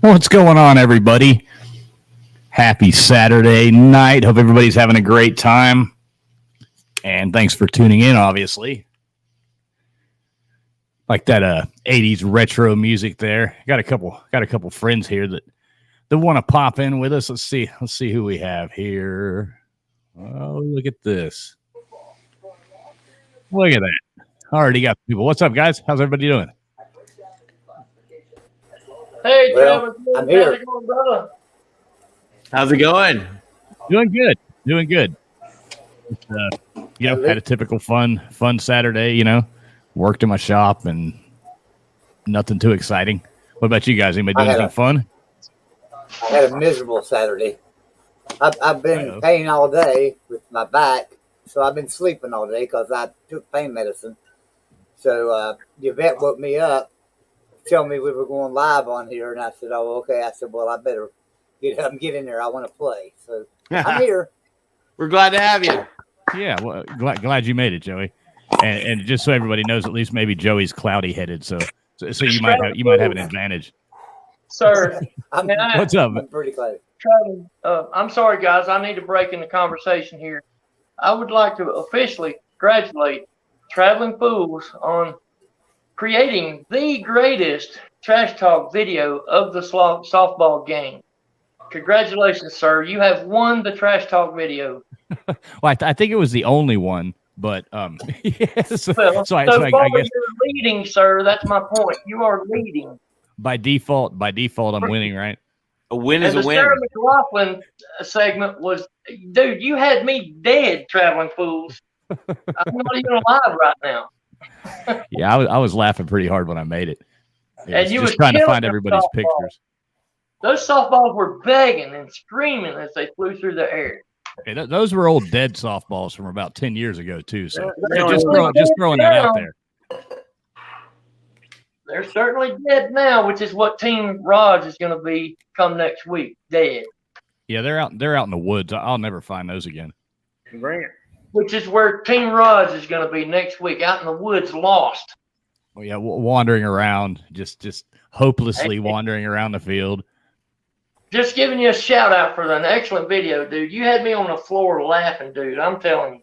What's going on, everybody? Happy Saturday night. Hope everybody's having a great time. And thanks for tuning in, obviously. Like that 80s retro music there. Got a couple friends here that want to pop in with us. Let's see who we have here. Oh, look at this. Look at that. Already got people. What's up, guys? How's everybody doing? Hey, Travis, I'm here. how's it going, brother? How's it going? Doing good. Had a typical fun Saturday, worked in my shop and nothing too exciting. What about you guys? Anybody doing anything fun? I had a miserable Saturday. I've been in pain all day with my back, so I've been sleeping all day because I took pain medicine. So the vet woke me up, told me we were going live on here, and I said, "Oh, okay." I said, "Well, I better get up and get in there. I want to play." So I'm here. We're glad to have you. Yeah, well, glad you made it, Joey. And just so everybody knows, at least maybe Joey's cloudy headed, so you might have an advantage. Sir, what's up? I'm pretty close. Travis, I'm sorry, guys. I need to break in the conversation here. I would like to officially congratulate Traveling Fools on creating the greatest trash talk video of the softball game. Congratulations, sir. You have won the trash talk video. Well, I think it was the only one, but yes. So I guess you're leading, sir. That's my point. You are leading. By default, I'm winning, right? A win is a win. The Sarah McLaughlin segment was, dude, you had me dead, Traveling Fools. I'm not even alive right now. Yeah, I was laughing pretty hard when I made it. And you just trying to find everybody's pictures. Those softballs were begging and screaming as they flew through the air. Okay, those were old dead softballs from about 10 years ago too. So just throwing that out there. They're certainly dead now, which is what Team Raj is going to be come next week. Dead. Yeah, they're out. They're out in the woods. I'll never find those again. Bring it. Which is where Team Rods is going to be next week, out in the woods, lost. Well, yeah, wandering around, just hopelessly wandering around the field. Just giving you a shout out for an excellent video, dude. You had me on the floor laughing, dude. I'm telling you.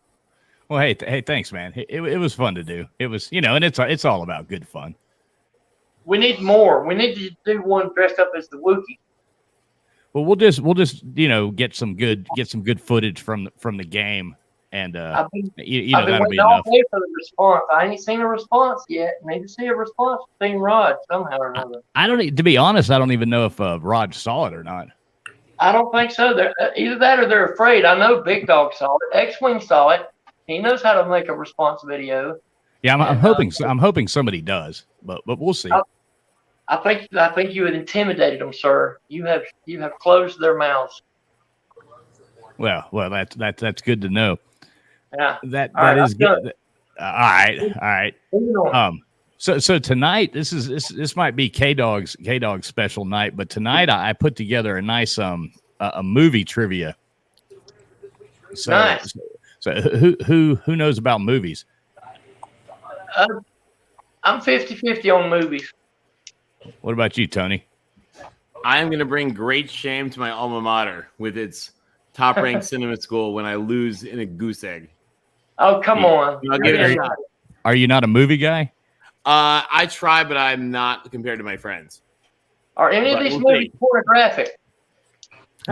Well, hey, thanks, man. It was fun to do. It was, and it's all about good fun. We need more. We need to do one dressed up as the Wookiee. Well, we'll just get some good footage from the game, and I've been that'll be waiting all enough. day for the response. I ain't seen a response yet. Need to see a response from Team Rod somehow or another. I don't. To be honest, I don't even know if Rod saw it or not. I don't think so. They're, either that or they're afraid. I know Big Dog saw it. X-Wing saw it. He knows how to make a response video. Yeah, I'm hoping. I'm hoping somebody does, but we'll see. I think you had intimidated them, sir. You have closed their mouths. Well, that's good to know. Yeah. That All is good. All right. So tonight, this might be K-Dog's special night, but tonight I put together a nice a movie trivia. So, nice. So who knows about movies? I'm 50-50 on movies. What about you, Tony? I am going to bring great shame to my alma mater with its top-ranked cinema school when I lose in a goose egg. Oh, come on. I'll give it a shot. Are you not a movie guy? I try, but I'm not compared to my friends. Are any of these movies pornographic?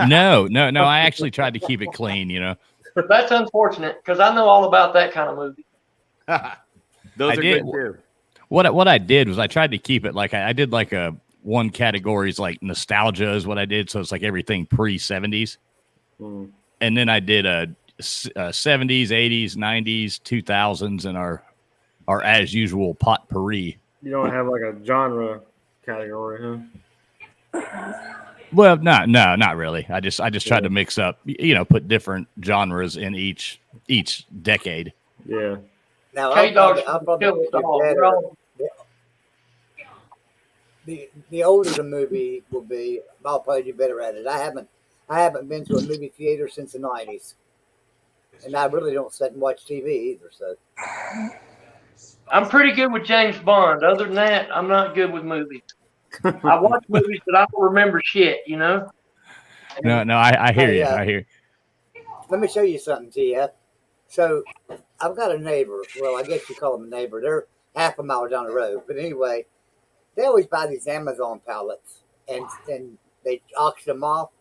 No. I actually tried to keep it clean, That's unfortunate because I know all about that kind of movie. Those are good too. What I did was I tried to keep it like I did like a one category is like nostalgia is what I did. So it's like everything pre-70s. And then I did a 70s, 80s, 90s, 2000s, and our as usual potpourri. You don't have like a genre category, huh? Well, not really. I just tried to mix up, put different genres in each decade. Yeah. Now, K-Dog's I'll probably kill it all. the older the movie will be, I'll probably do better at it. I haven't been to a movie theater since the 90s, and I really don't sit and watch TV either. So I'm pretty good with James Bond. Other than that, I'm not good with movies. I watch movies, but I don't remember shit. No, I hear you. I hear. Let me show you something, TF. So I've got a neighbor. Well, I guess you call them a neighbor. They're half a mile down the road. But anyway, they always buy these Amazon pallets, and they auction them off.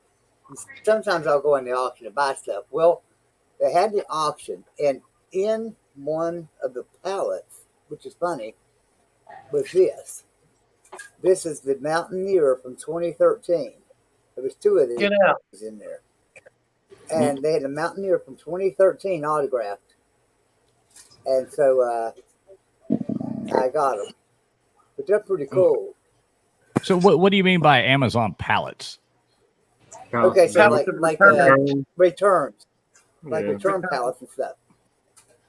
And sometimes I'll go in the auction to buy stuff. Well, they had the auction, and in one of the pallets, which is funny, was this. This is the Mountaineer from 2013. There was two of these in there. And they had a Mountaineer from 2013 autographed. And so I got them. But they're pretty cool. So what do you mean by Amazon pallets? Okay, so like returns. Like Yeah. return pallets and stuff.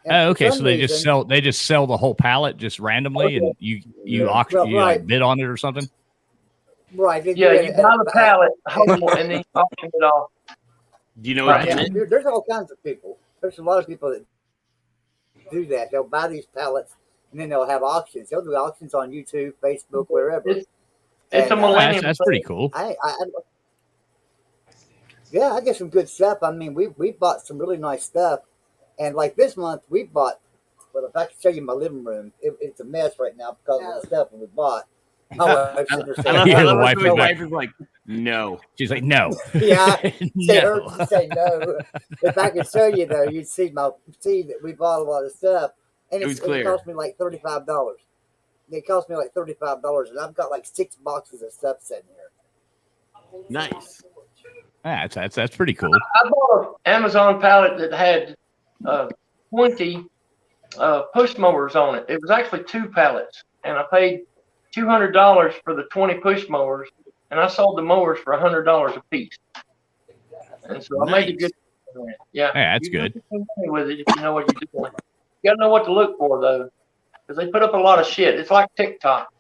And Oh, for okay. some So they reason- just sell the whole pallet just randomly, and you auction, Well, you like right. bid on it or something. Right. they do Yeah, it you at- buy the pallet, and then you auction it off. Do you know what Yeah, that is? there's all kinds of people. There's a lot of people that do that. They'll buy these pallets and then they'll have auctions. They'll do auctions on YouTube, Facebook, wherever. It's a And, millennium. That's pretty cool. Yeah, I get some good stuff. I mean, we bought some really nice stuff, and like this month we bought. Well, if I can show you my living room, it's a mess right now because of the stuff that we bought. My wife's sitting there saying, Yeah, the I wife love is my like- wife is like, no. She's like, no. "Yeah." Say her No. to say no. If I could show you though, you'd see that we bought a lot of stuff, and It was it clear. cost me like $35. It cost me like $35, and I've got like 6 boxes of stuff sitting here. Nice. That's pretty cool. I bought an Amazon pallet that had 20 push mowers on it. It was actually 2 pallets, and I paid $200 for the 20 push mowers, and I sold the mowers for $100 a piece. And so I made a good. Yeah, that's you can good. make some money with it if you know what you're doing. You got to know what to look for though, because they put up a lot of shit. It's like TikTok.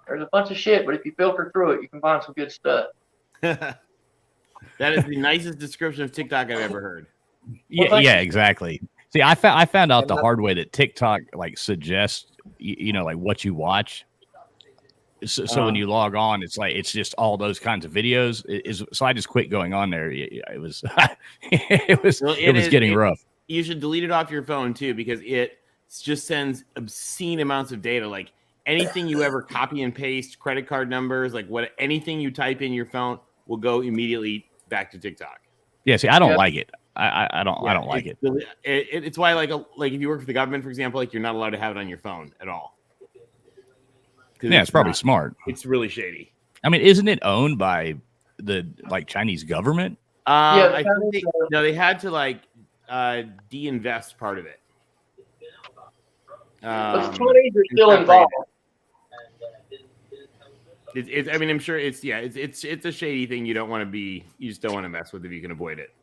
There's a bunch of shit, but if you filter through it, you can find some good stuff. That is the nicest description of TikTok I've ever heard. Yeah, exactly. See, I found out the hard way that TikTok like suggests, like what you watch. So when you log on, it's just all those kinds of videos. So I just quit going on there. It was it was getting rough. You should delete it off your phone too, because it just sends obscene amounts of data. Like anything you ever copy and paste, credit card numbers, like anything you type in your phone will go immediately back to TikTok. Yeah, see, I don't like it. I don't like it. It's why like if you work for the government, for example, like you're not allowed to have it on your phone at all. Yeah, it's probably smart. It's really shady. I mean, isn't it owned by the Chinese government? I think they had to de-invest part of it. But the Chinese are still involved. I mean, I'm sure it's a shady thing. You just don't want to mess with if you can avoid it.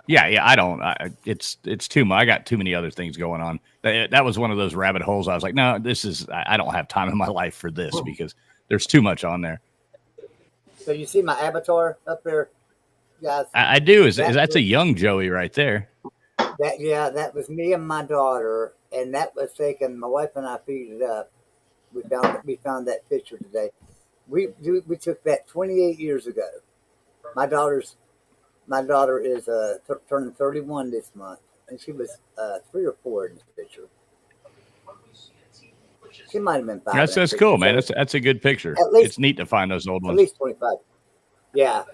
Yeah, I don't. It's too much. I got too many other things going on. That was one of those rabbit holes. I was like, no, I don't have time in my life for this because there's too much on there. So you see my avatar up there, guys? I do. That's a young Joey right there. That was me and my daughter, and that was taken. My wife and I figured it up. We found that picture today. We took that 28 years ago. My daughter is turning 31 this month, and she was 3 or 4 in this picture. She might have been 5. That's cool, man. That's a good picture. It's neat to find those old ones. At least 25. Yeah.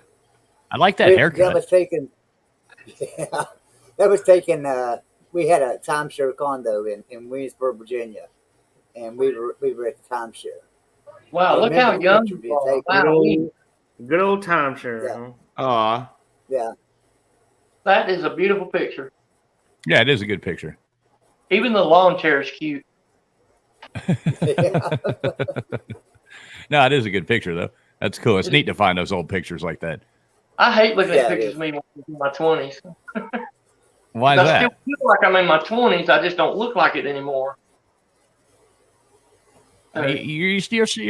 I like that haircut. That was taken. Yeah, that was taken. We had a timeshare condo in Williamsburg, Virginia, and we were at the timeshare. Wow, look how young you are. Wow. Good old timeshare. Yeah. Huh? Aw. Yeah. That is a beautiful picture. Yeah, it is a good picture. Even the lawn chair is cute. No, it is a good picture, though. That's cool. It's neat to find those old pictures like that. I hate looking at pictures of me when I was in my 20s. Why is that? I still feel like I'm in my 20s. I just don't look like it anymore. You're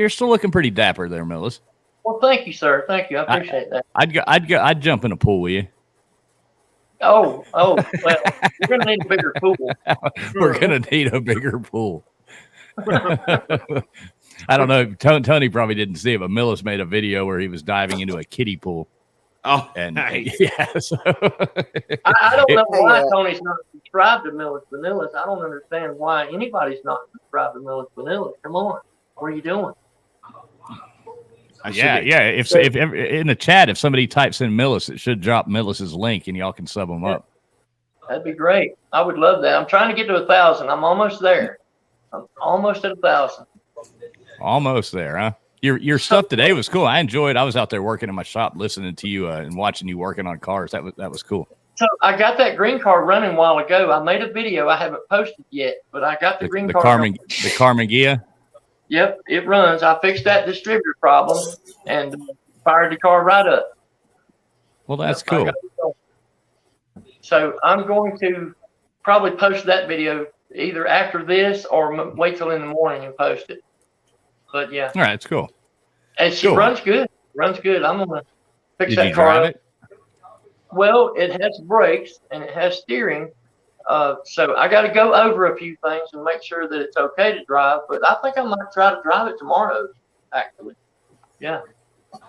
still looking pretty dapper there, Millis. Well, thank you, sir. Thank you. I appreciate that. I'd jump in a pool with you. Oh, well, we're gonna need a bigger pool. We're gonna need a bigger pool. I don't know. Tony probably didn't see it, but Millis made a video where he was diving into a kiddie pool. Oh, and nice. Yeah. So I don't know why Tony's not subscribed to Millis Vanillas. I don't understand why anybody's not subscribed to Millis Vanillas. Come on, what are you doing? Yeah. If in the chat, if somebody types in Millis, it should drop Millis's link, and y'all can sub them up. That'd be great. I would love that. I'm trying to get to 1,000. I'm almost there. I'm almost at 1,000. Almost there, huh? Your stuff today was cool. I enjoyed. I was out there working in my shop, listening to you and watching you working on cars. That was cool. So I got that green car running a while ago. I made a video. I haven't posted yet, but I got the green car. The Carmen Gia. Yep, it runs. I fixed that distributor problem and fired the car right up. Well, that's cool. So I'm going to probably post that video either after this or wait till in the morning and post it. But yeah. All right, it's cool. And she runs good. Runs good. I'm gonna fix Did that you car drive up. it? Well, it has brakes and it has steering. So I got to go over a few things and make sure that it's okay to drive. But I think I might try to drive it tomorrow, actually. Yeah. All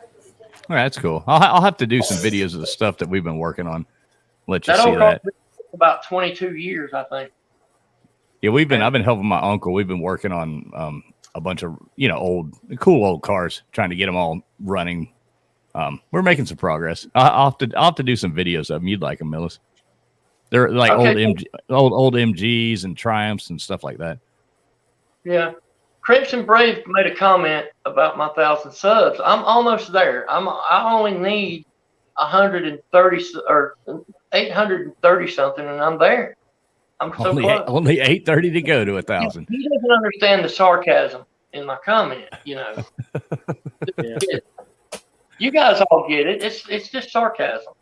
right, that's cool. I'll have to do some videos of the stuff that we've been working on. Let you see that. About 22 years, I think. Yeah, I've been helping my uncle. We've been working on a bunch of cool old cars, trying to get them all running. We're making some progress. I'll have to do some videos of them. You'd like them, Millis. They're like old MGs and Triumphs and stuff like that. Yeah. Crimson Brave made a comment about my 1,000 subs. I'm almost there. I only need 130 or 830 something, and I'm there. I'm so close. Only 830 to go to 1,000. He doesn't understand the sarcasm in my comment. Yeah. You guys all get it. It's just sarcasm.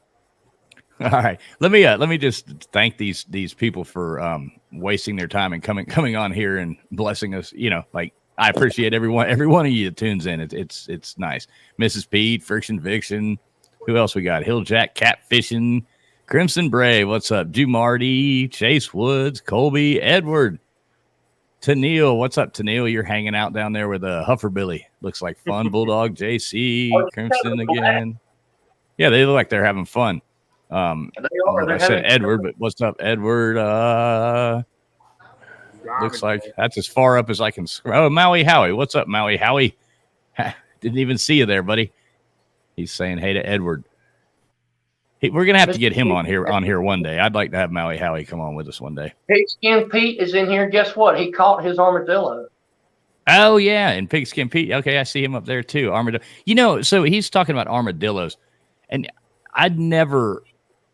All right. Let me just thank these people for wasting their time and coming on here and blessing us. I appreciate every one of you that tunes in. It's nice. Mrs. Pete, Friction Vixen, Who else we got? Hilljack, Catfishing, Crimson Brave. What's up? Jeopardy, Chase Woods, Colby, Edward, Tennille. What's up, Tennille? You're hanging out down there with Hufferbilly. Looks like fun. Bulldog, JC, Crimson again. Yeah, they look like they're having fun. I said Edward, but what's up, Edward? Looks like that's as far up as I can scroll. Oh, Maui Howie. What's up, Maui Howie? Didn't even see you there, buddy. He's saying hey to Edward. We're gonna have to get him on here one day. I'd like to have Maui Howie come on with us one day. Pigskin Pete is in here. Guess what? He caught his armadillo. Oh yeah, and Pigskin Pete. Okay, I see him up there too. Armadillo. You know, so he's talking about armadillos, and I'd never,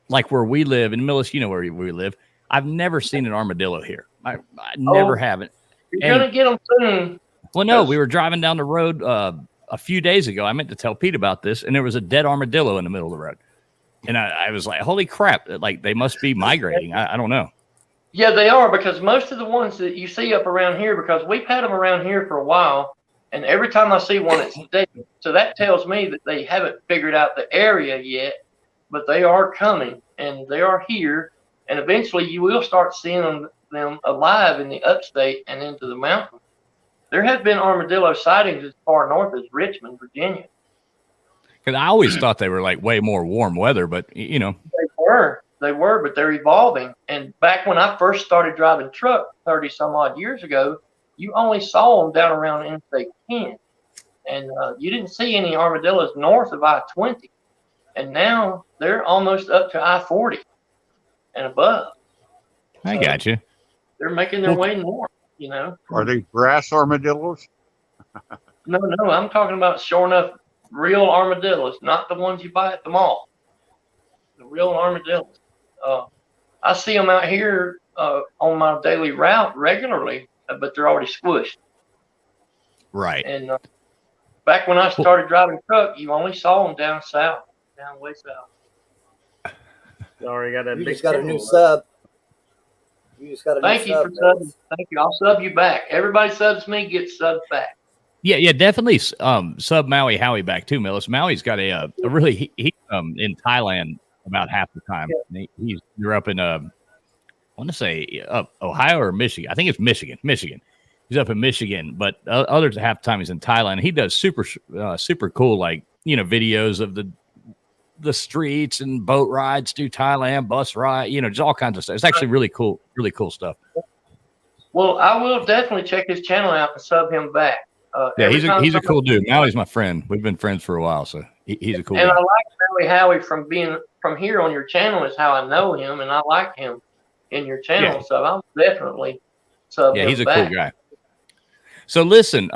like where we live in Millis. You know where we live. I've never seen an armadillo here. I never haven't. You're gonna get them soon. Well, no, we were driving down the road a few days ago. I meant to tell Pete about this, and there was a dead armadillo in the middle of the road. And I was like, holy crap, like they must be migrating. I don't know. Yeah, they are, because most of the ones that you see up around here, because we've had them around here for a while, and every time I see one, it's dead. So that tells me that they haven't figured out the area yet, but they are coming, and they are here, and eventually you will start seeing them alive in the upstate and into the mountains. There have been armadillo sightings as far north as Richmond, Virginia. Because I always thought they were like way more warm weather, but you know. They were, but they're evolving. And back when I first started driving truck 30 some odd years ago, you only saw them down around Interstate 10. And you didn't see any armadillos north of I-20. And now they're almost up to I-40 and above. I got you. They're making their way north, you know. Are they grass armadillos? No, I'm talking about sure enough real armadillos, not the ones you buy at the mall. The real armadillos. I see them out here on my daily route regularly, but they're already squished. Right. And back when I started driving truck, you only saw them down south, down way south. You already got that. You big just got a camera, new right? sub. You just got a Thank new you sub. for subbing. Thank you. I'll sub you back. Everybody subs me, gets subbed back. Yeah, definitely. Sub Maui Howie back too, Millis. Maui's got a really he in Thailand about half the time. Yeah. He grew up in I want to say Ohio or Michigan. I think it's Michigan. He's up in Michigan, but other half the time he's in Thailand. He does super cool, like, you know, videos of the streets and boat rides through Thailand, bus ride, you know, just all kinds of stuff. It's actually really cool stuff. Well, I will definitely check his channel out and sub him back. Yeah, he's a cool dude. Maui's my friend. We've been friends for a while, so he's a cool guy. And I like Maui Howie from here on your channel is how I know him, and I like him in your channel, yeah. So I'll definitely sub him he's a back. cool guy. So listen,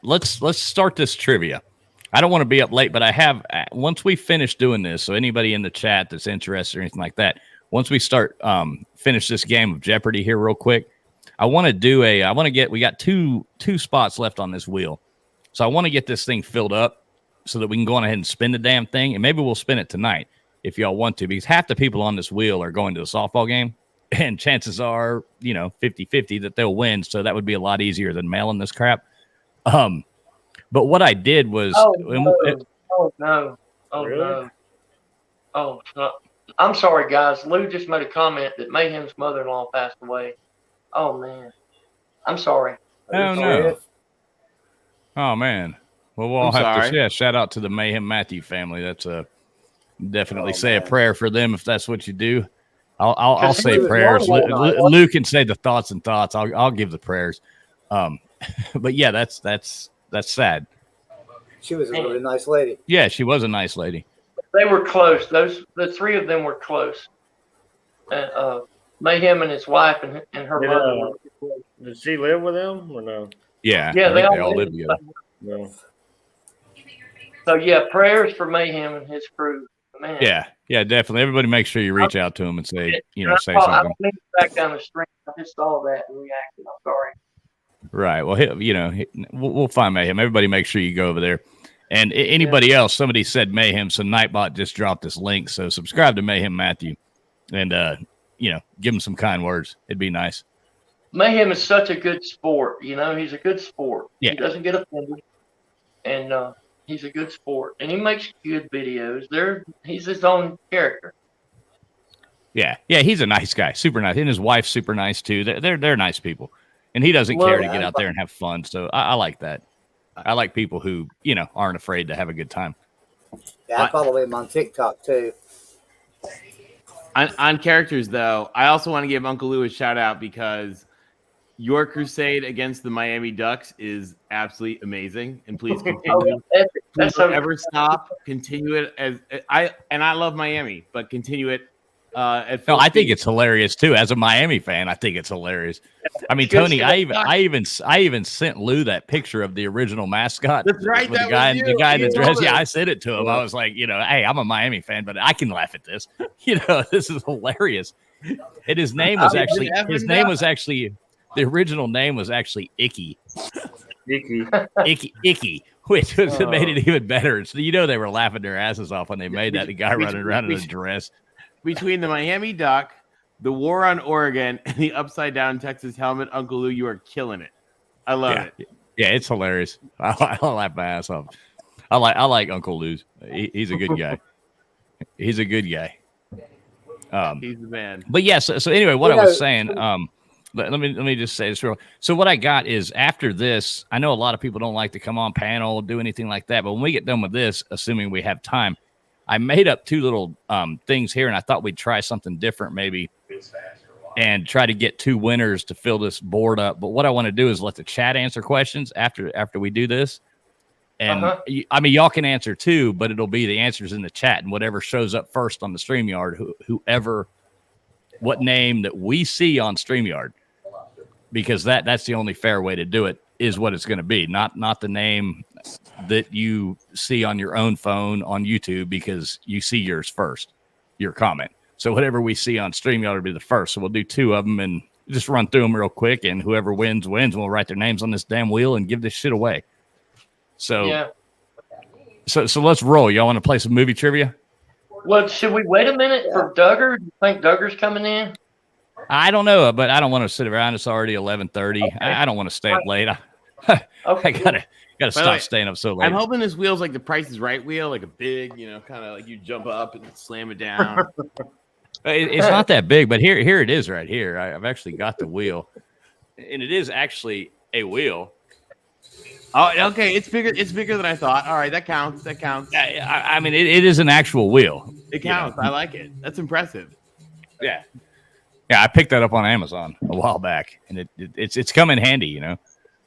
let's start this trivia. I don't want to be up late, but I have once we finish doing this. So anybody in the chat that's interested or anything like that, once we start finish this game of Jeopardy here real quick. I want to do we got two spots left on this wheel. So I want to get this thing filled up so that we can go on ahead and spin the damn thing. And maybe we'll spin it tonight if y'all want to, because half the people on this wheel are going to the softball game. And chances are, you know, 50-50 that they'll win. So that would be a lot easier than mailing this crap. But what I did was. No. I'm sorry, guys. Lou just made a comment that Mayhem's mother-in-law passed away. Oh, man. I'm sorry. Oh, no. Oh, man. Well, we'll have to shout out to the Mayhem Matthew family. That's definitely say a prayer for them if that's what you do. I'll say prayers. Lou can say the thoughts. I'll give the prayers. But yeah, that's sad. She was a really nice lady. Yeah, she was a nice lady. They were close. The three of them were close. Mayhem and his wife and her mother. Did she live with him or no? Yeah, they all live together. No. So yeah, prayers for Mayhem and his crew. Man. Yeah, definitely. Everybody, make sure you reach out to him and say, say something. I don't mean to back down the street. I just saw that and reacted. I'm sorry. Right. Well, we'll find Mayhem. Everybody, make sure you go over there. And anybody else, somebody said Mayhem, so Nightbot just dropped this link. So subscribe to Mayhem Matthew, and give him some kind words. It'd be nice. Mayhem is such a good sport. You know, he's a good sport. Yeah. He doesn't get offended, and He's a good sport, and he makes good videos. He's his own character. Yeah, he's a nice guy, super nice, and his wife's super nice too. They're nice people, and he doesn't care to get out there and have fun. So I like that. I like people who aren't afraid to have a good time. Yeah, I follow him on TikTok too. On characters, though, I also want to give Uncle Lou a shout out because your crusade against the Miami Ducks is absolutely amazing, and please continue. Please don't ever stop. Continue it I love Miami, but continue it. I think it's hilarious too. As a Miami fan, I think it's hilarious. I mean, Tony, I even sent Lou that picture of the original mascot. That's right. With the guy in the dress. Yeah, I sent it to him. I was like, hey, I'm a Miami fan, but I can laugh at this. This is hilarious. And his name was actually the original name was actually Icky. Icky, which made it even better. So they were laughing their asses off when they made that. The guy running around in a dress. Between the Miami Duck, the war on Oregon, and the upside down Texas helmet, Uncle Lou, you are killing it. I love it. Yeah, it's hilarious. I laugh my ass off. I like Uncle Lou's. He's a good guy. He's a good guy. He's the man. But yeah, so anyway, what I was saying, let me just say this real. So what I got is after this, I know a lot of people don't like to come on panel, do anything like that, but when we get done with this, assuming we have time, I made up two little things here, and I thought we'd try something different maybe and try to get two winners to fill this board up. But what I want to do is let the chat answer questions after we do this. And I mean, y'all can answer too, but it'll be the answers in the chat, and whatever shows up first on the StreamYard, what name that we see on StreamYard, because that's the only fair way to do it, is what it's going to be, not the name that you see on your own phone on YouTube, because you see yours first, your comment. So whatever we see on StreamYard will be the first. So we'll do two of them and just run through them real quick, and whoever wins. We'll write their names on this damn wheel and give this shit away. So, yeah. So let's roll. Y'all want to play some movie trivia? Well, should we wait a minute for Duggar? Do you think Duggar's coming in? I don't know, but I don't want to sit around. It's already 11:30. Okay. I don't want to stay up late. I gotta stop staying up so late. I'm hoping this wheel's like the Price is Right wheel, like a big, kind of like you jump up and slam it down. It's not that big, but here it is right here. I've actually got the wheel, and it is actually a wheel. Oh, okay. It's bigger. It's bigger than I thought. All right, that counts. I mean, it is an actual wheel. It counts. I like it. That's impressive. Yeah. I picked that up on Amazon a while back, and it's come in handy,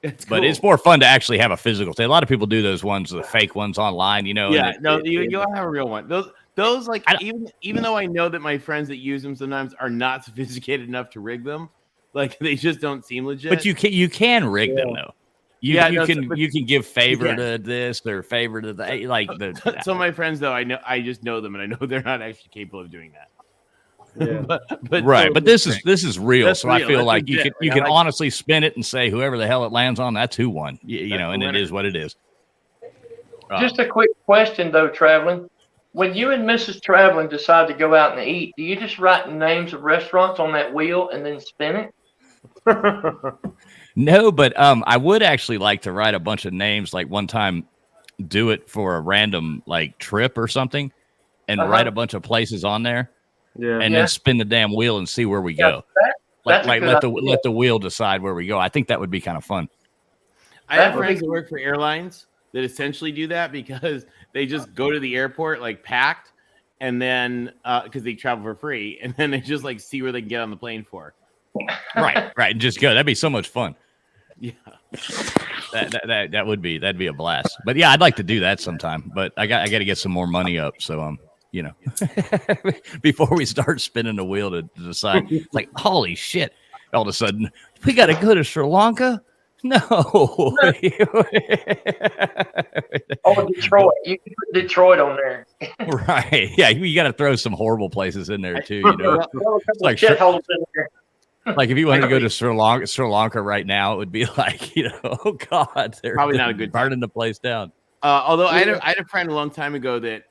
It's but cool. it's more fun to actually have a physical thing. A lot of people do those ones, the fake ones online, Yeah, you'll have a real one. Those like even though I know that my friends that use them sometimes are not sophisticated enough to rig them, like they just don't seem legit. But you can rig them though. You can give favor to this or favor to that, like the. Some of my friends though, I just know them, and I know they're not actually capable of doing that. Yeah. but this is real, that's so real. I feel That's like legit. you can honestly spin it and say whoever the hell it lands on, that's who won. And it is what it is. Just a quick question though, Traveling. When you and Mrs. Traveling decide to go out and eat, do you just write names of restaurants on that wheel and then spin it? No, but I would actually like to write a bunch of names. Like one time, do it for a random like trip or something, and write a bunch of places on there. Yeah. And then spin the damn wheel and see where we go. Let the wheel decide where we go. I think that would be kind of fun. I have friends who work for airlines that essentially do that because they just go to the airport like packed, and then because they travel for free, and then they just like see where they can get on the plane for. Right. Just go. That'd be so much fun. Yeah. That'd be a blast. But yeah, I'd like to do that sometime. But I got to get some more money up. So before we start spinning the wheel to decide, like, holy shit! All of a sudden, we got to go to Sri Lanka. No. Detroit. You can put Detroit on there. Right. Yeah, you got to throw some horrible places in there too. Like shitholes in there. Like if you wanted to go to Sri Lanka right now, it would be like, oh God, they're probably not a good burning the place down. Although I had a friend a long time ago that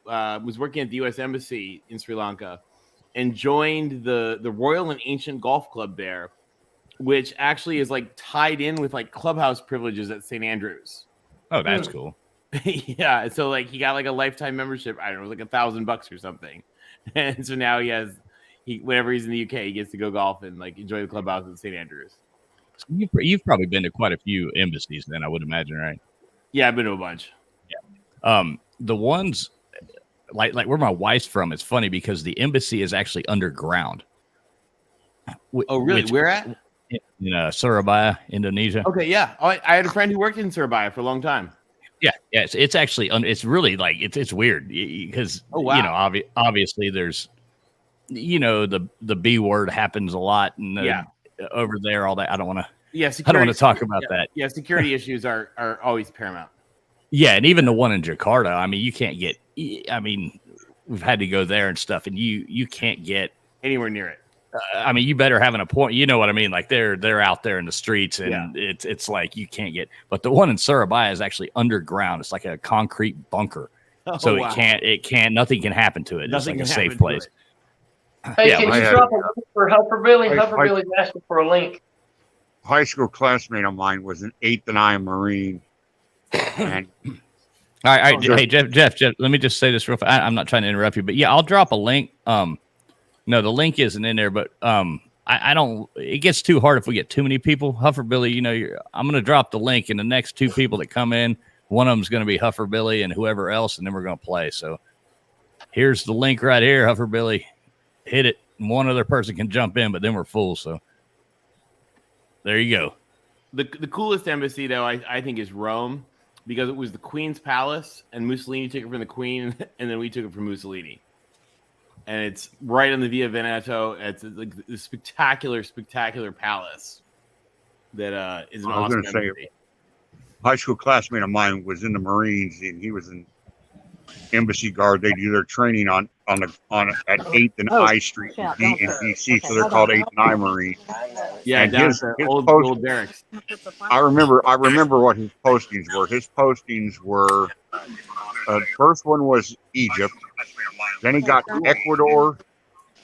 was working at the U.S. Embassy in Sri Lanka and joined the Royal and Ancient Golf Club there, which actually is like tied in with like clubhouse privileges at St. Andrews. Oh, that's cool. Yeah, so like he got like a lifetime membership. I don't know, like $1,000 or something. And so now whenever he's in the UK, he gets to go golf and like enjoy the clubhouse at St. Andrews. So you've probably been to quite a few embassies, then I would imagine, right? Yeah, I've been to a bunch. The ones like where my wife's from, it's funny because the embassy is actually underground. Oh, really? Where at? In Surabaya, Indonesia. Okay, yeah. Oh, I had a friend who worked in Surabaya for a long time. Yeah. It's actually it's really like it's weird because obviously there's the B word happens a lot and over there all that. I don't want to. Yeah, I don't want to talk about that. Yeah, security issues are always paramount. Yeah, and even the one in Jakarta, I mean, you can't get. I mean, we've had to go there and stuff, and you can't get anywhere near it. I mean, you better have an appointment. You know what I mean? Like they're out there in the streets, and it's like you can't get. But the one in Surabaya is actually underground. It's like a concrete bunker, so nothing can happen to it. Nothing it's like a safe place. Hey, can you drop a link for Hufferbilly? Hufferbilly's asking for a link. High school classmate of mine was an 8th and I Marine. And all right. Hey, Jeff, let me just say this real fast. I'm not trying to interrupt you, but yeah, I'll drop a link. No, the link isn't in there, but I don't. It gets too hard if we get too many people. Hufferbilly, I'm going to drop the link, and the next 2 people that come in, one of them is going to be Hufferbilly and whoever else, and then we're going to play. So here's the link right here, Hufferbilly. Hit it, and one other person can jump in, but then we're full. So there you go. The coolest embassy, though, I think, is Rome, because it was the Queen's Palace, and Mussolini took it from the Queen, and then we took it from Mussolini. And it's right on the Via Veneto. It's like the spectacular palace that is an awesome embassy. High school classmate of mine was in the Marines, and he was in embassy guard. They do their training on at 8th and I Street in DC, so they're called 8th and I Marine. Yeah, and his old barracks. I remember what his postings were. His postings were first one was Egypt, then he got Ecuador,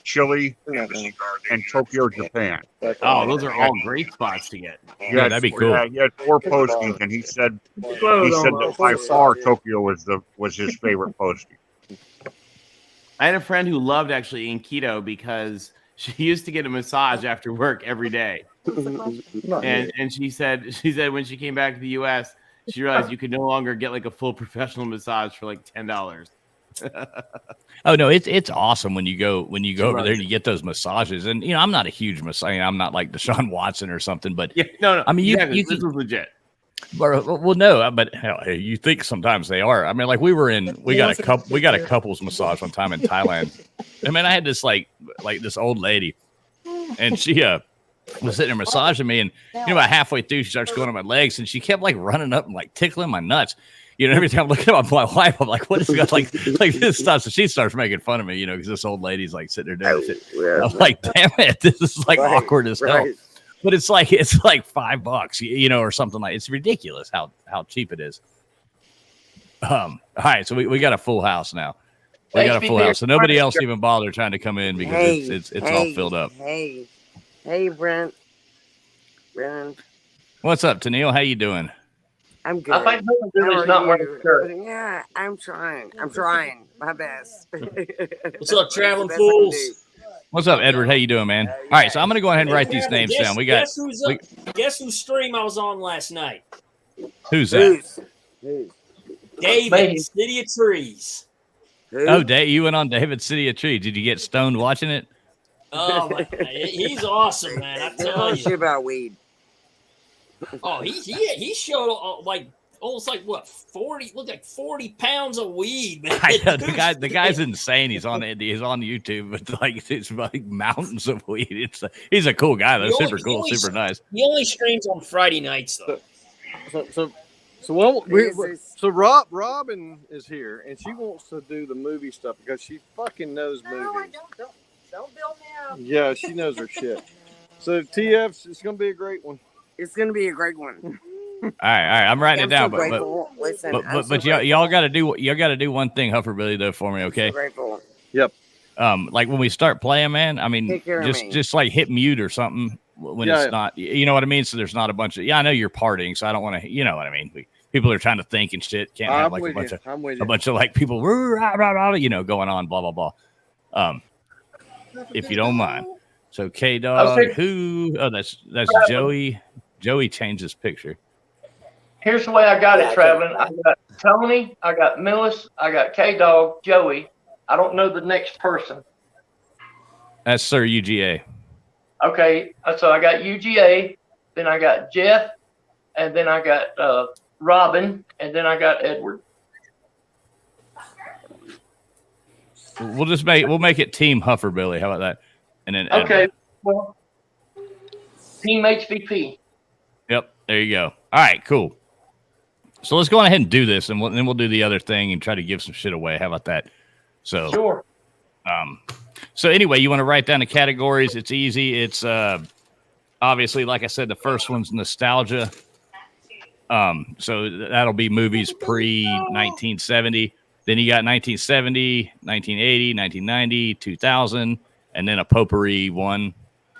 Chile, and Tokyo, Japan. Oh, those are all great spots to get. Yeah, that'd be cool. He had 4 postings, and he said that by far Tokyo was his favorite posting. I had a friend who loved actually in Quito because she used to get a massage after work every day. And she said when she came back to the US, she realized you could no longer get like a full professional massage for like $10. Oh no, it's awesome when you go over there and you get those massages. And I'm not a huge massage. I'm not like Deshaun Watson or something, but no. I mean, this is legit. Well, no, but hell, you think sometimes they are. I mean, like we got a couples massage one time in Thailand. I mean, I had this like this old lady, and she was sitting there massaging me, and about halfway through, she starts going on my legs, and she kept like running up and like tickling my nuts. Every time I'm looking at my wife, I'm like, what is it like this stuff? So she starts making fun of me, because this old lady's like sitting there doing shit. I'm like, damn it, this is like awkward as hell. But it's like $5, or something like. It's ridiculous how cheap it is. All right, so we got a full house now. We got a full house, so nobody else even bothered trying to come in because it's all filled up. Hey, Brent. What's up, Tennille? How you doing? I'm good. I think Hufferbilly's not wearing a shirt. Yeah, I'm trying my best. What's up, traveling fools? What's up, Edward? How you doing, man? All right, so I'm gonna go ahead and write these names down. We got. Guess whose stream I was on last night? Who's that? David, City of Trees. Oh, Dave, you went on David City of Trees. Did you get stoned watching it? Oh, man, he's awesome, man. I tell you. Shit about weed. Oh, he showed almost like what 40 pounds of weed, man. I know, the guy's insane. He's on YouTube, but like it's like mountains of weed. He's a cool guy though, super cool, super nice. He only streams on Friday nights though. So Robin is here, and she wants to do the movie stuff because she fucking knows movies. Don't build me up. Yeah, she knows her shit. So TF, it's gonna be a great one. It's gonna be a great one. All right, I'm writing it down. But y'all got to do one thing, Hufferbilly, though, for me, okay? I'm so grateful. Yep. Like when we start playing, man. I mean, just like hit mute or something when it's not. You know what I mean? So there's not a bunch of. Yeah, I know you're partying, so I don't want to. You know what I mean? people are trying to think and shit. Can't have I'm like with you. I'm with you. a bunch of like people, rah, rah, rah, you know, going on, blah blah blah. If you don't mind. So K Dog, Okay. who? Oh, that's Joey. Joey changed his picture. Here's the way I got Yeah, it, traveling. I got Tony, I got Millis, I got K Dog, Joey. I don't know the next person. That's Sir UGA. Okay, so I got UGA, then I got Jeff, and then I got Robin, and then I got Edward. We'll make it Team Hufferbilly. How about that? And then Okay, Edward. well, Team HVP. Yep, there you go. All right, cool. So let's go on ahead and do this, and then we'll do the other thing and try to give some shit away. How about that? So Sure. So anyway, you want to write down the categories. It's easy. It's obviously, like I said, the first one's nostalgia. So that'll be movies pre-1970. Then you got 1970, 1980, 1990, 2000, and then a potpourri one,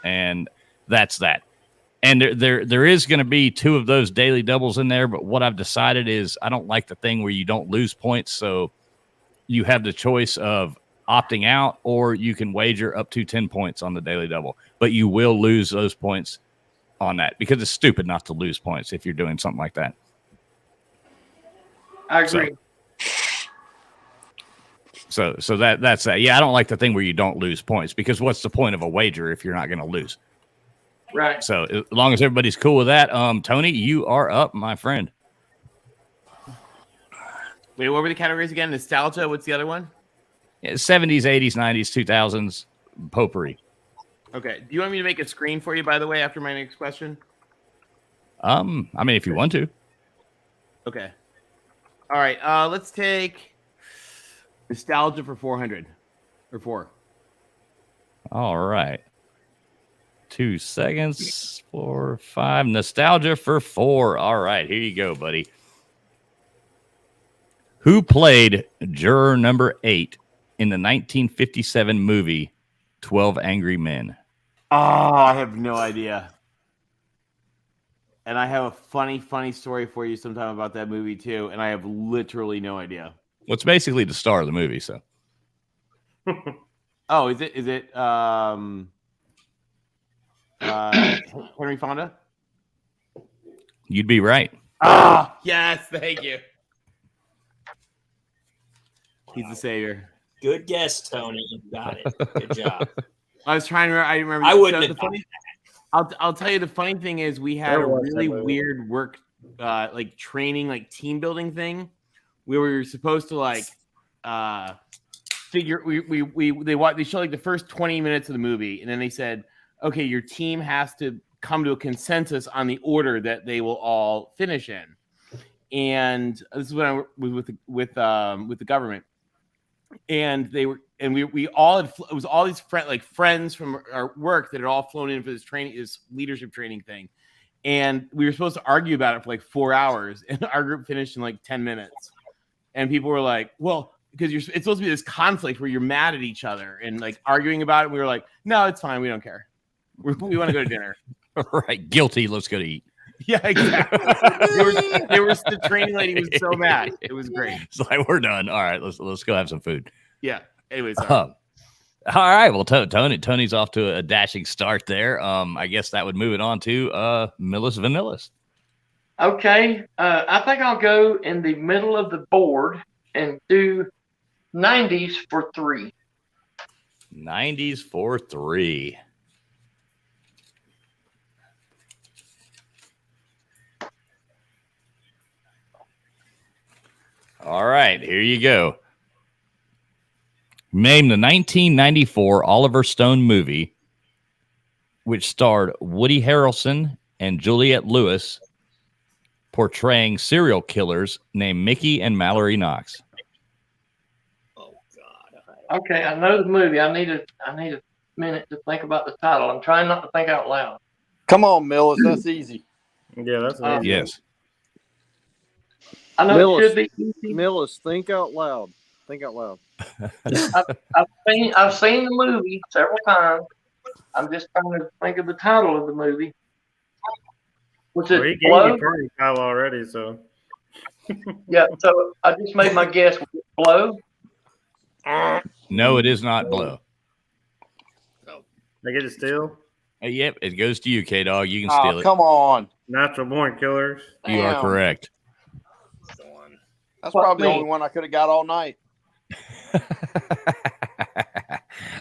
and that's that. And there is going to be 2 of those daily doubles in there, but what I've decided is I don't like the thing where you don't lose points, so you have the choice of opting out, or you can wager up to 10 points on the daily double, but you will lose those points on that because it's stupid not to lose points if you're doing something like that. I agree. So that's that. Yeah, I don't like the thing where you don't lose points because what's the point of a wager if you're not going to lose? Right. So as long as everybody's cool with that, Tony, you are up, my friend. Wait, what were the categories again? Nostalgia. What's the other one? Yeah, 70s, 80s, 90s, 2000s, potpourri. Okay. Do you want me to make a screen for you, by the way, after my next question? I mean, if you want to. Okay. All right. Let's take nostalgia for 400 or 4. All right. 2 seconds. 4, 5. Nostalgia for 4. All right. Here you go, buddy. Who played juror number 8 in the 1957 movie 12 Angry Men? Oh, I have no idea. And I have a funny story for you sometime about that movie too. And I have literally no idea. Well, it's basically the star of the movie, so. Oh, is it Henry Fonda? You'd be right. Ah, yes, thank you. He's the savior. Good guess, Tony. You got it. Good job. I was trying to remember. I remember. I wouldn't have funny. I'll tell you the funny thing is we had a really weird work like training, like team building thing where we were supposed to like figure they showed like the first 20 minutes of the movie, and then they said, okay, your team has to come to a consensus on the order that they will all finish in. And this is when I was with the government. And we all had, it was all these friends from our work that had all flown in for this training, this leadership training thing. And we were supposed to argue about it for like 4 hours, and our group finished in like 10 minutes. And people were like, well, because it's supposed to be this conflict where you're mad at each other and like arguing about it. We were like, no, it's fine. We don't care. We want to go to dinner. Right. Guilty. Let's go to eat. Yeah, exactly. The training lady was so mad. It was great. It's like, we're done. All right, let's go have some food. Yeah. Anyways. All right. Well, Tony's off to a dashing start there. I guess that would move it on to Millis Vanillis. Okay. I think I'll go in the middle of the board and do 90s for 3. 90s for 3. All right, here you go. Name the 1994 Oliver Stone movie which starred Woody Harrelson and Juliette Lewis portraying serial killers named Mickey and Mallory Knox. Oh God. Okay, I know the movie. I need a minute to think about the title. I'm trying not to think out loud. Come on, Millis. That's easy. Yeah, that's easy. Yes. I know Millis, it should be easy. Millis, think out loud. Think out loud. I've seen the movie several times. I'm just trying to think of the title of the movie. Was it Well, he gave you Tony title already, so. Yeah, so I just made my guess. Blow. No, it is not blow. I get it still. Yep, it goes to you, K Dog. You can Oh, steal it. come on. Natural Born Killers. You are Damn. correct. That's Fuck probably the me. only one I could have got all night.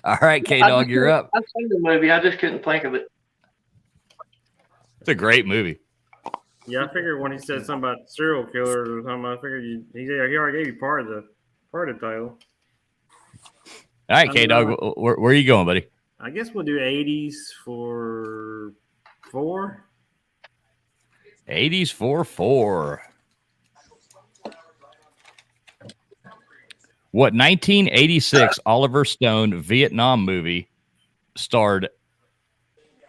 All right, K Dog, you're up. I've seen the movie. I just couldn't think of it. It's a great movie. Yeah, I figured when he said something about serial killers or something, I figured he already gave you part of the title. All right, K Dog, where are you going, buddy? I guess we'll do 80s for 4. 80s for 4. What 1986 Oliver Stone Vietnam movie starred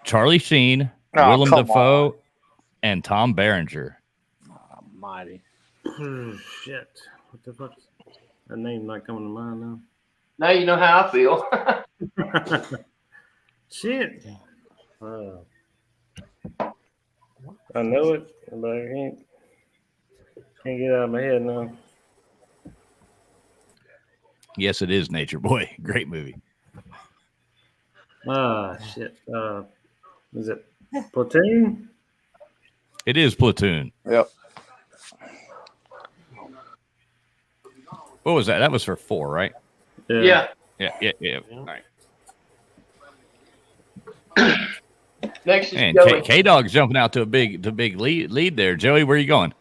Charlie Sheen, Willem Dafoe, and Tom Berenger? Almighty. Shit. What the fuck? That name's not coming to mind now. Now you know how I feel. Shit. I know it, but I can't get it out of my head now. Yes, it is Nature Boy. Great movie. Shit. Is it Platoon? It is Platoon. Yep. What was that? That was for 4, right? Yeah. Yeah. All right. Next is And Joey. K Dog's jumping out to a big lead there. Joey, where are you going?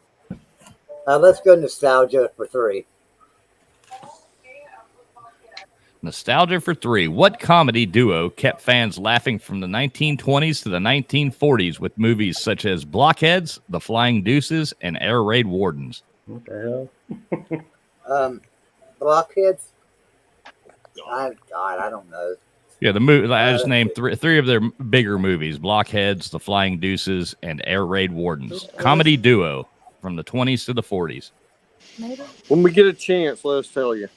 Let's go nostalgia for 3. Nostalgia for 3. What comedy duo kept fans laughing from the 1920s to the 1940s with movies such as Blockheads, The Flying Deuces, and Air Raid Wardens? What the hell? Blockheads. I don't know. Yeah, the movie. I just named three of their bigger movies: Blockheads, The Flying Deuces, and Air Raid Wardens. Comedy duo from the 20s to the 40s. When we get a chance, let us tell you.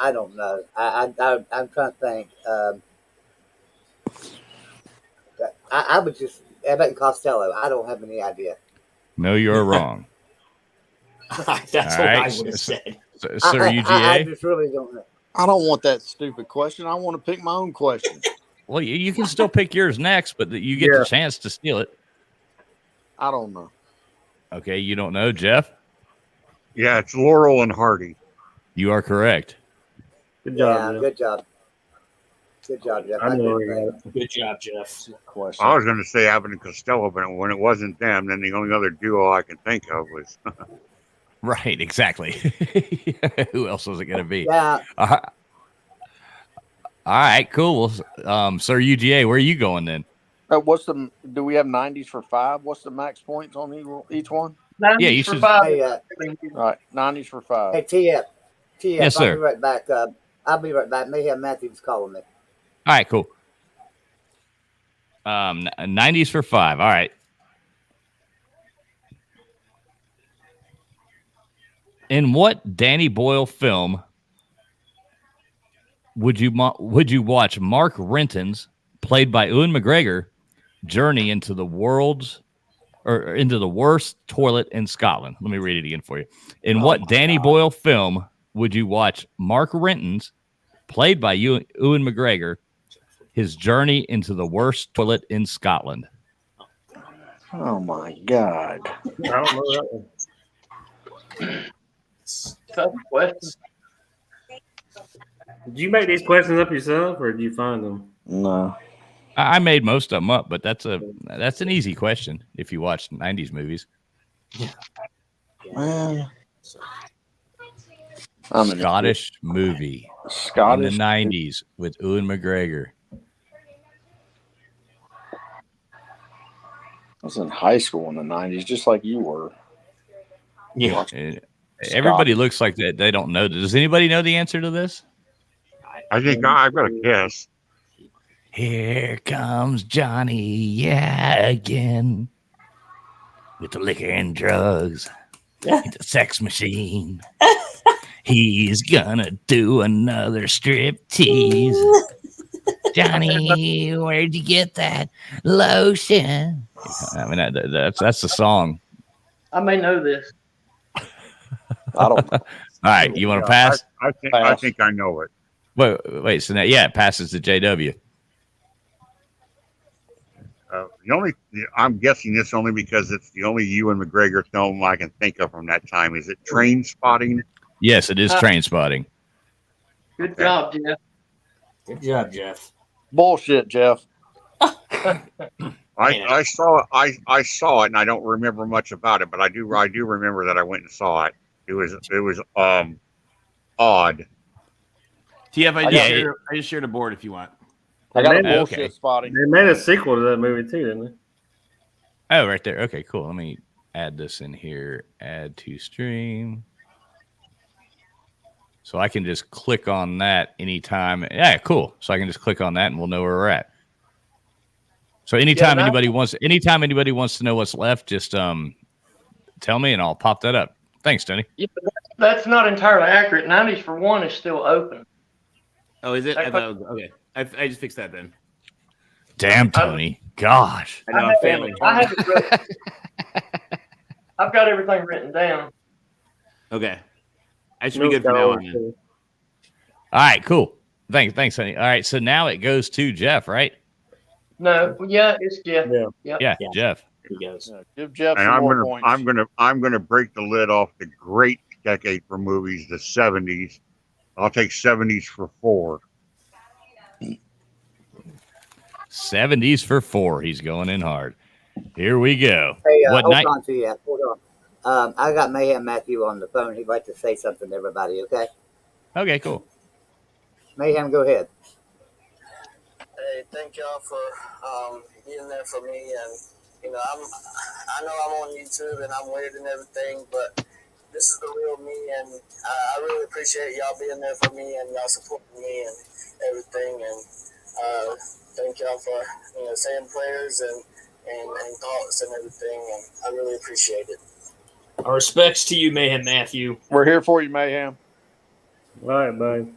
I don't know. I'm trying to think. I would just Abbott and Costello. I don't have any idea. No, you're wrong. That's what I would have said. Sir UGA. I just really don't know. I don't want that stupid question. I want to pick my own question. Well, you can still pick yours next, but you get the chance to steal it. I don't know. Okay, you don't know, Jeff? Yeah, it's Laurel and Hardy. You are correct. Good job. Yeah, good job. Good job, Jeff. Good job, Jeff. Question. I was going to say Abbott and Costello, but when it wasn't them, then the only other duo I can think of was. Right, exactly. Who else was it going to be? Yeah. All right, cool. Well, Sir UGA, where are you going then? Do we have 90s for 5? What's the max points on each one? Yeah, you should. Hey, all right, 90s for 5. Hey, TF. Yes, sir. I'll be right back. I'll be right back. Mayhem Matthews calling me. All right, cool. 90s for 5. All right. In what Danny Boyle film would you watch Mark Renton's, played by Ewan McGregor, journey into the worst toilet in Scotland? Let me read it again for you. In what Danny Boyle film would you watch Mark Renton's, played by Ewan McGregor, his journey into the worst toilet in Scotland? Oh my God! I don't know that one. Tough question. Did you make these questions up yourself, or did you find them? No. I made most of them up, but that's an easy question if you watch 90s movies. Well, Scottish movie in the 90s with Ewan McGregor. I was in high school in the 90s, just like you were. Yeah. Everybody looks like they don't know. Does anybody know the answer to this? I think I've got a guess. Here comes Johnny, yeah, again. With the liquor and drugs. He's a sex machine. He's gonna do another strip tease. Johnny, where'd you get that lotion? I mean, that's the song. I may know this. I don't. All right, you want to pass? I think I know it. Wait. So now, yeah, it passes to JW. I'm guessing this only because it's the only Ewan McGregor film I can think of from that time. Is it Train Spotting? Yes, it is Train Spotting. Good job, Jeff. Good job, Jeff. Bullshit, Jeff. I saw it, and I don't remember much about it, but I do remember that I went and saw it. It was odd. TF, I just shared a board if you want. I got a Man, bullshit spotting. They made a sequel to that movie too, didn't they? Oh, right there. Okay, cool. Let me add this in here. Add to stream. So I can just click on that anytime. Yeah, cool. So I can just click on that and we'll know where we're at. So anytime anybody wants to know what's left, just tell me and I'll pop that up. Thanks, Tony. Yeah, that's not entirely accurate. 90s for one is still open. Oh, is it? Okay. I just fixed that then. Damn, Tony. Gosh. I know, I'm failing. I've got everything written down. Okay. I should be good for now on. All right, cool. Thanks, Tony. All right, so now it goes to Jeff, right? No, yeah, it's Jeff. Yeah, Jeff. He goes. Give Jeff And some more points. I'm gonna break the lid off the great decade for movies, the 70s. I'll take 70s for 4. 70s for 4. He's going in hard. Here we go. Hey, What hold night? on to you. Hold on. I got Mayhem Matthew on the phone. He'd like to say something to everybody, okay? Okay, cool. Mayhem, go ahead. Hey, thank y'all for being there for me. And you know, I know I'm on YouTube and I'm weird and everything, but this is the real me, and I really appreciate y'all being there for me and y'all supporting me and everything. And thank y'all for saying prayers and thoughts and everything. And I really appreciate it. Our respects to you, Mayhem Matthew. We're here for you, Mayhem. All right, bud.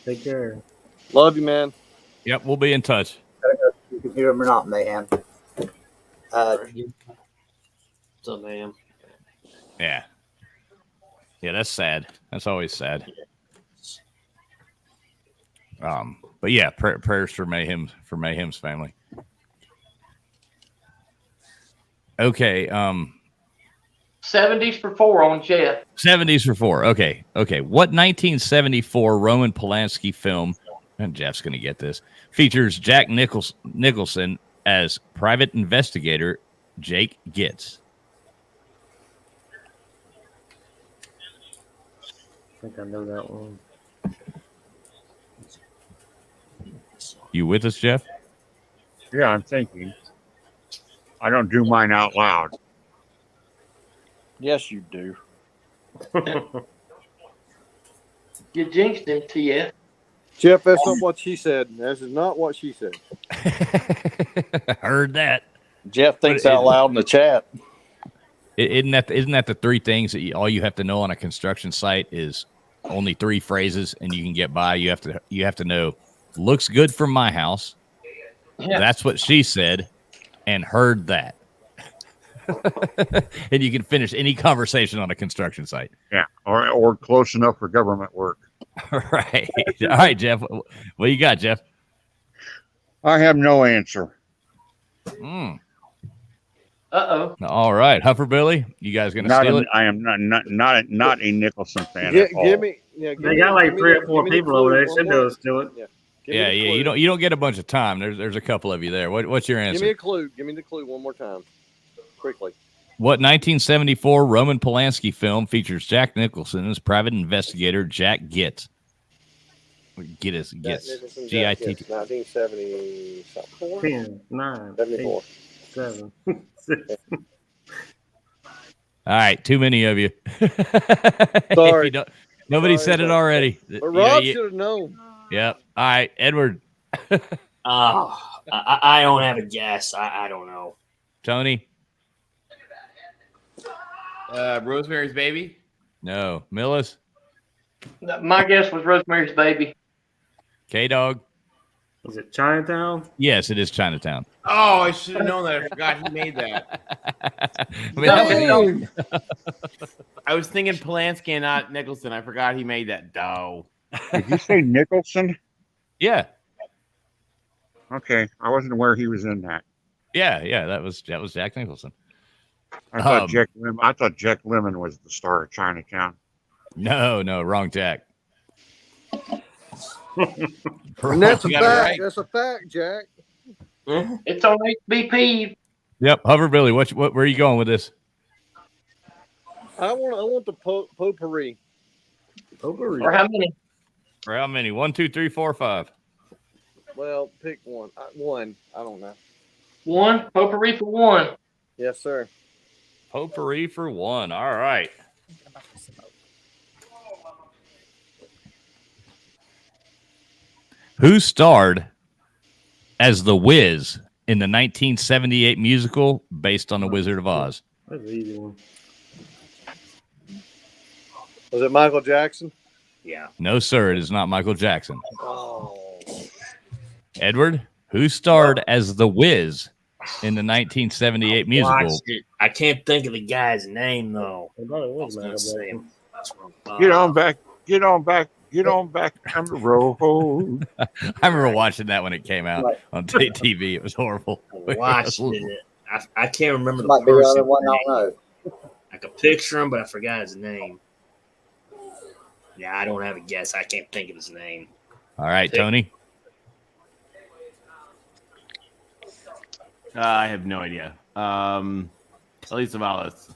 Take care. Love you, man. Yep, we'll be in touch. I don't know if you can hear him or not, Mayhem. What's up, Mayhem? Yeah. Yeah, that's sad. That's always sad. But yeah, prayers for Mayhem's family. Okay, 70s for 4 on Jeff. 70s for 4. Okay. What 1974 Roman Polanski film, and Jeff's going to get this, features Jack Nicholson as private investigator Jake Gitz? I think I know that one. You with us, Jeff? Yeah, I'm thinking. I don't do mine out loud. Yes, you do. You jinxed him, TF. Jeff, that's not what she said. This is not what she said. Heard that. Jeff thinks out loud in the chat. Isn't that the 3 things that all you have to know on a construction site is only 3 phrases and you can get by? You have to know looks good from my house. Yeah. That's what she said, and heard that. And you can finish any conversation on a construction site. Yeah, or close enough for government work. Right. All right, Jeff. What you got, Jeff? I have no answer. Uh-oh. All right, Huffer Billy, you guys gonna steal it? I am not a Nicholson fan at all. Give me. Yeah, they got like 3 or 4 people over there. Should be able to steal it. Yeah. You don't get a bunch of time. There's a couple of you there. What's your answer? Give me a clue. Give me the clue one more time, quickly. What 1974 Roman Polanski film features Jack Nicholson as private investigator Jack Gitz? Gitz. G-I-T. 1970 something. 10, 9, 74. 8, 7, 6. All right, too many of you. Sorry. Nobody said it already. But Rob should have known. Yep. All right, Edward. I don't have a guess. I don't know. Tony? Rosemary's Baby? No. Millis? My guess was Rosemary's Baby. K-Dog? Is it Chinatown? Yes, it is Chinatown. Oh, I should have known that. I forgot he made that. I mean, that was, I was thinking Polanski and not Nicholson. I forgot he made that. Dough. Did you say Nicholson? yeah, Okay, I wasn't aware he was in that. yeah. That was Jack Nicholson. I thought Jack Lemmon was the star of Chinatown. No, wrong Jack. And that's a You got it fact. right. That's a fact, Jack. It's on HBP. Yep, Hover Billy. What? Where are you going with this? I want the potpourri. Potpourri. Or how many? For how many? 1, 2, 3, 4, 5. Well, pick one. One. I don't know. One. Potpourri for one. Yes, sir. Potpourri for 1. All right. Who starred as the Wiz in the 1978 musical based on The Wizard of Oz? That's an easy one. Was it Michael Jackson? Yeah. No, sir. It is not Michael Jackson. Oh. Edward, who starred as the Wiz in the 1978 musical? Watched it. I can't think of the guy's name though. I thought it was I Michael was gonna say Jackson. him. That's what I'm Get on back on the road. I remember watching that when it came out on TV. It was horrible. I watched it. I can't remember the Might be the person. only one I don't know. I could picture him, but I forgot his name. Yeah, I don't have a guess. I can't think of his name. All right, Tony. I have no idea. Ellie Savalas.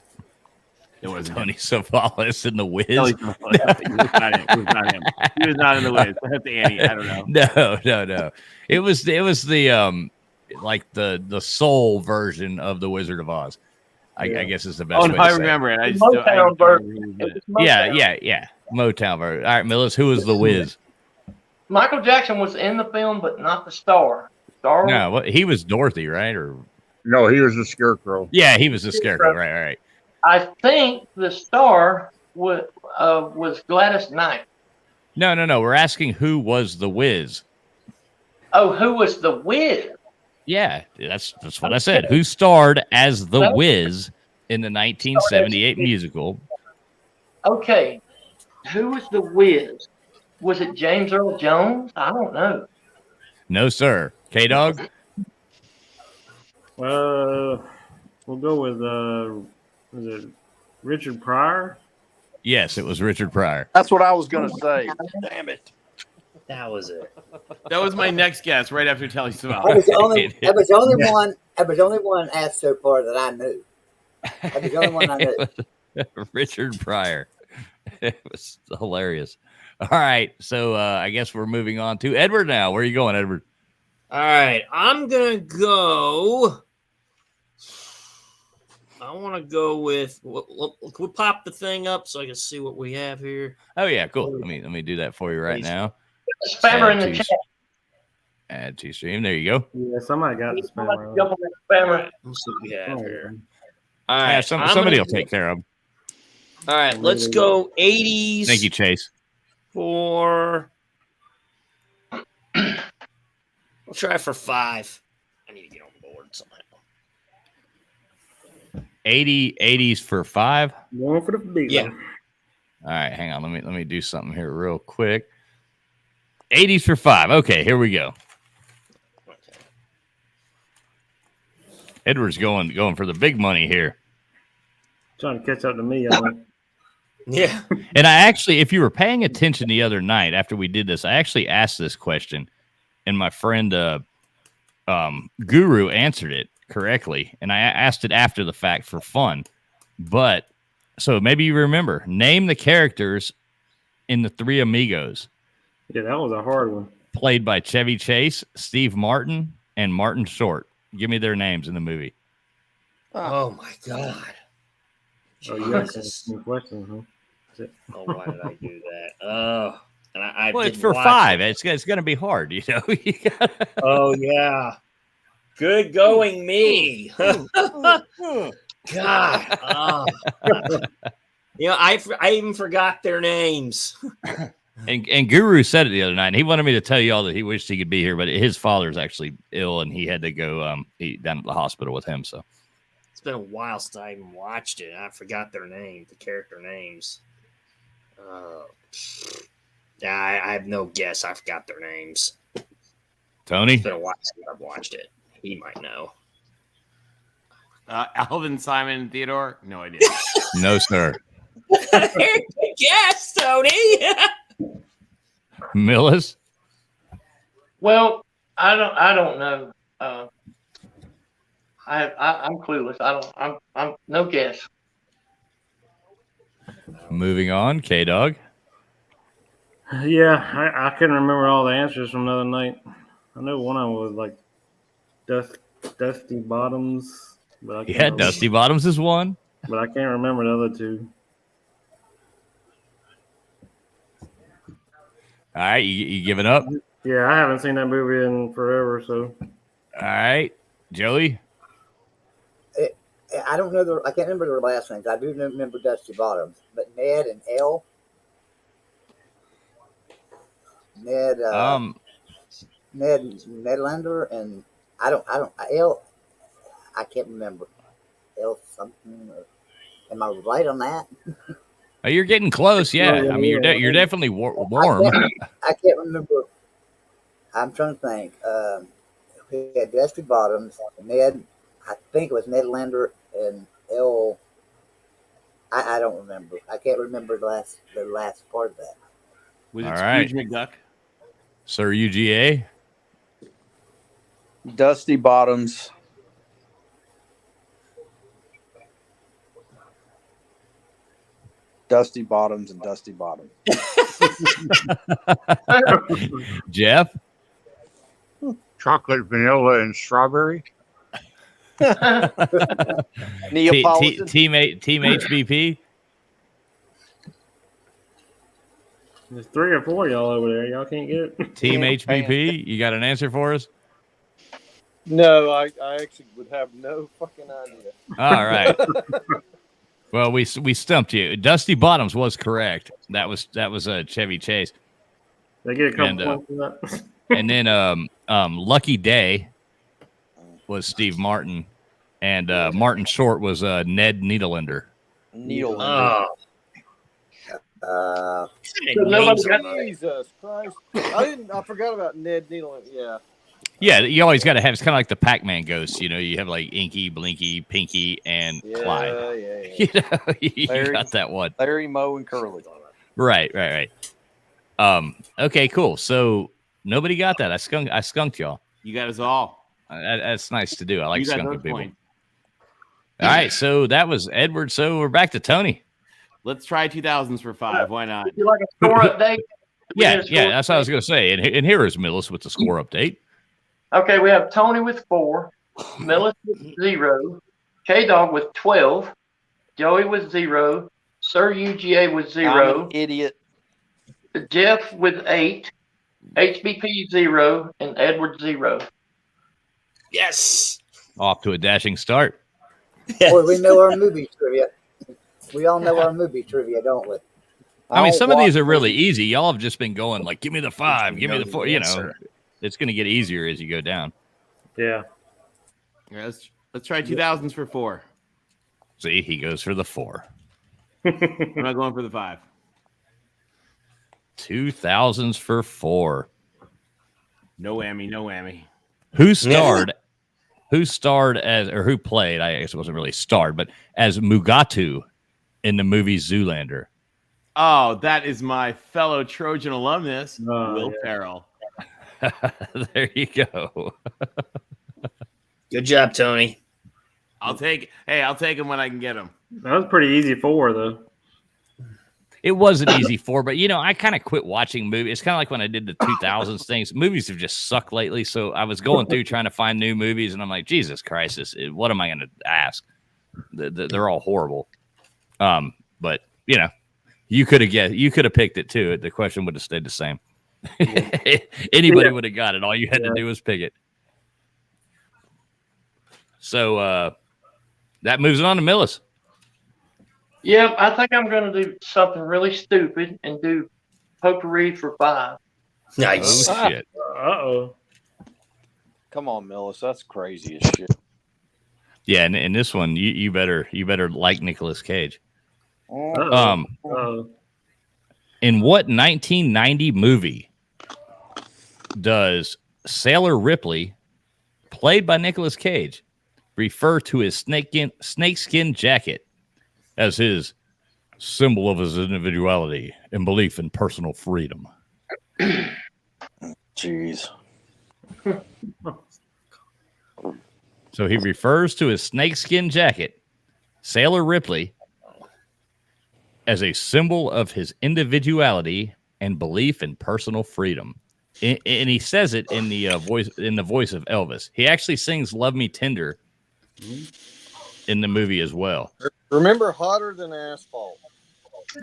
It wasn't Tony Savalas in the Wiz. Ellie Savalas. It was not him. He was not in the Wiz. That's Annie. I don't know. No. It was the like the soul version of the Wizard of Oz. I guess is the best. Oh way no, to I say remember it. I just Motown version. Yeah. Motown version. All right, Millis, who was the Wiz? Michael Jackson was in the film, but not the star. Star. No, he was Dorothy, right? Or No, he was the Scarecrow. yeah, he was the Scarecrow. Right. I think the star was Gladys Knight. No. We're asking who was the Wiz. Oh, who was the Wiz? Yeah, that's what I said. Who starred as the Wiz in the 1978 musical? Okay, who was the Wiz? Was it James Earl Jones? I don't know. No, sir. K-Dog? We'll go with was it Richard Pryor? Yes, it was Richard Pryor. That's what I was going to say. Damn it. That was it. That was my next guess right after Telly Savalas. That was the only one asked so far that I knew. That was the only one I knew. Richard Pryor. It was hilarious. All right, so I guess we're moving on to Edward now. Where are you going, Edward? All right, I'm gonna go. I want to go with. We'll pop the thing up so I can see what we have here. Oh yeah, cool. Let me do that for you right now. Spammer in the chat. Add to stream. There you go. Yeah, somebody got the spammer. Jump on that spammer. Let's see what we have here. All All right, right, somebody will take care of them. All right, let's go 80s. Thank you, Chase. For we'll try for 5. I need to get on board somehow. 80s for 5. Going for the big one. All right, hang on. Let me do something here real quick. 80s for 5. Okay, here we go. Edward's going for the big money here. Trying to catch up to me. I think. Yeah. And I actually, if you were paying attention the other night after we did this, I actually asked this question, and my friend Guru answered it correctly. And I asked it after the fact for fun. But so maybe you remember, name the characters in the Three Amigos. Yeah, that was a hard one. Played by Chevy Chase, Steve Martin, and Martin Short. Give me their names in the movie. Oh my God. Oh, you asked Jesus. some questions, huh? Oh, why did I do that? Oh, and I Well, it's didn't for watch 5. it. It's going to be hard, you know. Oh yeah. Good going, me. God. Oh. You know, I even forgot their names. And Guru said it the other night, and he wanted me to tell you all that he wished he could be here, but his father's actually ill, and he had to go down to the hospital with him. So it's been a while since I even watched it. I forgot their names, the character names. I have no guess. I forgot their names. Tony? It's been a while since I've watched it. He might know. Alvin, Simon, Theodore? No idea. No, sir. Yes, Tony. Millis? Well, I don't know. I'm clueless. I'm no guess. Moving on, K-Dog. Yeah, I couldn't remember all the answers from the other night. I know one of them was like Dusty Bottoms. But I can't Yeah, remember. Dusty Bottoms is one. But I can't remember the other two. All right, you giving up? Yeah, I haven't seen that movie in forever, so. All right, Joey? I don't know I can't remember their last names. I do remember Dusty Bottoms, but Ned and Elle. Nedlander and Elle. I can't remember. Elle something. Am I right on that? Oh, you're getting close. Yeah, I mean you're definitely warm. I can't remember. I'm trying to think. We had Dusty Bottoms, Ned. I think it was Nedlander and Elle. I don't remember. I can't remember the last part of that. Was it All Scrooge right. McDuck? Sir UGA? Dusty Bottoms. Dusty Bottoms and Dusty Bottom. Jeff? Chocolate, vanilla, and strawberry. Neapolitan. Team HBP? There's 3 or 4 y'all over there. Y'all can't get it. Team HBP? You got an answer for us? No, I actually would have no fucking idea. All right. Well, we stumped you. Dusty Bottoms was correct. That was a Chevy Chase. They get a couple points for that. And then Lucky Day was Steve Martin, and Martin Short was Ned Needlander. Needlander. Jesus Christ! I forgot about Ned Needlander. Yeah. Yeah, you always got to have. It's kind of like the Pac-Man ghosts. You know, you have like Inky, Blinky, Pinky, and Clyde. Yeah. You know, you got that one. Larry, Moe, and Curly. Right. Okay, cool. So nobody got that. I skunked y'all. You got us all. That's nice to do. I like You got skunking those people. points. All right, so that was Edward. So we're back to Tony. Let's try 2000s for 5. Why not? Would you like a score update? Yeah, that's what I was going to say. And here is Millis with the score update. Okay, we have Tony with 4, Millis with 0, K-Dog with 12, Joey with 0, Sir UGA with 0, I'm an idiot. Jeff with 8, HBP 0, and Edward 0. Yes. Off to a dashing start. Boy, we know our movie trivia. We all know our movie trivia, don't we? I mean, some of these are really easy. Y'all have just been going like, give me the 5, give me the 4. You know, it's going to get easier as you go down. Yeah. Yeah, let's try 2000s for 4. See, he goes for the 4. I'm not going for the 5. 2000s for 4. No whammy. Who starred as, or who played, I guess it wasn't really starred, but as Mugatu in the movie Zoolander? Oh, that is my fellow Trojan alumnus, Will Ferrell. There you go. Good job, Tony. I'll take him when I can get him. That was pretty easy 4, though. It was an easy 4, but, you know, I kind of quit watching movies. It's kind of like when I did the 2000s things. Movies have just sucked lately, so I was going through trying to find new movies, and I'm like, Jesus Christ, what am I going to ask? They're all horrible. But, you know, you could have picked it, too. The question would have stayed the same. Anybody would have got it. All you had to do was pick it. So that moves on to Millis. Yeah, I think I'm going to do something really stupid and do potpourri for 5. Nice. Oh shit. Uh-oh. Come on, Millis. That's crazy as shit. Yeah, and in this one, you better like Nicolas Cage. Uh-oh. In what 1990 movie does Sailor Ripley, played by Nicolas Cage, refer to his snakeskin jacket as his symbol of his individuality and belief in personal freedom? Jeez. So he refers to his snakeskin jacket, Sailor Ripley, as a symbol of his individuality and belief in personal freedom. And he says it in the voice of Elvis. He actually sings "Love Me Tender" in the movie as well. Remember Hotter Than Asphalt?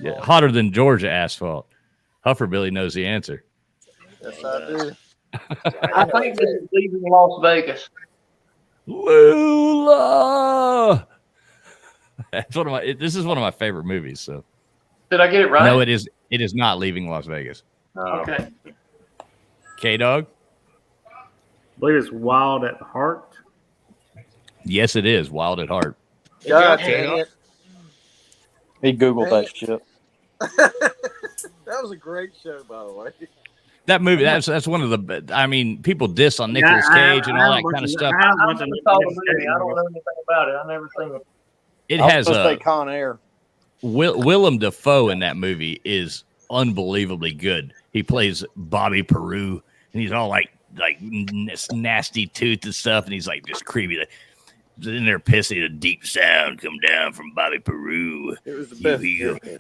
Yeah, hotter than Georgia asphalt. Hufferbilly knows the answer. Yes, I do. I think this is Leaving Las Vegas. Lula. That's this is one of my favorite movies. So Did I get it right? no, it is not Leaving Las Vegas. Okay. K-Dog? I believe it's Wild at Heart. Yes, it is Wild at Heart. God dang it. He Googled that shit. That was a great show, by the way. That movie, that's one of the. I mean, people diss on Nicolas Cage and all that kind of stuff. I don't know anything about it. I've never seen it. It has a Con Air. Willem Dafoe in that movie is unbelievably good. He plays Bobby Peru, and he's all like nasty tooth and stuff, and he's like just creepy. Like, in there pissing, a deep sound come down from Bobby Peru. It was the best.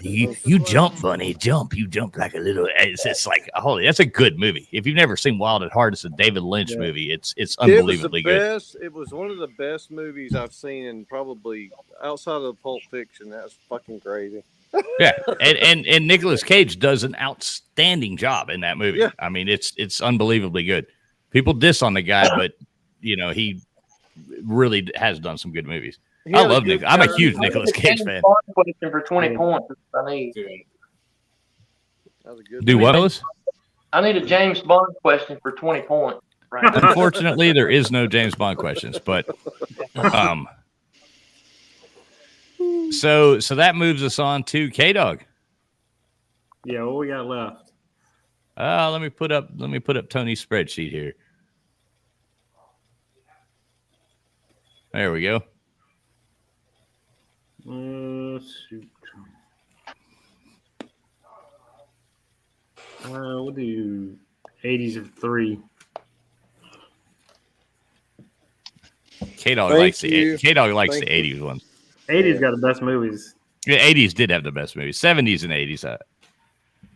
You jump, bunny, jump. You jump like a little. It's just like, holy, that's a good movie. If you've never seen Wild at Heart, it's a David Lynch movie. It's unbelievably good. It was one of the best movies I've seen, and probably outside of Pulp Fiction. That's fucking crazy. Yeah, and Nicolas Cage does an outstanding job in that movie. Yeah. I mean, it's unbelievably good. People diss on the guy, but he really has done some good movies. I love Nick. I'm a huge Nicolas Cage fan. Question for 20 points. I need. That was a good. Do what, Ellis? I need a James Bond question for 20 points. Right. Unfortunately, there is no James Bond questions, but so that moves us on to K-Dog. Yeah, what we got left? Let me put up Tony's spreadsheet here. There we go. Shoot. We'll do 80s of 3. K-Dog likes the 80s ones. 80s got the best movies. The 80s did have the best movies. 70s and 80s.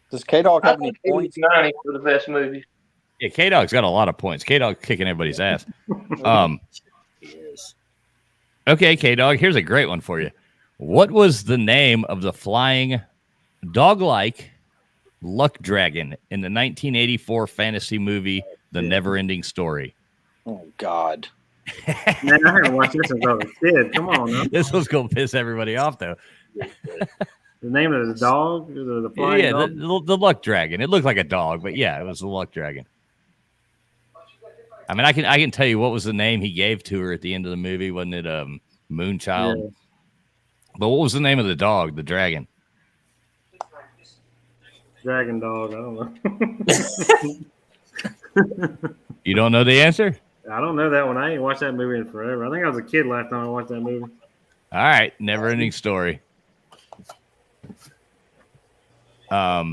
Does K-Dog have any points? 90 for the best movies. Yeah, K-Dog's got a lot of points. K-Dog kicking everybody's ass. Okay, K-Dog, here's a great one for you. What was the name of the flying dog-like luck dragon in the 1984 fantasy movie The Never-Ending Story? Oh, God. Man, I haven't watched this since I was a kid. Come on, man. This was going to piss everybody off, though. The name of the dog? The flying dog? The luck dragon. It looked like a dog, but yeah, it was the luck dragon. I mean, I can tell you what was the name he gave to her at the end of the movie. Wasn't it Moonchild? Yeah. But what was the name of the dog, the dragon? Dragon dog. I don't know. You don't know the answer? I don't know that one. I ain't watched that movie in forever. I think I was a kid last time I watched that movie. All right. Never Ending Story. That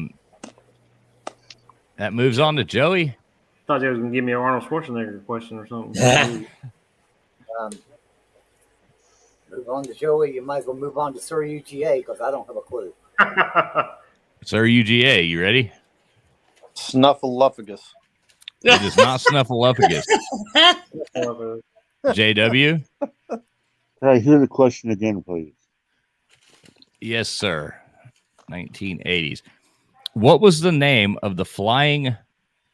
moves on to Joey. Thought you was going to give me an Arnold Schwarzenegger question or something. Move on to Joey. You might as well move on to Sir UGA because I don't have a clue. Sir UGA, you ready? Snuffleupagus. It is not Snuffleupagus. JW? Can I hear the question again, please? Yes, sir. 1980s. What was the name of the flying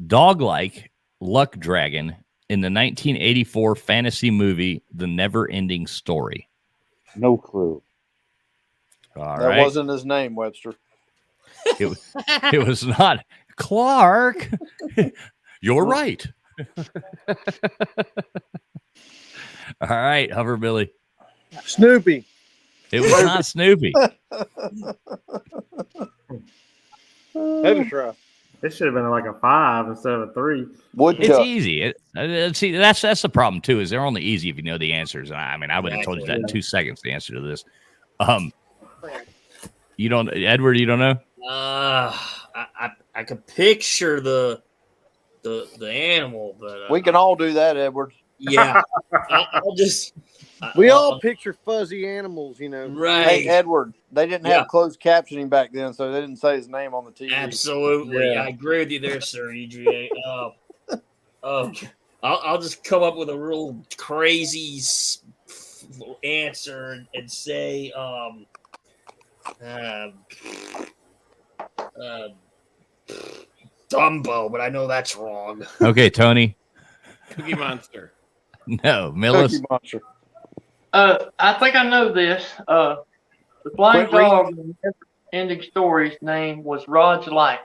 dog-like luck dragon in the 1984 fantasy movie The Never-Ending Story? No clue. That wasn't his name, Webster. It was not Clark. You're right. All right, Hover Billy. Snoopy. It was not Snoopy. Had to try. It should have been like a 5 instead of a 3. It's easy. See, that's the problem too. Is they're only easy if you know the answers. I mean, I would have told you that in 2 seconds. The answer to this. You don't, Edward. You don't know. I could picture the animal, but we can all do that, Edward. Yeah, I'll just. We all picture fuzzy animals, you know. Right. Hey, Edward, they didn't have closed captioning back then, so they didn't say his name on the TV. Absolutely. Yeah. I agree with you there, sir, EGA. I'll just come up with a real crazy answer and say Dumbo, but I know that's wrong. Okay, Tony. Cookie Monster. No, Millis. Cookie Monster. I think I know this. The flying dog in the ending story's name was Rod's Light.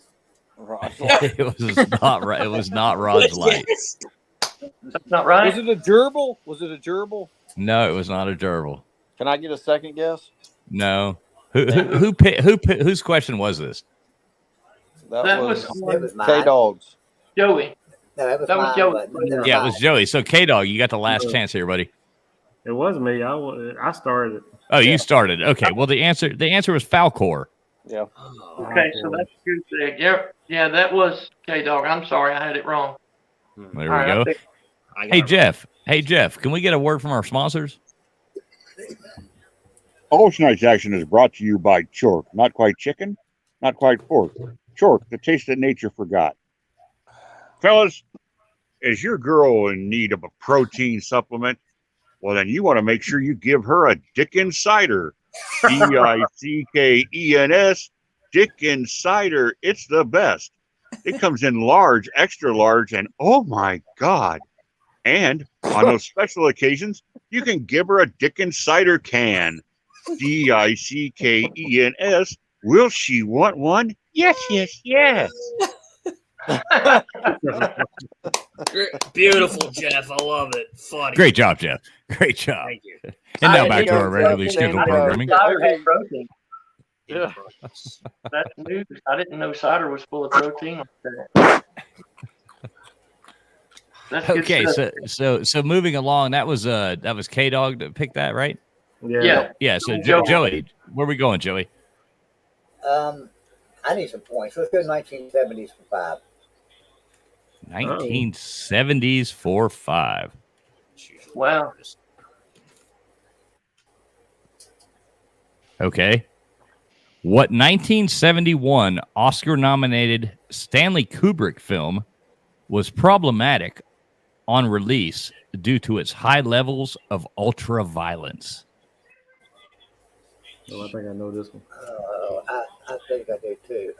It was not right. It was not Rod's Light. That's not right. Was it a gerbil? Was it a gerbil? No, it was not a gerbil. Can I get a second guess? No. Whose question was this? That was K-Dog's. Joey. No, that was Joey. Yeah, it was Joey. So K-Dog, you got the last chance here, buddy. It was me. I started it. Oh, you started. Okay. Well, the answer was Falcor. Yeah. Okay, so that's a good thing. Yeah, that was K-Dog. I'm sorry, I had it wrong. There we go. Hey, Jeff, can we get a word from our sponsors? All tonight's action is brought to you by Chork. Not quite chicken, not quite pork. Chork, the taste that nature forgot. Fellas, is your girl in need of a protein supplement? Well, then you want to make sure you give her a Dickens Cider. Dickens, Dickens Cider. It's the best. It comes in large, extra large, and oh my God. And on those special occasions, you can give her a Dickens Cider can. Dickens. Will she want one? Yes, yes, yes. Beautiful, Jeff. I love it. Funny. Great job, Jeff. Great job. Thank you. And now back to our regularly scheduled programming. Cider had protein. Yeah. That's news. I didn't know cider was full of protein. That's okay, so moving along, that was K-Dog that picked that, right? Yeah. So Joey, where are we going, Joey? I need some points. Let's go 1970s for 5. 1970s for 5. Wow. Okay. What 1971 Oscar-nominated Stanley Kubrick film was problematic on release due to its high levels of ultra-violence? Oh, I think I know this one. I think I do too.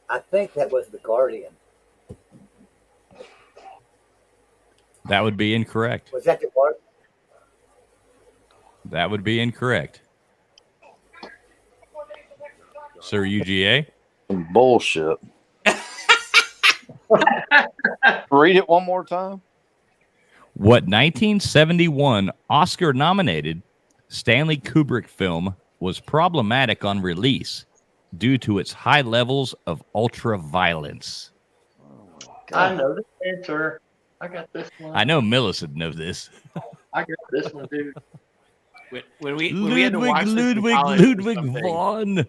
I think that was The Guardian. That would be incorrect. Was that The Guardian? That would be incorrect. Sir UGA? Bullshit. Read it one more time. What 1971 Oscar-nominated Stanley Kubrick film was problematic on release due to its high levels of ultra-violence? I know the answer. I got this one. I know Millicent knows this. I got this one, dude. When we had to watch Ludwig von.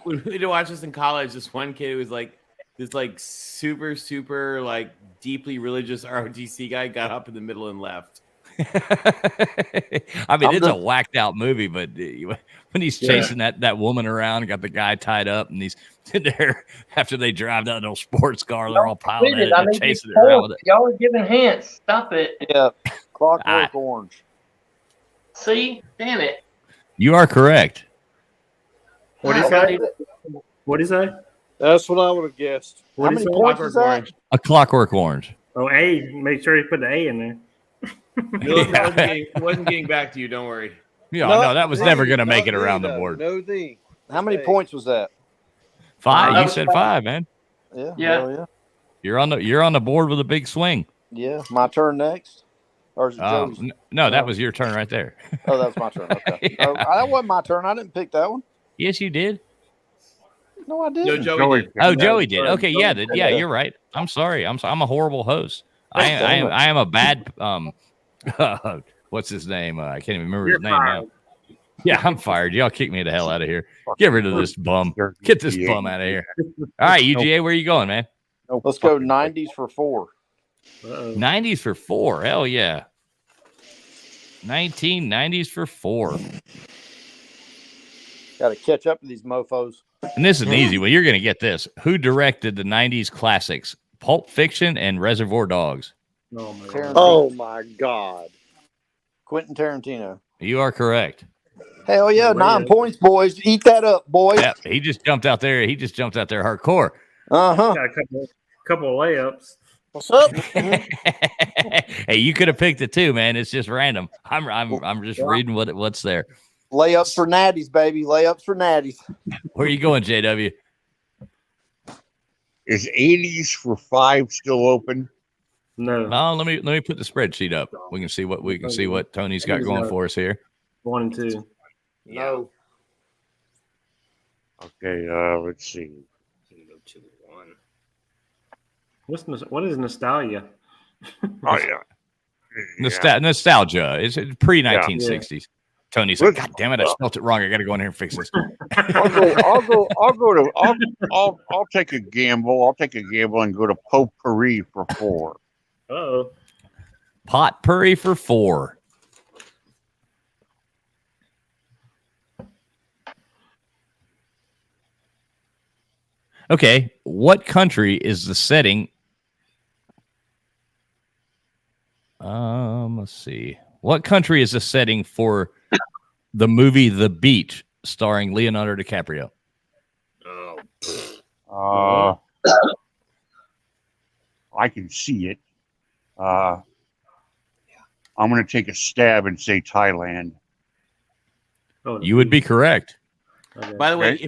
When we had to watch this in college, this one kid was like this super like deeply religious ROTC guy got up in the middle and left. I mean, it's a whacked out movie, but when he's chasing that woman around, got the guy tied up, and he's there after they drive that little sports car, they're all piled in it and chasing it around with it. Y'all are giving hints. Stop it. Yeah, Clockwork Orange. See, damn it. You are correct. What did he say? What did he say? That's what I would have guessed. What How many points is that? A Clockwork Orange. Oh, A. Make sure you put the A in there. It wasn't getting back to you. Don't worry. Yeah, no, that was never going to make it around the board. No, How many points was that? 5. You said 5, man. Yeah. Yeah. Hell yeah. You're on the board with a big swing. Yeah. My turn next? Or is it Joey's? No, that was your turn right there. Oh, that was my turn. Okay. Yeah. Oh, that wasn't my turn. I didn't pick that one. Yes, you did. No, I didn't. No, Joey did. Oh, Joey did. Okay, yeah, you're right. I'm sorry. I'm a horrible host. I am a bad what's his name? I can't even remember his name now. Yeah, I'm fired. Y'all kick me the hell out of here. Get rid of this bum. Get this bum out of here. All right, UGA, where are you going, man? Let's go 90s for 4. 90s for 4. Hell yeah. 1990s for 4. Got to catch up to these mofos. And this is an easy one. You're going to get this. Who directed the 90s classics, Pulp Fiction and Reservoir Dogs? Oh, my God. Quentin Tarantino. You are correct. Hell yeah, 9 points, boys. Eat that up, boys. Yeah, he just jumped out there. He just jumped out there hardcore. Uh-huh. Got a couple of layups. What's up? Hey, you could have picked it too, man. It's just random. I'm just reading what's there. Layups for natties, baby. Layups for natties. Where are you going, JW? Is 80s for 5 still open? No. No, let me put the spreadsheet up. We can see what Tony's got going for us here. 1 and 2. No. Okay, let's see. Go 2-1. What is nostalgia? Oh yeah. Nostalgia. It's pre-1960s. Tony said, "God damn it, I spelled it wrong. I got to go in here and fix this." I'll take a gamble. I'll take a gamble and go to potpourri for 4. Uh-oh. Potpourri for 4. Okay, what country is the setting? Let's see. What country is the setting for the movie The Beach, starring Leonardo DiCaprio? I can see it. I'm going to take a stab and say Thailand. You would be correct. Okay. By the way,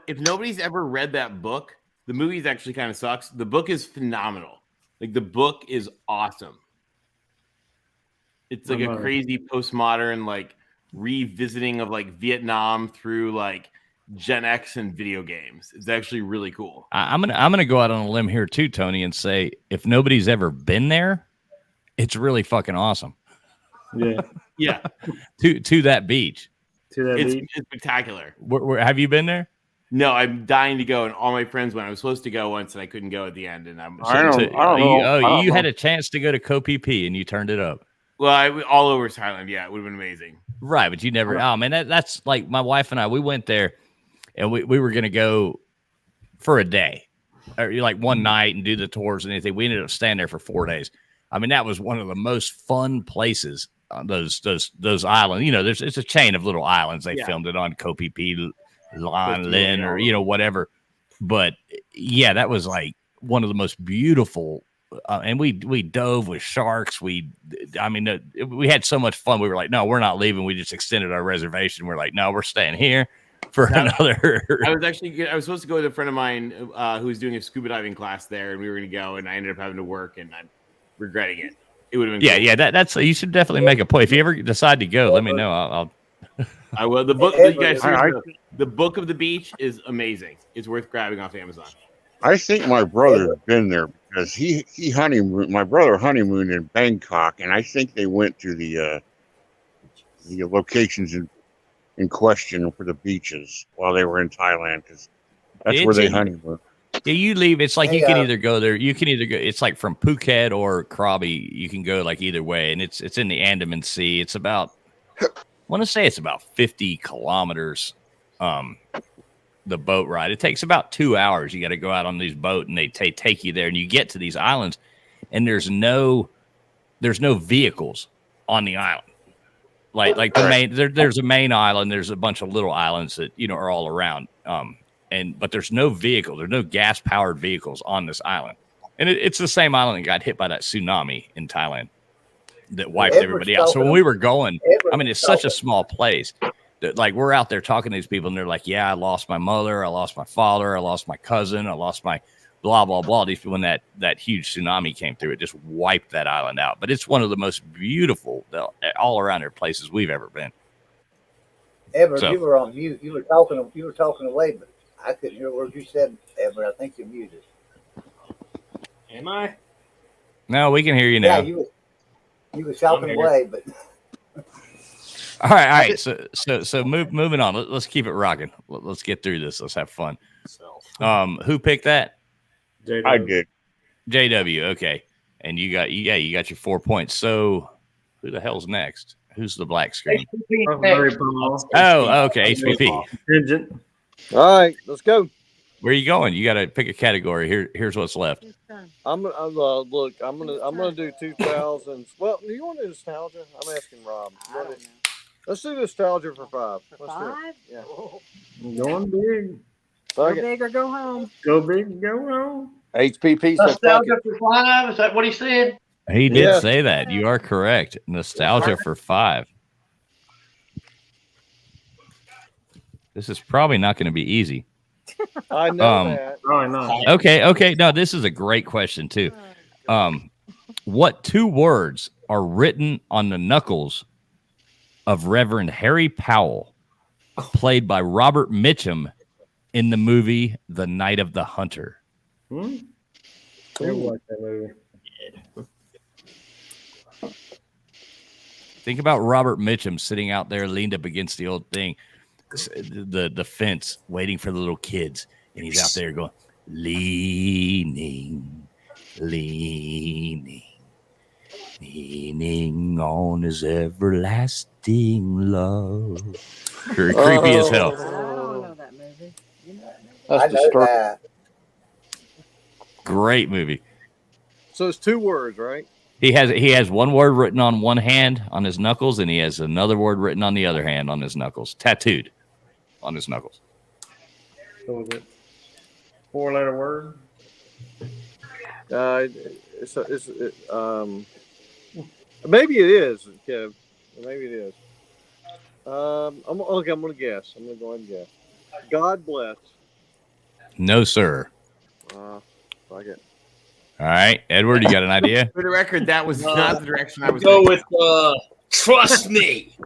if nobody's ever read that book, the movie actually kind of sucks. The book is phenomenal. Like, the book is awesome. It's like a crazy postmodern, like, revisiting of like Vietnam through like Gen X and video games. It's actually really cool. I'm gonna go out on a limb here too, Tony, and say if nobody's ever been there, it's really fucking awesome. Yeah. Yeah. to that beach. It's spectacular. Where have you been there? No, I'm dying to go, and all my friends went. I was supposed to go once, and I couldn't go at the end. And You had a chance to go to Koh Phi Phi, and you turned it up. Well, all over Thailand. Yeah, it would have been amazing. Right, but you never. Oh man, that's like my wife and I. We went there, and we were gonna go for a day, or like one night, and do the tours and anything. We ended up staying there for 4 days. I mean, that was one of the most fun places on those islands. You know, it's a chain of little islands. They filmed it on Koh Phi Phi, Lan Lin, or whatever. But yeah, that was like one of the most beautiful. And we dove with sharks. We had so much fun. We were like, no, we're not leaving. We just extended our reservation. We're like, no, we're staying here for another. I was supposed to go with a friend of mine who was doing a scuba diving class there, and we were going to go, and I ended up having to work, and I'm regretting it. It would have been cool. That's you should definitely make a point. If you ever decide to go, let me know. I will. The book, the book of the beach is amazing. It's worth grabbing off Amazon. I think my brother's been there because he honeymooned. My brother honeymooned in Bangkok, and I think they went to the locations in question for the beaches while they were in Thailand, because that's where they honeymooned. Yeah, you leave. It's like you can either go there. You can either go. It's like from Phuket or Krabi. You can go like either way, and it's in the Andaman Sea. It's about, I want to say it's about 50 kilometers. The boat ride. It takes about 2 hours. You got to go out on these boat, and they take you there, and you get to these islands, and there's no vehicles on the island. Like the main there's a main island. There's a bunch of little islands that are all around. But there's no vehicle. There's no gas powered vehicles on this island, and it's the same island that got hit by that tsunami in Thailand that wiped everybody out. So when we were going, it's such a small place. Like we're out there talking to these people, and they're like, "Yeah, I lost my mother, I lost my father, I lost my cousin, I lost my blah blah blah." These when that huge tsunami came through, it just wiped that island out. But it's one of the most beautiful all around there places we've ever been. Edward, you were on mute. You were talking away, but I couldn't hear a word you said, Edward. I think you're muted. Am I? No, we can hear you now. Yeah, you were talking away, but. All right. So moving on. Let's keep it rocking. Let's get through this. Let's have fun. Who picked that? JW. I did. JW. Okay, and you got your 4 points. So who the hell's next? Who's the black screen? Oh, okay. HPP. All right, let's go. Where are you going? You got to pick a category. Here's what's left. I'm gonna do 2000s. Well, do you want to do nostalgia? I'm asking Rob. Let's do nostalgia for 5. Let's do it. Yeah. Going big. Go big or go home. Go big, go home. HPP said nostalgia for 5. Is that what he said? He did say that. You are correct. Nostalgia for 5. This is probably not going to be easy. I know that. Probably not. Okay. No, this is a great question too. What 2 words are written on the knuckles of Reverend Harry Powell, played by Robert Mitchum in the movie The Night of the Hunter? I watched that movie. Think about Robert Mitchum sitting out there leaned up against the old thing, the fence, waiting for the little kids. And he's out there going, leaning on his everlasting love. Creepy as hell. I don't know that movie. You know I know that. Great movie. So it's 2 words, right? He has 1 word written on one hand on his knuckles, and he has another word written on the other hand on his knuckles, tattooed on his knuckles. So is it 4-letter word? Maybe it is, Kev. Maybe it is. I'm gonna guess. I'm gonna go ahead and guess. God bless. No, sir. Fuck it. All right, Edward, you got an idea? For the record, that was not the direction I was go thinking. with trust me.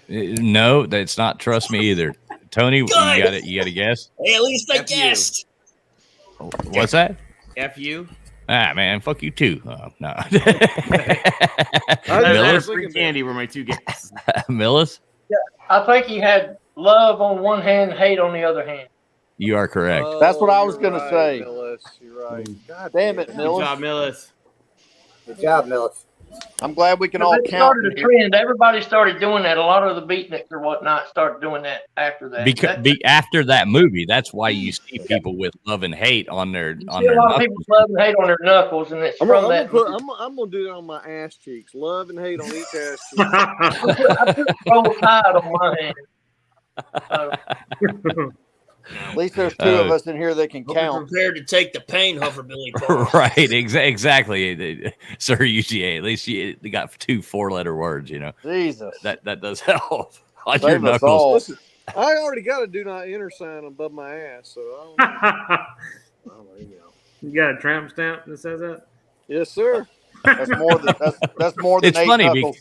No, that's not trust me either. Tony, you got it. You got a guess? Hey, at least I F you. guessed. What's that? F you. Ah, man, fuck you too. Oh, no. Millis, free candy were my 2 guesses. Millis? Yeah, I think he had love on one hand, hate on the other hand. You are correct. That's what I was going to say. Millis, you're right. God damn it, Good Millis. job, Millis. Good job, Millis. I'm glad we can all It count. started a trend. Everybody started doing that. A lot of the beatniks or whatnot started doing that after that. Because after that movie, that's why you see people with love and hate on their You see a lot of people love and hate on their knuckles, and it's I'm from gonna that. I'm gonna do that on my ass cheeks. Love and hate on each ass cheek. I put Roll Tide on my hand. At least there's 2 of us in here that can count. Prepared to take the pain, Hufferbilly. Paul. Right, exactly. Sir UGA, at least you got 2 4-letter words, you know. Jesus. That does help. On Save your us knuckles. all. Listen, I already got a do not enter sign above my ass, so I don't know. You got a tramp stamp that says that? Yes, sir. That's more than It's 8 funny knuckles.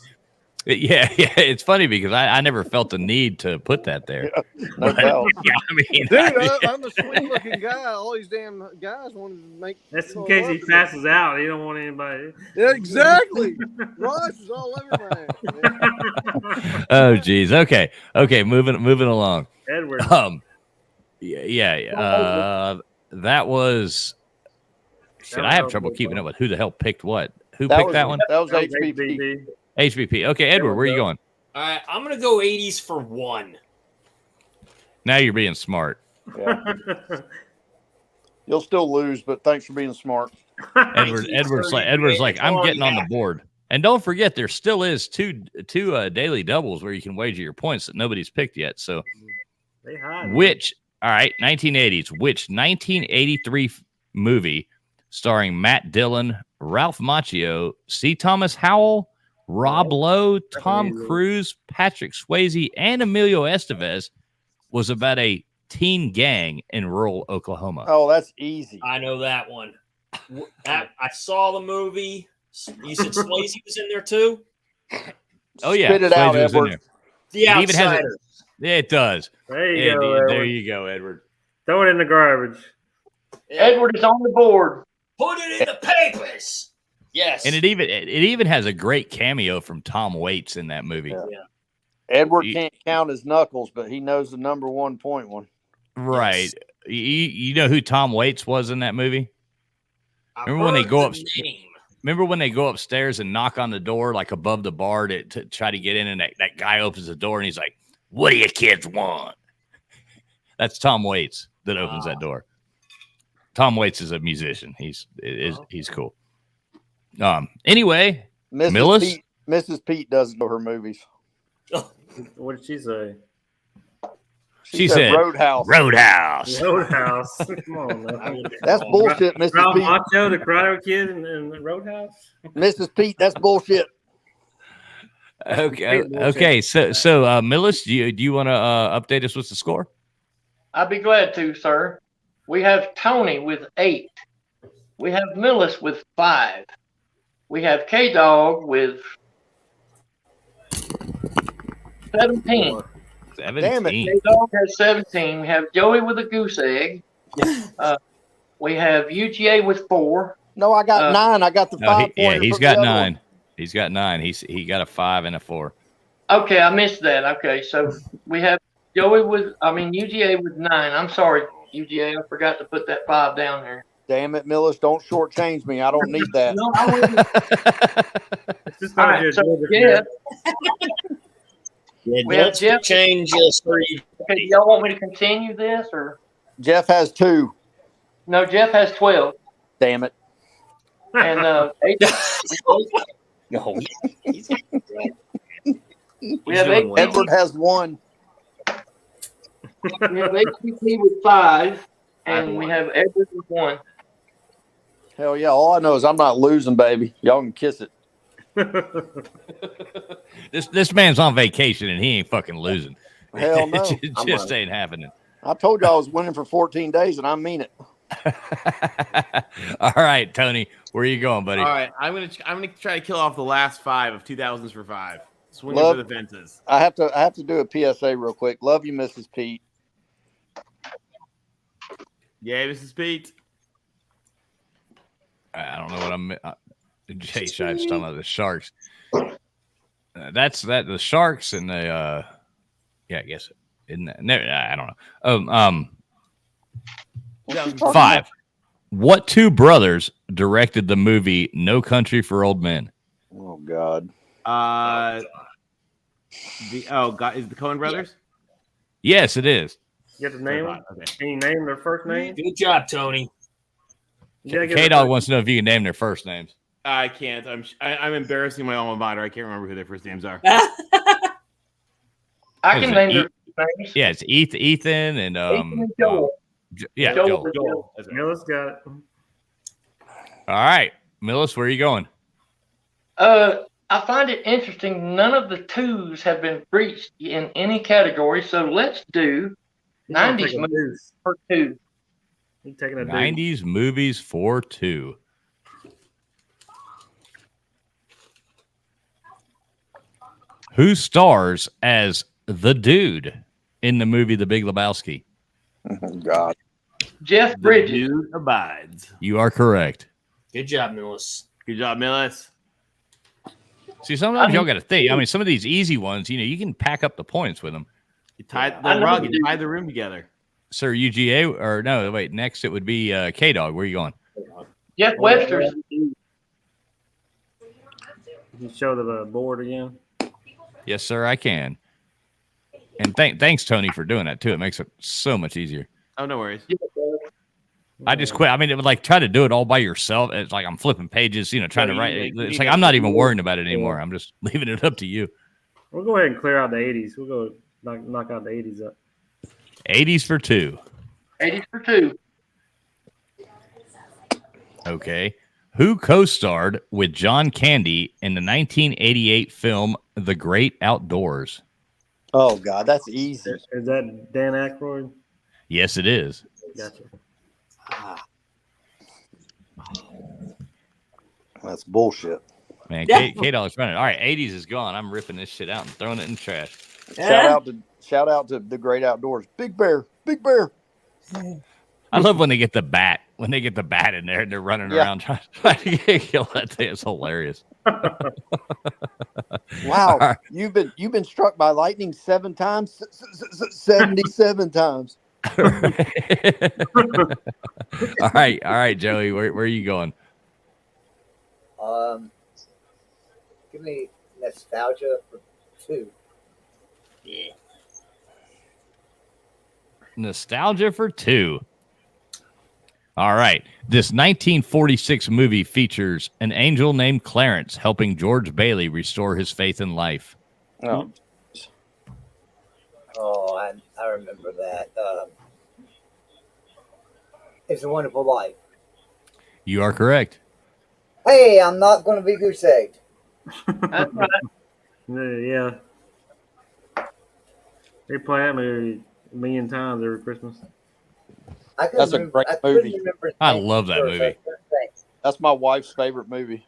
Yeah, it's funny because I never felt the need to put that there. No doubt. Yeah, I mean, Dude, I'm a sweet-looking guy. All these damn guys wanted to make. That's in case he passes out. He don't want anybody. Yeah, exactly. Ross is all over my ass. Oh, geez. Okay. Moving along. Edward. That was. Shit, I have trouble keeping up with who the hell picked what. Who picked that one? That was HPP. HBP. Okay, Edward, where are you going? All right, I'm gonna go 80s for 1. Now you're being smart. Yeah. You'll still lose, but thanks for being smart. Edward's like, I'm getting on the board. And don't forget, there still is two daily doubles where you can wager your points that nobody's picked yet. So, which 1980s, which 1983 movie starring Matt Dillon, Ralph Macchio, C. Thomas Howell, Rob Lowe, Tom Cruise, Patrick Swayze, and Emilio Estevez was about a teen gang in rural Oklahoma. Oh, that's easy. I know that one. I saw the movie. You said Swayze was in there too? Oh, yeah. Spit it Swayze out, was in Edward. there. The It even has Outsiders. it does. There you go, There Edward. you go, Edward. Throw it in the garbage. Edward is on the board. Put it in the papers. Yes. And it even has a great cameo from Tom Waits in that movie. Yeah. Edward can't count his knuckles, but he knows the number 1.1. Right. Yes. You know who Tom Waits was in that movie? Remember when they go upstairs and knock on the door like above the bar to try to get in, and that guy opens the door and he's like, "What do you kids want?" That's Tom Waits that opens that door. Tom Waits is a musician. He's cool. Anyway, Mrs. Pete doesn't know her movies. What did she say? She said Roadhouse. Roadhouse. Come on, man. That's bullshit, Mrs. Ralph Pete. Macchio, the Karate Kid, and Roadhouse. Mrs. Pete, that's bullshit. Okay. So, Millis, do you want to update us with the score? I'd be glad to, sir. We have Tony with 8. We have Millis with 5. We have K-Dog with 17. 17. Damn it. K-Dog has 17. We have Joey with a goose egg. We have UGA with 4. No, I got 9. I got the 5 pointer. He's got 9. He's got 9. He got a 5 and a 4. Okay, I missed that. Okay, so we have UGA with 9. I'm sorry, UGA. I forgot to put that 5 down there. Damn it, Millis. Don't shortchange me. I don't need that. No, I wouldn't. All right, so Jeff. We have Jeff. Change your screen. Okay, y'all want me to continue this or? Jeff has 2. No, Jeff has 12. Damn it. And we have Edward has 1. We have HPP with 5, and we have Edward with 1. Hell yeah. All I know is I'm not losing, baby. Y'all can kiss it. This man's on vacation and he ain't fucking losing. Hell no. It just ain't happening. I told you I was winning for 14 days, and I mean it. All right, Tony, where are you going, buddy? All right, I'm gonna try to kill off the last 5 of 2000s for 5. Swinging for the fences. I have to do a PSA real quick. Love you, Mrs. Pete. Yeah, Mrs. Pete. I don't know what I'm. Jay Shive's talking about the Sharks. That's the Sharks and the. Yeah, I guess. Isn't that? No, I don't know. 5. What 2 brothers directed the movie No Country for Old Men? Oh God. Is it the Coen brothers? Yes, it is. You have to name them? Okay. Can you name their first name? Good job, Tony. K-Dog wants to know if you can name their first names. I can't. I'm embarrassing my alma mater. I can't remember who their first names are. I can name their names. Yeah, it's Ethan and Ethan and Joel. Joel. Millis got it. All right, Millis, where are you going? I find it interesting. None of the 2s have been breached in any category, so let's do 90s movies for 2. He's taking a 90s movies for 2. Who stars as the dude in the movie The Big Lebowski? Oh, God. Jeff Bridges. The dude abides. You are correct. Good job, Millis. Good job, Millis. See, sometimes y'all got to think. I mean, some of these easy ones, you can pack up the points with them. You tied the rug. You tied the room together. Sir, UGA, or no, wait, next it would be K-Dog. Where are you going? Jeff Webster's. Can you show the board again? Yes, sir, I can. And thanks, Tony, for doing that, too. It makes it so much easier. Oh, no worries. I just quit. I mean, it would try to do it all by yourself. It's like I'm flipping pages, trying to write. It's like I'm not even worrying about it anymore. I'm just leaving it up to you. We'll go ahead and clear out the 80s. We'll go knock out the 80s up. 80s for 2. 80s for 2. Okay. Who co-starred with John Candy in the 1988 film The Great Outdoors? Oh God, that's easy. Is that Dan Aykroyd? Yes, it is. Gotcha. That's bullshit. Man, K-Dog's running. All right, 80s is gone. I'm ripping this shit out and throwing it in the trash. Shout out to The Great Outdoors. Big Bear. Big Bear. I love when they get the bat. When they get the bat in there and they're running around trying to kill that thing. It's hilarious. Wow, right. you've been struck by lightning 7 times, 77 times. All right, Joey. Where are you going? Give me nostalgia for 2. Yeah. Nostalgia for 2. All right. This 1946 movie features an angel named Clarence helping George Bailey restore his faith in life. Oh, I remember that. It's a Wonderful Life. You are correct. Hey, I'm not going to be goose egged. That's right. Yeah. They play that movie a million times every Christmas. That's a great movie. I love that movie. That's my wife's favorite movie.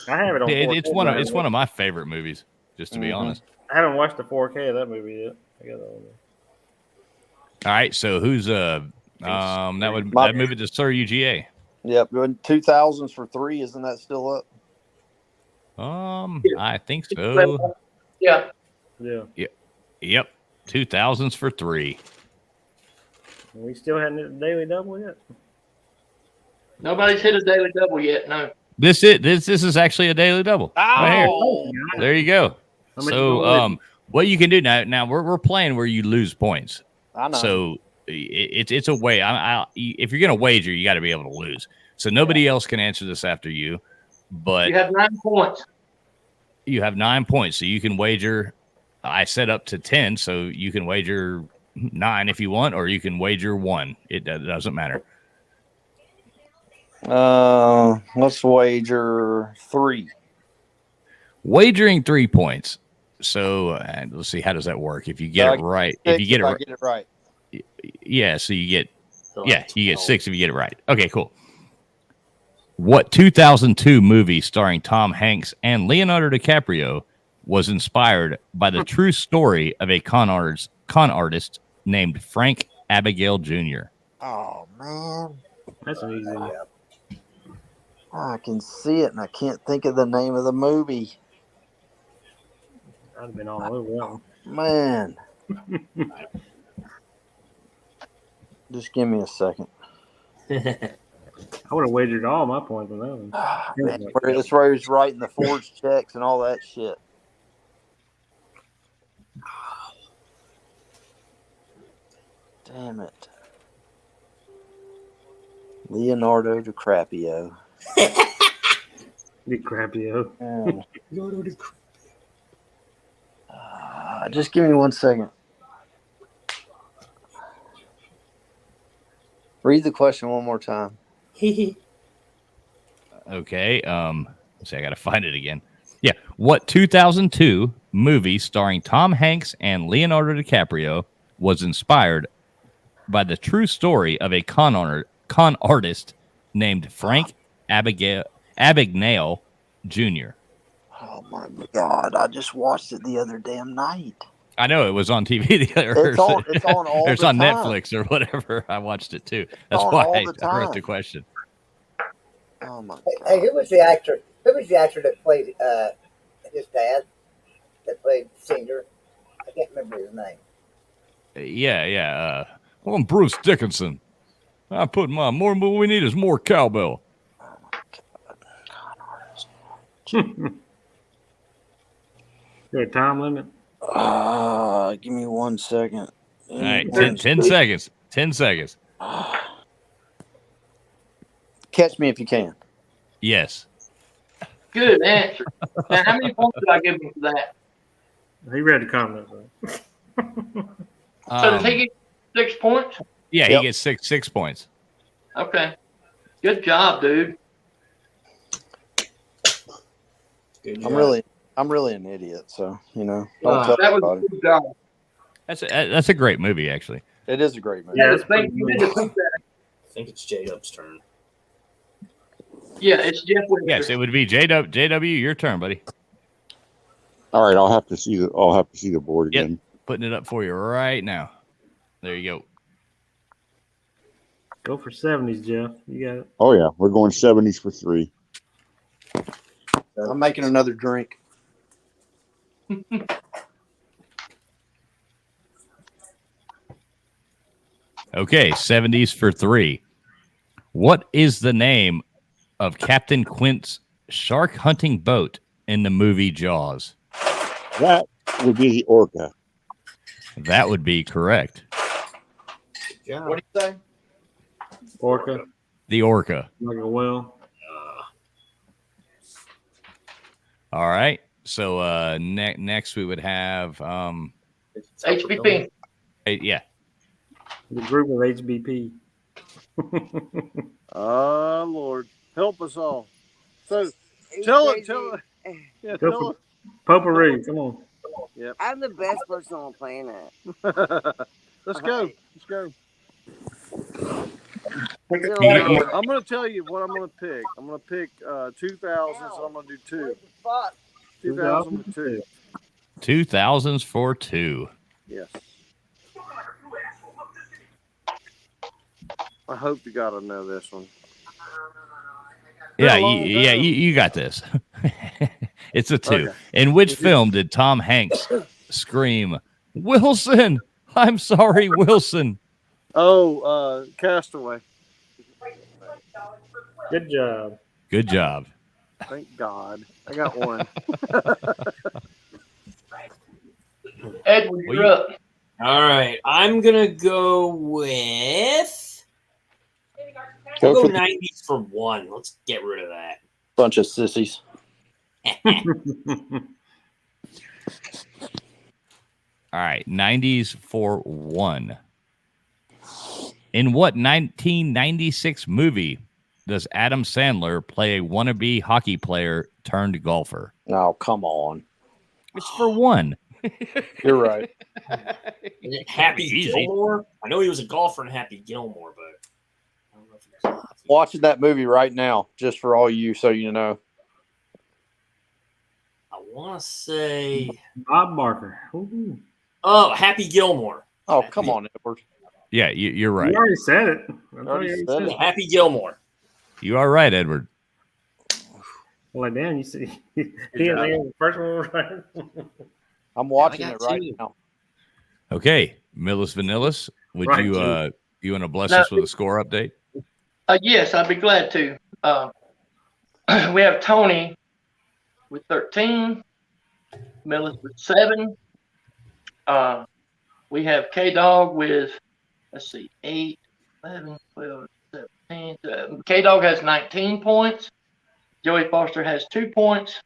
I have it on 4K. It's one of my favorite movies, just to be honest. I haven't watched the 4K of that movie yet. I got it on there. All right, so who's that movie to Sir UGA? Yep, 2000s for 3. Isn't that still up? I think so. Yeah. Yep. 2000s for 3. We still hadn't hit the daily double yet. Nobody's hit a daily double yet. No. This is actually a daily double. Right here. There you go. So what you can do now we're playing where you lose points. I know. So it's a way. If you're gonna wager, you got to be able to lose. So nobody else can answer this after you. But you have 9 points. You have 9 points, so you can wager. I set up to 10, so you can wager 9 if you want, or you can wager 1. It doesn't matter. Let's wager 3. Wagering 3 points. So let's see, how does that work? If you get it right, if you get it right, yeah. So you get you get 6 if you get it right. Okay, cool. What 2002 movie starring Tom Hanks and Leonardo DiCaprio was inspired by the true story of a con artist named Frank Abigail Jr.? Oh man, that's an easy one. I can see it, and I can't think of the name of the movie. I'd have been all over that one. Man. Just give me a second. I would have wagered all my points on that one. Man, that's where he was writing the forged checks and all that shit. Damn it. Leonardo DiCaprio. DiCaprio. Just give me 1 second. Read the question one more time. Okay. Let's see, I got to find it again. Yeah. What 2002 movie starring Tom Hanks and Leonardo DiCaprio was inspired by the true story of a con artist named Frank Abagnale Jr.? Oh my God! I just watched it the other damn night. I know it was on TV. It's on all It's the on time. Netflix or whatever. I watched it too. That's on why all I the wrote time. the question. Oh my God! Hey, who was the actor? Who was the actor that played his dad? That played Senior? I can't remember his name. Yeah. I'm Bruce Dickinson. I put more. What we need is more cowbell. Good time limit. Give me 1 second. All right, 10 seconds. 10 seconds. Catch me if you can. Yes. Good answer. Now, how many points did I give him for that? He read the comments. So does he get 6 points? Yeah, he gets 6 points. Okay. Good job, dude. I'm really an idiot, so don't tell that was anybody. a good job. That's a great movie, actually. It is a great movie. Yeah, it's you did the feedback. I think it's J-Dub's turn. Yeah, it's Jeff Winter. Yes, it would be JW. Your turn, buddy. All right, I'll have to see the board Yep. again. Putting it up for you right now. There you go. Go for 70s, Jeff. You got it. Oh yeah, we're going 70s for 3. I'm making another drink. Okay, 70s for 3. What is the name of Captain Quint's shark hunting boat in the movie Jaws? That would be the Orca. That would be correct. What do you say? Orca. The Orca. Like a whale. All right. So next we would have HBP. yeah. The group of HBP. Oh, Lord. Help us all. So, tell it. Yeah, tell it. Potpourri, come on. Yep. I'm the best person on the planet. Let's go. Yeah. I'm going to tell you what I'm going to pick. I'm going to pick 2000, so I'm going to do 2. 2002. 2000s for 2. Yes. I hope you got to know this one. Yeah, you got this. It's a 2. Okay. In which film did Tom Hanks scream, "Wilson, I'm sorry, Wilson"? Oh, Castaway. Good job. Good job. Thank God. I got one. Edward, you're up. All right, I'm gonna go with. Go I'll go for 90s for 1. Let's get rid of that. bunch of sissies. All right, 90s for 1. In what 1996 movie does Adam Sandler play a wannabe hockey player turned golfer? Oh, come on. It's for 1. You're right. Is it Happy Easy. Gilmore? I know he was a golfer in Happy Gilmore, but I don't know if he was a hockey. Watching that movie right now, just for all you, so you know. I want to say, Bob Barker. Ooh. oh, Happy Gilmore. Oh, come on, Edward. Yeah, you're right. You already said it. I thought Already you said said it. it. Happy Gilmore. You are right, Edward. Well, damn, you see. He didn't think the first one was right. I'm watching I it got right 2. now. Okay, Millis Vanillis, would Right. you want to bless us with a score update? Yes, I'd be glad to. We have Tony with 13, Millis with 7. We have K-Dog with, 8, 11, 12, 17. K-Dog has 19 points. Joey Foster has 2 points.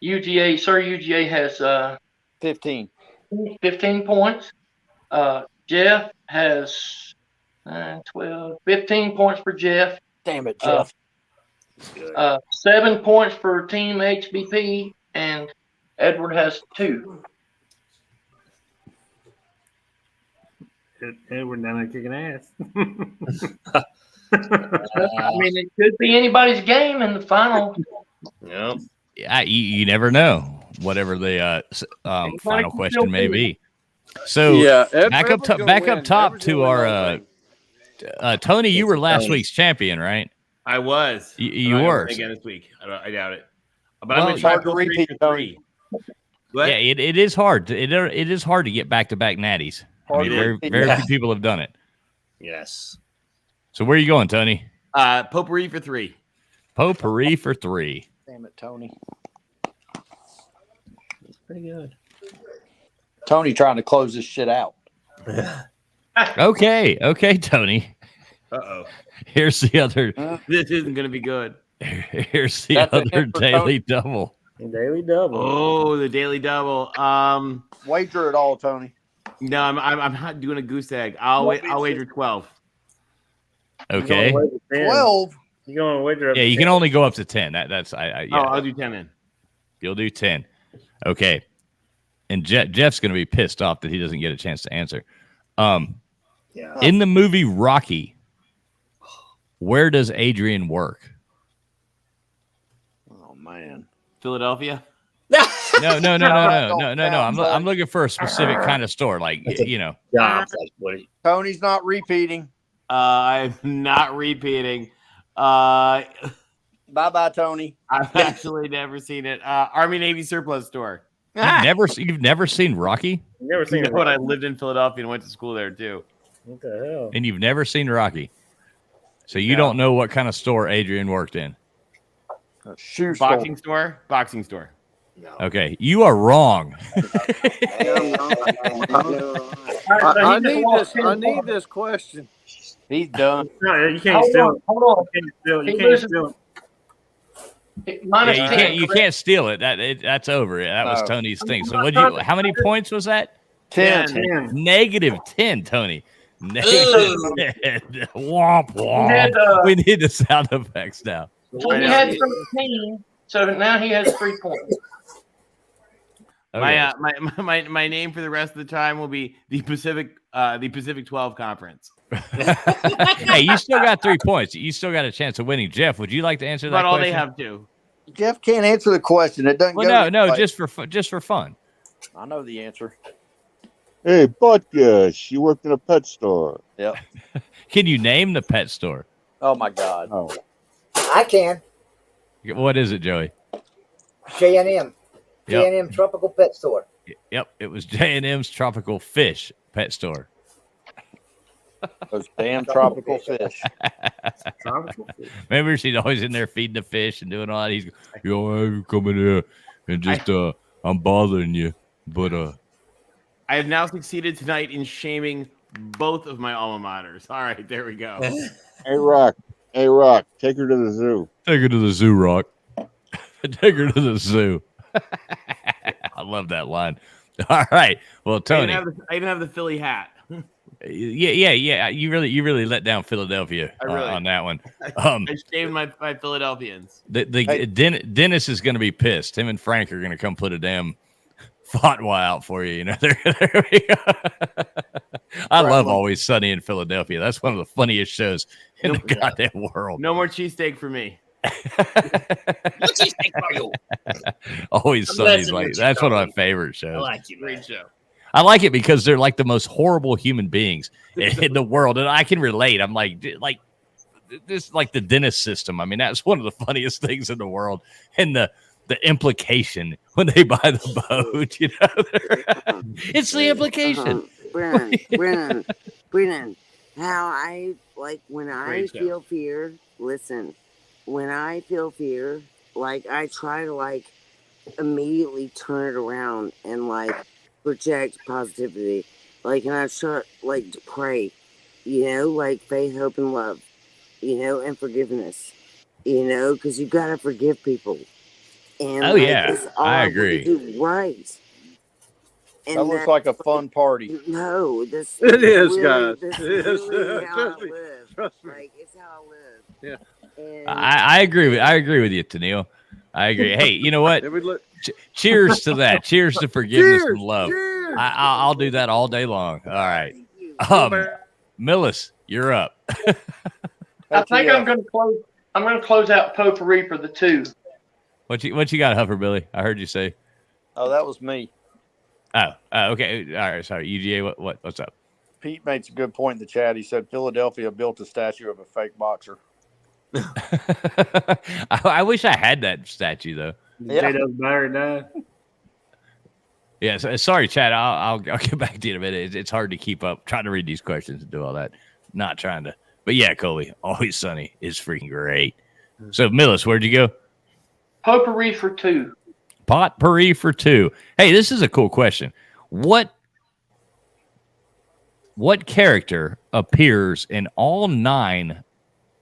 UGA has 15. 15 points. Jeff has 9, 12, 15 points for Jeff. Damn it, Jeff. 7 points for Team HBP, and Edward has 2. Edward down there kicking ass. I mean, it could be anybody's game in the final. Yep. You never know. Whatever the final question may be. So Yeah, back up top to our Tony. You were last week's champion, right? I was. You I were win again this week. I doubt it. But Well, I'm going to try hard to to repeat, repeat Tony. 3. What? Yeah, it is hard. It is hard to get back-to-back natties. I mean, Hard to very repeat. few people have done it. Yes. So where are you going, Tony? Potpourri for 3. Potpourri for 3. Damn it, Tony. That's pretty good. Tony trying to close this shit out. Okay, Tony. Uh-oh. Here's the other. This isn't going to be good. Here's the That's a other hit for daily double. Daily double. Oh, the daily double. Wager it all, Tony. No, I'm not doing a goose egg. I'll wager 12. Okay. 12. You going to wager up? Yeah, you can only go up to 10. That's yeah. Oh, I'll do 10 then. You'll do 10. Okay. And Jeff's going to be pissed off that he doesn't get a chance to answer. In the movie Rocky, where does Adrian work? Oh man, Philadelphia. No. I'm looking for a specific kind of store, like Tony's not repeating. I'm not repeating. Bye, Tony. I've actually never seen it. Army Navy surplus store. You've never seen Rocky? Never seen When I lived in Philadelphia and went to school there too. What the hell? And you've never seen Rocky, so you don't know what kind of store Adrian worked in. Shoe Boxing store. Boxing store. No. Okay, you are wrong. I need this question. He's done. No, you can't steal it. Hold on. You can't steal it. Minus Yeah, 10. you can't steal it. That's over. That was Tony's thing. So how many points was that? 10. Negative 10, Tony. Negative 10. Womp womp. We need the sound effects now. He had 13, so now he has 3 points. Okay. My name for the rest of the time will be the Pacific 12 Conference. Hey, you still got 3 points. You still got a chance of winning. Jeff, would you like to answer that Not all question? they have to. Jeff can't answer the question. It doesn't Well, go. no, just for fun. I know the answer. Hey, Butkus, you worked in a pet store. Yep. Can you name the pet store? Oh my God. Oh, I can. What is it, Joey? J&M. Yep. J&M Tropical Pet Store. Yep, it was J&M's Tropical Fish Pet Store. Those damn tropical fish. Remember, she's always in there feeding the fish and doing all that. He's, I'm coming here and just I'm bothering you, but I have now succeeded tonight in shaming both of my alma maters. All right, there we go. Hey, Rock, take her to the zoo. Take her to the zoo, Rock. Take her to the zoo. I love that line. All right. Well, Tony. I even have the Philly hat. Yeah. You really let down Philadelphia on that one. I shaved my Philadelphians. Dennis is going to be pissed. Him and Frank are going to come put a damn fatwa out for you. You know, I love Always Sunny in Philadelphia. That's one of the funniest shows in the goddamn world. No more cheesesteak for me. What cheesesteak for you? Always Sunny's like that's one of my favorite shows. I like you, great show. I like it because they're like the most horrible human beings in the world, and I can relate. I'm like this, like the Dennis system. I mean, that's one of the funniest things in the world, and the implication when they buy the boat. You know, it's the implication. Brennan, how I like when I feel fear. Listen, when I feel fear, like I try to like immediately turn it around and like project positivity, like, and I start like to pray, you know, like faith, hope, and love, you know, and forgiveness, you know, because you gotta forgive people. And it's all I agree. Do right. And that looks like a fun party. No, this It is, really, guys. This It is is. really how I Trust me. live. Trust me. Like it's how I live. Yeah. And I agree with you, Tennille. I agree. Hey, you know what? Cheers to that. Cheers to forgiveness and love. Cheers. I'll do that all day long. All right. Millis, you're up. I think I'm going to close out potpourri for the 2. What you got, Huffer Billy? I heard you say. Oh, that was me. Oh, okay. All right. Sorry, UGA. What's up? Pete makes a good point in the chat. He said Philadelphia built a statue of a fake boxer. I wish I had that statue though. Yeah. Sorry, Chad. I'll get back to you in a minute. It's hard to keep up trying to read these questions and do all that. Not trying to. But yeah, Coley, Always Sunny is freaking great. So Millis, where'd you go? Potpourri for 2. Potpourri for 2. Hey, this is a cool question. What character appears in all 9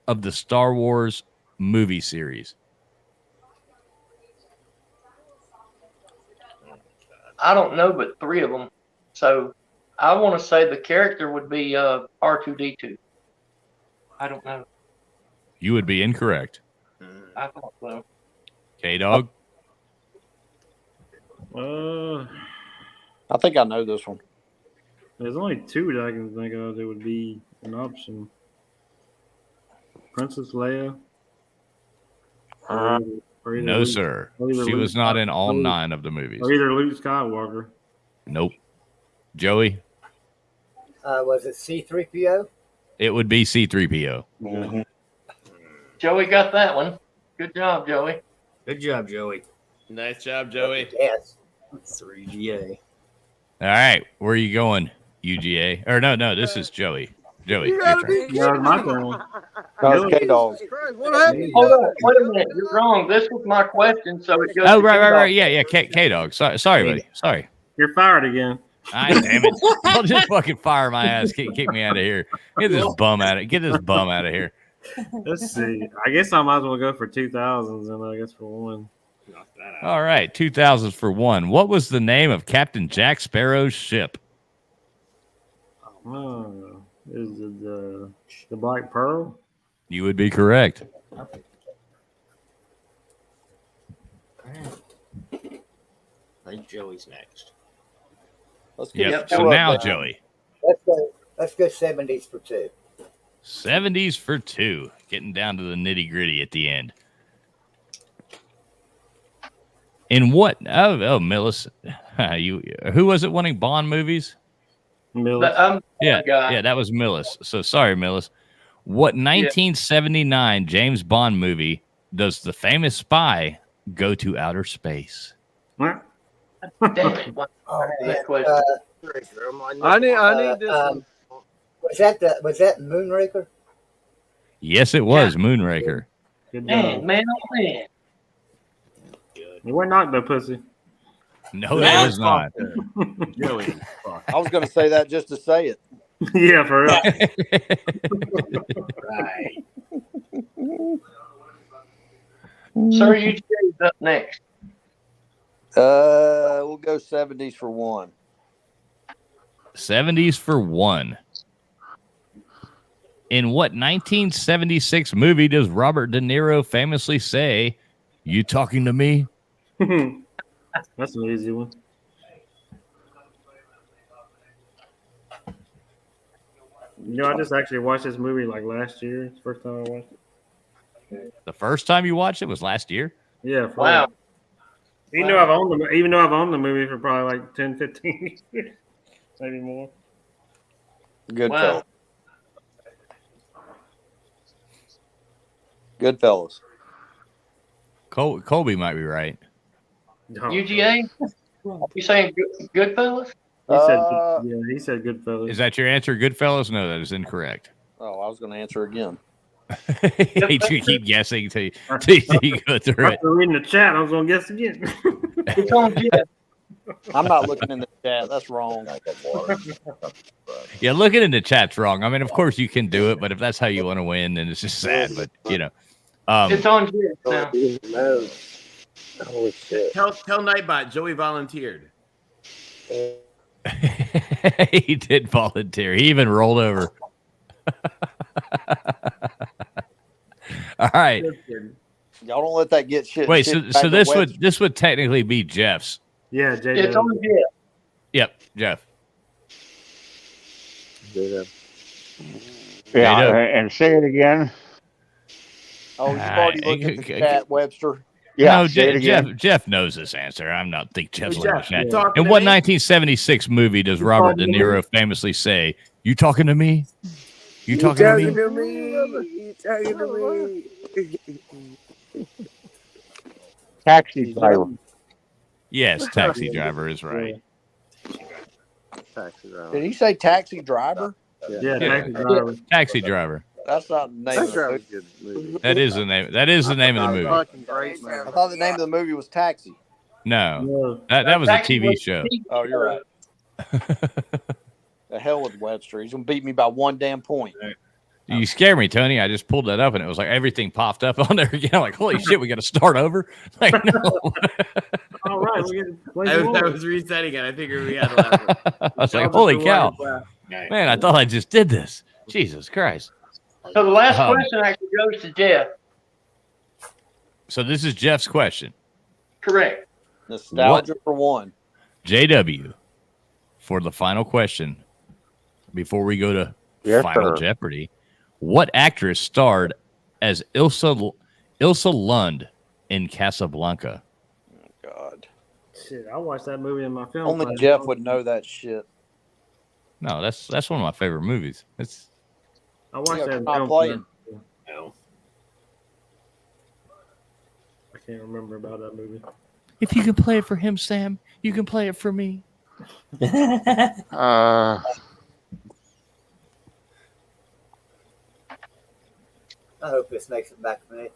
of the Star Wars movie series? I don't know, but 3 of them. So I want to say the character would be R2D2. I don't know. You would be incorrect. I thought so. K-Dog? I think I know this one. There's only two that I can think of that would be an option. Princess Leia. Or either No, Luke- sir. or either She Luke was not in all Skywalker- 9 of the movies. Or either Luke Skywalker. Nope. Joey? Was it C-3PO? It would be C-3PO. Joey got that one. Good job, Joey. Good job, Joey. Nice job, Joey. Yes. 3GA. All right. Where are you going, UGA? Or no, this is Joey. Joey. You your gotta turn. be Yeah, it was my turn. That was K-Dog. What happened? Hold on. Wait a minute. You're wrong. This was my question, so it goes Oh, to right. K-Dog. Yeah. K-Dog. Sorry, buddy. Sorry. You're fired again. Damn it. I'll just fucking fire my ass. Kick me out of here. Get this bum out of here. Let's see. I guess I might as well go for 2000s, and I guess for one. All right. 2000s for one. What was the name of Captain Jack Sparrow's ship? Is it the Black Pearl? You would be correct. I think Joey's next. Let's get Yep. it So pulled now, up. Joey. Let's go 70s for 2. 70s for 2. Getting down to the nitty gritty at the end. In what? Oh, Millis. Who was it winning Bond movies? Millis. Yeah, that was Millis. So sorry, Millis. What 1979 James Bond movie does the famous spy go to outer space? Damn it. That question. I need this one. Was that Moonraker? Yes, it was Moonraker. Good job. Man, oh man. You weren't knocked though, pussy. No, that was not. Joey. I was going to say that just to say it. Yeah, for real. Right. Sir, you choose up next. We'll go 70s for one. 70s for one. In what 1976 movie does Robert De Niro famously say, "You talking to me"? That's an easy one. I just actually watched this movie like last year. It's the first time I watched it. The first time you watched it was last year? Yeah. Wow. Even though I've owned the movie for probably like 10, 15 years, maybe more. Goodfellas. Goodfellas. Colby might be right. UGA? You saying Goodfellas? He said Goodfellas. Is that your answer, Goodfellas? No, that is incorrect. Oh, I was going to answer again. You keep guessing till you go through it. After reading the chat, I was going to guess again. It's on Jeff. I'm not looking in the chat. That's wrong. Yeah, looking in the chat's wrong. I mean, of course you can do it, but if that's how you want to win, then it's just sad. But It's on Jeff now. Holy shit. Tell Nightbot Joey volunteered. He did volunteer. He even rolled over. All right. Y'all don't let that get shit. Wait, shit so back to this would technically be Jeff's. Yeah, Jay. It's on Jeff. Yep, Jeff. Yeah, J-Dub. and say it again. Oh, you've already looked at the chat, Webster. Yeah, no, say it again. Jeff knows this answer. I'm not think Jeff's Hey, looking Jeff, at you that. talking In to what me? 1976 movie does Robert De Niro famously say, "You talking to me? You talking to me?" You talking to me? Taxi driver. Yes, Taxi Driver is right. Taxi driver. Did he say taxi driver? Yeah, Taxi Driver. Taxi Driver. That's not the name of the movie. That is the name. That is the name of the movie. Fucking great, man. I thought the name of the movie was Taxi. No, that was a TV show. Oh, you're right. The hell with Webster. He's going to beat me by one damn point. You scared me, Tony. I just pulled that up and it was like everything popped up on there again. I'm like, holy shit, we got to start over. Like, no. All right, we get to play I some more. was resetting it. I figured we had to laugh. I was like, holy cow. Man, I thought I just did this. Jesus Christ. So the last question actually goes to Jeff. So this is Jeff's question. Correct. Nostalgia for one. JW, for the final question, before we go to Final Jeopardy, what actress starred as Ilsa Lund in Casablanca? Oh, God. Shit, I watched that movie in my film. Only class. Jeff would know that shit. No, that's one of my favorite movies. I watched that in not film playing. class. No. I can't remember about that movie. If you can play it for him, Sam, you can play it for me. I hope this makes it back to me.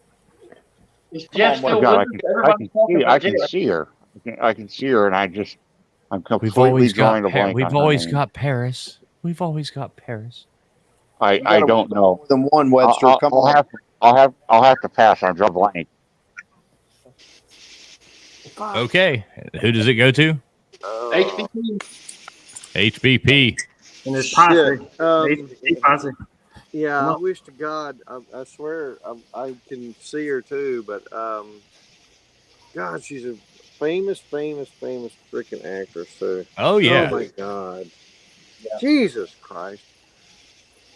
Is Jeff still God, with us? I can see her. I can see her, and I'm We've completely always got drawing a blank. We've on her always name. got Paris. We've always got Paris. I don't know. More than one, Webster. Come on. I'll have to pass. I'm drawing a blank. Okay, who does it go to? HBP. HBP. And his posse. Shit. Posse. Yeah, I wish to God, I swear I can see her too, but God, she's a famous freaking actress too. Oh yeah. Oh my God. Yeah. Jesus Christ.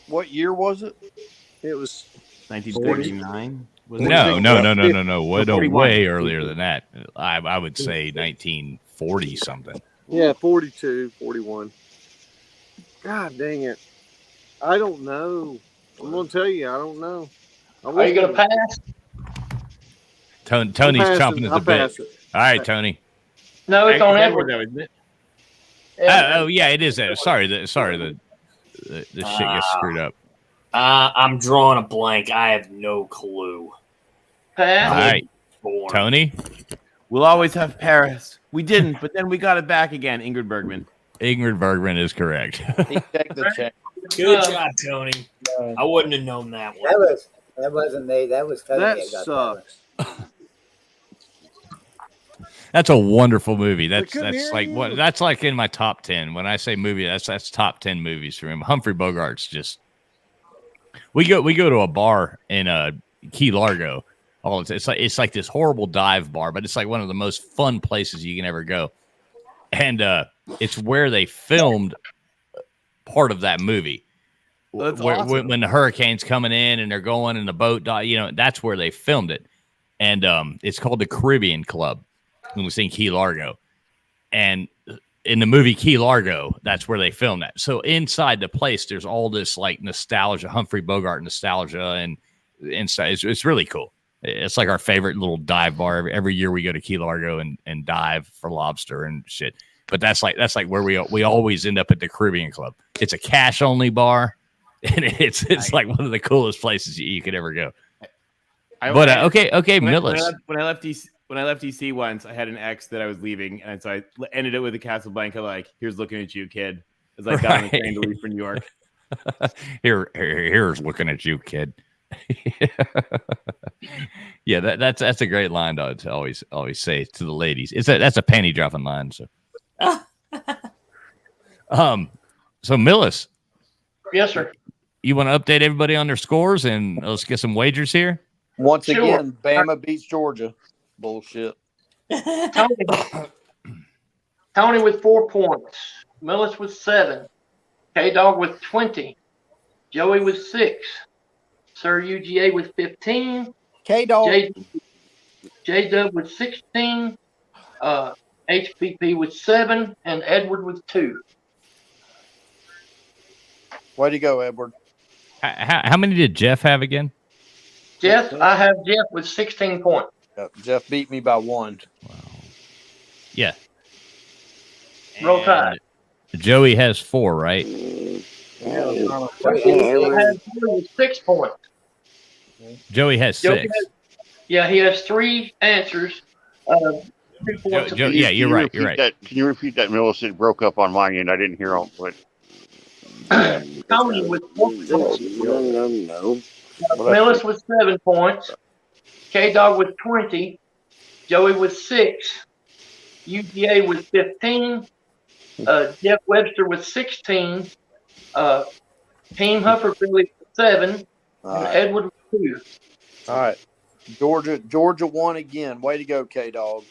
What year was it? It was 1939. No. Way earlier than that. I would say 1940 something. Yeah, 42, 41. God dang it. I don't know. I'm going to tell you, I don't know. Are you going to pass? Tony's chomping at the bit. All right, Tony. No, it's on Edward, Edward. though, isn't it? Oh, yeah, it is. Sorry, the shit gets screwed up. I'm drawing a blank. I have no clue. Pass. All right, Tony. We'll always have Paris. We didn't, but then we got it back again. Ingrid Bergman. Ingrid Bergman is correct. He checked the check. Good job, Tony. I wouldn't have known that one. That wasn't me. That was Tony. That got sucks. That's a wonderful movie. That's couldn't hear like you. what that's like in my top 10. When I say movie, that's top 10 movies for him. Humphrey Bogart's just. We go to a bar in Key Largo. Oh, it's like this horrible dive bar, but it's like one of the most fun places you can ever go. And it's where they filmed part of that movie. That's awesome. When the hurricane's coming in and they're going in the boat, that's where they filmed it. And it's called the Caribbean Club. And it's in Key Largo. And in the movie Key Largo, that's where they filmed that. So inside the place, there's all this like nostalgia, Humphrey Bogart nostalgia, and inside it's really cool. It's like our favorite little dive bar. Every year we go to Key Largo and dive for lobster and shit. But that's like where we always end up at the Caribbean Club. It's a cash only bar, and it's like one of the coolest places you could ever go. Okay, Millis. When I left DC once, I had an ex that I was leaving, and so I ended it with a Casablanca. Like, here's looking at you, kid. As I got on the train to leave for New York. Here's looking at you, kid. Yeah, that's a great line to always say to the ladies. That's a panty dropping line. So, so Millis. Yes, sir. You want to update everybody on their scores and let's get some wagers here. Once again, Bama beats Georgia. Bullshit. Tony with 4 points. Millis with 7. K-Dog with 20. Joey with 6. Sir UGA with 15. K-Dog. J-Dub with 16. HPP with 7. And Edward with 2. Way to go, Edward. How many did Jeff have again? Jeff, I have Jeff with 16 points. Jeff beat me by 1. Wow. Yeah. Roll Tide. Joey has 4, right? I have Joey with 6 points. Joey has 6. He has 3 answers. 2 points. Yeah, you're right. You're right. Can you repeat that, Millis? It broke up on my end. I didn't hear all. But Tony with 4 points. No. Millis with 7 points. K-Dog with 20. Joey with 6. UGA with 15. Jeff Webster with 16. Team Huffer Billy with 7. And Edward with 2. All right. Georgia won again. Way to go, K-Dog.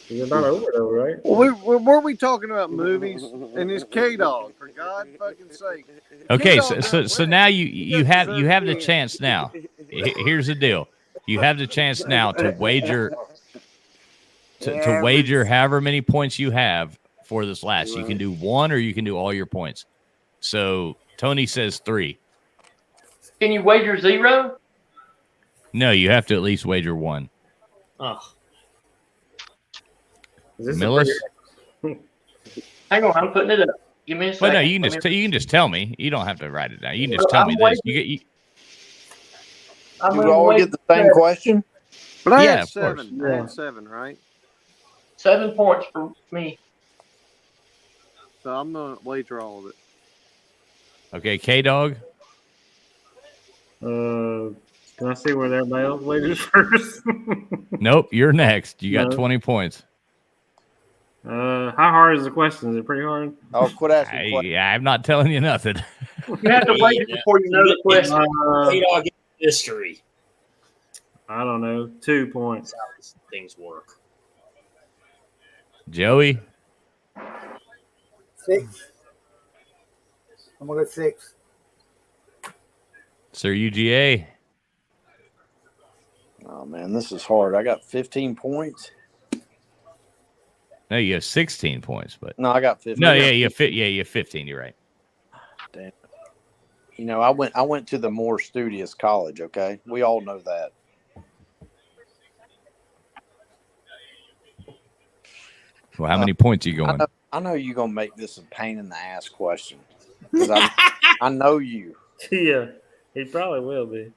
You're not over though, right? Well, were we talking about movies? And it's K-Dog, for God fucking sake. Okay, K-Dog so now you have the chance now. Here's the deal. You have the chance now to wager to wager however many points you have for this last. You can do 1 or you can do all your points. So Tony says 3. Can you wager 0? No, you have to at least wager 1. Oh. Millis? Hang on, I'm putting it up. Give me a second. Well, no, you can just tell me. You don't have to write it down. You can just tell me this. You Do we all get the same question? But I Yeah, had of course. 7. I had 7, right? 7 points for me. So I'm going to wager all of it. Okay, K-Dog. Can I see where everybody else wagers first? Nope, you're next. You got 20 points. How hard is the question? Is it pretty hard? Oh, quit asking questions. I'm not telling you nothing. You have to wager before you know the question. K-Dog history. I don't know. 2 points. That's how these things work. Joey? 6. I'm going to go 6. Sir UGA? Oh, man, this is hard. I got 15 points. No, you have 16 points, but No, I got 15. no, you have 15. You're right. Damn. You know, I went to the more studious college, okay? We all know that. Well, how many points are you going? I know you're going to make this a pain in the ass question. 'Cause I know you. Yeah, he probably will be.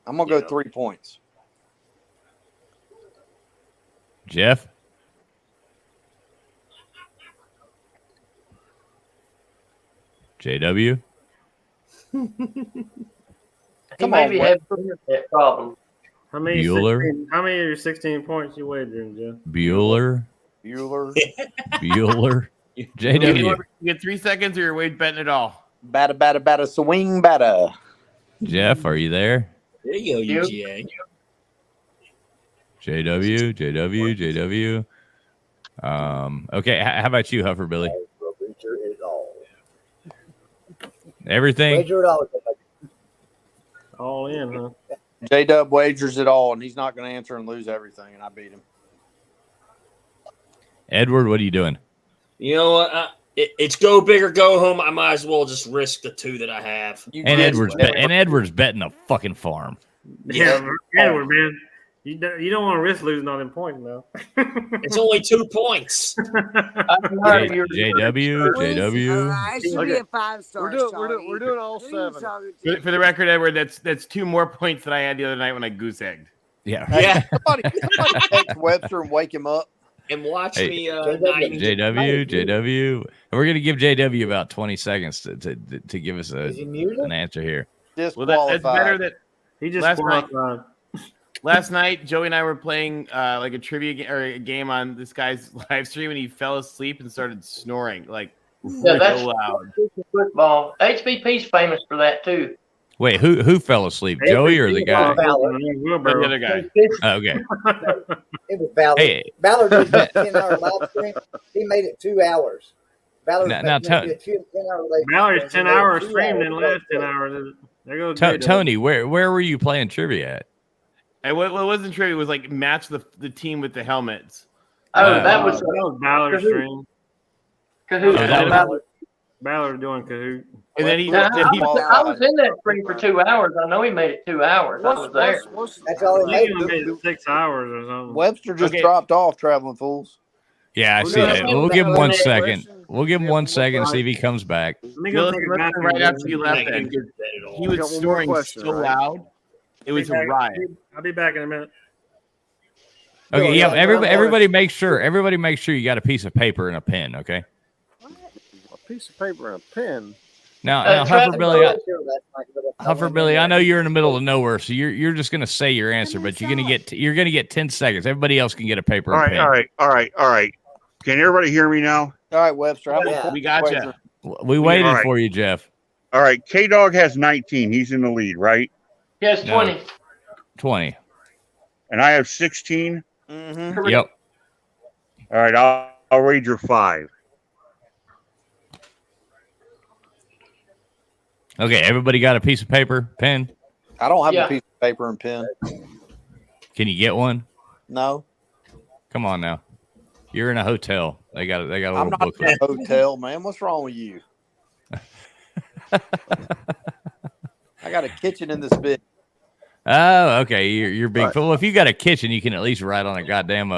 I'm going to go 3 points. Jeff? JW? He may be having an internet problem. How many? Bueller? 16, how many of your 16 points you wagering, Jeff? Bueller? JW? You get 3 seconds or you're betting it all. Batter, swing, batter. Jeff, are you there? There you go, UGA. JW. Okay, how about you, Huffer Billy? Everything? Wager it all. All in, huh? J-Dub wagers it all, and he's not going to answer and lose everything, and I beat him. Edward, what are you doing? You know what? It's go big or go home. I might as well just risk the 2 that I have. And Edward's betting a fucking farm. Yeah, Edward, man. You don't want to risk losing all them points, though. It's only 2 points. JW. I should be a 5-star. We're doing all 7. For the record, Edward, that's 2 more points than I had the other night when I goose egged. Yeah. Yeah. Somebody text Webster and wake him up. And watch me. JW. We're gonna give JW about 20 seconds to give us an answer here. Well, that's better that he just last night, Joey and I were playing like a trivia or a game on this guy's live stream, and he fell asleep and started snoring like That's loud. Football. HBP's famous for that too. Wait, who fell asleep, Joey or the guy? The other guy. Oh, okay. It was Ballard. Hey. Ballard did a 10-hour live stream. He made it 2 hours. Ballard Now, did a 10-hour live Ballard's 10-hour stream didn't last 10 hours. There goes Tony, where were you playing trivia at? And what wasn't trivia was like match the team with the helmets. That was Ballard's stream. Kahoot. Ballard doing Kahoot. And then he I was in that stream for 2 hours. I know he made it 2 hours. I was there. That's all he made. He made it 6 hours or something. Webster just dropped off, traveling fools. Yeah, I see that. We'll give him 1 second. We'll give him 1 second, see if he comes back. Right after you left, then he was snoring so loud, it was a riot. I'll be back in a minute. Okay, yeah. Everybody make sure you got a piece of paper and a pen. Okay. A piece of paper and a pen. Now, Huffer Billy, I know you're in the middle of nowhere, so you're just gonna say your answer, but you're gonna get 10 seconds. Everybody else can get a paper and pen. All right. Can everybody hear me now? All right, Webster. We got you. We waited for you, Jeff. All right, K Dog has 19. He's in the lead, right? He has 20. No, 20. And I have 16. Mm-hmm. Yep. All right, I'll wager 5. Okay, everybody got a piece of paper, pen? I don't have a piece of paper and pen. Can you get one? No. Come on now. You're in a hotel. They got a little I'm not booklet. in a hotel, man. What's wrong with you? I got a kitchen in this bit. Oh, okay. You're big. Well, if you got a kitchen, you can at least write on a goddamn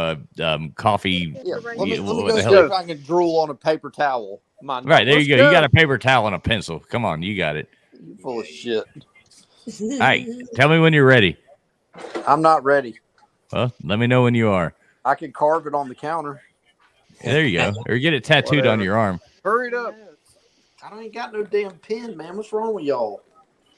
coffee. Yeah, let me what go the see hell? if I can drool on a paper towel. Right, there you go. You got a paper towel and a pencil. Come on, you got it. You full of shit. All right, tell me when you're ready. I'm not ready. Well, let me know when you are. I can carve it on the counter. There you go. Or get it tattooed on your arm. Hurry up. I ain't got no damn pen, man. What's wrong with y'all?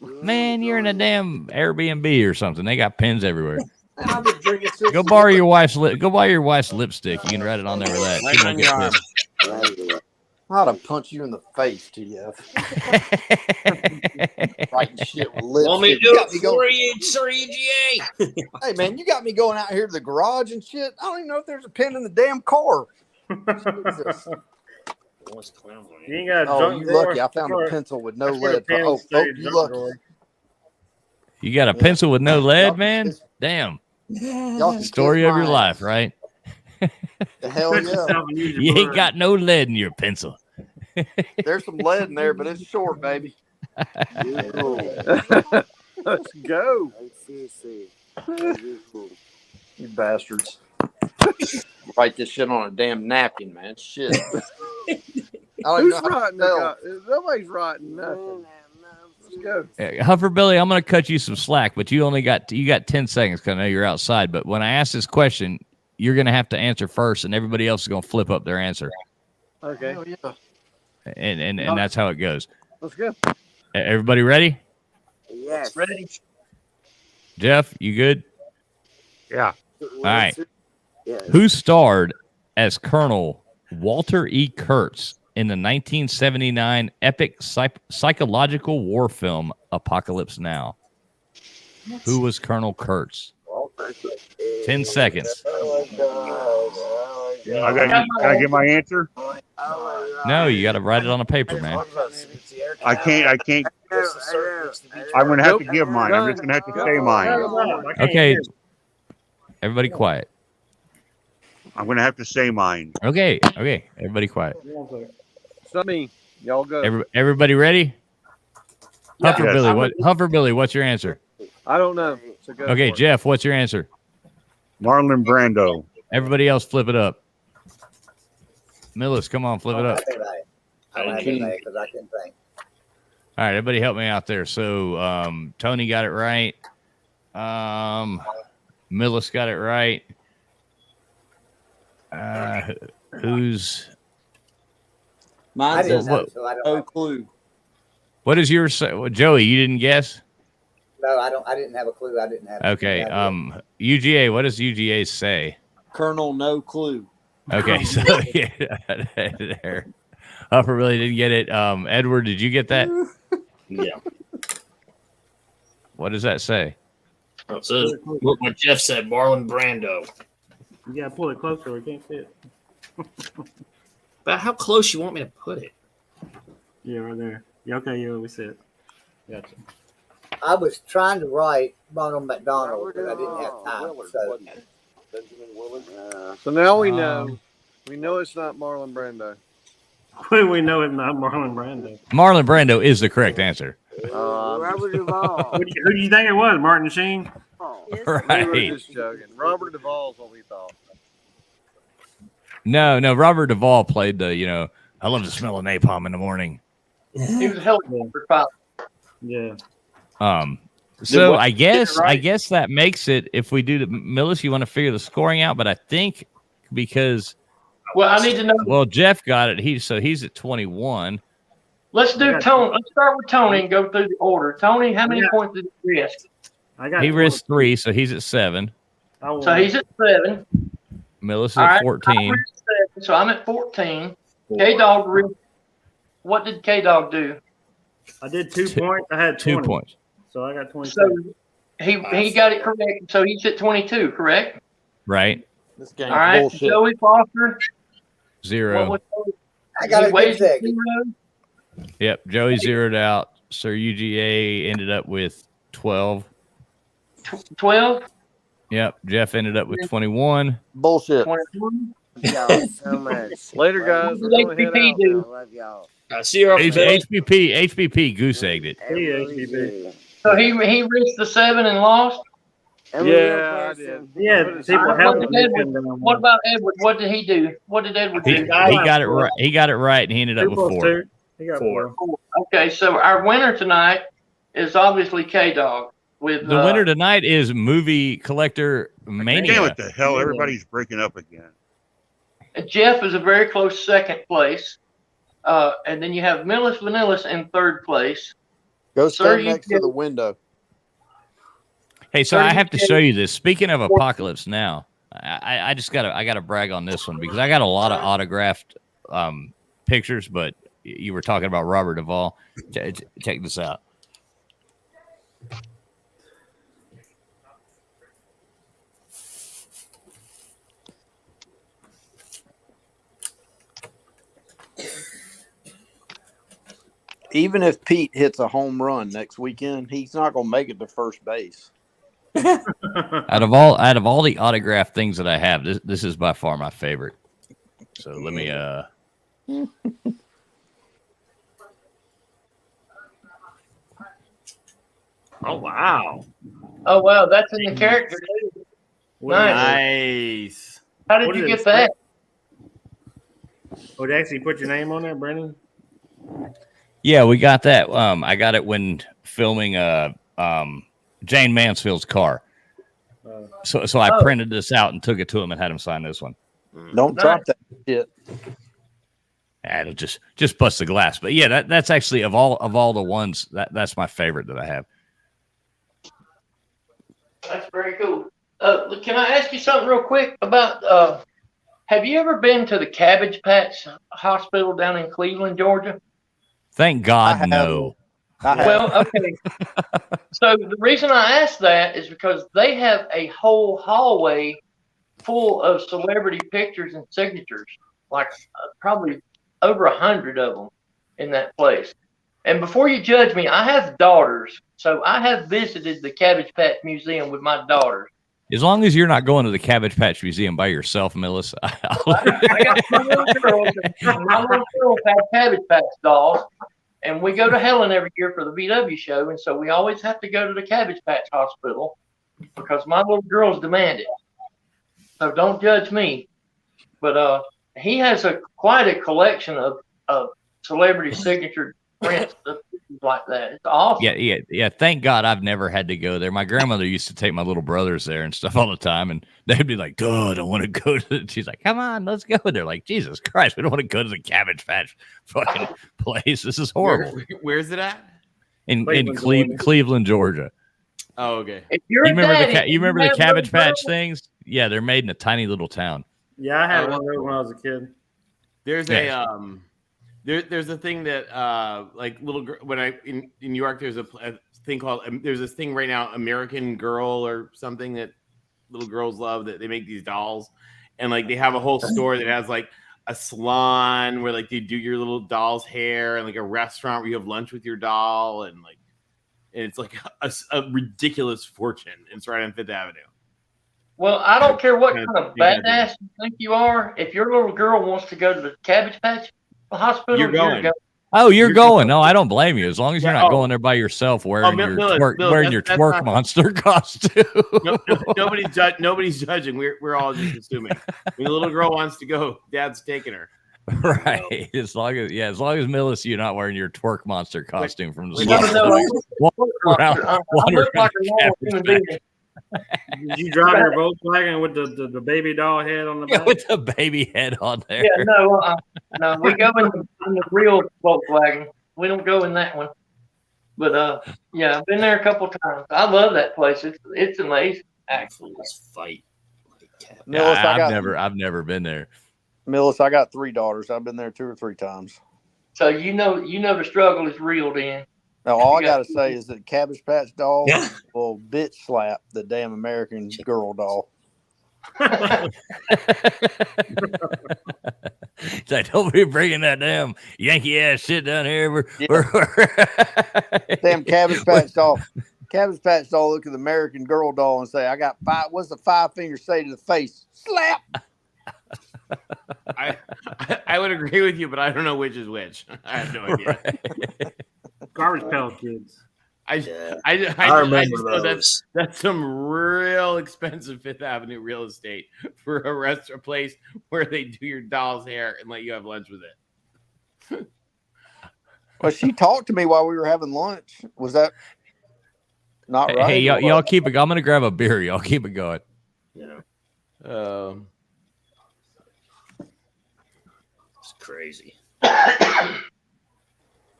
Man, you're in a damn Airbnb or something. They got pens everywhere. Man, I've been drinking Go borrow your wife's lipstick. You can write it on there with that. She won't get pissed. I'd have punched you in the face, TF. Writing shit with lipstick. Want me to do it for you, Sir EGA? Hey, man, you got me going out here to the garage and shit. I don't even know if there's a pen in the damn car. Jesus. You ain't got a Oh, junk you drawer? lucky. I found a pencil with no That's where the lead. pens Oh, stay, you junk lucky. drawer. You got a pencil with no lead, man? Damn. Y'all can Story kiss of your my life, ass. right? The hell yeah. You ain't got no lead in your pencil. There's some lead in there, but it's short, baby. Let's go. Seriously. You bastards. Write this shit on a damn napkin, man. Shit. I don't Who's know how to writing? spell. Nobody's writing nothing. Let's go. Huffer Billy, I'm going to cut you some slack, but you got 10 seconds because I know you're outside. But when I ask this question, you're going to have to answer first, and everybody else is going to flip up their answer. Okay. Hell yeah. And that's how it goes. Let's go. Everybody ready? Yes. Ready? Jeff, you good? Yeah. All right. Yes. Who starred as Colonel Walter E. Kurtz in the 1979 epic psychological war film Apocalypse Now? Who was Colonel Kurtz? 10 seconds. Can I get my answer? No, you got to write it on a paper, man. I can't. I'm going to have to give mine. I'm just going to have to say mine. Okay. Everybody quiet. I'm going to have to say mine. Okay. Everybody quiet. So me, y'all go. Everybody ready? Yeah. Huffer Billy, what's your answer? I don't know. So go Okay, for it. Jeff, what's your answer? Marlon Brando. Everybody else, flip it up. Millis, come on, flip it up. I don't have to say because I can think. All right, everybody help me out there. So Tony got it right. Millis got it right. Who's Mine I didn't says know, so I don't. no clue. what is yours? Joey, you didn't guess? No, I don't. I didn't have a clue. I didn't have. Okay. UGA, what does UGA say? Colonel, no clue. Okay, so yeah, there. Huffer really didn't get it. Edward, did you get that? Yeah. What does that say? So what Jeff said, Marlon Brando. You gotta pull it closer. We can't see it. About how close you want me to put it? Yeah, right there. Yeah, okay, yeah, we see it. Gotcha. I was trying to write Ronald McDonald, but I didn't have time. So now we know. We know it's not Marlon Brando. We know it's not Marlon Brando. Marlon Brando is the correct answer. Robert Duvall. Who do you think it was? Martin Sheen? We were Right. just joking. Robert Duvall's what we thought. No, Robert Duvall played the, I love the smell of napalm in the morning. He was a helicopter pilot. Yeah. So I guess that makes it, if we do the Millis, you want to figure the scoring out, but I think because Well, I need to know. well, Jeff got it. He's at 21. Let's do Tony. Let's start with Tony and go through the order. Tony, how many points did he risk? He risked 3, so he's at 7. So he's at 7. Millis is All at right, 14. I risked 7, so I'm at 14. K Dog risked. What did K Dog do? I did 2 points. I had 2 20. points. So I got 22. So he got it correct. So he's at 22, correct? Right. This game's All right. bullshit. Joey Foster. 0. I got a good Zero? second. Yep. Joey zeroed out. Sir UGA ended up with 12. 12? Yep. Jeff ended up with 21. Bullshit. 21? Y'all so much. Later, guys. We're gonna head HPP out. do. I love y'all. See you after Billy. HPP goose egged it. I really do. So he reached the 7 and lost? I'm a real Yeah, I did. person. Yeah, people What help did me. What about Edward? What did he do? What did Edward He do? got it right. He got it right, and he ended up 2 with plus 4. 2. He got 4. Okay, so our winner tonight is obviously K-Dog. With The winner tonight is Movie Collector Mania. Damn, what the hell? Everybody's breaking up again. Jeff is a very close second place. And then you have Millis Vanillis in third place. Go Sir, stand next to the window. Hey, so I have to show you this. Speaking of Apocalypse Now, I just gotta brag on this one because I got a lot of autographed pictures, but you were talking about Robert Duvall. Check this out. Even if Pete hits a home run next weekend, he's not going to make it to first base. Out of all the autographed things that I have, this is by far my favorite. So let me Oh, wow. Oh, wow, that's in the character, too. Nice. How did What you did it get that? Oh, they actually put your name on there, Brendan? Yeah, we got that. I got it when filming Jane Mansfield's car. So I printed this out and took it to him and had him sign this one. Don't drop that shit. It'll just bust the glass. But yeah, that's actually of all the ones that's my favorite that I have. That's very cool. Can I ask you something real quick about? Have you ever been to the Cabbage Patch Hospital down in Cleveland, Georgia? Thank God, no. Well, okay. So the reason I asked that is because they have a whole hallway full of celebrity pictures and signatures, like probably over 100 of them in that place. And before you judge me, I have daughters, so I have visited the Cabbage Patch Museum with my daughters. As long as you're not going to the Cabbage Patch Museum by yourself, Millis. I got two little girls, and my little girls have Cabbage Patch dolls, and we go to Helen every year for the VW show, and so we always have to go to the Cabbage Patch Hospital because my little girls demand it. So don't judge me. But he has quite a collection of celebrity signature prints like that. It's awesome. Yeah. Thank God I've never had to go there. My grandmother used to take my little brothers there and stuff all the time, and they'd be like, "Oh, I don't want to go to." She's like, "Come on, let's go." And they're like, "Jesus Christ, we don't want to go to the Cabbage Patch fucking place. This is horrible." Where's it at? In Cleveland, Georgia. Oh, okay. If you're you remember the have Cabbage little Patch things? Yeah, they're made in a tiny little town. Yeah, I had one of those when I was a kid. There's there's a thing that like little when I in New York there's a thing called there's this thing right now American Girl or something that little girls love that they make these dolls and like they have a whole store that has like a salon where like they do your little doll's hair and like a restaurant where you have lunch with your doll and it's like a ridiculous fortune. It's right on Fifth Avenue. Well, I don't care what kind of badass you think you are. If your little girl wants to go to the Cabbage Patch Hospital, you're going. Oh, you're going. No, I don't blame you. As long as you're not going there by yourself wearing your twerk monster costume. Nobody's judging. We're all just assuming. When the little girl wants to go, Dad's taking her. Right. As long as Millis, you're not wearing your twerk monster costume from the I look like a normal human being. Did you drive your Volkswagen with the baby doll head on the back? Yeah, with the baby head on there. Yeah, no, we go in the real Volkswagen. We don't go in that one. But yeah, I've been there a couple times. I love that place. It's amazing. Actually, let's fight. Millis, I've never been there. Millis, I got 3 daughters. I've been there 2 or 3 times. So you know the struggle is real, then. Now, all I got to say is that Cabbage Patch doll will bitch slap the damn American Girl doll. It's like, don't be bringing that damn Yankee ass shit down here. Damn Cabbage Patch doll. Cabbage Patch doll look at the American Girl doll and say, I got five. What's the 5-finger say to the face? Slap. I would agree with you, but I don't know which is which. I have no idea. Garbage Pail Kids. I just know that's some real expensive Fifth Avenue real estate for a restaurant place where they do your doll's hair and let you have lunch with it. Well, she talked to me while we were having lunch. Was that not right? Hey, y'all keep it. I'm gonna grab a beer. Y'all keep it going. Yeah. It's crazy.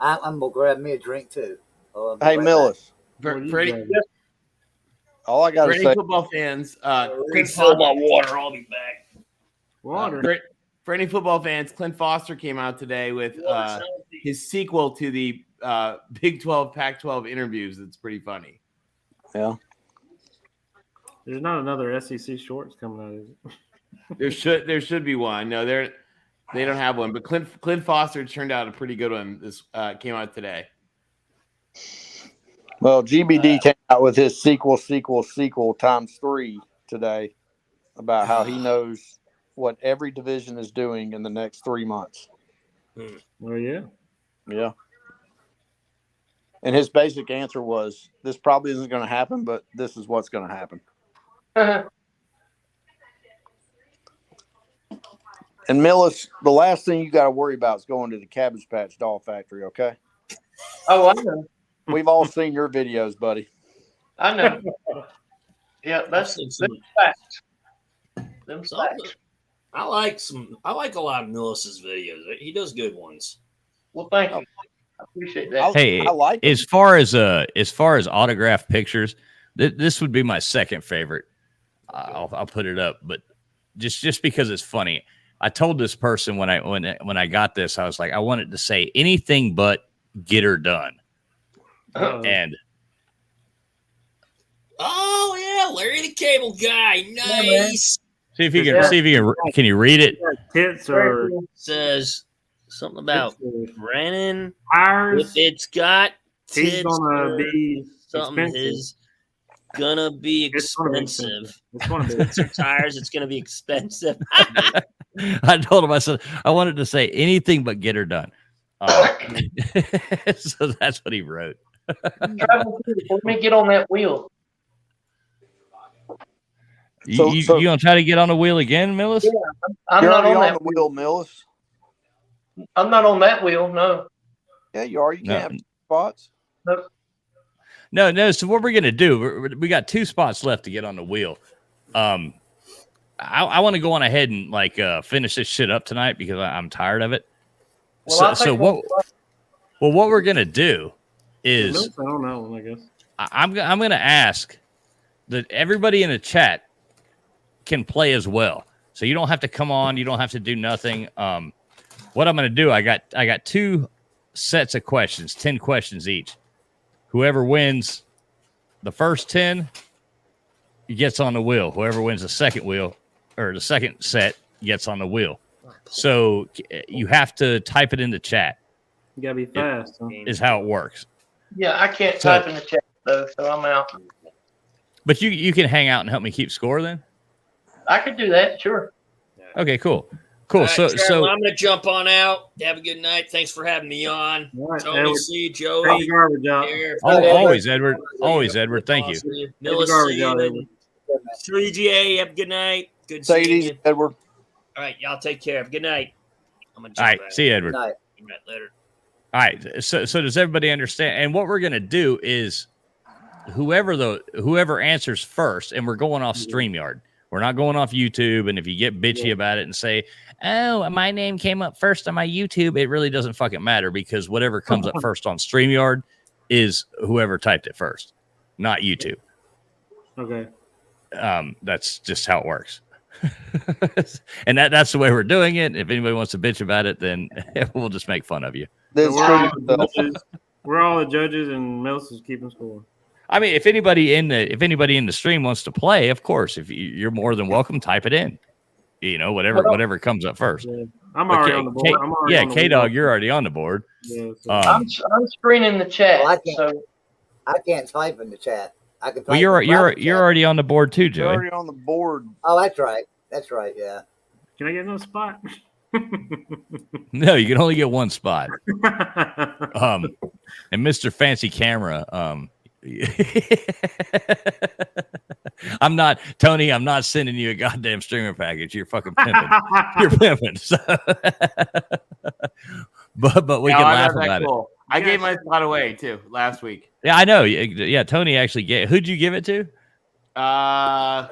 I'm gonna grab me a drink too. Hey, Millis. Freddie, all I got to say. football fans, refill my water. I'll be back. Water. For any football fans, Clint Foster came out today with his sequel to the Big 12, Pac-12 interviews. It's pretty funny. Yeah. There's not another SEC shorts coming out, is it? There should be one. No, they don't have one. But Clint Foster turned out a pretty good one. This came out today. Well, GBD came out with his sequel times 3 today about how he knows what every division is doing in the next 3 months. Oh, yeah. Yeah. And his basic answer was, this probably isn't going to happen, but this is what's going to happen. And Millis, the last thing you got to worry about is going to the Cabbage Patch doll factory, okay? Oh, I know. We've all seen your videos, buddy. I know. Yeah, that's facts. Them facts. I like a lot of Millis's videos. He does good ones. Well, thank you. I appreciate that. Hey, I like as far as autographed pictures, this would be my second favorite. I'll put it up, but just because it's funny. I told this person when I got this, I was like, I wanted to say anything but get her done. And oh yeah, Larry the Cable Guy, nice. See if you can you read it? Tits or says something about Brennan. Ours. If it's got tits, He's gonna be something expensive. is gonna be expensive. Tits or tires, it's gonna be expensive. I told him, I said, I wanted to say anything but get her done. So that's what he wrote. Let me get on that wheel. You gonna try to get on the wheel again, Millis? Yeah, I'm not on that wheel, Millis. I'm not on that wheel, no. Yeah, you are. You can't have spots. Nope. No. So what we're gonna do? We got 2 spots left to get on the wheel. I want to go on ahead and finish this shit up tonight because I'm tired of it. Well, what we're gonna do is I don't know. I guess I'm gonna ask that everybody in the chat can play as well, so you don't have to come on. You don't have to do nothing. What I'm gonna do? I got 2 sets of questions, 10 questions each. Whoever wins the first 10 gets on the wheel. Whoever wins the second wheel or the second set gets on the wheel. So you have to type it in the chat. you gotta be fast. Is how it works. Yeah, I can't type in the chat though, so I'm out. But you can hang out and help me keep score then? I could do that, sure. Okay, cool. Cool. All right, So Trevor, I'm gonna jump on out. Have a good night. Thanks for having me on. Right, Tony Edward. C, Joey. Garbage out. Always, Edward. Always, Edward. Thank you. Millis, garbage out, Edward. 3GA, have a good night. Good Say it seeing easy, you. Edward. All right, y'all take care. Have a good night. I'm gonna All jump right. out. See you, Edward. Good night. All right, later. All right. So does everybody understand? And what we're gonna do is whoever answers first, and we're going off StreamYard. We're not going off YouTube. And if you get bitchy about it and say, "Oh, my name came up first on my YouTube," it really doesn't fucking matter because whatever comes up first on StreamYard is whoever typed it first, not YouTube. Okay. That's just how it works. And that's the way we're doing it. If anybody wants to bitch about it, then we'll just make fun of you. This We're all the judges, and Mills is keeping score. I mean, if anybody in the stream wants to play, of course, if you're more than welcome, type it in. You know, whatever comes up first. Yeah. I'm already on the board. K-Dog, you're already on the board. Yeah, so. I'm screening the chat. Well, I can't type in the chat. I can. Well, you're already on the board too, Joey. You're already on the board. Oh, that's right. That's right. Yeah. Can I get another spot? No, you can only get one spot. And Mr. Fancy Camera, I'm not sending you a goddamn streamer package. You're fucking pimping. You're pimping. So but we can laugh about it. I gave my spot away too last week. Yeah, I know. Yeah, Tony actually gave. Who'd you give it to?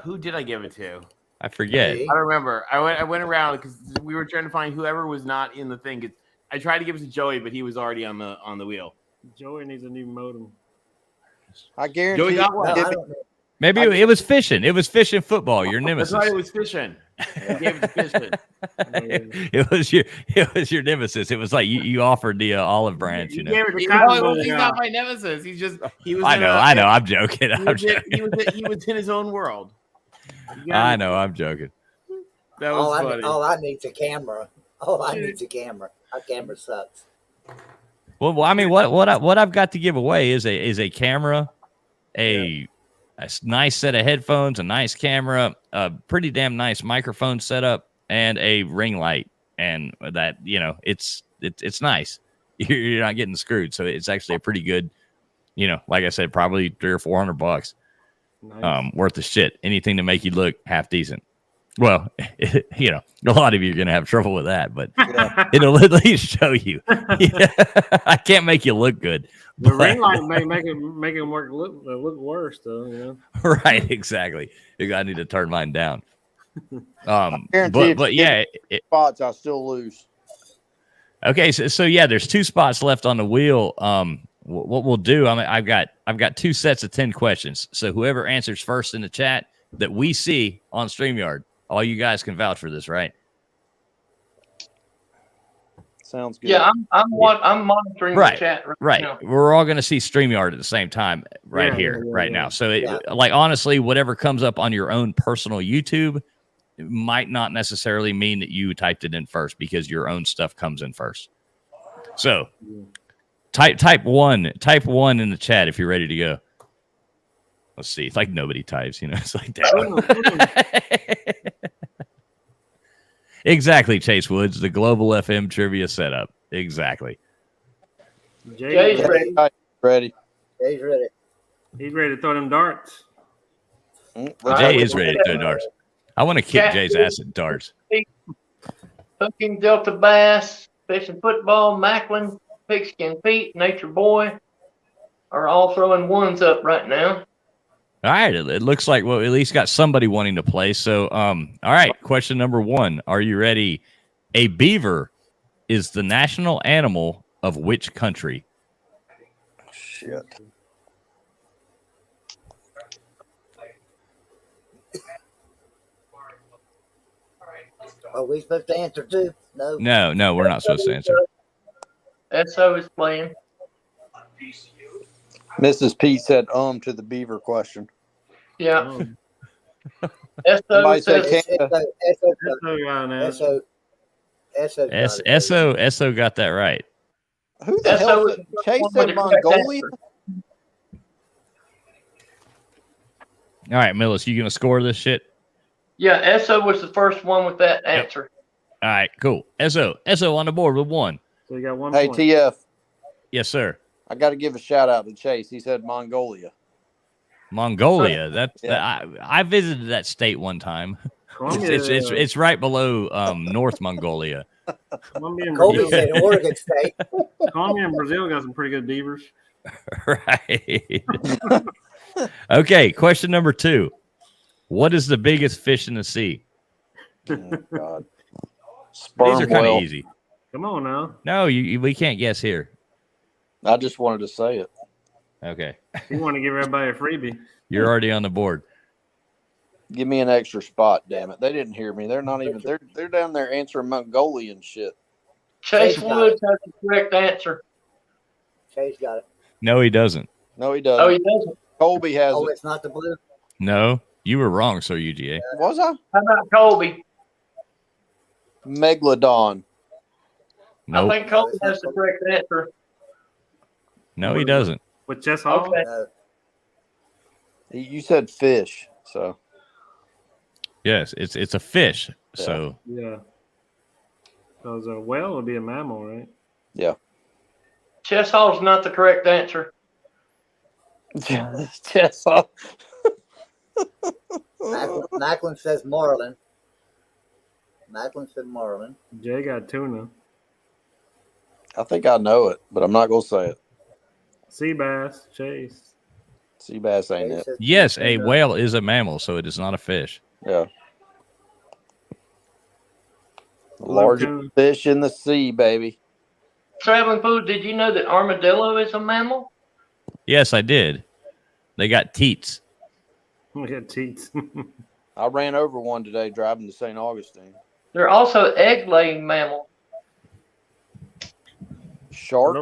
Who did I give it to? I forget. I don't remember. I went around because we were trying to find whoever was not in the thing. I tried to give it to Joey, but he was already on the wheel. Joey needs a new modem. I guarantee. Joey got one. Maybe it was fishing. It was fishing football. Your nemesis. That's right. It was fishing. I gave it to fishing. It was your nemesis. It was like you offered the olive branch. You know. He's not my nemesis. He was. I know. I'm joking. He was in his own world. I know. I'm joking. That was funny. All I need is a camera. Our camera sucks. Well, I mean, what I've got to give away is a camera, a nice set of headphones, a nice camera, a pretty damn nice microphone setup, and a ring light. And that, it's nice. You're not getting screwed. So it's actually a pretty good, like I said, probably $300 or $400. Nice. Worth the shit. Anything to make you look half decent. Well, a lot of you are going to have trouble with that, but it'll at least show you. I can't make you look good. The ring light may make it look worse, though. Right, exactly. I need to turn mine down. But yeah, spots I still lose. Okay, so yeah, there's 2 spots left on the wheel. What we'll do, I've got 2 sets of 10 questions. So whoever answers first in the chat that we see on StreamYard, all you guys can vouch for this, right? Sounds good. Yeah, I'm monitoring the chat right now. We're all going to see StreamYard at the same time now. So like honestly, whatever comes up on your own personal YouTube might not necessarily mean that you typed it in first because your own stuff comes in first. So type one in the chat if you're ready to go. Let's see. It's like nobody types, It's like that. Exactly, Chase Woods, the Global FM trivia setup. Exactly. Jay's ready. Ready. Jay's ready. He's ready to throw them darts. Jay is ready to throw darts. I want to kick Jay's ass at darts. Hooking, Delta Bass, Fishing Football, Macklin, Pigskin Pete, Nature Boy are all throwing ones up right now. All right, it looks like at least got somebody wanting to play. So, all right, question number 1. Are you ready? A beaver is the national animal of which country? Shit. Are we supposed to answer too? No, we're not supposed to answer. SO is playing. Mrs. P said to the beaver question. Yeah. Somebody said SO got that right. Who the hell said Chase said Mongolia? All right, Millis, you gonna score this shit? Yeah, SO was the first one with that answer. All right, cool. SO on the board with 1. So you got 1 Hey, point. TF. Yes, sir. I got to give a shout out to Chase. He said Mongolia. Mongolia. I visited that state one time. It's right below North Mongolia. Colombia and Colby's in Oregon State. Colombia and Brazil got some pretty good beavers. Right. Okay, question number 2. What is the biggest fish in the sea? Oh, God. These are kind of easy. Come on now. No, we can't guess here. I just wanted to say it. Okay. You want to give everybody a freebie. You're already on the board. Give me an extra spot, damn it. They didn't hear me. They're not even they're down there answering Mongolian shit. Chase Woods has the correct answer. Chase got it. No, he doesn't. No, he doesn't. Oh, he doesn't. Colby has Oh, it. it's not the blue. No, you were wrong, Sir UGA. Was I? How about Colby? Megalodon. Nope. I think Colby has the correct answer. No, he doesn't. With Chess Hall? Okay. You said fish, so Yes, it's a fish. So Yeah. Because a whale would be a mammal, right? yeah. Chess Hall's not the correct answer. Chess Hall. Macklin says marlin. Macklin said marlin. Jay got tuna. I think I know it, but I'm not gonna say it. Sea bass, Chase. Sea bass ain't it? yes, a whale is a mammal, so it is not a fish. Yeah. The largest fish in the sea, baby. Traveling food, did you know that armadillo is a mammal? Yes, I did. They got teats. We got teats. I ran over one today driving to St. Augustine. They're also egg-laying mammal. Sharks.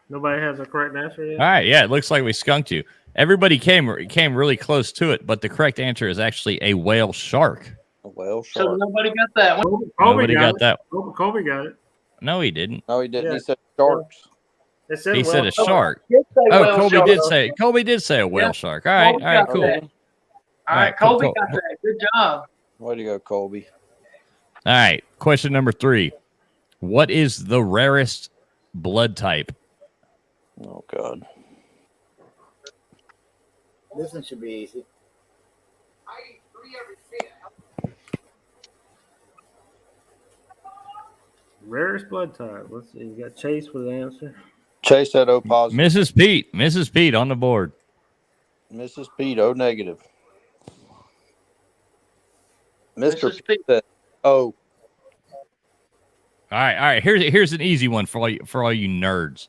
Nobody has a correct answer yet. All right, yeah, it looks like we skunked you. Everybody came really close to it, but the correct answer is actually a whale shark. A whale So shark. nobody got that one. Nobody got that. Colby got it. No, he didn't. No, he didn't. Yeah. He said sharks. It said He said a whale. shark. Did say Oh, whale Colby shark. did say a whale shark. All right, Colby all right, got cool. that. All right, Colby got that. Good job. Way to go, Colby. All right, question number 3. What is the rarest blood type? Oh God. This one should be easy. Rarest blood type. Let's see. You got Chase with the answer. Chase said O positive. Mrs. Pete on the board. Mrs. Pete, O negative. Mr. Mrs. Pete said O. All right. Here's an easy one for all you nerds.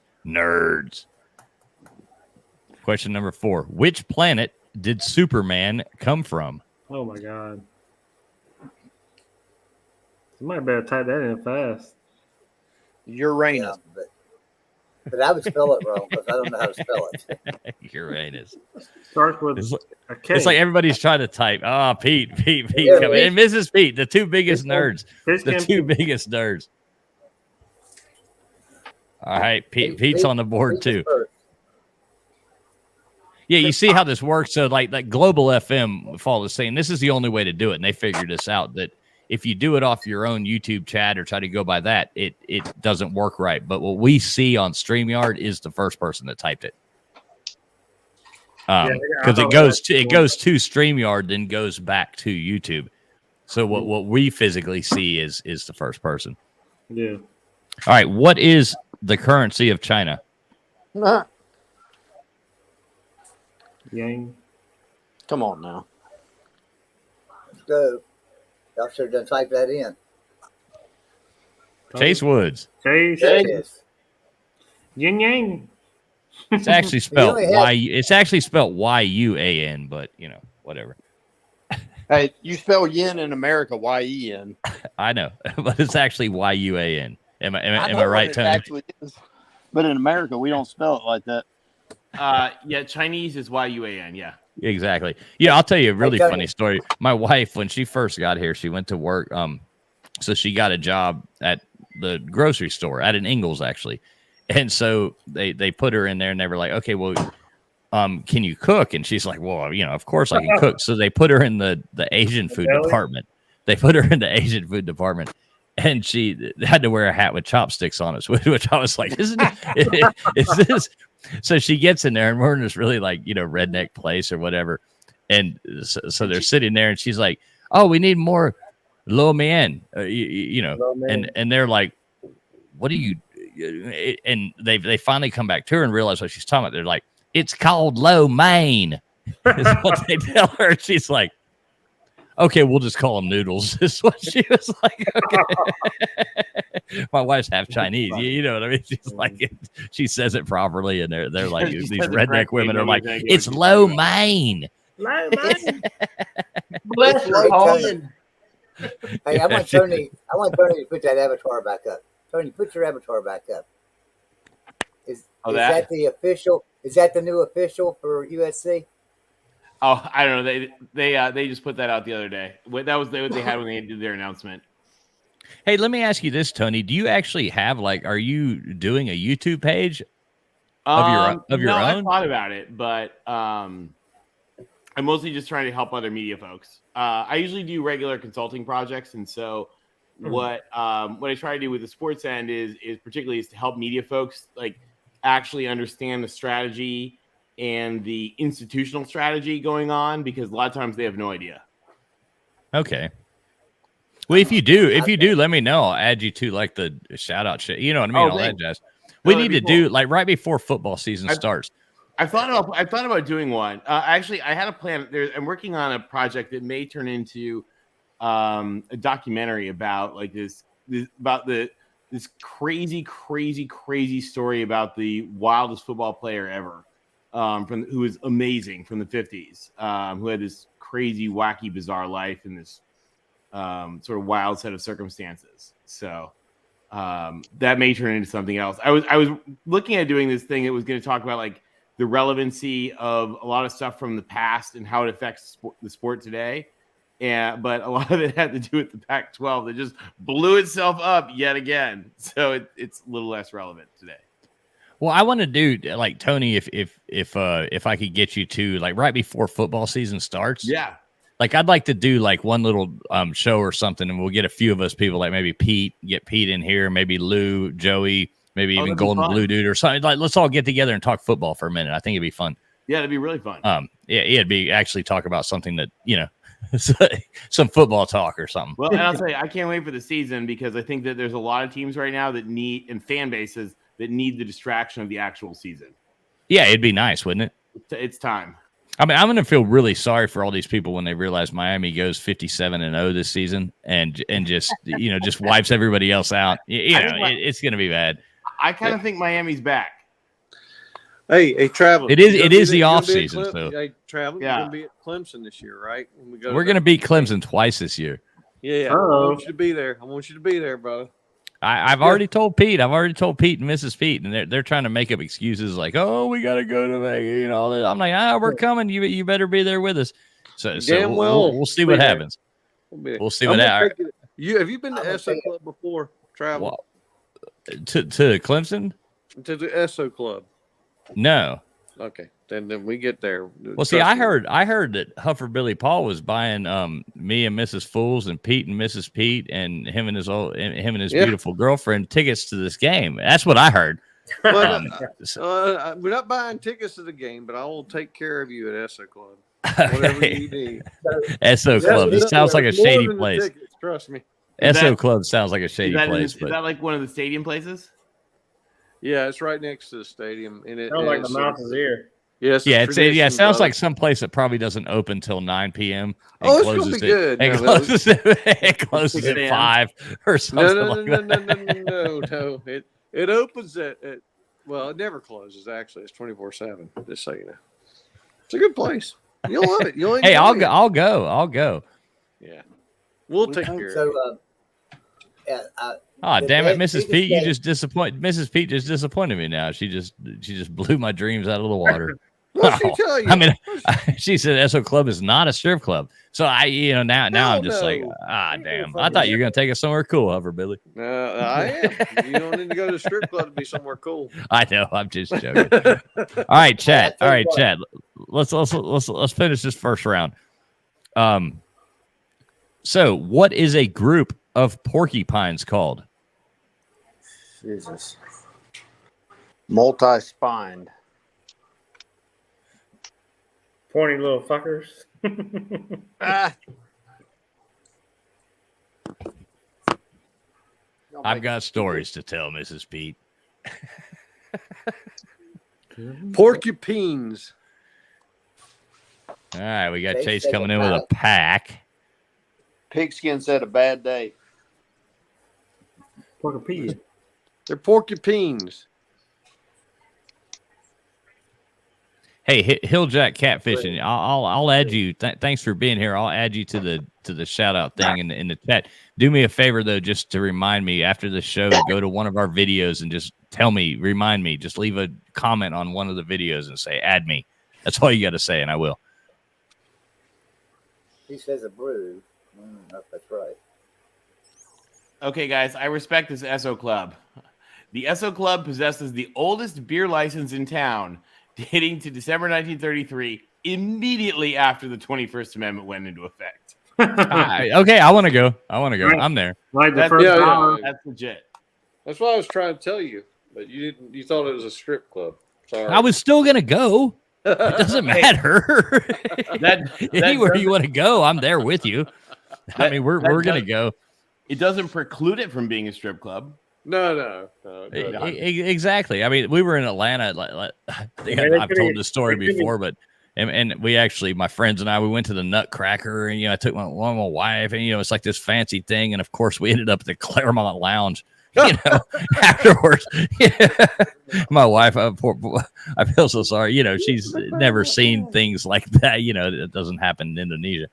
Question number 4. Which planet did Superman come from? Oh my God. You might better type that in fast. Uranus. Yeah, but I would spell it wrong because I don't know how to spell it. Uranus. Starts with a K. It's like everybody's trying to type. Oh, Pete. Yeah, Come in. And Mrs. Pete, the two biggest nerds. The two biggest nerds. All right, Pete's on the board too. Yeah, you see how this works. So like Global FM follows saying this is the only way to do it, and they figured this out that if you do it off your own YouTube chat or try to go by that, it doesn't work right. But what we see on StreamYard is the first person that typed it. Because it goes to StreamYard, then goes back to YouTube. So what we physically see is the first person. Yeah. All right, what is the currency of China? Yang. Come on now. Let's go. Y'all should have typed that in. Chase Woods. Chase. Yes. Yin Yang. It's actually spelled It's actually spelled YUAN, but whatever. Hey, you spell yin in America YEN. I know, but it's actually YUAN. Am I right, Tony? But in America, we don't spell it like that. Yeah, Chinese is YUAN. Yeah. Exactly. Yeah, I'll tell you a really funny story. My wife, when she first got here, she went to work. So she got a job at the grocery store at an Ingles, actually. And so they put her in there and they were like, okay, well, can you cook? And she's like, well, of course I can cook. So they put her in the Asian food department. They put her in the Asian food department. And she had to wear a hat with chopsticks on it, which I was like, is this? So she gets in there and we're in this really redneck place or whatever. And so they're sitting there and she's like, oh, we need more lo mein, and they're like, what do you, and they finally come back to her and realize what she's talking about. They're like, it's called lo mein is what they tell her. She's like, okay, we'll just call them noodles. Is what she was like. Okay. My wife's half Chinese. You know what I mean? She's like, she says it properly, and they're like, these redneck women are like, it's lo mein. Lo mein. Bless her heart. Hey, I want Tony to put that avatar back up. Tony, put your avatar back up. that the official? Is that the new official for USC? Oh, I don't know. They just put that out the other day. That was what they had when they did their announcement. Hey, let me ask you this, Tony. Do you actually have are you doing a YouTube page of your own? I thought about it, but I'm mostly just trying to help other media folks. I usually do regular consulting projects, and so what I try to do with the sports end is particularly to help media folks actually understand the strategy and the institutional strategy going on, because a lot of times they have no idea. Okay. Well, if you do, let me know. I'll add you to the shout out shit. You know what I mean? All that jazz. We need to do right before football season starts. I thought about doing one. Actually, I had a plan. I'm working on a project that may turn into a documentary about this crazy story about the wildest football player ever, who was amazing from the 50s, who had this crazy, wacky, bizarre life in this sort of wild set of circumstances. So that may turn into something else. I was looking at doing this thing that was going to talk about the relevancy of a lot of stuff from the past and how it affects the sport today. But a lot of it had to do with the Pac-12 that just blew itself up yet again. So it's a little less relevant today. Well, I want to do Tony, if I could get you to right before football season starts. Yeah. I'd like to do one little show or something, and we'll get a few of us people, maybe get Pete in here, maybe Lou, Joey, maybe even Golden Blue Dude or something. Let's all get together and talk football for a minute. I think it'd be fun. Yeah, it'd be really fun. Yeah, it'd be actually talk about something that, some football talk or something. Well, and I'll tell you, I can't wait for the season, because I think that there's a lot of teams right now that need, and fan bases that need the distraction of the actual season. Yeah, it'd be nice, wouldn't it? It's time. I mean, I'm going to feel really sorry for all these people when they realize Miami goes 57-0 this season and just just wipes everybody else out. It's going to be bad. I kind of think Miami's back. Hey, Traveler. It is the off season. So hey, Traveler, you're going to be at Clemson this year, right? We're going to beat Clemson twice this year. Yeah. I want you to be there. Brother. I've already told Pete. I've already told Pete and Mrs. Pete, and they're trying to make up excuses oh, we got to go to Vegas. I'm like, we're coming. You better be there with us. So we'll see what happens. We'll see what happens. Have you been to ESO Club before? Travel to Clemson? To the ESO Club? No. Okay, then we get there. Well, see, I heard that Huffer Billy Paul was buying me and Mrs. Fools and Pete and Mrs. Pete and him and his beautiful girlfriend tickets to this game. That's what I heard. Well, we're not buying tickets to the game, but I will take care of you at ESO Club. Whatever you need. ESO Club. This sounds like a shady place. Tickets, trust me. ESO Club sounds like a shady place. Is that like one of the stadium places? Yeah, it's right next to the stadium, and it sounds like the mouth is here. Yes, it sounds like some place that probly doesn't open till 9 p.m. It's gonna be good. It closes at 5 or something. No. It opens at well, it never closes. Actually, it's 24/7. Just so you know, it's a good place. You'll love it. You'll enjoy hey, I'll it. go. Yeah, we'll take care. So, damn it, Mrs. Pete, you just disappointed. Mrs. Pete just disappointed me now. She just blew my dreams out of the water. What'd she tell you? I mean, she said ESO Club is not a strip club. So now I'm just like, damn. I thought you were gonna take us somewhere cool, Hover Billy. I am. You don't need to go to the strip club to be somewhere cool. I know. I'm just joking. All right, Chad. Let's finish this first round. So what is a group of porcupines called? Jesus. Multi-spined. Pointy little fuckers. I've got stories to tell, Mrs. Pete. Porcupines. All right, we got Chase coming in with a pack. Pigskin said a bad day. Porcupine. They're porcupines. Hey, Hilljack Catfishing, I'll add you. Thanks for being here. I'll add you to the shout out thing in the chat. Do me a favor though, just to remind me after the show to go to one of our videos and just tell me, remind me, just leave a comment on one of the videos and say, add me. That's all you got to say, and I will. He says a brew. That's right. Okay, guys, I respect this Esso Club. The Esso Club possesses the oldest beer license in town, dating to December 1933, immediately after the 21st Amendment went into effect. Okay, I want to go. I'm there. Like the That's, first that's legit. That's what I was trying to tell you, but you didn't. You thought it was a strip club. Sorry. I was still gonna go. It doesn't matter. Anywhere you want to go, I'm there with you. I mean, we're gonna go. It doesn't preclude it from being a strip club. No. Exactly. I mean, we were in Atlanta. I think I've told this story before, but and we actually, my friends and I, we went to the Nutcracker, and I took my wife, and it's like this fancy thing, and of course we ended up at the Claremont Lounge. Afterwards, my wife, I feel so sorry. She's never seen things like that. It doesn't happen in Indonesia.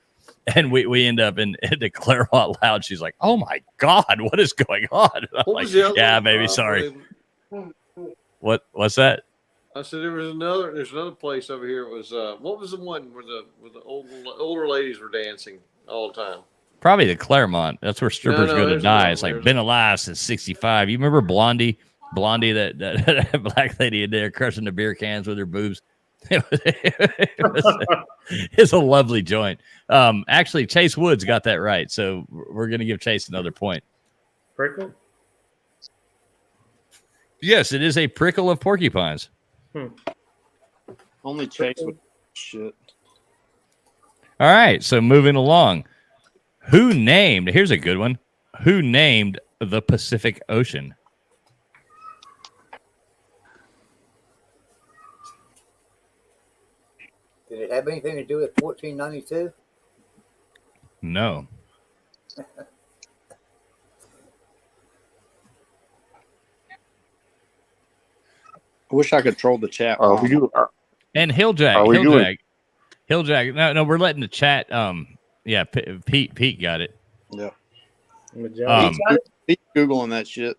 And we end up in the Claremont Lounge. She's like, "Oh my God, what is going on?" I'm like, "Yeah, baby, sorry." What's that? I said there's another place over here. It was what was the one where the older ladies were dancing all the time? Probably the Claremont. That's where strippers go to die. It's like been alive since '65. You remember Blondie, that black lady in there crushing the beer cans with her boobs. It's a lovely joint. Actually, Chase Woods got that right, so we're gonna give Chase another point. Prickle? Yes, it is a prickle of porcupines. Only Chase would shit. All right, so moving along. Here's a good one. Who named the Pacific Ocean? Did it have anything to do with 1492? No. I wish I could troll the chat. And Hilljack. No, we're letting the chat. Yeah, Pete got it. Yeah. He's Googling that shit.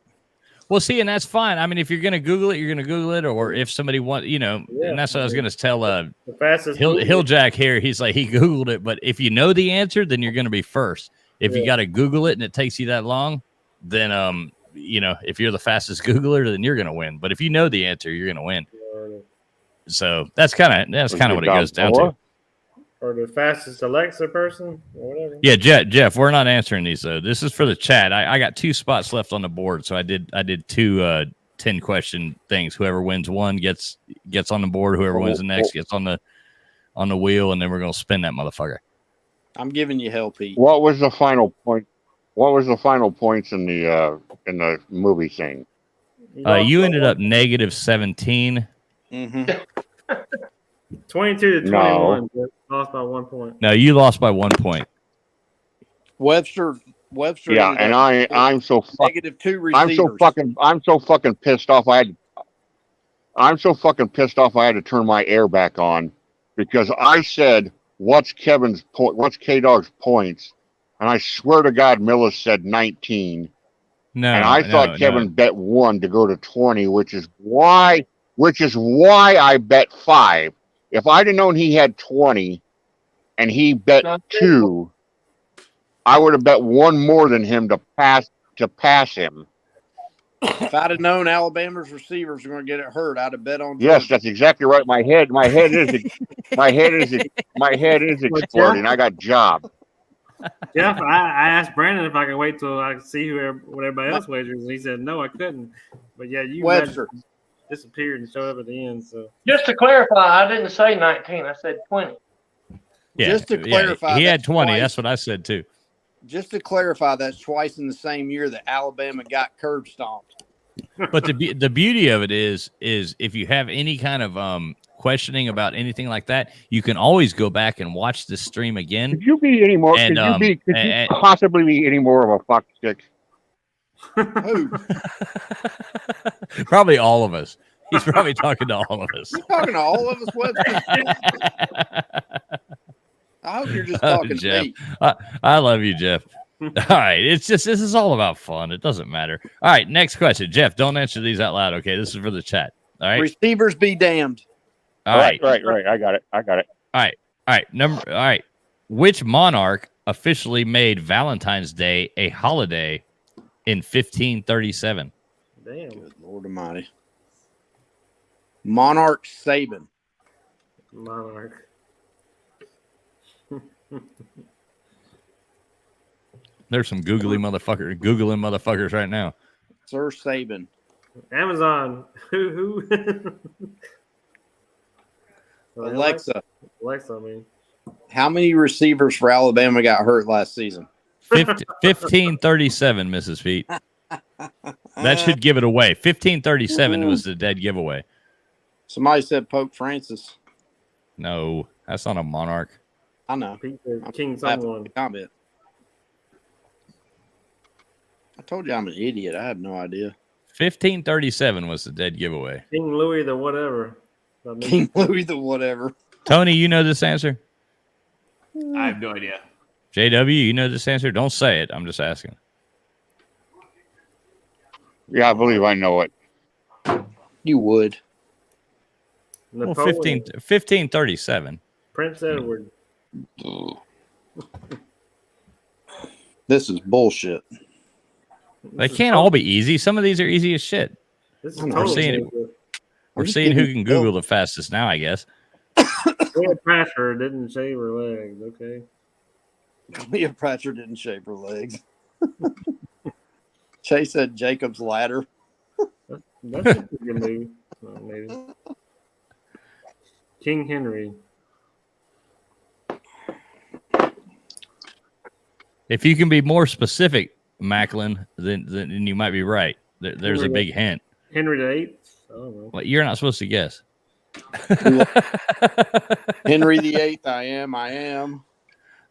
Well, see, and that's fine. I mean, if you're going to Google it, you're going to Google it. Or if somebody wants, and that's what I was going to tell the fastest Hilljack here. He's like, he Googled it. But if you know the answer, then you're going to be first. If you got to Google it and it takes you that long, then, if you're the fastest Googler, then you're going to win. But if you know the answer, you're going to win. So that's kind of what it goes down to. Or the fastest Alexa person, or whatever. Yeah, Jeff, we're not answering these though. This is for the chat. I got 2 spots left on the board, so I did 2 10-question things. Whoever wins one gets on the board. Whoever wins the next gets on the wheel, and then we're gonna spin that motherfucker. I'm giving you hell, Pete. What was the final point? What was the final points in the movie thing? You ended up -17. Mm-hmm. 22 to 21. No. Lost by 1 point. No, you lost by 1 point. Webster. Yeah, and I'm so -2 receivers. I'm so fucking pissed off. I had to turn my air back on because I said, "What's K-Dog's points?" And I swear to God, Millis said 19. No, and I thought Kevin bet 1 to go to 20, which is why I bet 5. If I'd have known he had 20 and he bet 2, I would have bet 1 more than him to pass him. If I'd have known Alabama's receivers were going to get it hurt, I'd have bet on. Yes, that's exactly right. My head is exploding. I got job. Jeff, I asked Brandon if I could wait till I could see what everybody else wagers, and he said no, I couldn't. But yeah, you Webster disappeared and showed up at the end. So just to clarify, I didn't say 19. I said 20. Yeah, just to clarify, he had 20. That's what I said too. Just to clarify, that's twice in the same year that Alabama got curb stomped. But the beauty of it is if you have any kind of questioning about anything like that, you can always go back and watch the stream again. Could you be any more? Could you possibly be any more of a fuck stick? Who? Probably all of us. He's probably talking to all of us. You're talking to all of us, Webster. I hope you're just talking Jeff. to me. I love you, Jeff. All right. It's just, this is all about fun. It doesn't matter. All right. Next question. Jeff, don't answer these out loud. Okay. This is for the chat. All right. Receivers be damned. All right. Right. I got it. All right. All right. Which monarch officially made Valentine's Day a holiday in 1537? Damn. Good Lord Almighty. Monarch Saban. Monarch. There's some googling motherfuckers right now. Sir Saban. Amazon. Who? Alexa. Alexa, I mean. How many receivers for Alabama got hurt last season? 1537, Mrs. Pete. That should give it away. 1537 was the dead giveaway. Somebody said Pope Francis. No, that's not a monarch. I know. King someone. Comment. I told you I'm an idiot. I had no idea. 1537 was the dead giveaway. King Louis the whatever. King Louis the whatever. Tony, you know this answer? I have no idea. JW, you know this answer? Don't say it. I'm just asking. Yeah, I believe I know it. You would. Well, 1537. Prince Edward. This is bullshit. They can't all be easy. Some of these are easy as shit. This is We're seeing who can Google the fastest now, I guess. Leah Pratcher didn't shave her legs. Okay. Leah Pratcher didn't shave her legs. Chase said Jacob's Ladder. That's a pretty good movie. Maybe. King Henry. If you can be more specific, Macklin, then you might be right. There's a big hint. Henry VIII? I don't know. Well, you're not supposed to guess. Henry VIII, I am.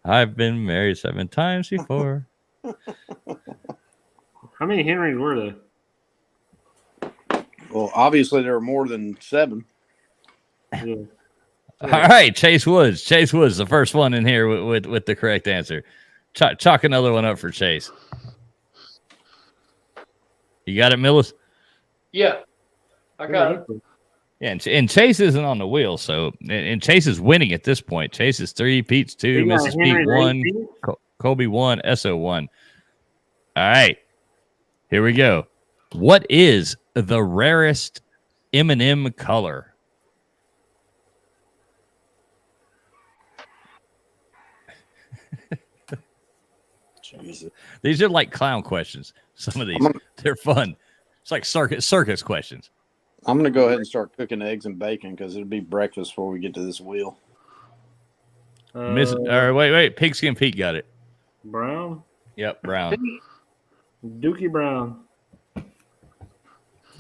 I've been married 7 times before. How many Henrys were there? Well, obviously there were more than 7. Yeah. All right, Chase Woods. Chase Woods, the first one in here with the correct answer. Chalk another one up for Chase. You got it, Millis? Yeah, I got it. Yeah, and Chase isn't on the wheel, so and Chase is winning at this point. Chase is 3, Pete's 2, Mrs. Pete 1, Colby 1, SO 1. All right, here we go. What is the rarest M&M color? Jesus. These are like clown questions. Some of these, they're fun. It's like circus questions. I'm going to go ahead and start cooking eggs and bacon because it'll be breakfast before we get to this wheel. Wait. Pigskin Pete got it. Brown? Yep, Brown. Dookie Brown. All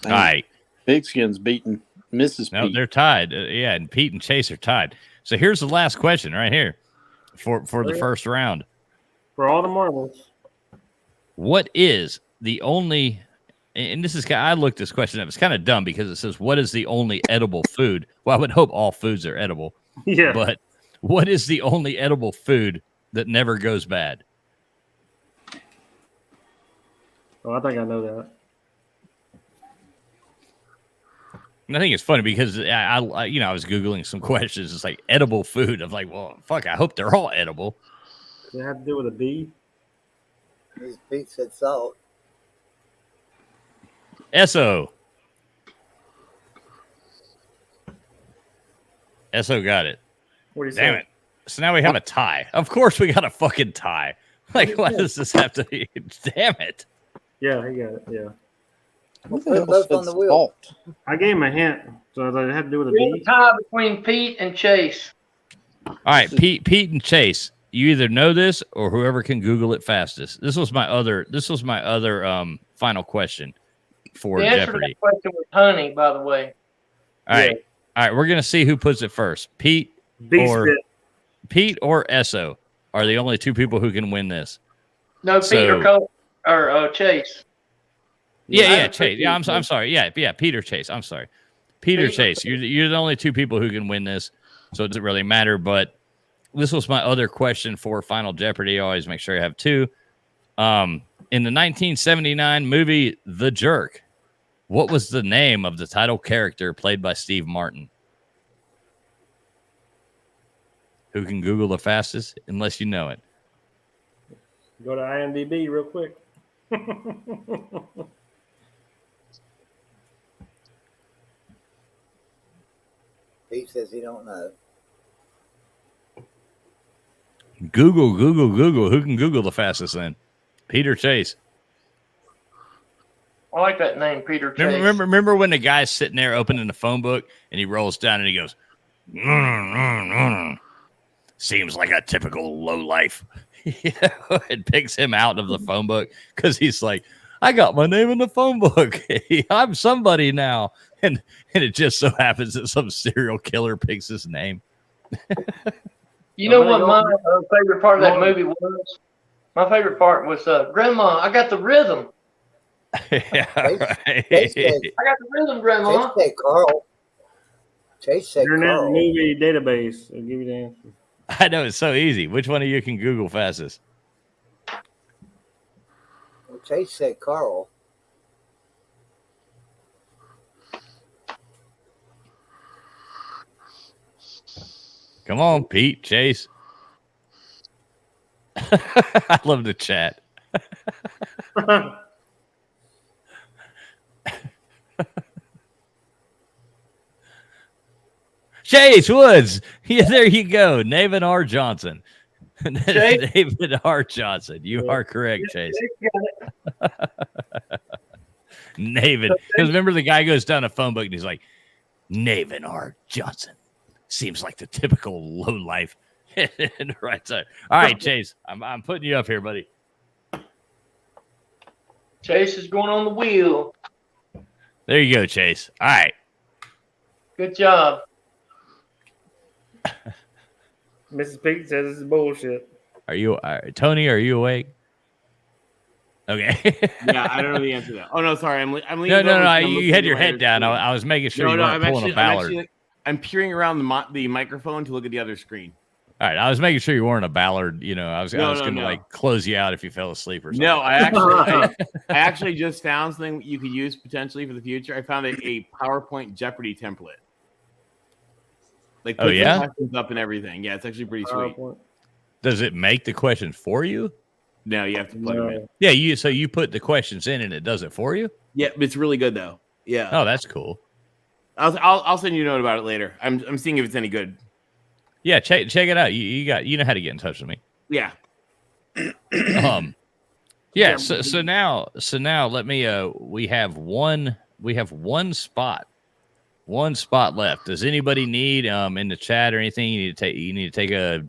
right. Pigskin's beating Mrs. No, Pete. they're tied. Yeah, and Pete and Chase are tied. So here's the last question right here for the first round. For all the marbles. What is the only, and this is, I looked this question up. It's kind of dumb because it says, what is the only edible food? Well, I would hope all foods are edible. Yeah. But what is the only edible food that never goes bad? Oh, I think I know that. And I think it's funny because I was Googling some questions. It's like edible food. I'm like, well, fuck, I hope they're all edible. Does it have to do with a bee? His Pete said salt. SO got it. What do you Damn say? it. So now we have a tie. Of course we got a fucking tie. Like, why does this have to be? Damn it. Yeah, he got it. Yeah. What the hell said salt? I gave him a hint. So it had to do with a We have bee? a tie between Pete and Chase. All right, Pete and Chase. You either know this or whoever can Google it fastest. This was my other final question for The answer to Jeopardy. that question was honey, by the way. All right, we're gonna see who puts it first. Pete or SO are the only 2 people who can win this. No, Pete or Cole or Chase. Yeah, Chase. Yeah, I'm sorry. Yeah, Peter Chase. I'm sorry, Peter Chase. You're the only 2 people who can win this, so it doesn't really matter. But this was my other question for Final Jeopardy. I always make sure I have 2. In the 1979 movie The Jerk, what was the name of the title character played by Steve Martin? Who can Google the fastest, unless you know it? Go to IMDb real quick. Pete says he don't know. Google. Who can Google the fastest then? Peter Chase. I like that name, Peter Chase. Remember when the guy's sitting there opening the phone book and he rolls down and he goes, seems like a typical low life. It picks him out of the phone book because he's like, I got my name in the phone book. I'm somebody now. And it just so happens that some serial killer picks his name. You know what my favorite part of that movie was? My favorite part was, Grandma, I got the rhythm. Yeah, right. I got the rhythm, Grandma. Chase said Carl. Chase said Internet Carl. movie database. I'll give you the answer. I know, it's so easy. Which one of you can Google fastest? Well, Chase said Carl. Come on, Pete, Chase. I love the chat. Chase Woods. Yeah, there you go. Navin R. Johnson. David R. Johnson. You are correct, Chase. Navin. Because remember, the guy goes down a phone book and he's like, Navin R. Johnson. Seems like the typical low life. Right side. All right, Chase. I'm putting you up here, buddy. Chase is going on the wheel. There you go, Chase. All right. Good job. Mrs. Pete says this is bullshit. Are you, Tony? Are you awake? Okay. Yeah, I don't know the answer to that. Oh no, sorry. I'm leaning. No. You had your head down. I was making sure you weren't pulling a Ballard. I'm peering around the microphone to look at the other screen. All right, I was making sure you weren't a Ballard. You know, I was going to like close you out if you fell asleep or something. No, I actually just found something you could use potentially for the future. I found a PowerPoint Jeopardy template. Like, put the questions up and everything. Yeah, it's actually pretty sweet. Does it make the questions for you? No, you have to plug them in. Yeah, so you put the questions in and it does it for you? Yeah, it's really good though. Yeah. Oh, that's cool. I'll send you a note about it later. I'm seeing if it's any good. Yeah, check it out. You know how to get in touch with me. Yeah. Yeah. So now let me. We have one spot. One spot left. Does anybody need in the chat or anything? You need to take a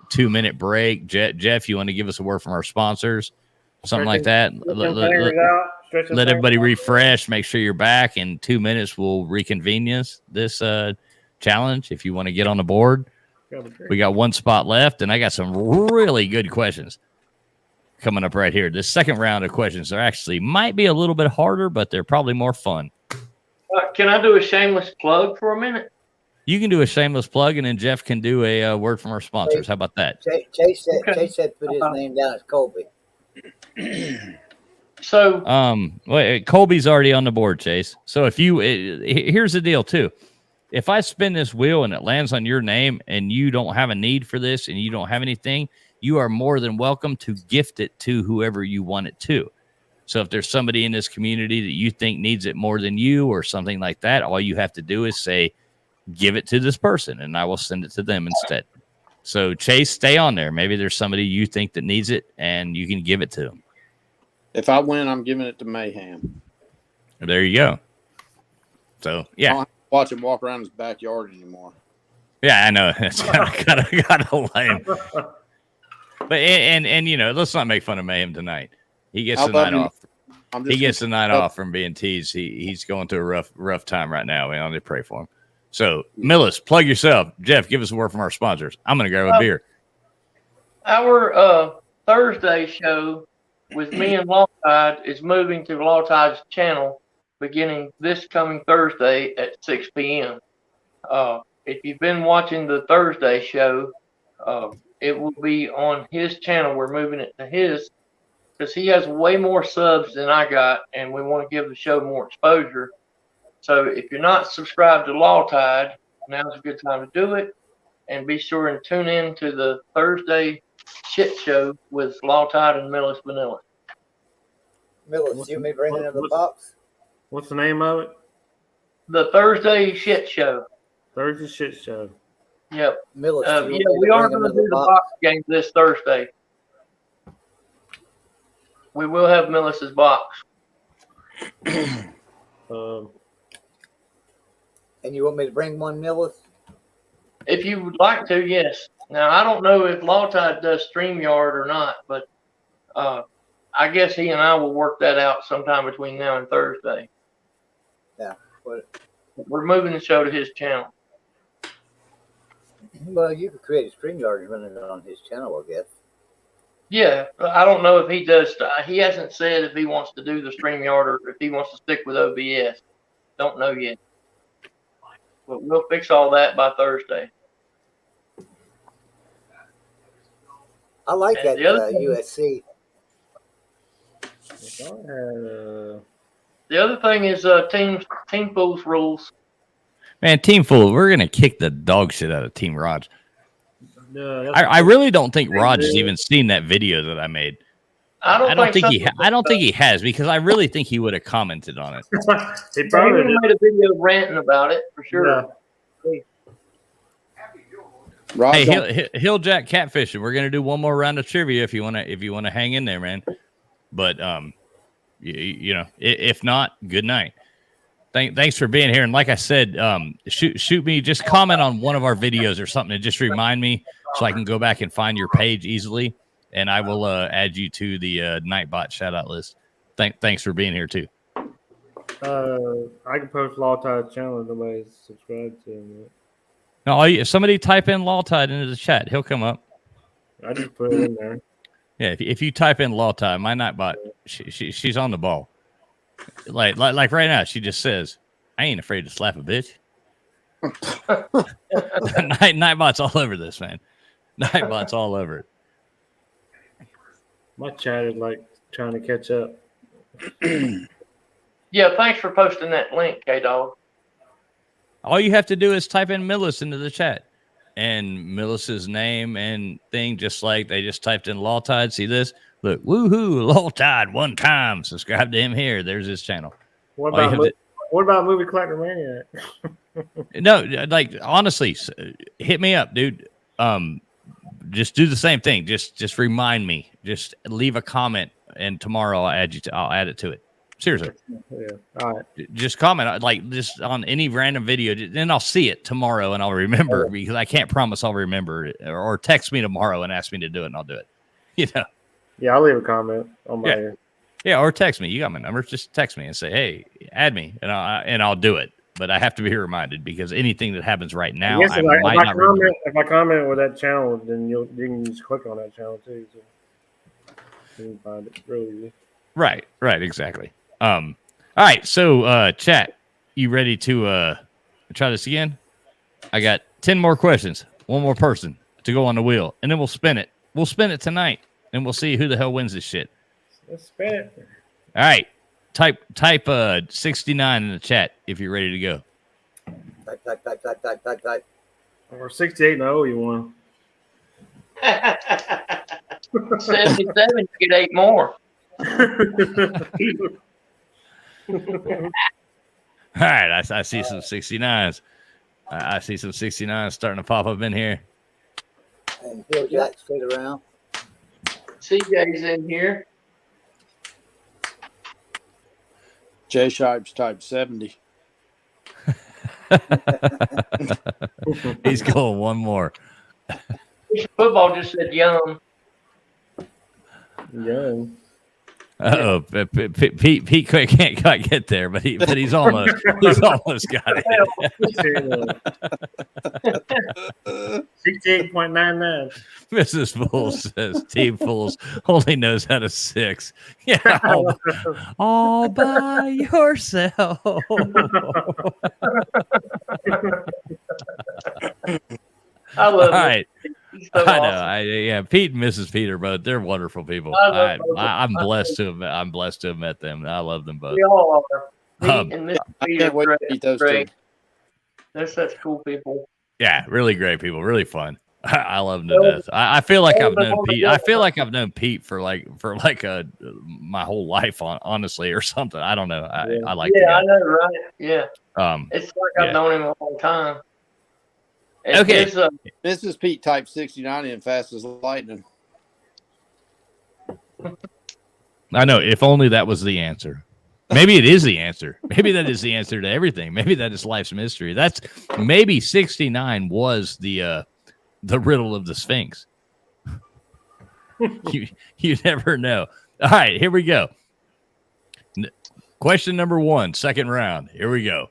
2-minute break. Jeff, you want to give us a word from our sponsors? Something like that. Let everybody refresh. Make sure you're back. In 2 minutes, we'll reconvene this challenge if you want to get on the board. We got one spot left, and I got some really good questions coming up right here. This second round of questions are actually might be a little bit harder, but they're probably more fun. Can I do a shameless plug for a minute? You can do a shameless plug, and then Jeff can do a word from our sponsors. How about that? Chase said put his name down as Colby. So, wait, Colby's already on the board, Chase. So if you, here's the deal too. If I spin this wheel and it lands on your name and you don't have a need for this and you don't have anything, you are more than welcome to gift it to whoever you want it to. So if there's somebody in this community that you think needs it more than you or something like that, all you have to do is say, give it to this person and I will send it to them instead. So Chase, stay on there. Maybe there's somebody you think that needs it and you can give it to them. If I win, I'm giving it to Mayhem. There you go. So, yeah. I don't watch him walk around his backyard anymore. Yeah, I know. It's kind of lame. But, and you know, let's not make fun of Mayhem tonight. He gets the night off. He gets the night off from being teased. He's going through a rough time right now. We only pray for him. So, Millis, plug yourself. Jeff, give us a word from our sponsors. I'm going to grab a beer. Our Thursday show with me and Lawtide is moving to Lawtide's channel beginning this coming Thursday at 6 p.m. If you've been watching the Thursday show, it will be on his channel. We're moving it to his because he has way more subs than I got, and we want to give the show more exposure. So if you're not subscribed to Law Tide, now's a good time to do it. And be sure and tune in to the Thursday shit show with Law Tide and Millis Vanilla. Millis, you may bring it in the box. What's the name of it? The Thursday shit show. Thursday shit show. Yep. Millis, Yeah, we are going to do the box game this Thursday. We will have Millis's box. And you want me to bring one, Millis? If you would like to, yes. Now, I don't know if Law Tide does StreamYard or not, but I guess he and I will work that out sometime between now and Thursday. Yeah. We're moving the show to his channel. Well, you could create a StreamYard and run it on his channel, I guess. Yeah, I don't know if he does. He hasn't said if he wants to do the StreamYard or if he wants to stick with OBS. Don't know yet. But we'll fix all that by Thursday. I like And that USC. The other thing is Team Pools rules. Man, Team Fool, we're gonna kick the dog shit out of Team Raj. I really don't think Raj has even seen that video that I made. I don't think he has, because I really think he would have commented on it. He probably made a video ranting about it for sure. Yeah. Hey, Hilljack Catfishing. We're gonna do one more round of trivia if you wanna hang in there, man. But you know, if not, good night. Thanks for being here. And like I said, shoot me, just comment on one of our videos or something and just remind me so I can go back and find your page easily. And I will add you to the Nightbot shout out list. Thanks for being here too. I can post Law Tide channel if nobody's subscribed to him. No, if somebody type in Law Tide into the chat, he'll come up. I just put it in there. Yeah, if you type in Law Tide, my Nightbot, she's on the ball. Like right now, she just says, "I ain't afraid to slap a bitch." Nightbot's all over this, man. Nightbot's all over it. My chat is like trying to catch up. Yeah, thanks for posting that link, K-Dog. All you have to do is type in Millis into the chat. And Millis's name and thing, just like they just typed in Law Tide. See this? Look, woohoo, Law Tide one time. Subscribe to him here. There's his channel. What about Movie Collector Maniac? No, like honestly, hit me up, dude. Just do the same thing. Just remind me. Just leave a comment, and tomorrow I'll add it to it. Seriously. Yeah. All right. Just comment like just on any random video, then I'll see it tomorrow and I'll remember, because I can't promise I'll remember it. Or text me tomorrow and ask me to do it and I'll do it. You know. Yeah, I'll leave a comment on my Yeah, or text me. You got my number. Just text me and say, "Hey, add me," and I'll do it. But I have to be reminded, because anything that happens right now, I might not remember. If I comment with that channel, then you can just click on that channel too. So you can find it really easy. Right, exactly. All right, so chat, you ready to try this again? I got 10 more questions, one more person to go on the wheel, and then we'll spin it. We'll spin it tonight, and we'll see who the hell wins this shit. Let's spin it. All right, type 69 in the chat if you're ready to go. Type. Or 68 and I owe you one. 77, you get 8 more. All right, I see some 69s. I see some 69s starting to pop up in here. And Bill Jack straight around. CJ's in here. J Shipes type 70. He's going one more. Football just said yum. Yum. Uh-oh, Pete can't quite get there, but he's almost got it. 68.99. Mrs. Fools says Team Fools only knows how to 6. Yeah, all by yourself. I love all right. He's so I know. awesome. Pete and Mrs. Peter, but they're wonderful people. I love both of them. I'm blessed to have met them. I love them both. We all are. Pete and Mrs. I Peter, can't wait to meet those great. two. They're such cool people. Yeah, really great people, really fun. I love them to death. I feel like I've known Pete. I feel like I've known Pete for my whole life, honestly, or something. I don't know. I like. Yeah, I know, right? Yeah. It's like I've known him a long time. And okay. Mrs. Pete type 69 in fast as lightning. I know. If only that was the answer. Maybe it is the answer. Maybe that is the answer to everything. Maybe that is life's mystery. That's maybe 69 was the riddle of the Sphinx. you never know. All right, here we go. Question number 1, second round. Here we go.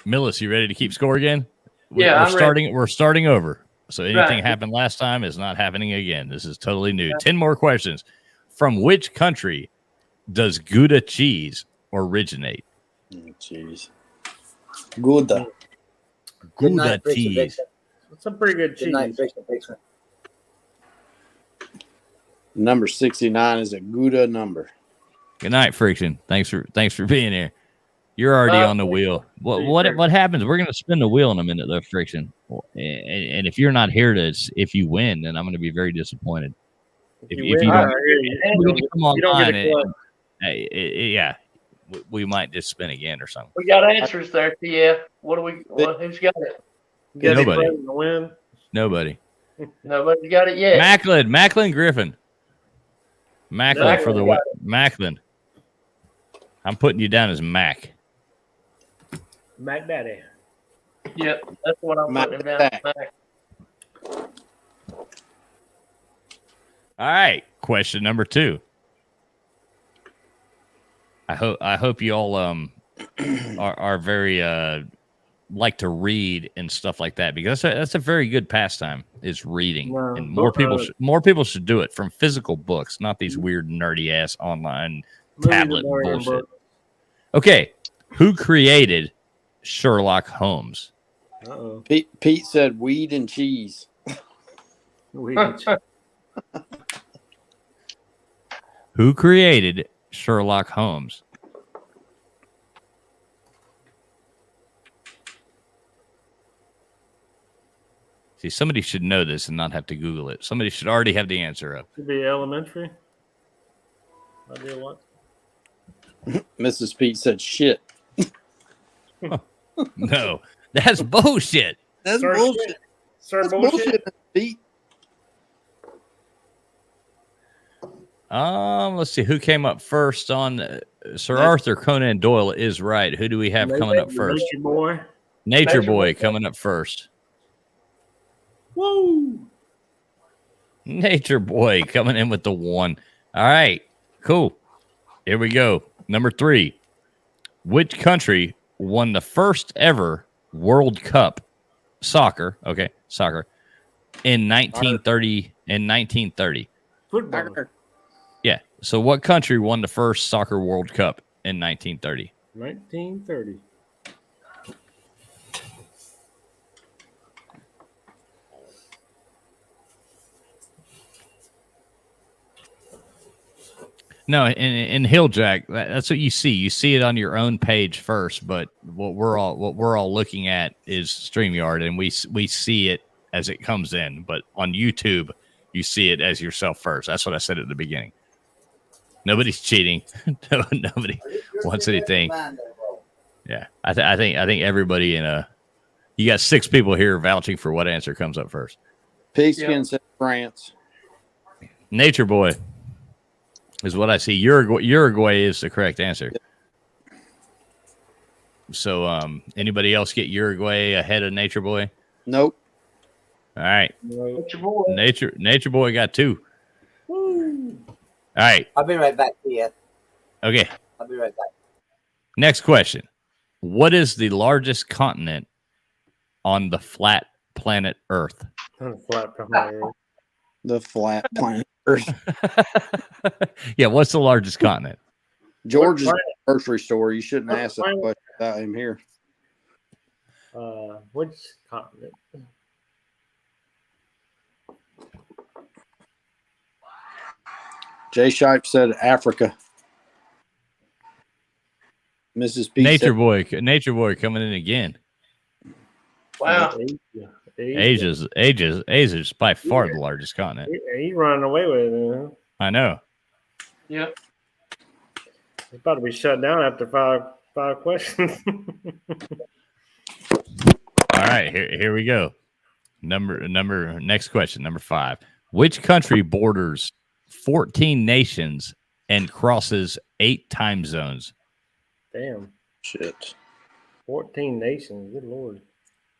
Millis, you ready to keep score again? Yeah, We're starting over. So anything happened last time is not happening again. This is totally new. 10 more questions. From which country does Gouda cheese originate? Cheese. Gouda. Gouda cheese. That's a pretty good cheese. Number 69 is a Gouda number. Good night, Friction. Thanks for being here. You're already on the wheel. What happens? We're gonna spin the wheel in a minute, though, Friction. And if you're not here if you win, then I'm gonna be very disappointed. If you don't come online, yeah, we might just spin again or something. We got answers there, TF. Who's got it? Nobody. Nobody. Nobody's got it yet. Macklin Griffin. Macklin for the Macklin. I'm putting you down as Mac. Mac Daddy. Yep, that's what I'm putting down as Mac. All right, question number 2. I hope you all are very like to read and stuff like that, because that's a very good pastime, is reading. And more people should do it, from physical books, not these weird nerdy ass online tablet bullshit. Okay, who created Sherlock Holmes? Uh-oh. Pete said weed and cheese. Weed and cheese. Who created Sherlock Holmes? See, somebody should know this and not have to Google it. Somebody should already have the answer up. Should be elementary. Idea what? Mrs. Pete said shit. No, that's bullshit. That's bullshit. Sir, bullshit. Pete. Let's see who came up first on Sir Arthur Conan Doyle is right. Who do we have coming up first? Nature Boy. Nature Boy coming up first. Woo! Nature Boy coming in with the 1. All right, cool. Here we go. Number 3. Which country won the first ever World Cup soccer? Okay, soccer in 1930. In 1930. Football. Yeah. So what country won the first soccer World Cup in 1930? 1930. No, in Hilljack, that's what you see. You see it on your own page first, but what we're all looking at is StreamYard, and we see it as it comes in. But on YouTube, you see it as yourself first. That's what I said at the beginning. Nobody's cheating. Nobody wants anything. Yeah, I think everybody you got 6 people here vouching for what answer comes up first. Pigskin said France. Nature Boy is what I see. Uruguay is the correct answer. So, anybody else get Uruguay ahead of Nature Boy? Nope. All right. Nature Boy. Nature Boy got 2. Woo. All right. I'll be right back. Yeah. Okay. I'll be right back. Next question. What is the largest continent on the flat planet Earth? The flat planet Earth. Yeah, what's the largest continent? George's grocery store. You shouldn't ask that question without him here. Which continent? Jay Shipe said Africa. Mrs. P Nature said, Boy coming in again. Wow. Asia's by far the largest continent. He's running away with it. Huh? I know. Yep. He's about to be shut down after five questions. All right, here we go. Next question, number 5. Which country borders 14 nations and crosses 8 time zones? Damn. Shit. 14 nations. Good Lord.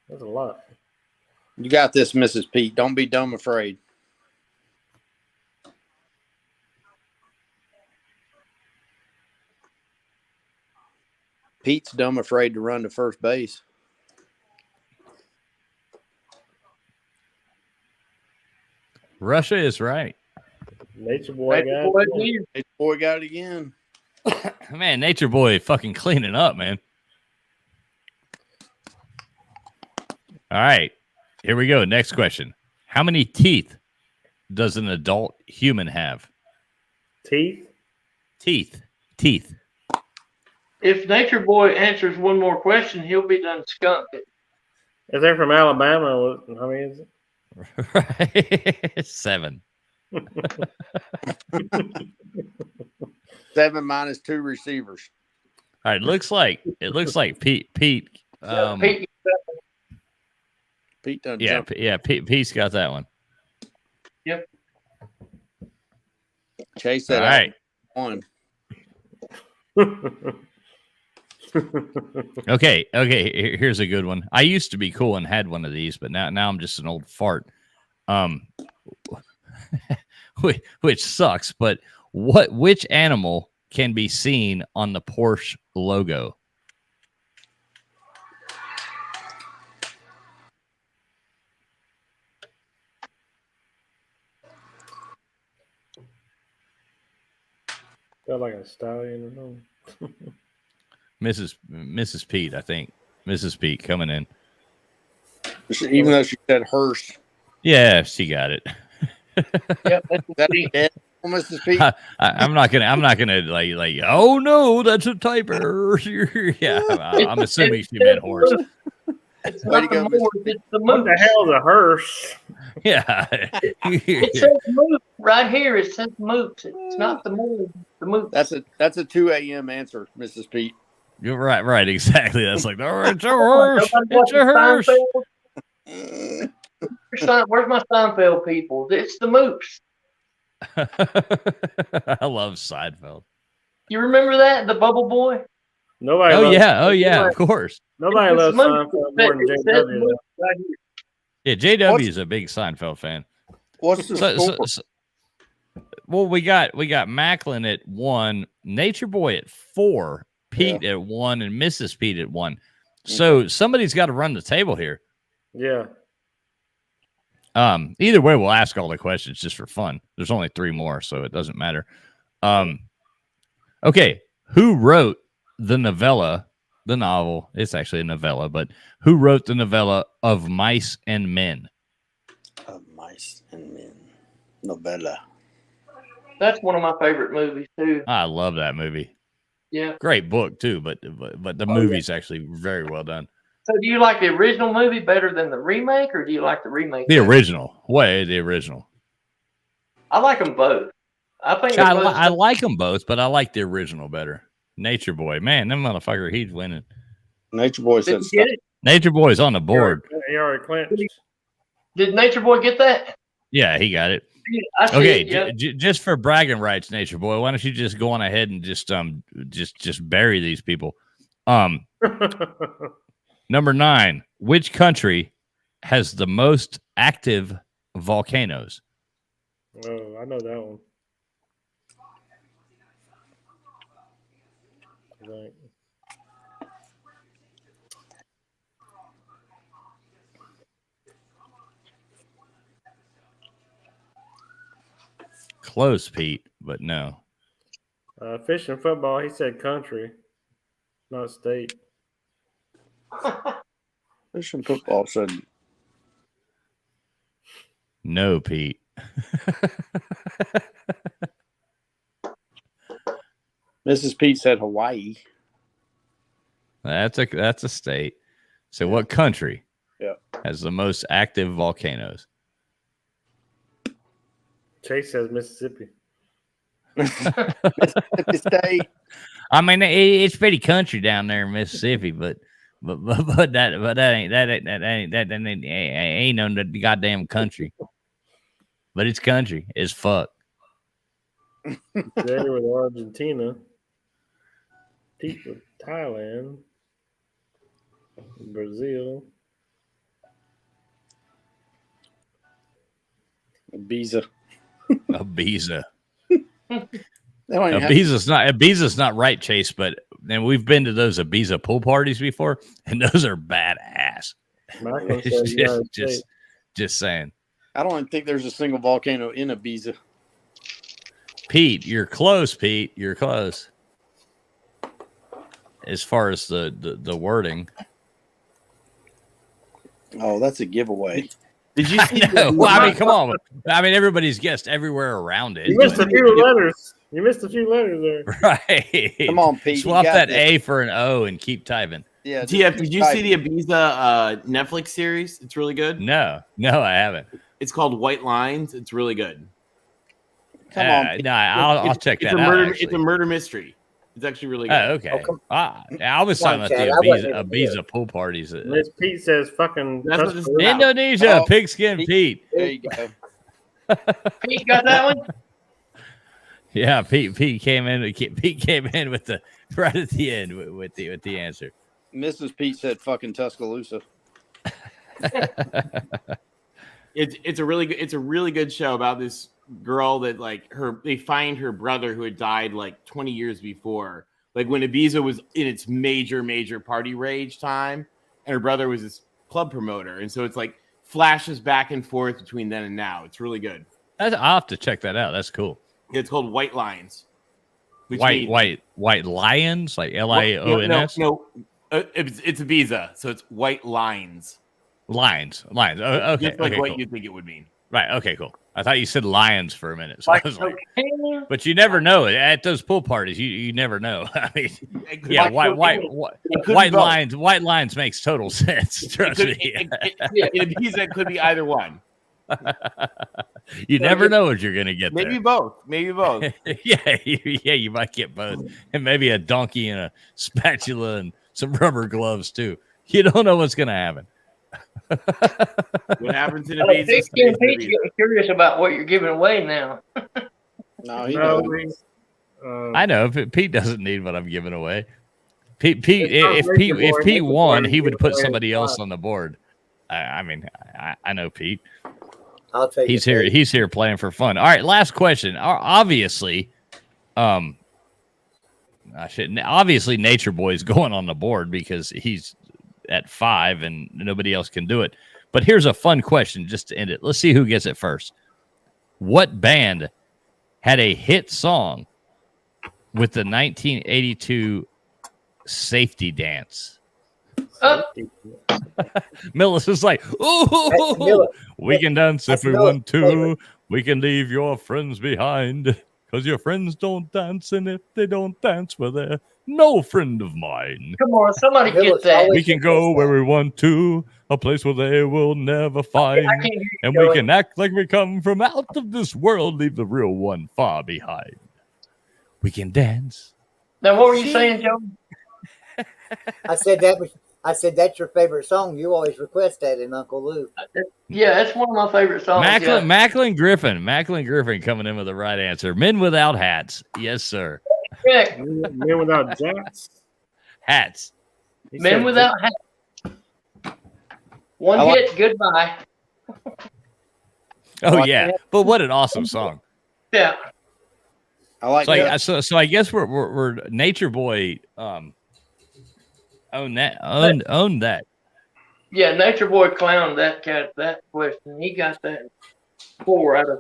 That's a lot. You got this, Mrs. Pete. Don't be dumb afraid. Pete's dumb afraid to run to first base. Russia is right. Nature Boy got it. Nature Boy got it again. Man, Nature Boy fucking cleaning up, man. All right, here we go. Next question. How many teeth does an adult human have? Teeth? Teeth. If Nature Boy answers one more question, he'll be done skunked it. If they're from Alabama, how many is it? Right. 7. 7 minus 2 receivers. All right, it looks like Pete. Pete done yeah, jumped. Pete's got that one. Yep. Chase said, all right. One. Okay. Here's a good one. I used to be cool and had one of these, but now I'm just an old fart. Which sucks. But which animal can be seen on the Porsche logo? Got like a stallion or something. Mrs. Pete, I think. Mrs. Pete coming in. Even though she said hearse. Yeah, she got it. Yep, that's Mrs. Pete. I'm not gonna like. Oh no, that's a typer. Yeah, I'm assuming she meant horse. It's not the moors, it's the moose. What the hell is a hearse? Yeah. It says moose right here. It says moose. It's not the moose. The moose. That's a 2 a.m. answer, Mrs. Pete. You're right, exactly. That's like, oh, it's a hearse. It's a hearse. Where's my Seinfeld people? It's the moose. I love Seinfeld. You remember that? The Bubble Boy? Nobody. Oh yeah, of course. Nobody loves Seinfeld more than JW. Right here. Yeah, JW is a big Seinfeld fan. What's the score? Well, we got Macklin at 1, Nature Boy at 4, Pete at 1, and Mrs. Pete at 1. So somebody's got to run the table here. Yeah. Either way, we'll ask all the questions just for fun. There's only 3 more, so it doesn't matter. Okay, who wrote the novel? It's actually a novella, but who wrote the novella of Mice and Men? Of Mice and Men. Novella. That's one of my favorite movies too. I love that movie. Yeah. Great book too, but the movie's actually very well done. So do you like the original movie better than the remake, or do you like the remake? The original. The original. I like them both. I think I like them both, but I like the original better. Nature Boy, man, that motherfucker, he's winning. Nature Boy said get it? Nature Boy's on the board. He already clinched. Did Nature Boy get that? Yeah, he got it. I see Okay, it, yeah. just for bragging rights, Nature Boy, why don't you just go on ahead and just bury these people? Number 9, which country has the most active volcanoes? Oh, I know that one. Right. Close, Pete, but no. Fish and football, he said country, not state. Fish and football said No, Pete. Mrs. Pete said Hawaii. That's a state. So what country has the most active volcanoes? Chase says Mississippi. Mississippi State. I mean, it's pretty country down there in Mississippi, but that ain't no goddamn country. But it's country as fuck. Jay with Argentina. Pete with Thailand. Brazil. Ibiza. Ibiza. Ibiza's Ibiza's not right, Chase, but then we've been to those Ibiza pool parties before, and those are badass. Just saying. I don't even think there's a single volcano in Ibiza. Pete, you're close. Pete, you're close. As far as the wording. Oh, that's a giveaway. Did you see? Well, I mean, come on. I mean, everybody's guessed everywhere around it. You missed a few letters. You missed a few letters there. Right. Come on, Pete. Swap that A for an O and keep typing. Yeah. TF, did you see the Ibiza Netflix series? It's really good. No, I haven't. It's called White Lines. It's really good. Come on. No, I'll check that out. It's a murder mystery. It's actually really good. Oh, okay. I was talking about the Ibiza pool parties. Miss Pete says fucking Indonesia, Pigskin Pete. There you go. Pete got that one? Yeah, Pete came in with the right at the end with the answer. Mrs. Pete said fucking Tuscaloosa. It's a really good show about this girl that they find her brother who had died like 20 years before, like when Ibiza was in its major party rage time, and her brother was this club promoter, and so it's like flashes back and forth between then and now. It's really good. I'll have to check that out. That's cool. It's called White Lines. White Lions, like Lions. No, it's Ibiza, so it's White Lines. Lines. Okay. Just like okay, what cool. you think it would mean. Right. Okay. Cool. I thought you said lions for a minute. So I was like, but you never know at those pool parties. You never know. I mean, yeah, white lines. White lines makes total sense. Trust me. It could be either one. You never know what you're gonna get. Maybe there. both. Maybe both. yeah, you might get both, and maybe a donkey and a spatula and some rubber gloves too. You don't know what's gonna happen. What happens in Ibiza? Pigskin Pete's getting curious about what you're giving away now. No, he knows. I know. Pete doesn't need what I'm giving away. If Pete won, he would put somebody else on the board. I mean, I know Pete. I'll take He's here. He's here playing for fun. All right, last question. Obviously, obviously, Nature Boy's going on the board because he's at 5 and nobody else can do it. But here's a fun question just to end it. Let's see who gets it first. What band had a hit song with the 1982 Safety Dance? Melissa's like, ooh, we can dance if we want to. We can leave your friends behind because your friends don't dance. And if they don't dance, well, they're no friend of mine. Come on, somebody get that. We can go where we want to, a place where they will never find. And we can act like we come from out of this world, leave the real one far behind. We can dance. Now, what were you saying, Joe? I said that's your favorite song. You always request that in Uncle Lou. Yeah, that's one of my favorite songs. Macklin Griffin coming in with the right answer. Men Without Hats. Yes, sir. Correct. Men Without Jats. Hats. Men Without Hats. One hit, goodbye. Oh, yeah. But what an awesome song. Yeah. I like that. So I guess we're Nature Boy own that. Yeah, Nature Boy clowned that question. He got that 4 out of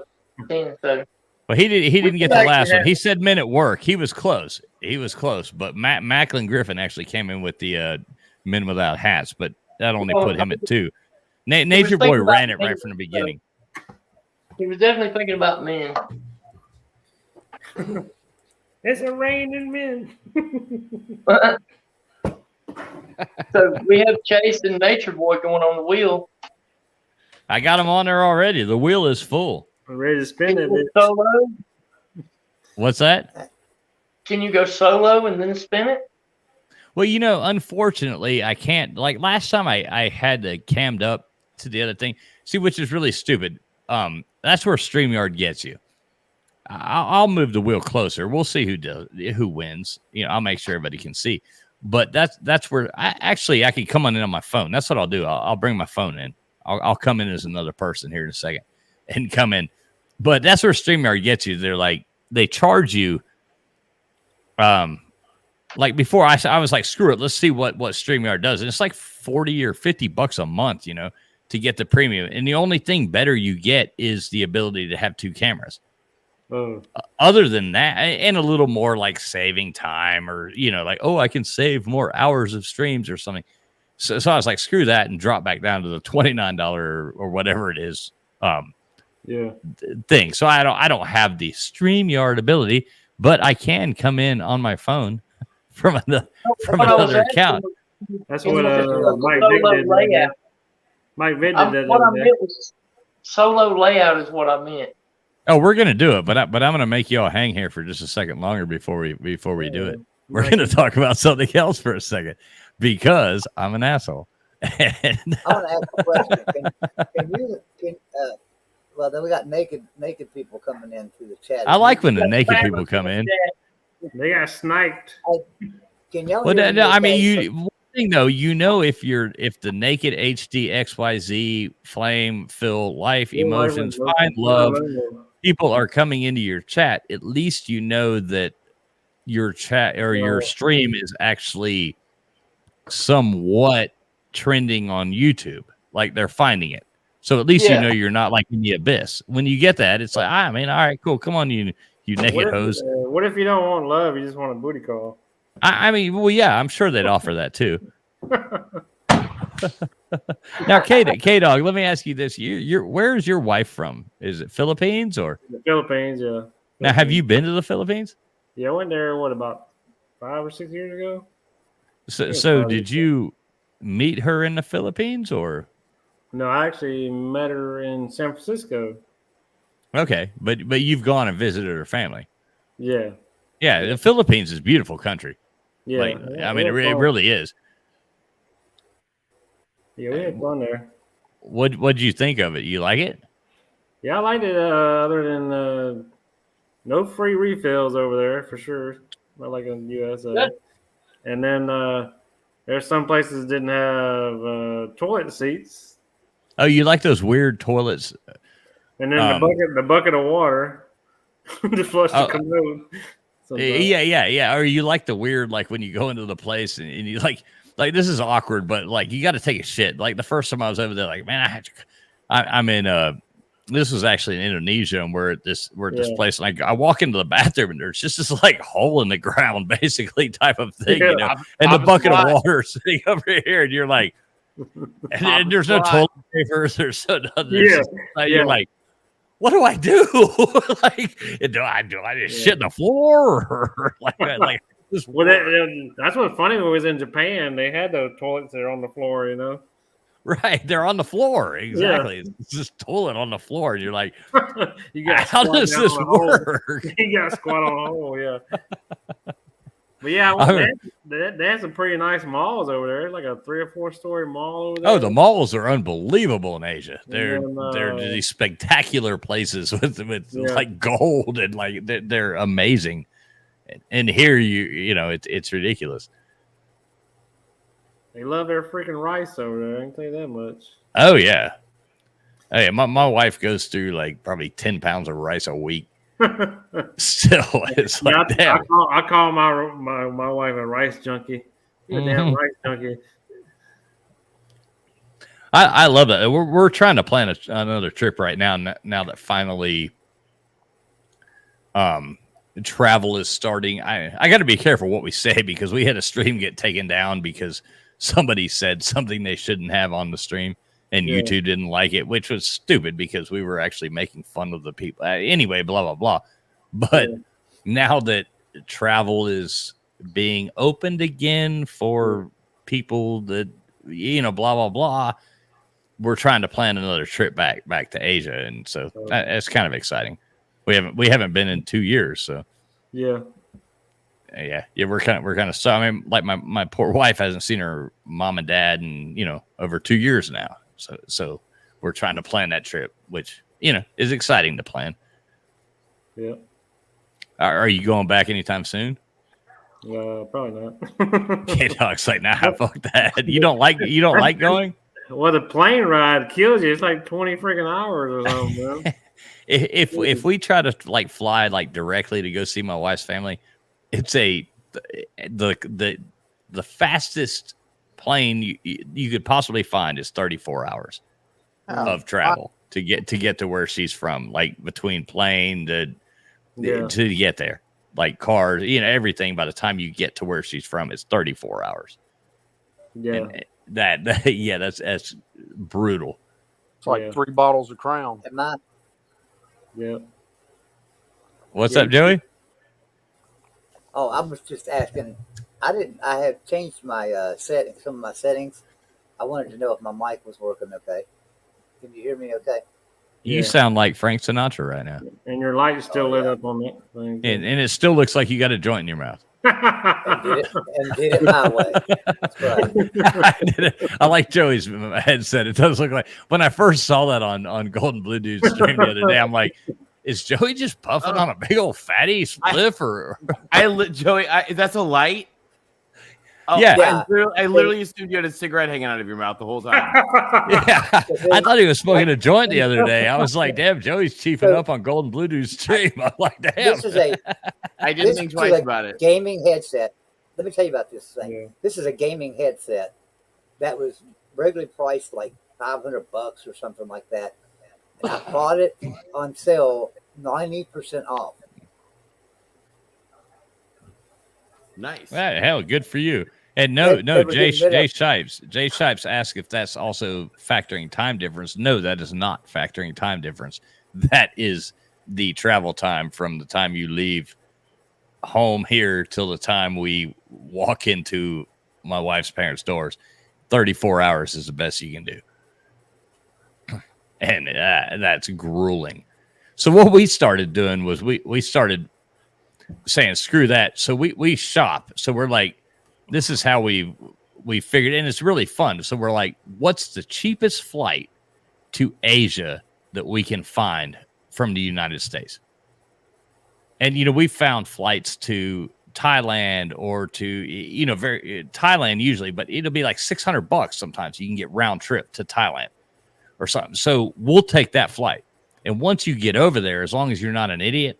10. So, but he didn't get the last one. He said Men at Work. He was close. But Macklin Griffin actually came in with the Men Without Hats, but that only put him at 2. Nature Boy ran it right from the beginning. He was definitely thinking about men. It's a raining men. So we have Chase and Nature Boy going on the wheel. I got them on there already. The wheel is full. I'm ready to spin it. Bitch. Solo? What's that? Can you go solo and then spin it? Well, unfortunately, I can't. Like last time I had the cammed up to the other thing. See, which is really stupid. That's where StreamYard gets you. I'll move the wheel closer. We'll see who wins. I'll make sure everybody can see. But that's where I can come on in on my phone. That's what I'll do. I'll bring my phone in. I'll come in as another person here in a second and come in. But that's where StreamYard gets you. They charge you. Like before I was like, screw it. Let's see what StreamYard does. And it's like $40 or $50 a month, to get the premium. And the only thing better you get is the ability to have 2 cameras. Other than that, and a little more like saving time or, I can save more hours of streams or something. So I was like, screw that and drop back down to the $29 or whatever it is thing. So I don't have the StreamYard ability, but I can come in on my phone from another account. That's what Mike Vick did. Mike Vick did that. What I meant was solo layout is what I meant. Oh, we're gonna do it, but I'm gonna make you all hang here for just a second longer before we do it. We're gonna talk about something else for a second because I'm an asshole. I want to ask a question. Well, then we got naked people coming in through the chat. I like when the naked people come in. They got sniped. Can y'all? Well, one thing though, if the naked HD XYZ flame Phil life emotions find love. People are coming into your chat, at least that your chat or your stream is actually somewhat trending on YouTube. Like they're finding it. So at least you're not like in the abyss. When you get that, it's like, all right, cool. Come on, you naked hoes. What if you don't want love? You just want a booty call? I'm sure they'd offer that too. Now, K-Dog, let me ask you this. Where's your wife from? Is it Philippines or? The Philippines, yeah. Now, have you been to the Philippines? Yeah, I went there, about 5 or 6 years ago? So did you meet her in the Philippines or? No, I actually met her in San Francisco. Okay, but you've gone and visited her family. Yeah. Yeah, the Philippines is a beautiful country. Yeah. It really is. Yeah, we had fun there. What'd you think of it? You like it? Yeah, I liked it. Other than no free refills over there for sure. Not like in the U.S. And then there's some places that didn't have toilet seats. Oh, you like those weird toilets? And then the bucket of water to flush the commode. Yeah. Or you like the weird, like when you go into the place and you like this is awkward, but like you got to take a shit. Like the first time I was over there, like man, I'm in this was actually in Indonesia, and we're at this place. And I walk into the bathroom, and there's just this like hole in the ground, basically type of thing, and the bucket of water sitting over here, and you're like, and there's no toilet paper, there's no nothing. You're like, what do I do? Like, do I just shit in the floor, or like that's what's funny. When we was in Japan, they had those toilets there on the floor, Right, they're on the floor. Exactly, it's just toilet on the floor, and you're like, how does this work? You got to squat on a hole, yeah. But yeah, they had some pretty nice malls over there. It's like a 3 or 4 story mall over there. Oh, the malls are unbelievable in Asia. They're these spectacular places with like gold and like they're amazing. And here it's ridiculous. They love their freaking rice over there. I can tell you that much. Oh yeah. Hey, my wife goes through like probably 10 pounds of rice a week. Still, it's like damn. I call my wife a rice junkie. You're a damn rice junkie. I love that. We're trying to plan another trip right now. Now that finally, travel is starting. I got to be careful what we say because we had a stream get taken down because somebody said something they shouldn't have on the stream. And YouTube didn't like it, which was stupid because we were actually making fun of the people. Anyway, blah, blah, blah. But now that travel is being opened again for people that, blah, blah, blah. We're trying to plan another trip back to Asia. And so that's kind of exciting. We haven't been in 2 years. So yeah. We're kind of, so I mean, like my poor wife hasn't seen her mom and dad in, over 2 years now. So we're trying to plan that trip, which, is exciting to plan. Yeah. Are you going back anytime soon? Probably not. K-Dog's like, nah, fuck that. You don't like going? Well, the plane ride kills you. It's like 20 freaking hours or something, man. If we try to fly directly to go see my wife's family, it's the fastest plane you could possibly find is 34 hours of travel to get to where she's from, between plane to get there, cars, everything. By the time you get to where she's from, it's 34 hours. Yeah. And that's brutal. It's like 3 bottles of Crown. Yeah. What's up, Joey? Oh, I was just asking. I had changed my settings, some of my settings. I wanted to know if my mic was working okay. Can you hear me okay? You sound like Frank Sinatra right now. And your light's still lit up on that thing. And it still looks like you got a joint in your mouth. and did it my way. That's right. I like Joey's headset. It does look like, when I first saw that on Golden Blue Dude's stream the other day, I'm like, is Joey just puffing on a big old fatty spliff? Joey, that's a light? Oh, yeah. I literally assumed you had a cigarette hanging out of your mouth the whole time. Yeah. I thought he was smoking a joint the other day. I was like, damn, Joey's chiefing up on Golden Blue Dude's stream. I'm like, damn. I didn't think twice about it. Gaming headset. Let me tell you about this thing. Yeah. This is a gaming headset that was regularly priced like $500 or something like that. And I bought it on sale 90% off. Nice. Well, hell, good for you. And no, Jay Shipes asked if that's also factoring time difference. No, that is not factoring time difference. That is the travel time from the time you leave home here till the time we walk into my wife's parents' doors. 34 hours is the best you can do. And that's grueling. So what we started doing was we started saying, screw that. So we shop. So we're like, this is how we figured, and it's really fun. So we're like, what's the cheapest flight to Asia that we can find from the United States? And, we found flights to Thailand or to, Thailand usually, but it'll be like $600 sometimes. You can get round trip to Thailand or something. So we'll take that flight. And once you get over there, as long as you're not an idiot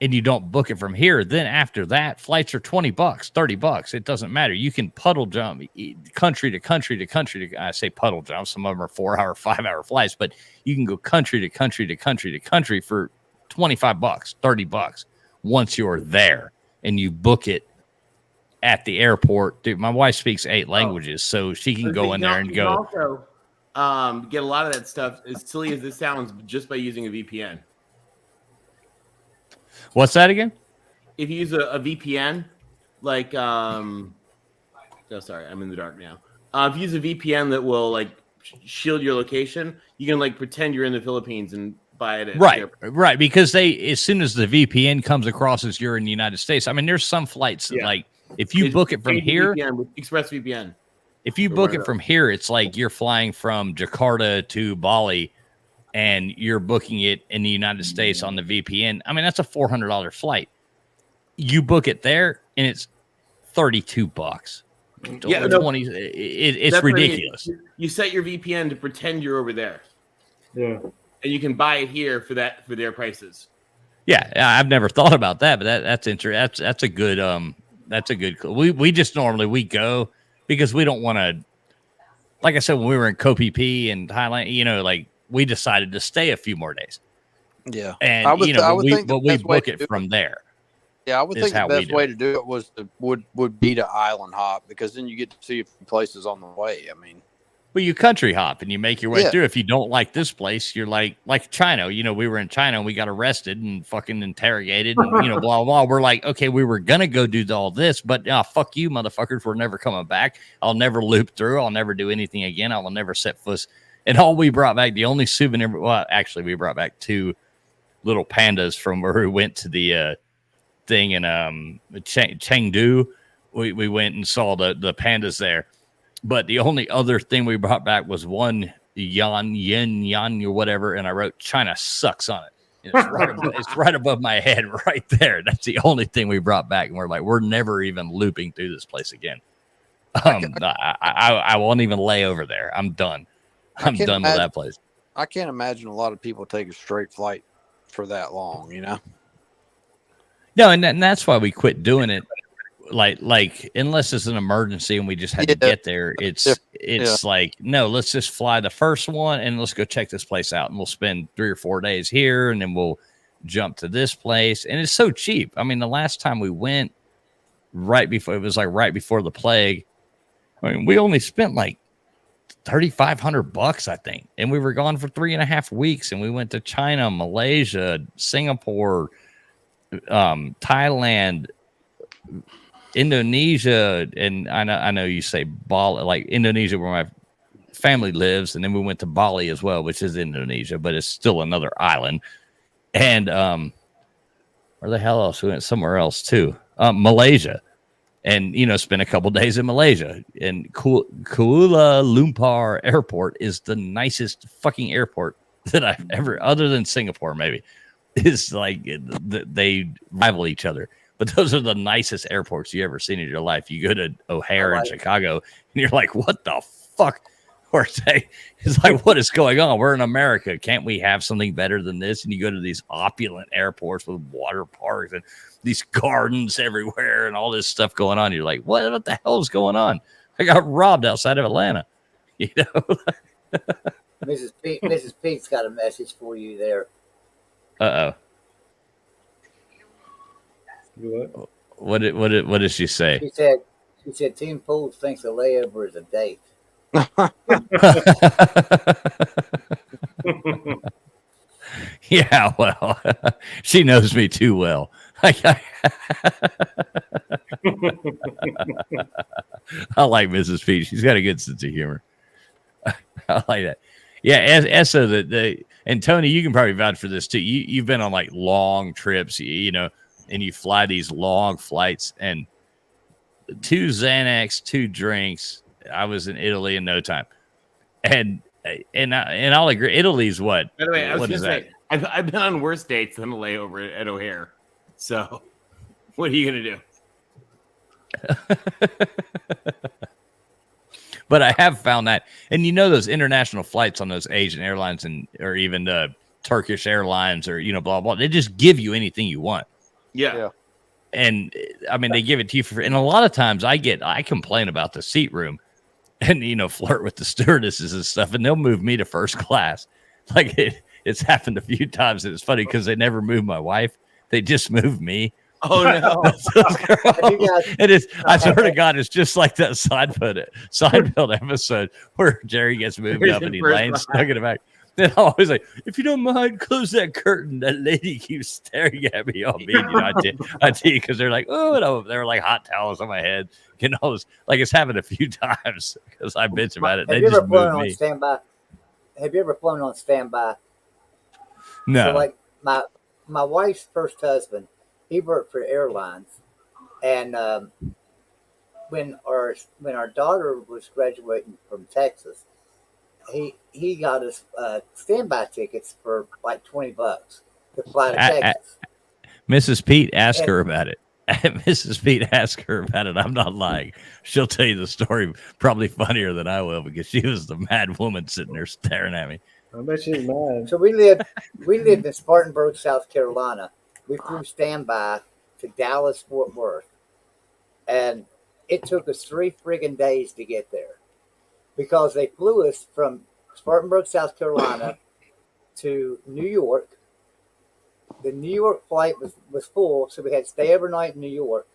and you don't book it from here, then after that, flights are $20, $30. It doesn't matter. You can puddle jump country to country to country. I say puddle jump. Some of them are 4-hour, 5-hour flights, but you can go country to country to country to country for $25, $30 once you're there and you book it at the airport. Dude, my wife speaks 8 languages, so she can go in there and go. Also, get a lot of that stuff, as silly as this sounds, just by using a VPN. What's that again? If you use a VPN, sorry, I'm in the dark now. If you use a VPN that will shield your location, you can pretend you're in the Philippines and buy it. Right. Because as soon as the VPN comes across as you're in the United States, I mean, there's some flights that if you book it from here, with ExpressVPN. If you book it from here, it's like you're flying from Jakarta to Bali and you're booking it in the United States on the VPN. I mean, that's a $400 flight. You book it there and it's $32. Yeah, 20. It's ridiculous. You set your VPN to pretend you're over there. Yeah. And you can buy it here for their prices. Yeah, I've never thought about that, but that's interesting. That's a good. We just normally go because we don't want to. Like I said, when we were in Koh Phi Phi and Thailand, we decided to stay a few more days. Yeah, and I would think we book it from there. Yeah, I would think the best way to do it would be to island hop, because then you get to see a few places on the way. I mean, Well, you country hop and you make your way Yeah. through. If you don't like this place, you're like China. You know, we were in China and we got arrested and fucking interrogated and, you know, blah, blah, blah. We're like, okay, we were going to go do all this, but fuck you, motherfuckers. We're never coming back. I'll never loop through. I'll never do anything again. I will never set foot. And all we brought back, the only souvenir, well, actually, we brought back 2 little pandas from where we went to the thing in Chengdu. We went and saw the pandas there. But the only other thing we brought back was one yen or whatever, and I wrote China sucks on it. It's right above my head right there. That's the only thing we brought back, and we're like, we're never even looping through this place again. I won't even lay over there. I'm done. I'm done with that place. I can't imagine a lot of people take a straight flight for that long, you know? No, and that's why we quit doing it. Like unless it's an emergency and we just had to get there, it's like, no, let's just fly the first one and let's go check this place out, and we'll spend 3 or 4 days here, and then we'll jump to this place. And it's so cheap. I mean, the last time we went right before the plague, I mean, we only spent like $3,500, I think, and we were gone for 3.5 weeks, and we went to China, Malaysia, Singapore, Thailand, Indonesia, and I know you say Bali, like Indonesia, where my family lives, and then we went to Bali as well, which is Indonesia, but it's still another island. And where the hell else? We went somewhere else too, Malaysia, and you know, spent a couple days in Malaysia. And Kuala Lumpur Airport is the nicest fucking airport that I've ever, other than Singapore, maybe. Is like they rival each other. But those are the nicest airports you ever seen in your life. You go to O'Hare in Chicago, and you're like, what the fuck? Or say, it's like, what is going on? We're in America. Can't we have something better than this? And you go to these opulent airports with water parks and these gardens everywhere and all this stuff going on. You're like, what the hell is going on? I got robbed outside of Atlanta. You know? Mrs. Pete's got a message for you there. Uh-oh. What did she say? She said Team Pools thinks a layover is a date. Yeah, well, she knows me too well. I like Mrs. Pete. She's got a good sense of humor. I like that. Yeah, Essa, and Tony, you can probably vouch for this too. You've been on like long trips, you know, and you fly these long flights, and 2 Xanax, 2 drinks. I was in Italy in no time, and I'll agree. Italy's what? By the way, I was what gonna is say, that? I've been on worse dates than a layover at O'Hare. So, what are you gonna do? But I have found that, and you know, those international flights on those Asian airlines or even the Turkish Airlines or, you know, blah, blah, they just give you anything you want. Yeah. And I mean, they give it to you and a lot of times I complain about the seat room and, you know, flirt with the stewardesses and stuff, and they'll move me to first class. Like it's happened a few times. And it's funny because they never moved my wife. They just moved me. Oh no! It is. I swear to God, it's just like that Seinfeld episode where Jerry gets moved up and he lands stuck in the back. Then I'm always like, if you don't mind, close that curtain. That lady keeps staring at me all mean. You know, I did because they're like, oh, no, they're like hot towels on my head. You know, like it's happened a few times because I bitch about it. They just moved me. Have you ever flown on standby? No. So like my wife's first husband, he worked for airlines, and when our daughter was graduating from Texas, he got us standby tickets for like $20 to fly to Texas. Mrs. Pete, ask her about it. Mrs. Pete, ask her about it. I'm not lying. She'll tell you the story probably funnier than I will because she was the mad woman sitting there staring at me. I bet she's mad. So we lived in Spartanburg, South Carolina. We flew standby to Dallas, Fort Worth, and it took us 3 friggin' days to get there because they flew us from Spartanburg, South Carolina to New York. The New York flight was full, so we had to stay overnight in New York.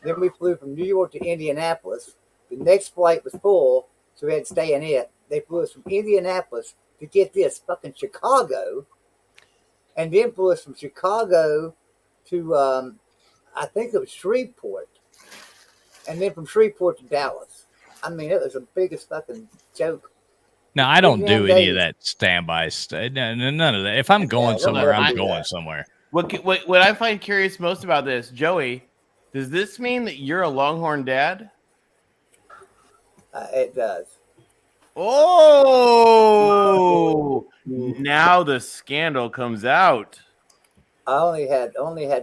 Then we flew from New York to Indianapolis. The next flight was full, so we had to stay in it. They flew us from Indianapolis to get this fucking Chicago, and then flew us from Chicago to I think it was Shreveport, and then from Shreveport to Dallas. I mean, it was the biggest fucking joke. No, I don't do any of that standby stuff. None of that. If I'm going somewhere, I'm going somewhere. What I find curious most about this, Joey, does this mean that you're a Longhorn dad? It does. Oh, now the scandal comes out. I only had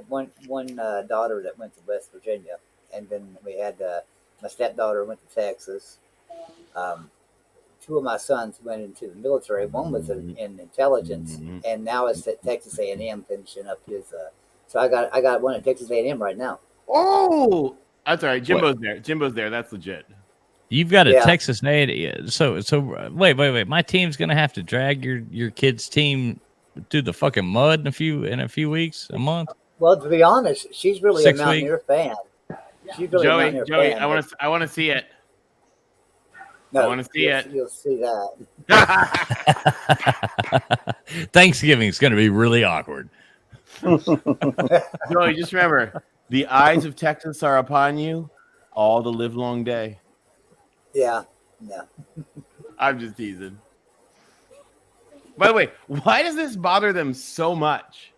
one daughter that went to West Virginia, and then we had my stepdaughter went to Texas. Two of my sons went into the military. One was in intelligence, and now it's at Texas A&M finishing up his. So I got one at Texas A&M right now. Oh, that's all right. Jimbo's there. Jimbo's there. That's legit. You've got a Texas native. So wait. My team's gonna have to drag your kid's team through the fucking mud in a few weeks, a month. Well, to be honest, she's really a Mountaineer fan. She's really a Mountaineer fan. I want to see it. No, I want to see it. You'll see that. Thanksgiving's going to be really awkward. Joey, just remember, the eyes of Texas are upon you all the live long day. Yeah. I'm just teasing. By the way, why does this bother them so much?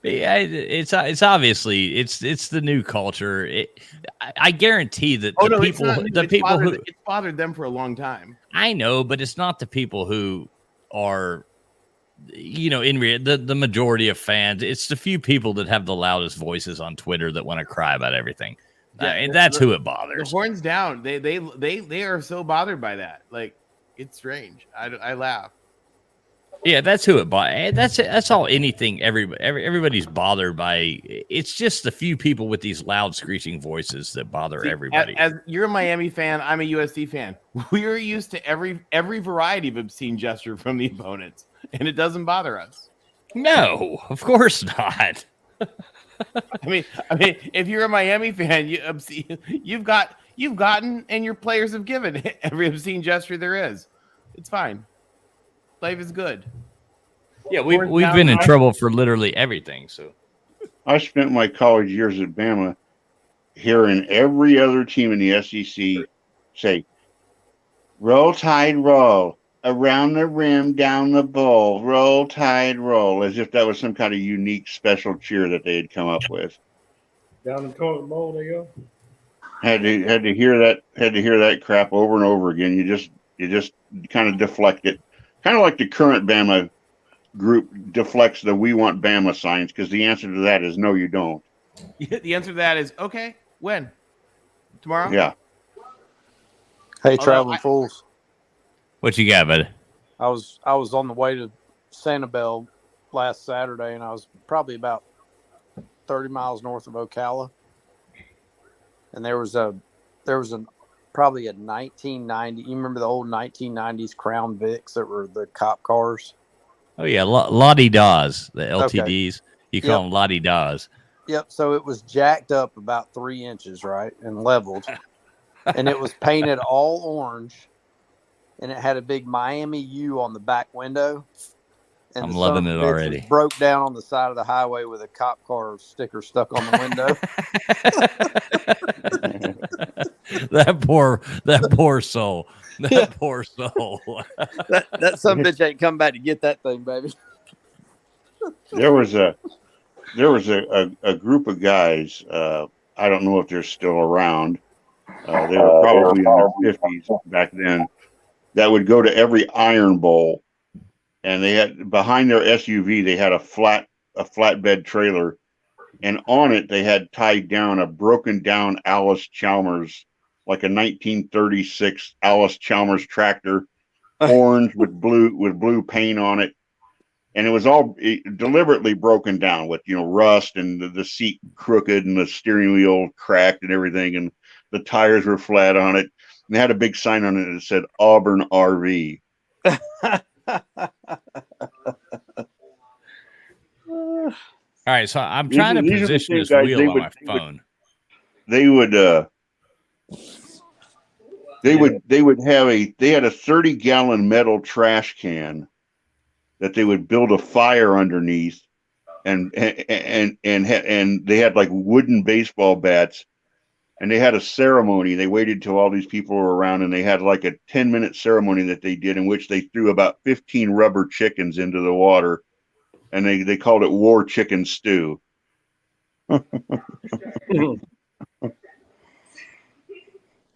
Yeah, it's obviously it's the new culture. I guarantee that it's bothered them for a long time. I know, but it's not the people who are, the majority of fans. It's the few people that have the loudest voices on Twitter that want to cry about everything. Yeah, and that's who it bothers. The horns down. They are so bothered by that. Like, it's strange. I laugh. Yeah, that's who it bothers. That's all. Anything. Everybody's bothered by. It's just the few people with these loud screeching voices that bother everybody. As you're a Miami fan, I'm a USC fan. We're used to every variety of obscene gesture from the opponents, and it doesn't bother us. No, of course not. I mean, if you're a Miami fan, you've gotten, and your players have given every obscene gesture there is. It's fine. Life is good. Yeah, we've been in trouble for literally everything. So, I spent my college years at Bama hearing every other team in the SEC say, "Roll Tide, roll around the rim, down the bowl, roll Tide, roll," as if that was some kind of unique special cheer that they had come up with. Down the toilet bowl, they go. Had to hear that crap over and over again. You just kind of deflect it. Kind of like the current Bama group deflects the "We want Bama" signs, because the answer to that is no, you don't. The answer to that is okay. When? Tomorrow? Yeah. Hey, traveling fools. What you got, bud? I was on the way to Sanibel last Saturday, and I was probably about 30 miles north of Ocala, and there was probably a 1990. You remember the old 1990s Crown Vics that were the cop cars? Oh yeah, Lottie Daws, the LTDs. Okay. You call them Lottie Daws. Yep. So it was jacked up about 3 inches, right, and leveled, and it was painted all orange, and it had a big Miami U on the back window. And I'm loving it already. Broke down on the side of the highway with a cop car sticker stuck on the window. That poor soul. That poor soul. that some bitch ain't come back to get that thing, baby. There was a group of guys. I don't know if they're still around. They were probably in their 50s back then. That would go to every Iron Bowl, and they had behind their SUV they had a flatbed trailer, and on it they had tied down a broken down Alice Chalmers, like a 1936 Alice Chalmers tractor, orange with blue paint on it. And it was all deliberately broken down with, rust, and the seat crooked and the steering wheel cracked and everything. And the tires were flat on it. And they had a big sign on it that said Auburn RV. All right. So I'm trying to position this wheel on my phone. They would They had a 30-gallon metal trash can that they would build a fire underneath, and they had like wooden baseball bats, and they had a ceremony. They waited till all these people were around, and they had like a 10-minute ceremony that they did in which they threw about 15 rubber chickens into the water, and they called it War Chicken Stew.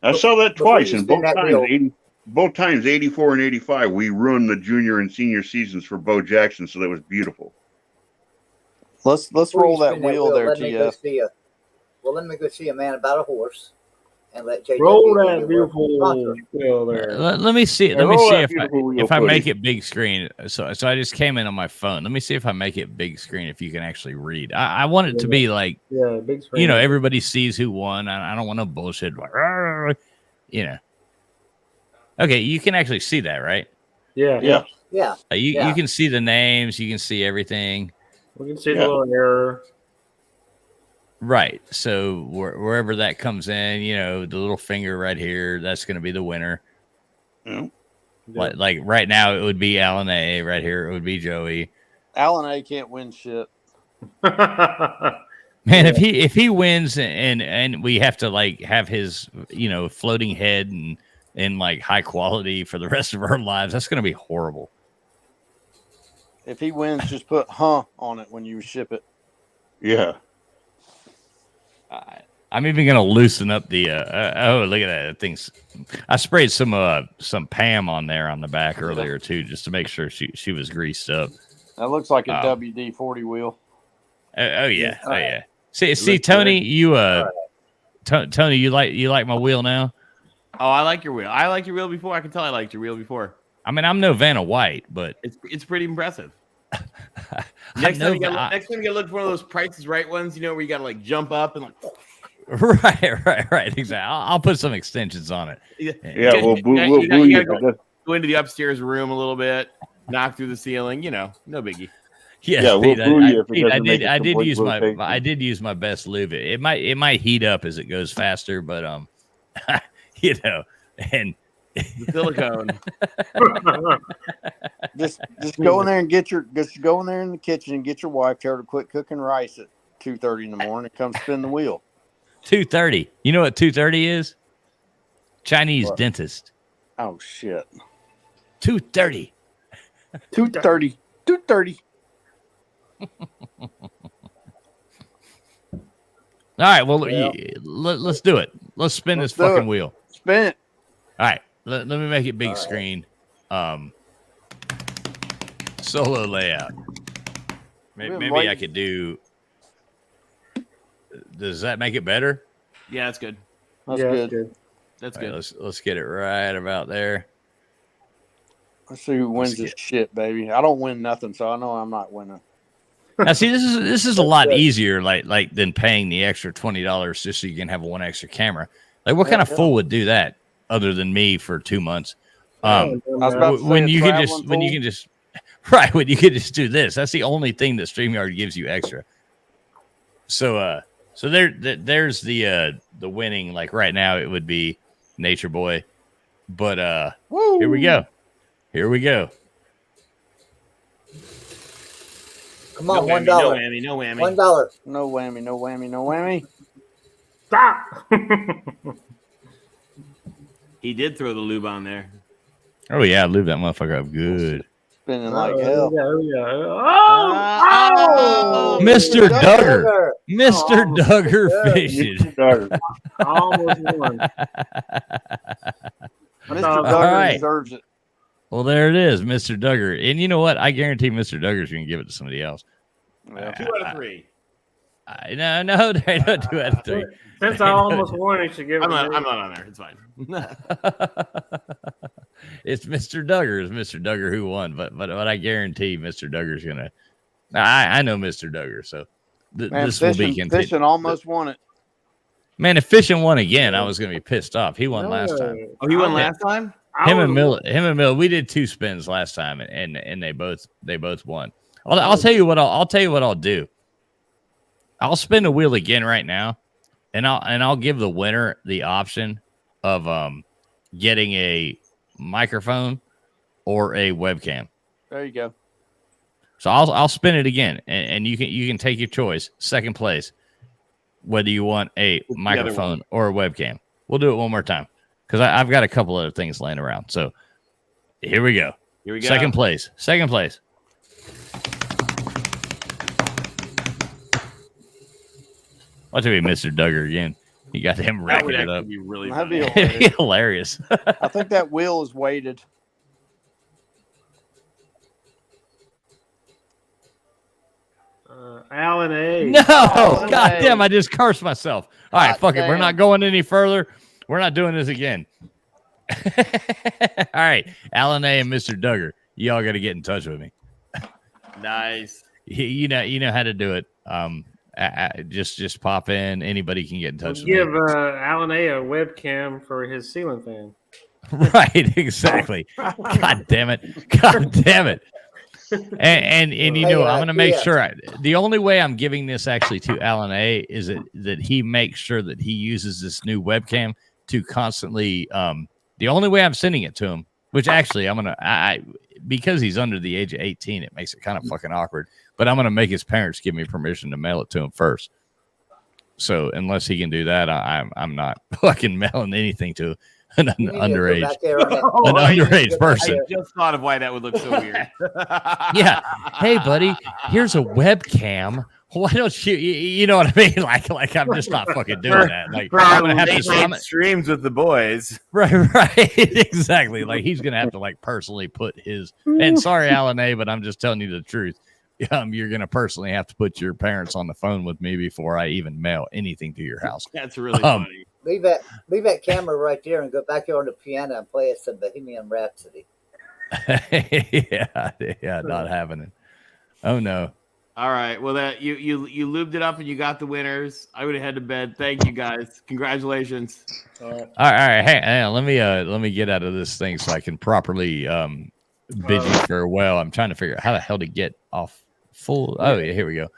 I saw that twice, and both times, 84 and 85, we ruined the junior and senior seasons for Bo Jackson, so that was beautiful. Let's roll that wheel there, TF. Let me go see a man about a horse, and let JJ roll that beautiful wheel there. Let me see. Let me see if I make it big screen. So I just came in on my phone. Let me see if I make it big screen. If you can actually read, I want it to be like, big screen. You know, everybody sees who won. I don't want no bullshit. You know. Okay, you can actually see that, right? Yeah. You can see the names. You can see everything. We can see the little error. Right. So wherever that comes in, you know, the little finger right here, that's going to be the winner. Yeah. Like right now, it would be Alan A. Right here, it would be Joey. Alan A. can't win shit. Man, if he wins and we have to like have his, you know, floating head and like high quality for the rest of our lives, that's going to be horrible. If he wins, just put on it when you ship it. Yeah. I'm even going to loosen up the, oh, look at that. Thing's, I sprayed some Pam on there on the back earlier too, just to make sure she was greased up. That looks like a WD-40 wheel. Oh yeah. See, Tony, Tony, you like my wheel now? Oh, I like your wheel. I liked your wheel before. I can tell I liked your wheel before. I mean, I'm no Vanna White, but it's pretty impressive. Next time you gotta look for one of those Price is Right ones, you know, where you gotta like jump up and like. Right, exactly. I'll put some extensions on it. Yeah, we'll go into the upstairs room a little bit, knock through the ceiling. You know, no biggie. Yeah, we'll boo you if it doesn't make I did use my best lube. It might heat up as it goes faster, but you know, and the silicone. just go in there and go in there in the kitchen and get your wife, tell her to quit cooking rice at 2:30 in the morning and come spin the wheel. 2:30. You know what 2:30 is? Chinese dentist. Oh shit. 2:30. 2:30. 2:30. All right, well, let's do it. Let's spin this fucking wheel. Spin it. All right, let me make it big screen. Solo layout. Maybe I could do. Does that make it better? Yeah, that's good. That's good. That's good. Right, let's get it right about there. Let's see who wins this shit, baby. I don't win nothing, so I know I'm not winning. Now, see, this is a lot easier, like than paying the extra $20 just so you can have one extra camera. Like, what kind of fool would do that other than me for 2 months? When you can just do this. That's the only thing that StreamYard gives you extra. So there's the winning. Like right now, it would be Nature Boy, but here we go. Come on, $1. $1. No whammy. $1. No whammy. Stop. He did throw the lube on there. Oh yeah, lube that motherfucker up good. Spinning like hell. Oh, Mr. Duggar. Mr. Duggar fishing. Almost won. Mr. Duggar deserves it. Well, there it is, Mr. Duggar. And you know what? I guarantee Mr. Duggar's going to give it to somebody else. 2 out of 3. No, they don't 2 out of 3. Since I almost won, you should give it. I'm not on there. It's fine. It's Mr. Duggar. It's Mr. Duggar who won, but I guarantee Mr. Duggar's going to. I know Mr. Duggar, so this will be continued. Fishing almost won it. Man, if Fishing won again, I was going to be pissed off. He won last time. Oh, he won last time? Him and Mill. We did 2 spins last time, and they both won. I'll tell you what I'll do. I'll spin the wheel again right now, and I'll give the winner the option of getting a microphone or a webcam. There you go. So I'll spin it again, and you can take your choice. Second place, whether you want a microphone or a webcam. We'll do it one more time because I've got a couple other things laying around. So here we go. Here we go. Second place. Watch it be Mr. Duggar again. You got him racking it up. Be really That'd be hilarious. I think that wheel is weighted. Alan A. No, God damn! I just cursed myself. All right, fuck it. We're not going any further. We're not doing this again. All right, Alan A. and Mr. Duggar, y'all got to get in touch with me. Nice. You know how to do it. Just pop in. Anybody can get in touch with Give me. Alan A. a webcam for his ceiling fan. Right, exactly. God damn it. And you know, I'm going to make sure. The only way I'm giving this actually to Alan A. is that he makes sure that he uses this new webcam to constantly. The only way I'm sending it to him, which actually I'm going to, because he's under the age of 18, it makes it kind of fucking awkward. But I'm going to make his parents give me permission to mail it to him first. So unless he can do that, I'm not fucking mailing anything to an underage person. I just thought of why that would look so weird. Yeah. Hey, buddy, here's a webcam. Why don't you know what I mean? Like I'm just not fucking doing that. Like I'm gonna have to streams with the boys. Right. Exactly. Like he's gonna have to like personally put his. And sorry, Alan A., but I'm just telling you the truth. You're gonna personally have to put your parents on the phone with me before I even mail anything to your house. That's really funny. Leave that camera right there and go back here on the piano and play us some Bohemian Rhapsody. yeah, not having it. Oh no. All right. Well, that you lubed it up and you got the winners. I would have head to bed. Thank you guys. Congratulations. All right. Hey, let me get out of this thing so I can properly bid you farewell. I'm trying to figure out how the hell to get off full. Oh yeah, here we go.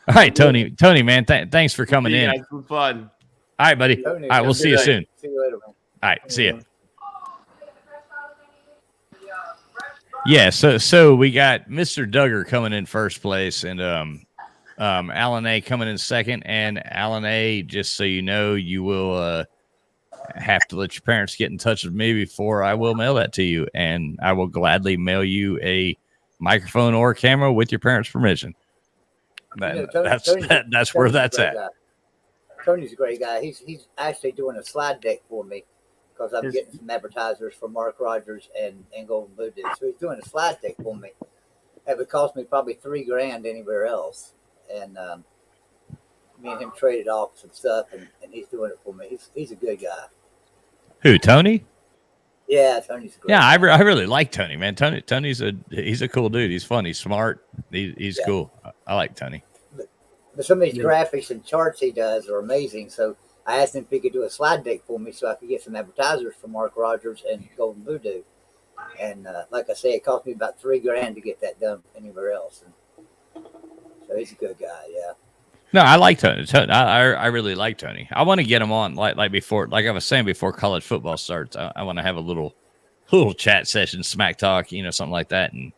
All right, Tony, man, thanks for coming in. Guys, it was fun. All right, buddy. All right, we'll see you soon. See you later, man. All right, see you. Yeah, so we got Mr. Duggar coming in first place, and Alan A. coming in second. And Alan A., just so you know, you will have to let your parents get in touch with me before I will mail that to you, and I will gladly mail you a microphone or a camera with your parents' permission. That's where that's at. Tony's a great guy. He's actually doing a slide deck for me because I'm getting some advertisers for Mark Rogers and Golden Voodoo. So he's doing a slide deck for me. It would cost me probably $3,000 anywhere else. And me and him traded off some stuff, and he's doing it for me. He's a good guy. Who, Tony? Yeah, Tony's a great guy. I really like Tony, man. Tony's a cool dude. He's funny, smart. He's cool. I like Tony. But some of these graphics and charts he does are amazing. So I asked him if he could do a slide deck for me so I could get some advertisers for Mark Rogers and Golden Voodoo. And like I say, it cost me about $3,000 to get that done anywhere else. And so he's a good guy, yeah. No, I like Tony. I really like Tony. I want to get him on like before, like I was saying before college football starts. I want to have a little chat session, smack talk, something like that, and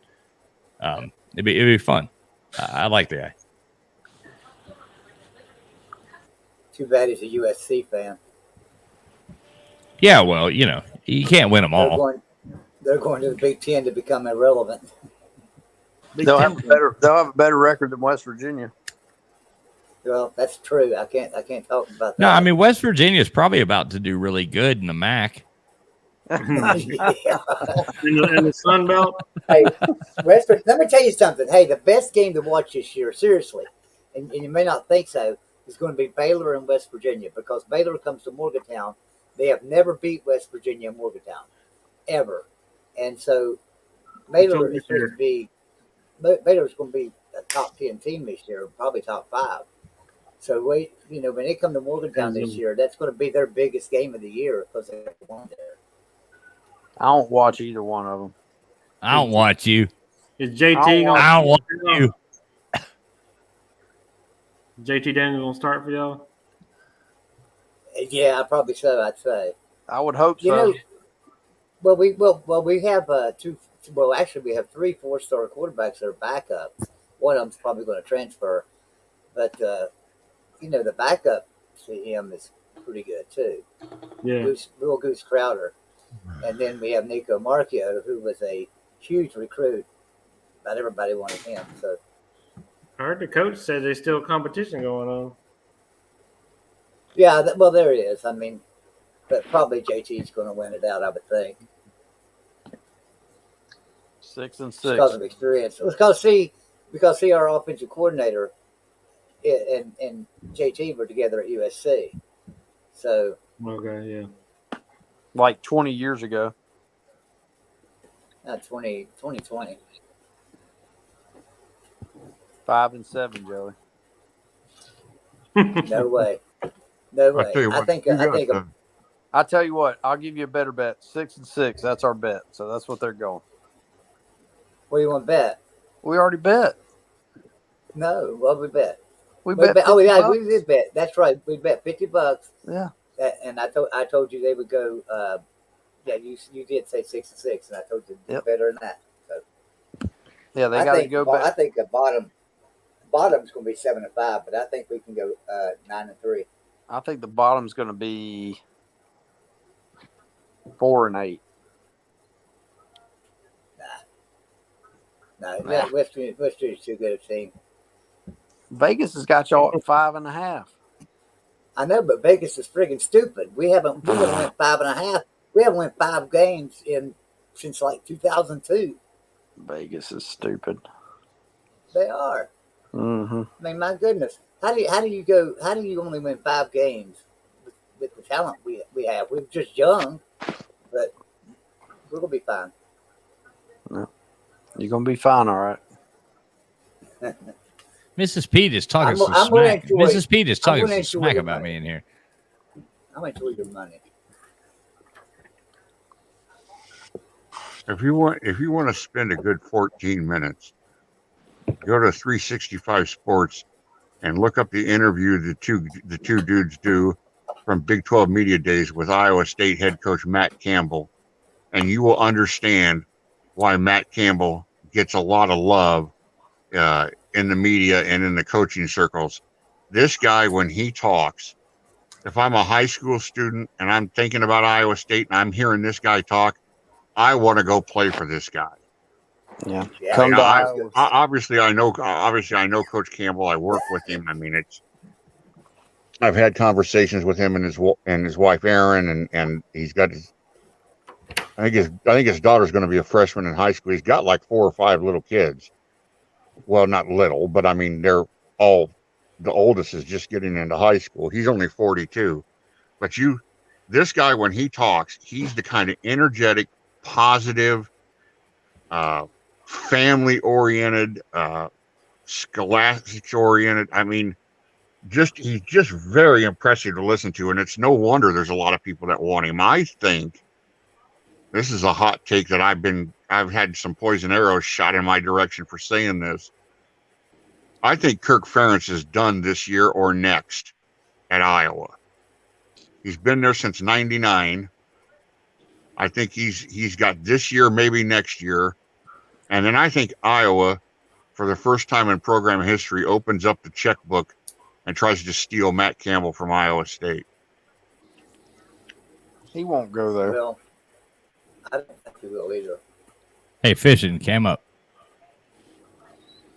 it'd be fun. I like the guy. Too bad he's a USC fan. Yeah, well, you can't win them all. They're going to the Big Ten to become irrelevant. They'll have a better record than West Virginia. Well, that's true. I can't talk about that. No, I mean West Virginia is probably about to do really good in the MAC. in the Sun Belt. Hey, let me tell you something. Hey, the best game to watch this year, seriously, and you may not think so, is going to be Baylor and West Virginia because Baylor comes to Morgantown. They have never beat West Virginia in Morgantown, ever. And so Baylor is going to be a top 10 team this year, probably top 5. So when they come to Morgantown this year, that's going to be their biggest game of the year because they won there. I don't watch either one of them. I don't watch you. Is JT? I don't watch you. JT Daniels gonna start for y'all? Yeah, probably so. I'd say. I would hope so. Well, we have two. Well, actually, we have 3 4-star quarterbacks that are backups. One of them's probably going to transfer, but the backup to him is pretty good too. Yeah. Goose Crowder, and then we have Nico Marchio, who was a huge recruit. Not everybody wanted him, so. I heard the coach said there's still competition going on. Yeah, well, there is. I mean, but probably JT's going to win it out, I would think. 6 and 6 because of experience. Because our offensive coordinator and JT were together at USC. So okay, yeah, like 20 years ago. 2020. 5 and 7, Joey. No way. No way. I tell you what, I'll give you a better bet. 6 and 6. That's our bet. So that's what they're going. What do you want to bet? We already bet. No, what we bet? We bet. Oh yeah, we did bet. That's right. We bet $50. Yeah. And I told you they would go. Yeah, you did say 6 and 6, and I told you better than that. So. Yeah, they got to go back. I think the bottom's going to be 7 and 5, but I think we can go 9 and 3. I think the bottom's going to be 4 and 8. No, West Virginia's too good a team. Vegas has got y'all at 5.5. I know, but Vegas is friggin' stupid. We haven't won 5.5. We haven't won 5 games since like 2002. Vegas is stupid. They are. Mm-hmm. I mean, my goodness, how do you only win 5 games with the talent we have? We're just young, but we're gonna be fine. No. You're gonna be fine, all right. Mrs. Pete is talking some smack. Mrs. Pete is talking some smack about me in here. I'm gonna enjoy your money. If you want to spend a good 14 minutes, go to 365 Sports and look up the interview the two dudes do from Big 12 Media Days with Iowa State head coach Matt Campbell, and you will understand why Matt Campbell gets a lot of love in the media and in the coaching circles. This guy, when he talks, if I'm a high school student and I'm thinking about Iowa State and I'm hearing this guy talk, I want to go play for this guy. Yeah. Obviously I know Coach Campbell. I work with him. I mean, I've had conversations with him and his wife Erin, and he's got I think his daughter's going to be a freshman in high school. He's got like 4 or 5 little kids. Well, not little, but I mean, they're all, the oldest is just getting into high school. He's only 42. But this guy, when he talks, he's the kind of energetic, positive, family-oriented, scholastics-oriented. I mean, he's just very impressive to listen to, and it's no wonder there's a lot of people that want him. I think this is a hot take that I've had some poison arrows shot in my direction for saying this. I think Kirk Ferentz is done this year or next at Iowa. He's been there since '99. I think he's got this year, maybe next year. And then I think Iowa, for the first time in program history, opens up the checkbook and tries to steal Matt Campbell from Iowa State. He won't go there. Well, I don't think he will either. Hey, Fishing came up.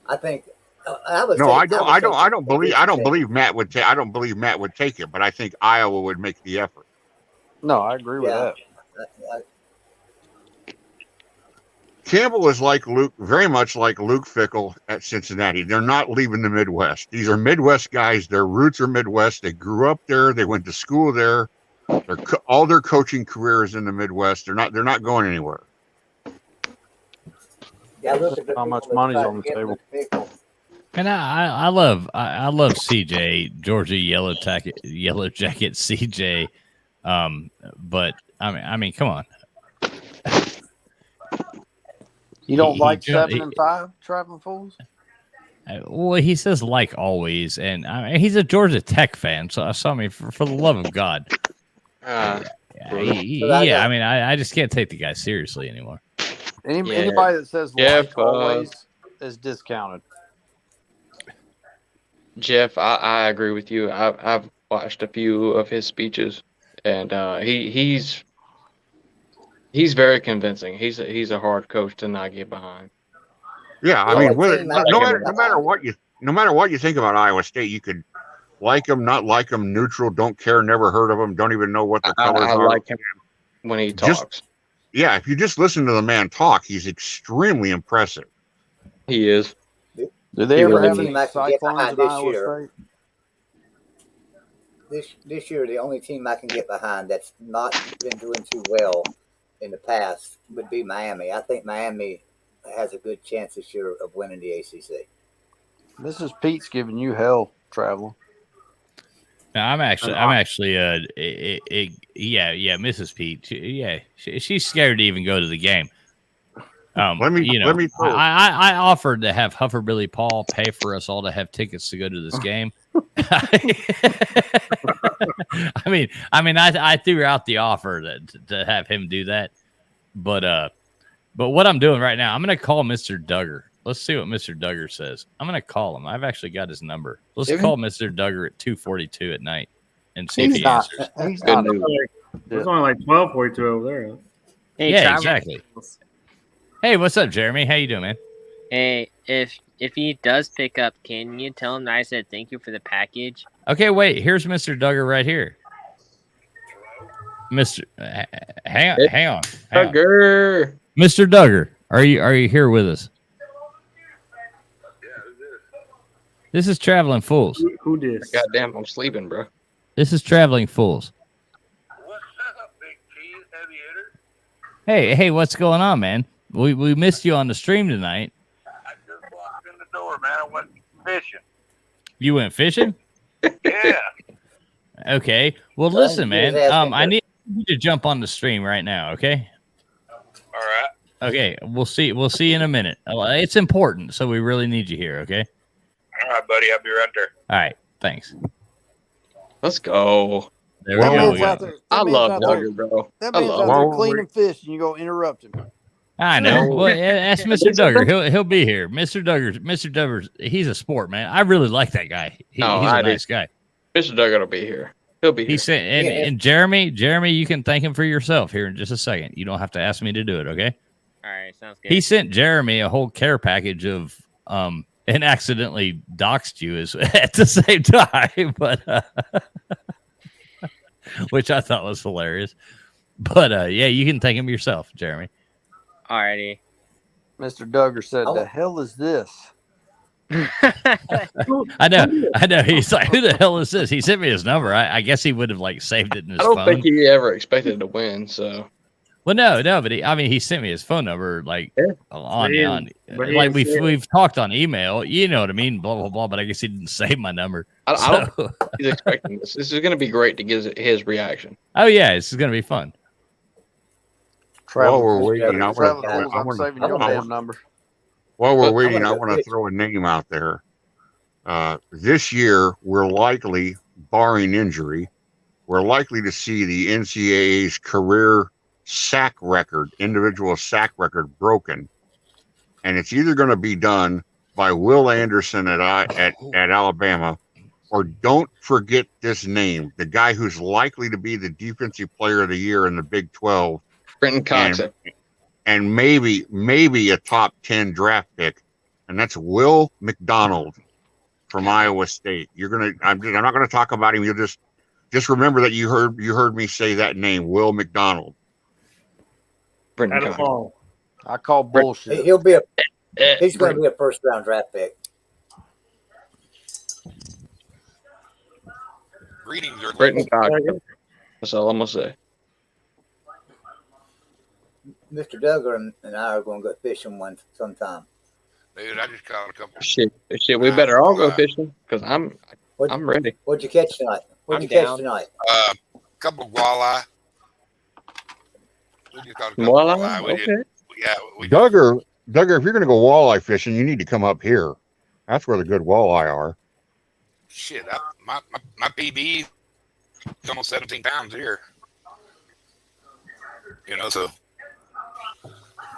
I think I don't believe Matt would take it, but I think Iowa would make the effort. No, I agree with that. Campbell is like Luke, very much like Luke Fickell at Cincinnati. They're not leaving the Midwest. These are Midwest guys. Their roots are Midwest. They grew up there. They went to school there. All their coaching career is in the Midwest. They're not going anywhere. Yeah, look how much money's on the table. And I love CJ, Georgia Yellow Jacket CJ. But I mean, come on. You don't like 7 and 5 traveling fools? Well, he says like always, and I mean, he's a Georgia Tech fan. So I mean, for the love of God. Yeah, I mean, I just can't take the guy seriously anymore. Anybody that says Jeff, always is discounted. Jeff, I agree with you. I've watched a few of his speeches, and he's very convincing. He's a hard coach to not get behind. Yeah, I mean, no matter what you think about Iowa State, you could like him, not like him, neutral, don't care, never heard of him, don't even know what the colors are. I like him when he talks. Yeah, if you just listen to the man talk, he's extremely impressive. He is. Do they ever have any Cyclones at Iowa State? This year, the only team I can get behind that's not been doing too well in the past would be Miami. I think Miami has a good chance this year of winning the ACC. Mrs. Pete's giving you hell, Traveler. No, I'm actually, Mrs. Pete. She's scared to even go to the game. I offered to have Huffer Billy Paul pay for us all to have tickets to go to this game. I threw out the offer to have him do that, but what I'm doing right now, I'm going to call Mr. Duggar. Let's see what Mr. Duggar says. I'm going to call him. I've actually got his number. Let's call Mr. Duggar at 2:42 at night and see if he answers. There's only like 12:42 over there. Hey, yeah, Travis. exactly. Hey, what's up, Jeremy? How you doing, man? Hey, if he does pick up, can you tell him that I said thank you for the package? Okay, wait. Here's Mr. Duggar right here. Hang on. Duggar. Mr. Duggar, are you here with us? This is Traveling Fools. Who this? Goddamn, I'm sleeping, bro. This is Traveling Fools. What's up, Big Cheese Heavy Hitter? Hey, what's going on, man? We missed you on the stream tonight. I just walked in the door, man. I went fishing. You went fishing? Yeah. Okay. Well, listen, man. I need you to jump on the stream right now, okay? All right. Okay. We'll see you in a minute. It's important, so we really need you here, okay? All right, buddy. I'll be right there. All right. Thanks. Let's go. There we go. I love Duggar, bro. That man's out there cleaning fish, and you go interrupt him. I know. Well, ask Mr. Duggar. He'll be here. Mr. Duggar. He's a sport, man. I really like that guy. He's a nice guy. Mr. Duggar will be here. He'll be here. He said, and Jeremy, you can thank him for yourself here in just a second. You don't have to ask me to do it, okay? All right, sounds good. He sent Jeremy a whole care package of and accidentally doxed you at the same time, but which I thought was hilarious. But yeah, you can thank him yourself, Jeremy. Alrighty. Mr. Duggar said, "The hell is this?" I know. He's like, "Who the hell is this?" He sent me his number. I guess he would have like saved it in his phone. I don't think he ever expected to win. So, well, no, but he sent me his phone number like on like we've talked on email. You know what I mean? Blah blah blah. But I guess he didn't save my number. I don't think he's expecting this. This is going to be great to get his reaction. Oh yeah, this is going to be fun. While we're waiting, I want to throw a name out there. This year, we're likely, barring injury, we're likely to see the NCAA's career individual sack record broken. And it's either going to be done by Will Anderson at Alabama, or don't forget this name, the guy who's likely to be the defensive player of the year in the Big 12. Brenton Cox. And maybe a top 10 draft pick, and that's Will McDonald from Iowa State. I'm not gonna talk about him. You'll just remember that you heard me say that name, Will McDonald. I call bullshit. He's going to be a first round draft pick. Greetings, Brenton Cox. That's all I'm gonna say. Mr. Duggar and I are going to go fishing sometime. Dude, I just caught a couple. Shit, we better all go fishing because I'm ready. What'd you catch tonight? A couple of walleye. We just caught a couple Walleye? of walleye. Duggar, if you're going to go walleye fishing, you need to come up here. That's where the good walleye are. Shit, my PB is almost 17 pounds here. You know, so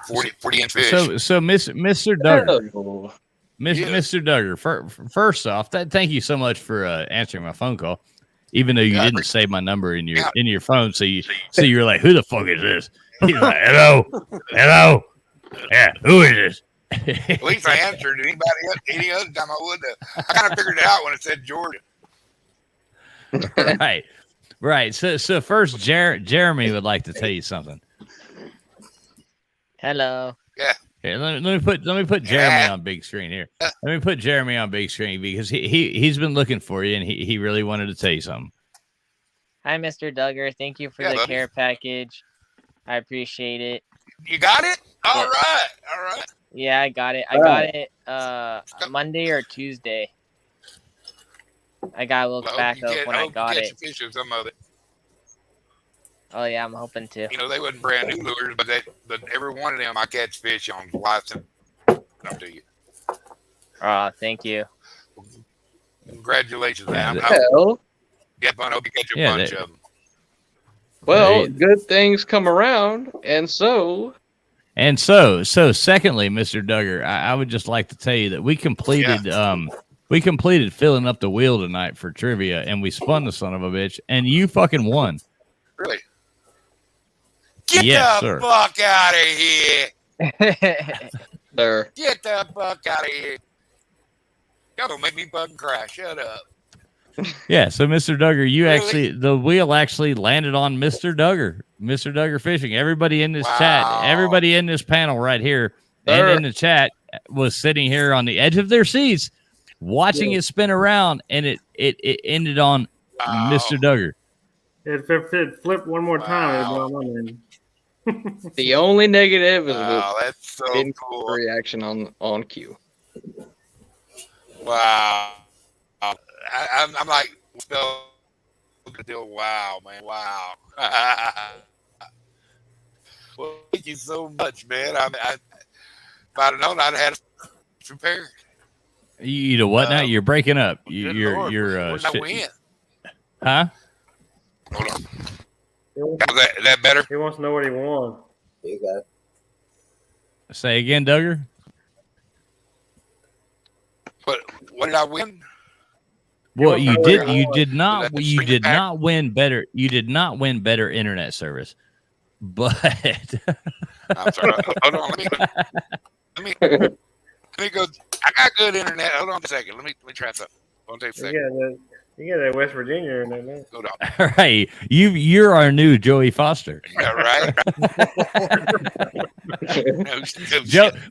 40 inch fish. So Mr. Duggar. Oh. Mr. Duggar, first off, thank you so much for answering my phone call, even though you didn't save my number in your phone. So you're like, who the fuck is this? He's like, hello, yeah, who is this? At least I answered. Any other time I would have. I kind of figured it out when it said Georgia. Right. So first, Jeremy would like to tell you something. Hello. Yeah. Here, let me put Jeremy on big screen here. Let me put Jeremy on big screen because he's been looking for you and he really wanted to tell you something. Hi, Mr. Duggar. Thank you for the care package. I appreciate it. You got it? All right. Yeah, I got it. I got it Monday or Tuesday. I gotta look back up when I got it. Fish or some of it. Oh yeah, I'm hoping to. You know, they wasn't brand new lures, but every one of them I catch fish on license. Up to you. Thank you. Congratulations, man. Hell. I hope you catch a bunch of them. Well, good things come around, and so. Secondly, Mr. Duggar, I would just like to tell you that we completed filling up the wheel tonight for trivia, and we spun the son of a bitch, and you fucking won. Really? Get the fuck out of here! There. Get the fuck out of here! Y'all gonna make me fucking cry. Shut up. Yeah, so Mr. Duggar, the wheel actually landed on Mr. Duggar Fishing. Everybody in this chat, everybody in this panel right here, and in the chat was sitting here on the edge of their seats, watching it spin around, and it ended on Mr. Duggar. If it flipped one more time, it'd be on my name. The only negative is that's so cool. Reaction on cue. Wow. I'm like, wow, man, wow. Well, thank you so much, man. If I'd have known, I'd have had it prepared. You know what now? You're breaking up. You're Where'd I win? Huh? Hold on. Is that better? He wants to know what he won. There you go. Say again, Duggar. What did I win? Well, you did not win better. You did not win better internet service. But I'm sorry. Hold on. Let me go. I got good internet. Hold on a second. Let me try something. Hold on a second. You got that West Virginia internet, man. Hold on. All right, you're our new Joey Foster. Yeah, right.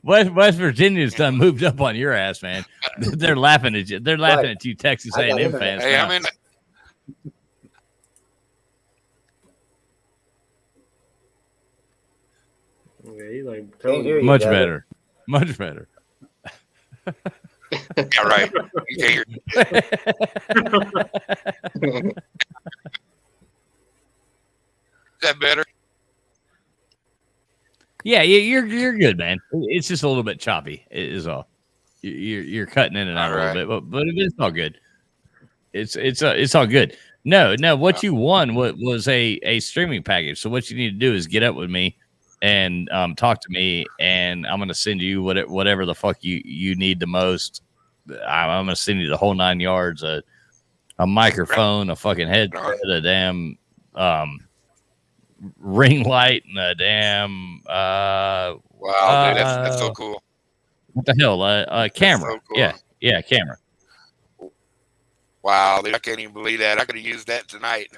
West Virginia's done moved up on your ass, man. They're laughing at you. They're laughing at you, Texas A&M fans. Hey, I'm in. Yeah, he's like much better. Much better. Yeah, right. You can't hear. Is that better? Yeah, you're good, man. It's just a little bit choppy, is all. You're cutting in and out a little bit, but it's all good. It's all good. No, what you won was a streaming package. So what you need to do is get up with me and talk to me, and I'm gonna send you whatever the fuck you need the most. I'm gonna send you the whole 9 yards, a microphone, a fucking headset, a damn ring light, and a damn wow, dude, that's so cool. What the hell? Camera. So cool. Yeah, camera. Wow, dude, I can't even believe that. I could have used that tonight.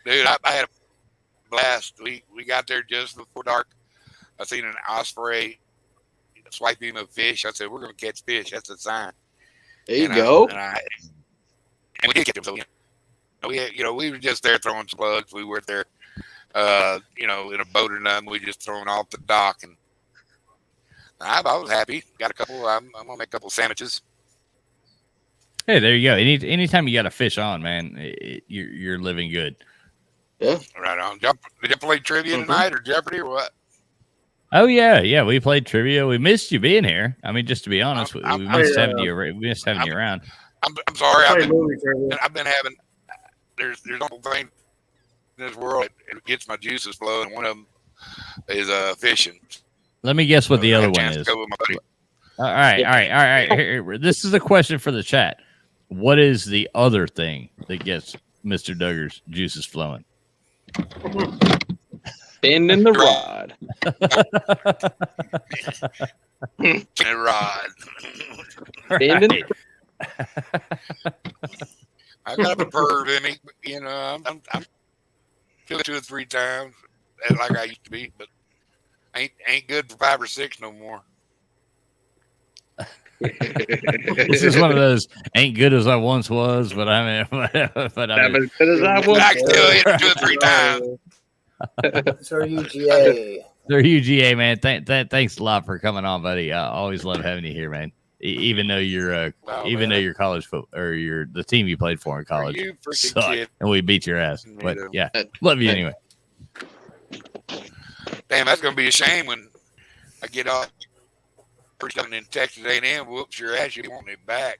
Dude, I had a blast. We got there just before dark. I seen an osprey swiping a fish. I said, "We're gonna catch fish. That's a sign." There you go. And we did catch them. So we were just there throwing slugs. We weren't there, in a boat or nothing. We just throwing off the dock, and I was happy. Got a couple. I'm gonna make a couple sandwiches. Hey, there you go. Anytime you got a fish on, man, you're living good. Yeah. Right on. Did you play trivia tonight or Jeopardy or what? Oh yeah. We played trivia. We missed you being here. I mean, just to be honest, we missed having you. We missed having you around. I'm sorry. I've been having. There's no thing this world it gets my juices flowing. One of them is fishing. Let me guess what the other one is. Go with my buddy. All right. Here, this is a question for the chat. What is the other thing that gets Mr. Duggar's juices flowing? Bending the rod. A rod. Bending. I got a perv in me, you know. I'm feeling 2 or 3 times like I used to be, but ain't good for 5 or 6 no more. This is one of those ain't good as I once was, but I mean, but I mean, as good as I was. I can still hit 2 or 3 times. Sir UGA. Sir UGA, man. Thanks a lot for coming on, buddy. I always love having you here, man. Even though you're though your college football or the team you played for in college sucked, and we beat your ass. But yeah, love you anyway. Damn, that's gonna be a shame when I get off in Texas A&M. Whoops your ass! You want me back?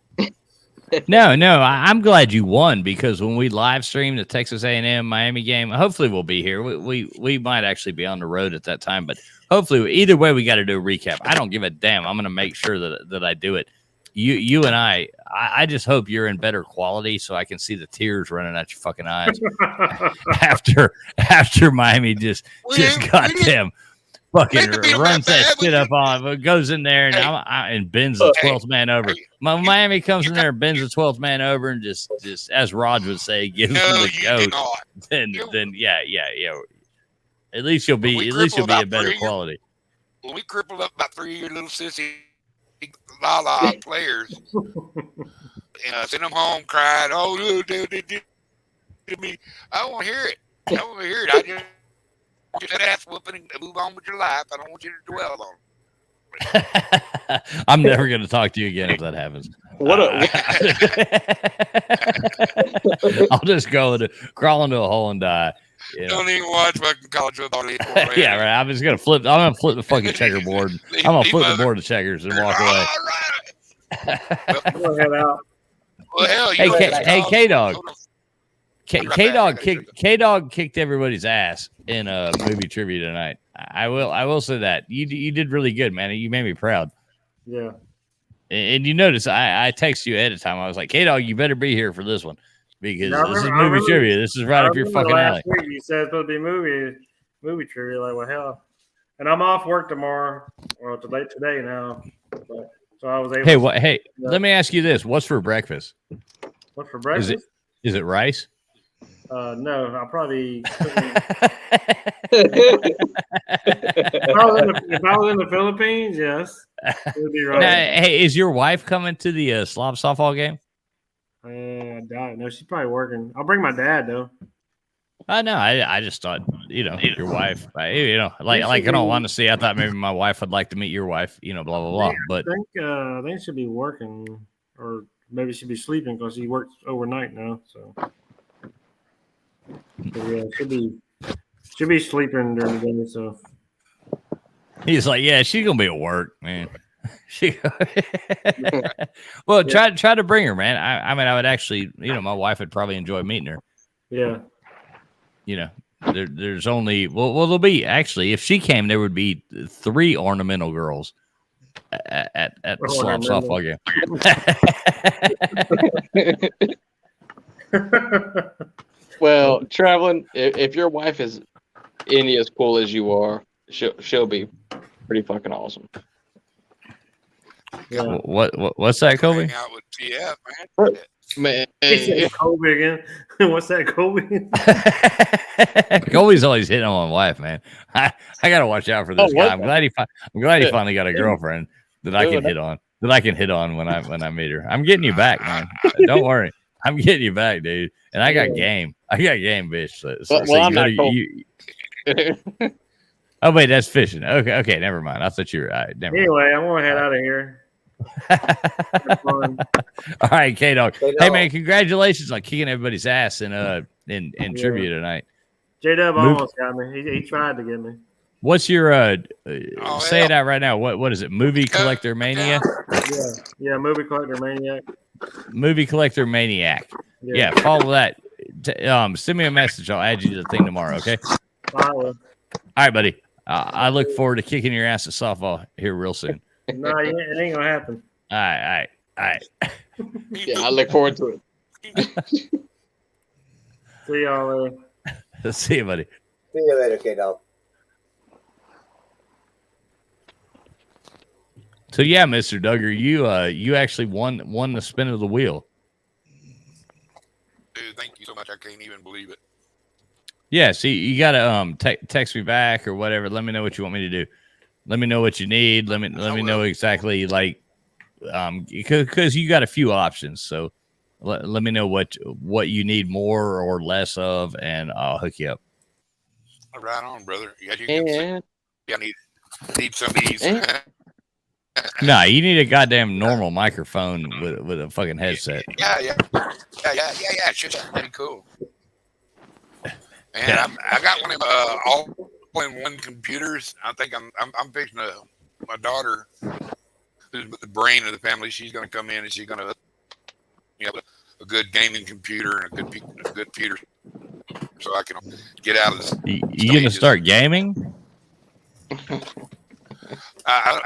No, I'm glad you won, because when we live stream the Texas A&M Miami game, hopefully we'll be here. We might actually be on the road at that time, but hopefully either way we got to do a recap. I don't give a damn. I'm going to make sure that I do it. You and I just hope you're in better quality so I can see the tears running out your fucking eyes after Miami just goddamn fucking runs that shit up on, goes in there and bends the 12th man over. Miami comes in there and bends the 12th man over and just as Rod would say, gives him the goat. Then yeah. At least you'll be a better quality. When we crippled up about 3 of your little sissy la players, and sent them home crying, "Oh, they did to me." I don't want to hear it. I just get that ass whooping and move on with your life. I don't want you to dwell on it. I'm never going to talk to you again if that happens. I'll just crawl into a hole and die. You know? Don't even watch fucking college football anymore. Yeah, right. I'm just gonna flip. I'm gonna flip the fucking checkerboard. I'm gonna flip the board of checkers and walk away. We'll head out. Well, hell, hey, K-Dog. K-Dog kicked everybody's ass in a movie trivia tonight. I will say that you did really good, man. You made me proud. Yeah. And you notice I texted you ahead of time. I was like, K-Dog, you better be here for this one, because this is movie trivia. This is right up your fucking alley. Week you said it's supposed to be movie trivia. Like, well, hell. And I'm off work tomorrow. Well, today now. So I was able. Let me ask you this: what's for breakfast? What for breakfast? Is it rice? No, I'll probably. If I was in the Philippines, yes, it would be right. Now, hey, is your wife coming to the Slob softball game? I doubt it. No, she's probably working. I'll bring my dad though. No, I just thought, your wife, like I don't want to see. I thought maybe my wife would like to meet your wife, blah blah blah. But I think she'll be working, or maybe she'll be sleeping because she works overnight now. So yeah, she'll be sleeping during the day. So he's like, yeah, she's gonna be at work, man. Well, try to bring her, man. I mean, I would actually, my wife would probably enjoy meeting her. Yeah. There's only there'll be, actually, if she came, there would be 3 ornamental girls at the Slob softball game. Well, traveling, if your wife is any as cool as you are, she'll be pretty fucking awesome. Yeah. What's that, Kobe? Hang out with TF, man. Kobe again. What's that, Kobe? Kobe's always hitting on my wife, man. I gotta watch out for this guy. I'm glad he finally got a girlfriend that I can hit on. That I can hit on when I meet her. I'm getting you back, man. Don't worry. I'm getting you back, dude. And I got game. Bitch. I'm not Oh wait, that's fishing. Okay, never mind. I thought you were. Anyway, I'm gonna head out of here. All right, K-Dog. Hey man, congratulations on kicking everybody's ass in trivia tonight. J-Dub almost got me. He tried to get me. What's your say it out right now? What is it? Movie Collector Mania? Yeah, Movie Collector Maniac. Movie Collector Maniac. Yeah, follow that. Send me a message. I'll add you to the thing tomorrow. Okay. All right, buddy. I look forward to kicking your ass at softball here real soon. No, it ain't gonna happen. All right. Yeah, I look forward to it. See y'all later. See you, buddy. See you later, kiddo. So yeah, Mr. Duggar, you actually won the spin of the wheel. Dude, thank you so much. I can't even believe it. Yeah, see, you gotta text me back or whatever. Let me know what you want me to do. Let me know what you need. Let me know exactly because you got a few options. So let me know what you need more or less of, and I'll hook you up. Right on, brother. Yeah. I need some of these. No, you need a goddamn normal microphone with a fucking headset. Yeah. Shit, that'd be cool. And I got one of all-in-one computers. I think I'm fixing my daughter, who's the brain of the family. She's going to come in and she's going to have a good gaming computer and a good computer, so I can get out of this. You gonna start gaming? I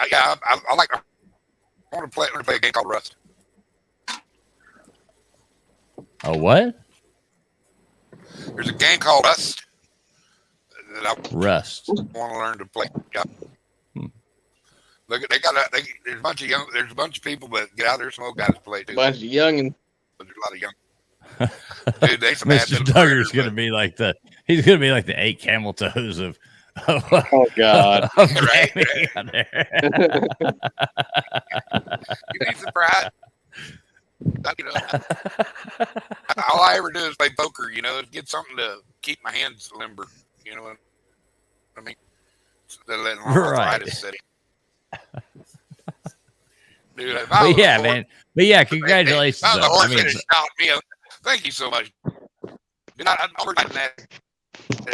want to play a game called Rust. Oh, what? There's a game called Rust that I Rust. want to learn to play. Yeah. Look, there's a bunch of people that get out there, smoke guys play too. Bunch of youngins. But there's a lot of young. Dude, they some Mr. Duggar's gonna be like the 8 camel toes of oh God. Of right. out there. You'd be surprised. All I ever do is play poker, get something to keep my hands limber, you know what I mean? Right. Dude, but yeah, man. But yeah, congratulations. Thank you so much. I'm that.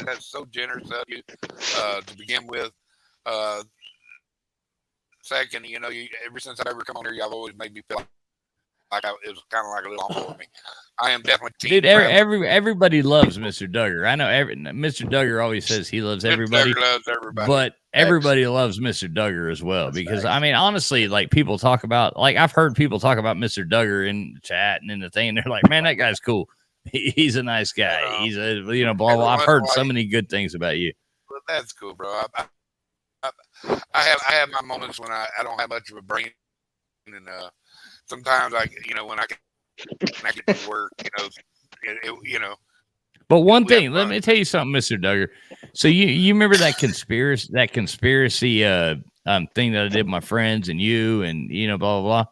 That's so generous of you to begin with. Second, ever since I've ever come on here, y'all always made me feel like it was kind of like a little uncle for me. I am definitely team. Dude, everybody loves Mr. Duggar. I know Mr. Duggar always says he loves everybody. Mr. Duggar loves everybody. But everybody loves Mr. Duggar as well. That's because right. I mean, honestly, like people talk about, like I've heard people talk about Mr. Duggar in the chat and in the thing. And they're like, man, that guy's cool. He's a nice guy. He's a blah blah. I've heard so many good things about you. Well, that's cool, bro. I have my moments when I don't have much of a brain, and sometimes when I get to work, But one thing, let me tell you something, Mr. Duggar. So you remember that conspiracy thing that I did with my friends and you and blah blah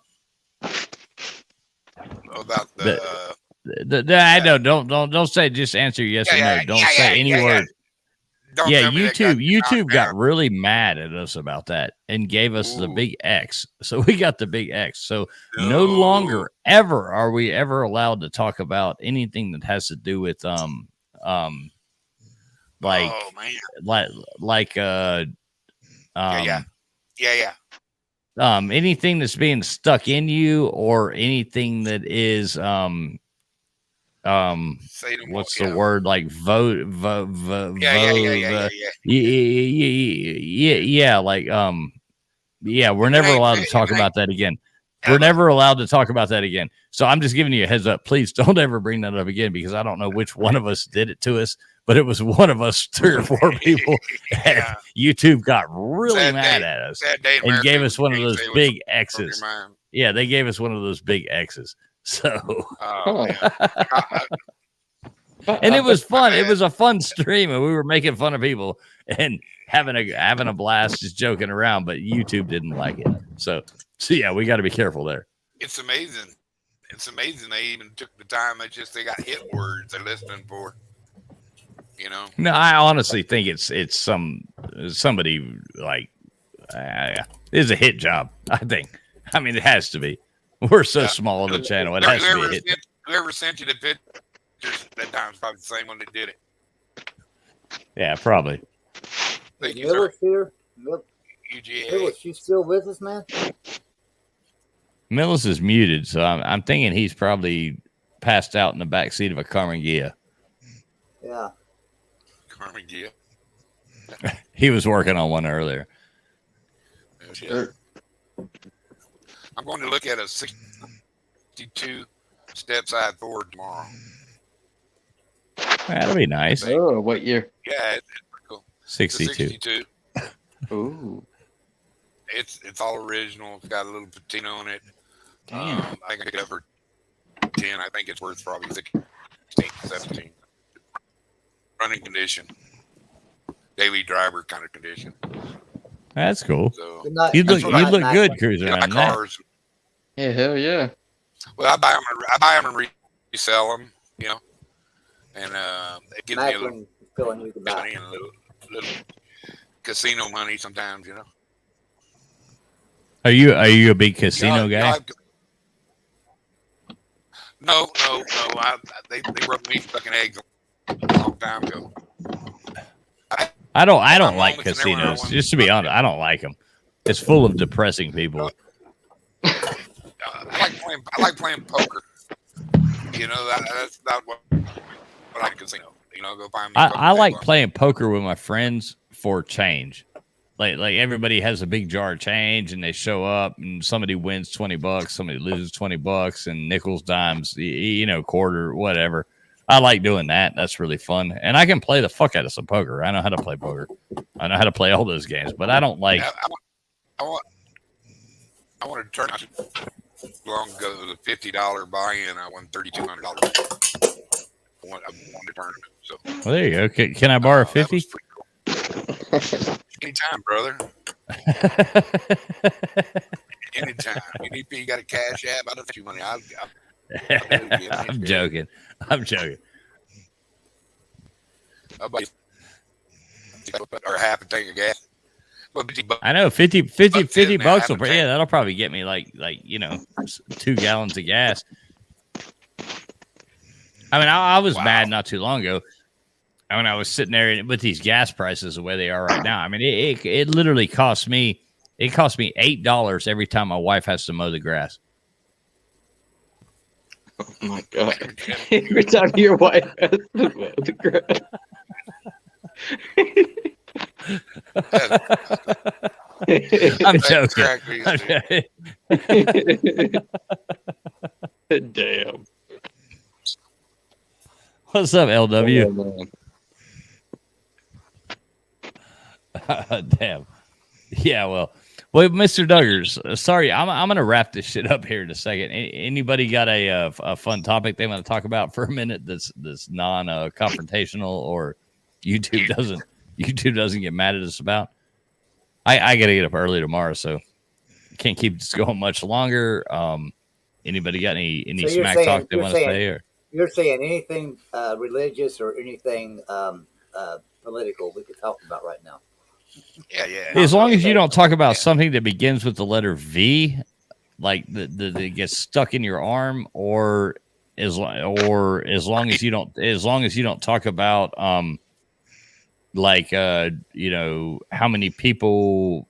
blah. About I know. Don't say. Just answer yes or no. Don't say any word. Yeah, YouTube got really mad at us about that and gave us the big X. So we got the big X. So no longer ever are we ever allowed to talk about anything that has to do with anything that's being stuck in you or anything that is what's the word, like vote we're never allowed to talk about that again. We're never allowed to talk about that again. So I'm just giving you a heads up. Please don't ever bring that up again, because I don't know which one of us did it to us, but it was one of us, 3 or 4 people. And YouTube got really mad at us and gave us one of those big X's. Yeah, they gave us one of those big X's. So, and it was fun. It was a fun stream, and we were making fun of people and having a blast, just joking around. But YouTube didn't like it. So yeah, we got to be careful there. It's amazing. It's amazing they even took the time. They got hit words they're listening for. No, I honestly think it's somebody like it's a hit job. I think. I mean, it has to be. We're so small on the channel. It has to be a hit. Whoever sent you the pictures that time is probably the same one that did it. Yeah, probably. Thank you, Miller's sir. Here. Miller's, she still with us, man? Millis is muted, so I'm thinking he's probably passed out in the back seat of a Carmangia. Yeah. Carmen Gia. He was working on one earlier. I'm going to look at a 62 step side Ford tomorrow. That'll be nice. Oh, what year? Yeah, it's pretty cool. 62. 62. Ooh. It's all original. It's got a little patina on it. Damn. I think I picked it up for 10. I think it's worth probably 16, 17. Running condition. Daily driver kind of condition. That's cool. So, you look good cruising around that. Cars. Yeah, hell yeah. Well, I buy them and resell them, you know, and it gives me a little money and a little casino money sometimes, you know. Are you a big casino guy? No. They broke me fucking eggs a long time ago. I don't like casinos. Just to be honest, I don't like them. It's full of depressing people. I like playing poker. You know, that's not what I like casino. You know, go find me. I like playing poker with my friends for change. Like everybody has a big jar of change and they show up and somebody wins $20, somebody loses $20 and nickels, dimes, you know, quarter, whatever. I like doing that. That's really fun. And I can play the fuck out of some poker. I know how to play poker. I know how to play all those games, but I don't like. I want to turn out long ago. It was a $50 buy-in. I won $3,200. I won the tournament. So. Well, there you go. Can I borrow 50? Cool. Anytime, brother. Anytime. You got a cash app? I don't think you money. I'm joking. Or half a tank of gas. I know 50 bucks will. Yeah, that'll probably get me like 2 gallons of gas. I mean, I was mad not too long ago. I mean, I was sitting there with these gas prices the way they are right now. I mean, it literally cost me $8 every time my wife has to mow the grass. Oh my god! Every time your wife has to mow the grass. I'm joking. Damn. What's up, LW? Damn. Yeah, well, Mr. Duggars, sorry, I'm gonna wrap this shit up here in a second. Anybody got a fun topic they want to talk about for a minute that's non confrontational or YouTube doesn't get mad at us about? I gotta get up early tomorrow, so can't keep this going much longer. Anybody got any smack talk they want to say? Or you're saying anything religious or anything political we could talk about right now? Yeah. As long as you don't talk about something that begins with the letter V, like that gets stuck in your arm, or as long as you don't talk about how many people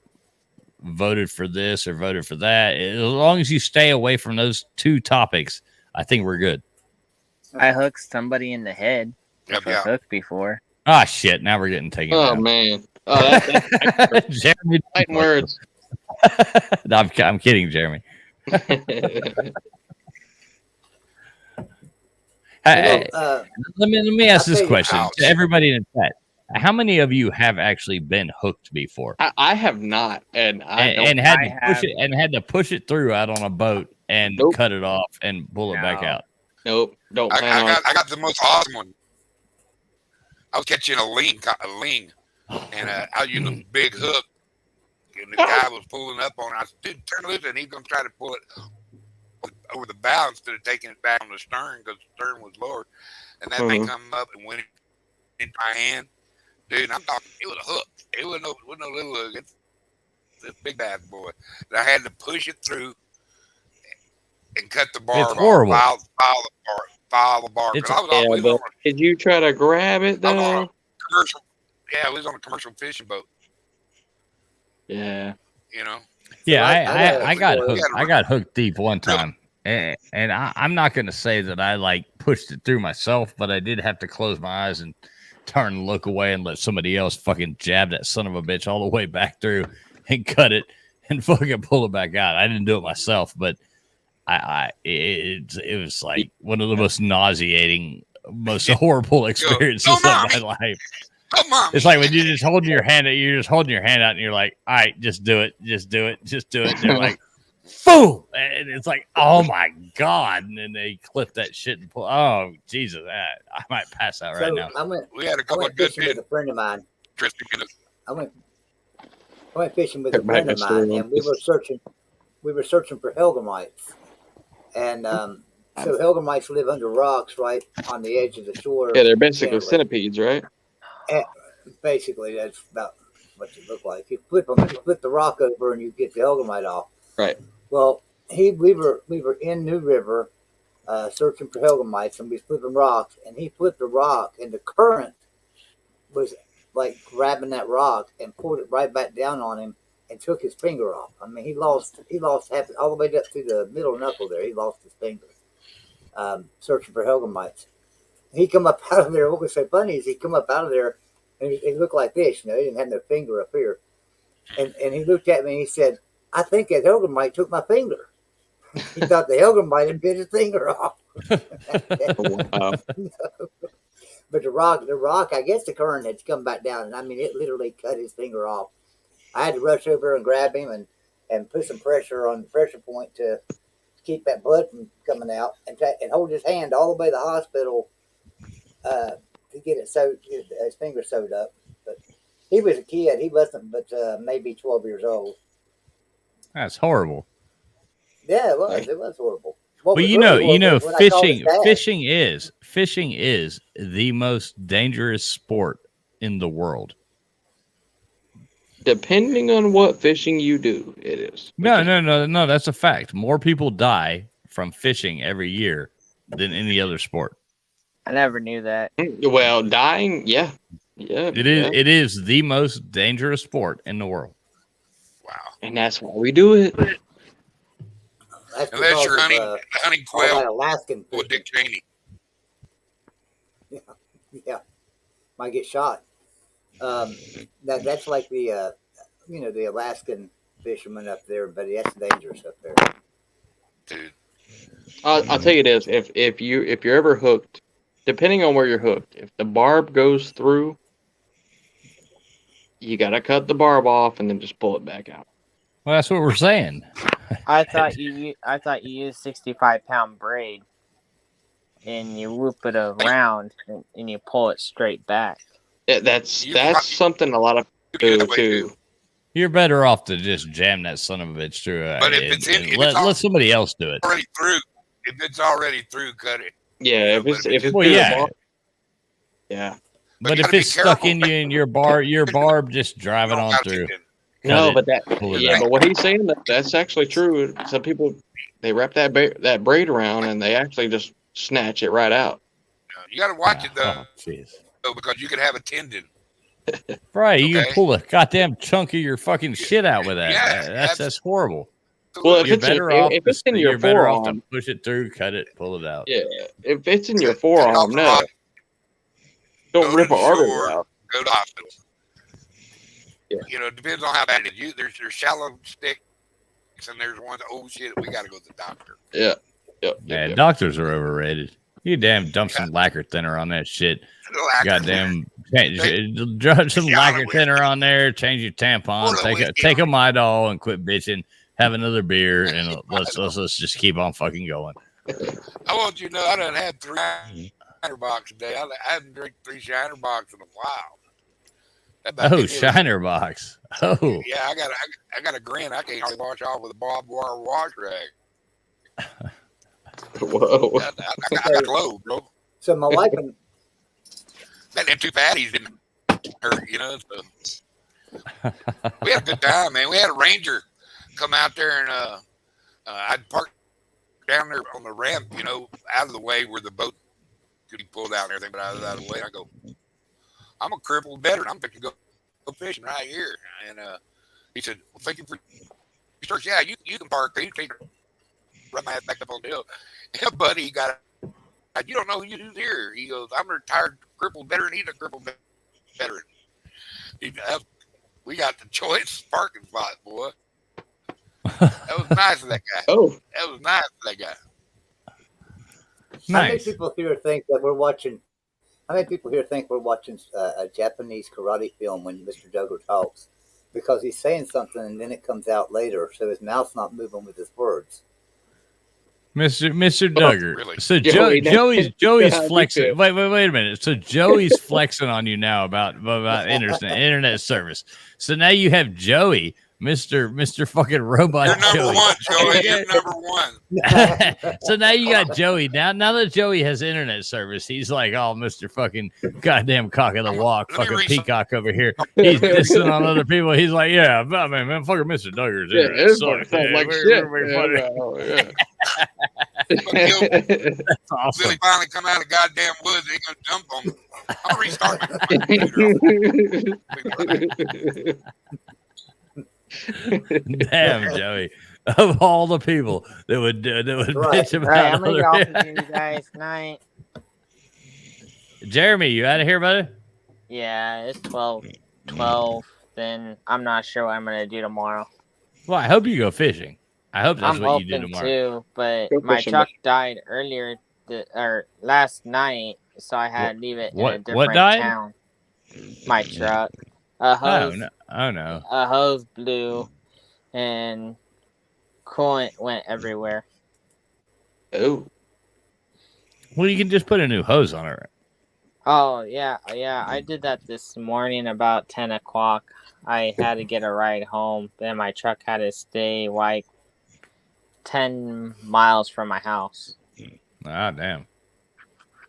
voted for this or voted for that. As long as you stay away from those two topics, I think we're good. I hooked somebody in the head. I've hooked before. Ah, shit! Now we're getting taken. Oh down. Man! Oh, that's Jeremy. Words. No, I'm kidding, Jeremy. Let me ask this question to everybody in the chat: how many of you have actually been hooked before? I have not, and had to push it through out on a boat and cut it off and pull it back out. Nope, don't. I got the most awesome one. I was catching a ling, and I used a big hook, and the guy was pulling up on it. I said, "Dude, turn loose," and he's gonna try to pull it over the bow instead of taking it back on the stern because the stern was lower. And that thing come up and went in my hand, dude. I'm talking, it was a hook. It wasn't no little hook. It's a big bad boy. And I had to push it through and cut the bar. It's horrible. File the bar. Did you try to grab it though? Commercial. Yeah, we was on a commercial fishing boat. Yeah. You know. Yeah, I got hooked. I got hooked deep one time. And I'm not going to say that I like pushed it through myself, but I did have to close my eyes and turn and look away and let somebody else fucking jab that son of a bitch all the way back through and cut it and fucking pull it back out. I didn't do it myself, but it was like one of the most nauseating, most horrible experiences of my life. Come on. It's like when you're just holding your hand out and you're like, all right, just do it. And they're like, boom. And it's like, oh my God. And then they clip that shit and pull. Oh, Jesus. I might pass out right now. We had a couple of good fishing with a friend of mine. Tristan, I went fishing with a friend of mine, and we were searching for Hellgamites. And so Hellgamites live under rocks right on the edge of the shore. Yeah, they're basically centipedes, right? Basically, that's about what you look like. You flip the rock over, and you get the Hellgamite off. Right. Well, we were in New River searching for Hellgamites, and we was flipping rocks, and he flipped a rock, and the current was like grabbing that rock and pulled it right back down on him and took his finger off. I mean, he lost half all the way up to the middle knuckle there. He lost his finger searching for Hellgamites. He come up out of there. What was so funny is he come up out of there and he looked like this. You know, he didn't have no finger up here. And he looked at me and he said, I think that Hellgamite took my finger. He thought the Hellgamite had bit his finger off. Wow. But the rock, I guess the current had come back down. And I mean, it literally cut his finger off. I had to rush over and grab him and put some pressure on the pressure point to keep that blood from coming out and hold his hand all the way to the hospital to get it his finger sewed up. But he was a kid. He wasn't but maybe 12 years old. That's horrible. Yeah, it was. It was horrible. Well, fishing is the most dangerous sport in the world. Depending on what fishing you do, it is. No, that's a fact. More people die from fishing every year than any other sport. I never knew that. Well, dying, yeah. It is the most dangerous sport in the world. Wow. And that's why we do it. Unless you're hunting quail Alaskan with Dick Cheney. Yeah. Might get shot. That's like the the Alaskan fishermen up there, but that's dangerous up there. Dude. I'll tell you this: if you're ever hooked, depending on where you're hooked, if the barb goes through, you gotta cut the barb off and then just pull it back out. Well, that's what we're saying. I thought you used 65-pound braid, and you loop it around and you pull it straight back. Yeah, that's something a lot of people do too. You're better off to just jam that son of a bitch through. But if let somebody else do it. If it's already through, cut it. Yeah, if it's yeah. But if it's stuck in you and your barb, just drive it on through. No, but but what he's saying, that's actually true. Some people, they wrap that braid around and they actually just snatch it right out. You got to watch it though, because you could have a tendon. Right, you can pull a goddamn chunk of your fucking shit out with that. Yeah, that's horrible. Well, if it's in your forearm, to push it through, cut it, pull it out. Yeah, if it's in your forearm, no. Don't rip an artery out. Go to hospital. Yeah. It depends on how bad it is. There's shallow sticks, and there's ones. Oh shit, we got to go to the doctor. Yeah. Yeah, doctors are overrated. You damn dump some lacquer thinner on that shit. Goddamn, drop some lacquer thinner on there. Change your tampon. Take a Midol and quit bitching. Have another beer and let's just keep on fucking going. I want you to know I done had 3 Shiner Box a day. I haven't drank 3 Shiner Box in a while. Oh, Shiner Box. Oh. Yeah, I got a grin. I can't hardly wash off with a barbed wire wash rag. Whoa. I got glow, bro. So my wife and them 2 patties didn't hurt, So. We had a good time, man. We had a ranger come out there and I'd parked down there on the ramp, out of the way where the boat could be pulled out and everything, but out of the way. I go, I'm a crippled veteran. I'm fixing to go fishing right here. And he said, well, thank you for your search. Yeah, you can park. run my ass back up on the hill. Yeah, buddy, you don't know who's here. He goes, I'm a retired crippled veteran. He's a crippled veteran. We got the choice parking spot, boy. That was nice of that guy. That was nice of that guy. How many people here think that we're watching? How many people here think we're watching a Japanese karate film when Mr. Duggar talks? Because he's saying something and then it comes out later, so his mouth's not moving with his words. Mr. Duggar. Really? So Joey's flexing. Wait a minute. So Joey's flexing on you now about internet service. So now you have Joey, Mr. fucking robot. You're number Joey. one, Joey. You're number one. So now you got Joey. Now that Joey has internet service, he's like, oh, Mr. fucking goddamn cock of the walk, fucking peacock over here. He's dissing on other people. He's like, yeah, but man, fucking Mr. Duggar's internet sucks. Like shit. That's awesome. Billy finally come out of the goddamn woods. He gonna jump on me. I'm gonna restart my Damn, Joey. Of all the people that would bitch about Right, I'm gonna get off other- of you guys. Night. Jeremy, you out of here, brother? Yeah, it's 12. Then I'm not sure what I'm gonna do tomorrow. Well, I hope you go fishing. I hope that's I'm what you do hoping tomorrow. too, but Go my fishing, truck died earlier, last night, so I had to leave it in a What different died? town. My truck, a hose, Oh no. a hose blew, and coolant went everywhere. Oh. Well, you can just put a new hose on it. Oh yeah, I did that this morning about 10 o'clock. I had to get a ride home, then my truck had to stay like 10 miles from my house. Ah, damn.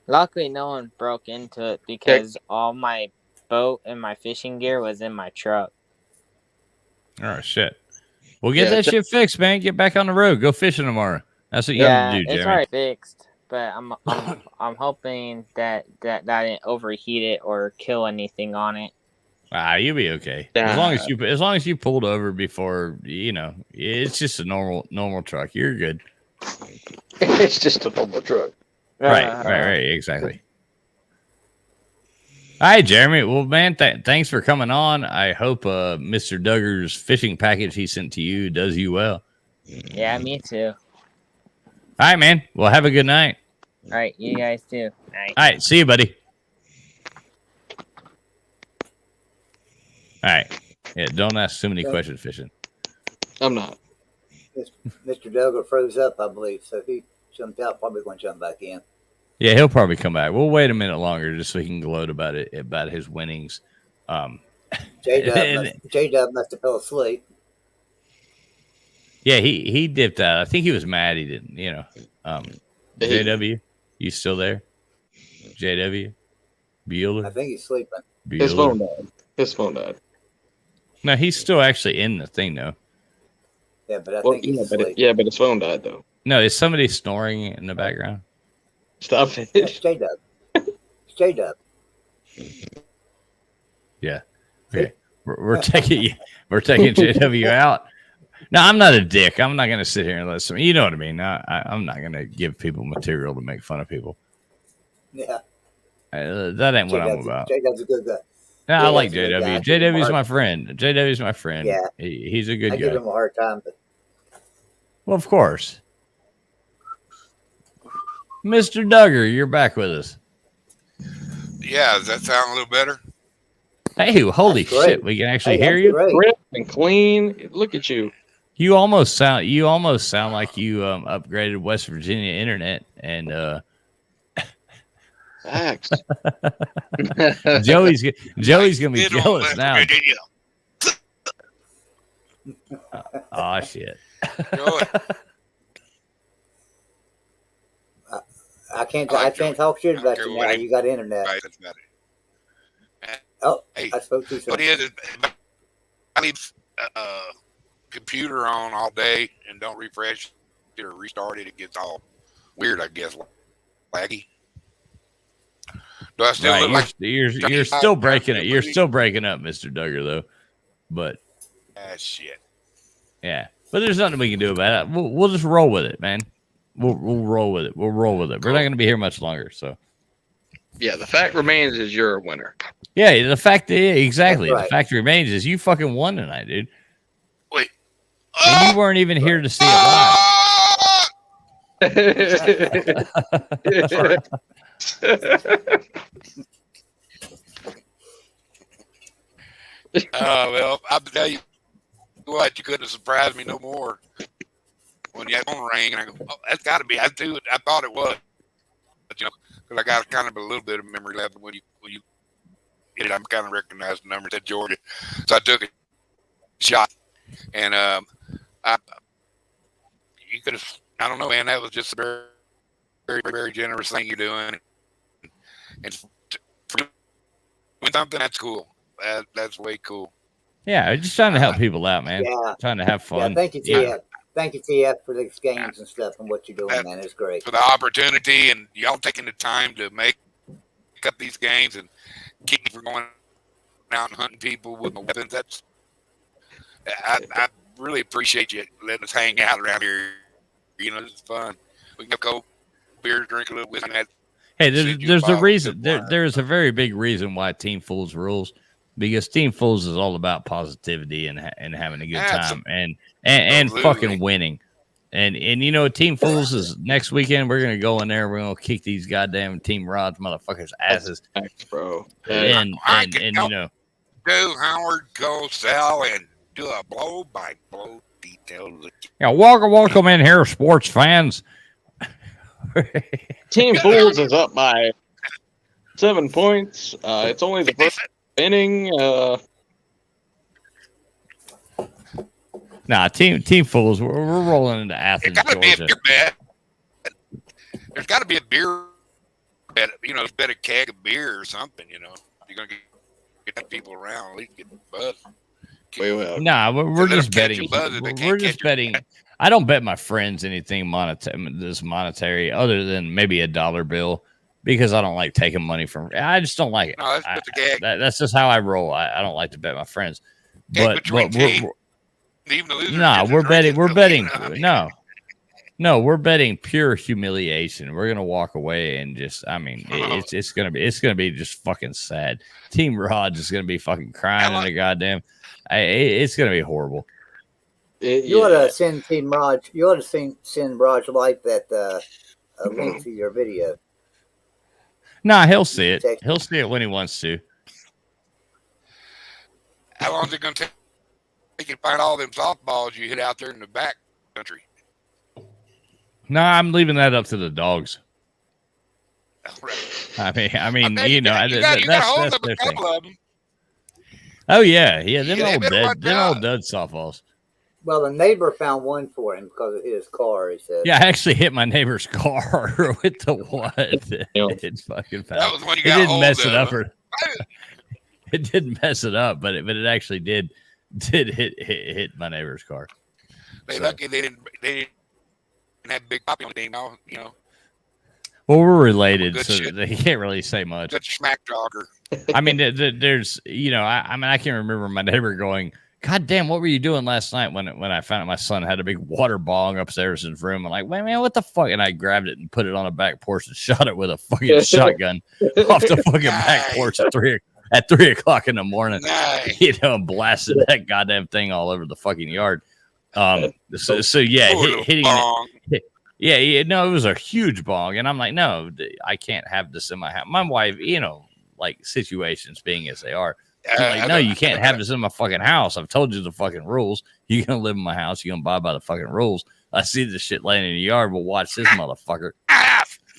Luckily, no one broke into it because all my boat and my fishing gear was in my truck. Oh shit. Well, get that shit fixed, man. Get back on the road. Go fishing tomorrow. That's what you have to do, Jeremy. It's already fixed, but I'm hoping that didn't overheat it or kill anything on it. Ah, you'll be okay. As long as you pulled over before, it's just a normal truck. You're good. It's just a normal truck. Right. Exactly. All right, Jeremy. Well, man, thanks for coming on. I hope Mr. Duggar's fishing package he sent to you does you well. Yeah, me too. All right, man. Well, have a good night. All right, you guys too. Night. All right, see you, buddy. All right. Yeah, don't ask too many questions fishing. I'm not. Mr. Duggar froze up, I believe, so if he jumped out, probably going to jump back in. Yeah, he'll probably come back. We'll wait a minute longer just so he can gloat about his winnings. J-Dub must have fell asleep. Yeah, he dipped out. I think he was mad he didn't, JW, you still there? JW? Bueller? I think he's sleeping. Bueller? His phone died. No, he's still actually in the thing, though. Yeah, but I think he's asleep. But his phone died, though. No, is somebody snoring in the background? Stop it. It's J-Dub. It's J-Dub. Yeah. Okay. We're taking JW out. No, I'm not a dick. I'm not going to sit here and listen. You know what I mean? I'm not going to give people material to make fun of people. Yeah. That ain't what I'm about. J-Dub's a good guy. I like JW. JW's my friend. JW's my friend. Yeah. He's a good guy. I give him a hard time. But... Well, of course. Mr. Duggar, you're back with us. Yeah, does that sound a little better? Hey, holy shit! We can actually hear you. Crisp and clean. Look at you. You almost sound like you upgraded West Virginia internet and Facts. Joey's gonna be jealous now. Oh shit. I can't talk shit about you now. You got internet. Oh, I spoke too soon. What is I leave computer on all day and don't refresh it or restart it. It gets all weird, I guess, laggy. Do I still look like you're still breaking it? You're still breaking up, Mr. Duggar, though. But shit. Yeah. But there's nothing we can do about it. We'll just roll with it, man. We'll roll with it. We'll roll with it. We're not going to be here much longer, so. Yeah, the fact remains is you're a winner. Yeah, the fact exactly. Right. The fact remains is you fucking won tonight, dude. Wait. And you weren't even here to see it live. Well, I'll tell you what, you couldn't have surprised me no more when you had the phone rang, and I go, "Oh, that's got to be." I thought it was, but because I got kind of a little bit of memory left when you get it. I'm kind of recognized the number at Georgia, so I took a shot, and you could have. I don't know, man. That was just a very, very, very generous thing you're doing, and for doing something that's cool. That's way cool. Yeah, just trying to help people out, man. Yeah. Trying to have fun. Yeah, thank you, TF. Thank you, TF, for these games and stuff and what you're doing, man. It's great. For the opportunity and y'all taking the time to make up these games and keep me from going out and hunting people with my weapons. I really appreciate you letting us hang out around here. You know, it's fun. We can go beer, drink a little whiskey. Hey, there's a reason. There's a very big reason why Team Fools rules. Because Team Fools is all about positivity and having a good time and fucking winning. And you know, Team Fools is next weekend. We're gonna go in there. We're gonna kick these goddamn Team Rods motherfuckers' asses, bro. And you know, do Howard go sell and do a blow by blow detail. Yeah, welcome in here, sports fans. Team Fools is up by 7 points. It's only the first inning. Nah, Team Fools. We're rolling into Athens, Georgia. There's got to be a beer, you know, bet a keg of beer or something. You know, you're gonna get people around. At least get buzz. Nah, we're just betting. We're just betting. I don't bet my friends anything monetary other than maybe $1 bill because I don't like taking money from. I just don't like it. No, that's just a gag. That's just how I roll. I don't like to bet my friends. But we're betting. No, we're betting pure humiliation. We're gonna walk away and just. I mean, it's gonna be just fucking sad. Team Rod is gonna be fucking crying in the goddamn. It's gonna be horrible. You ought to send Team Raj. You ought to send Raj like that link to your video. Nah, he'll see it. He'll see it when he wants to. How long is it going to take you to find all them softballs you hit out there in the back country? No, I'm leaving that up to the dogs. I mean, you know, that's their thing. Oh yeah. Them old dud softballs. Well, the neighbor found one for him because it hit his car. He said, "Yeah, I actually hit my neighbor's car with the what? It's fucking fast. That was when you it got didn't mess of. it up, it didn't mess it up, but it actually did hit my neighbor's car. They lucky they didn't have Big Poppy on the team, you know. Well, we're related, so they can't really say much. Good smack jogger. I mean, there's, you know, I mean, I can remember my neighbor going, "God damn, what were you doing last night?" When I found out my son had a big water bong upstairs in his room. I'm like, "Wait, man, what the fuck?" And I grabbed it and put it on a back porch and shot it with a fucking shotgun off the fucking back porch at 3 o'clock in the morning. Nice. You know, blasted that goddamn thing all over the fucking yard. So yeah, hitting it. Yeah, no, it was a huge bong, and I'm like, no, I can't have this in my house. My wife, you know, like situations being as they are. Like, no, you can't have this in my fucking house. I've told you the fucking rules. You're gonna live in my house. You're gonna abide by the fucking rules. I see this shit laying in the yard. But watch this motherfucker.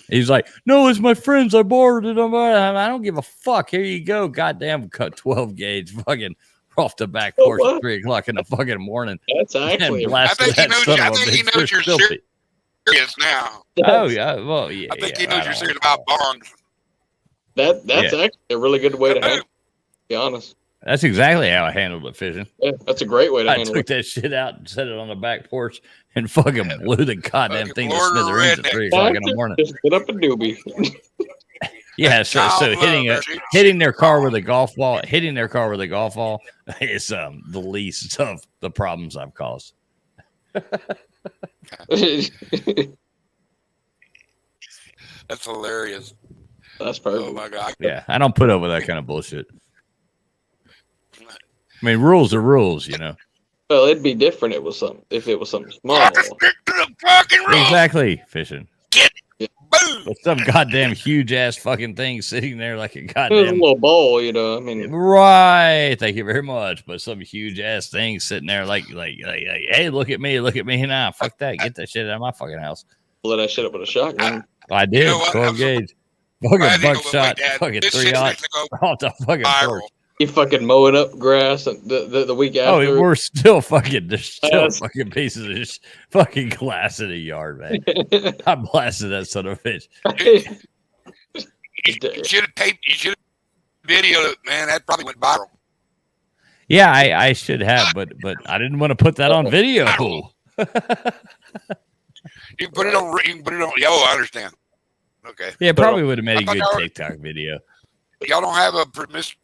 He's like, no, it's my friends. I borrowed it. I don't give a fuck. Here you go. Goddamn, cut 12 gauge fucking off the back porch at 3 o'clock in the fucking morning. That's actually. I think he knows you're serious now. Oh yeah, well yeah. I think he knows you're serious about bongs. That's actually a really good way to handle it, to be honest. That's exactly how I handled it fishing. Yeah, that's a great way to handle it. I took that shit out and set it on the back porch and fucking blew the goddamn thing to smithereens at 3 o'clock in the morning. Just get up a doobie. Yeah, so hitting their car with a golf ball is the least of the problems I've caused. That's hilarious. That's perfect. Oh my god. Yeah, I don't put up with that kind of bullshit. I mean, rules are rules, you know. Well, it'd be different if it was something small. Exactly, fishing. Yeah. But some goddamn huge ass fucking thing sitting there like a It was a goddamn little bowl, you know. I mean, right. Thank you very much. But some huge ass thing sitting there like, hey, look at me now. Fuck that. Get that shit out of my fucking house. blow that shit up with a shotgun. I did. You know what? 12 gauge. Fucking buckshot. Fucking This 3 shit's aught gonna go off the fucking viral. porch. You fucking mowing up grass the week after. Oh, we're still fucking. There's still Yes. fucking pieces of fucking glass in the yard, man. I blasted that son of a bitch. You should have taped. You should have videoed it, man. That probably went viral. Yeah, I should have, but I didn't want to put that on video. You can put it on. You can put it on. Oh, I understand. Okay. Yeah, probably would have made a thought good y'all were- TikTok video. Y'all don't have a promiscuous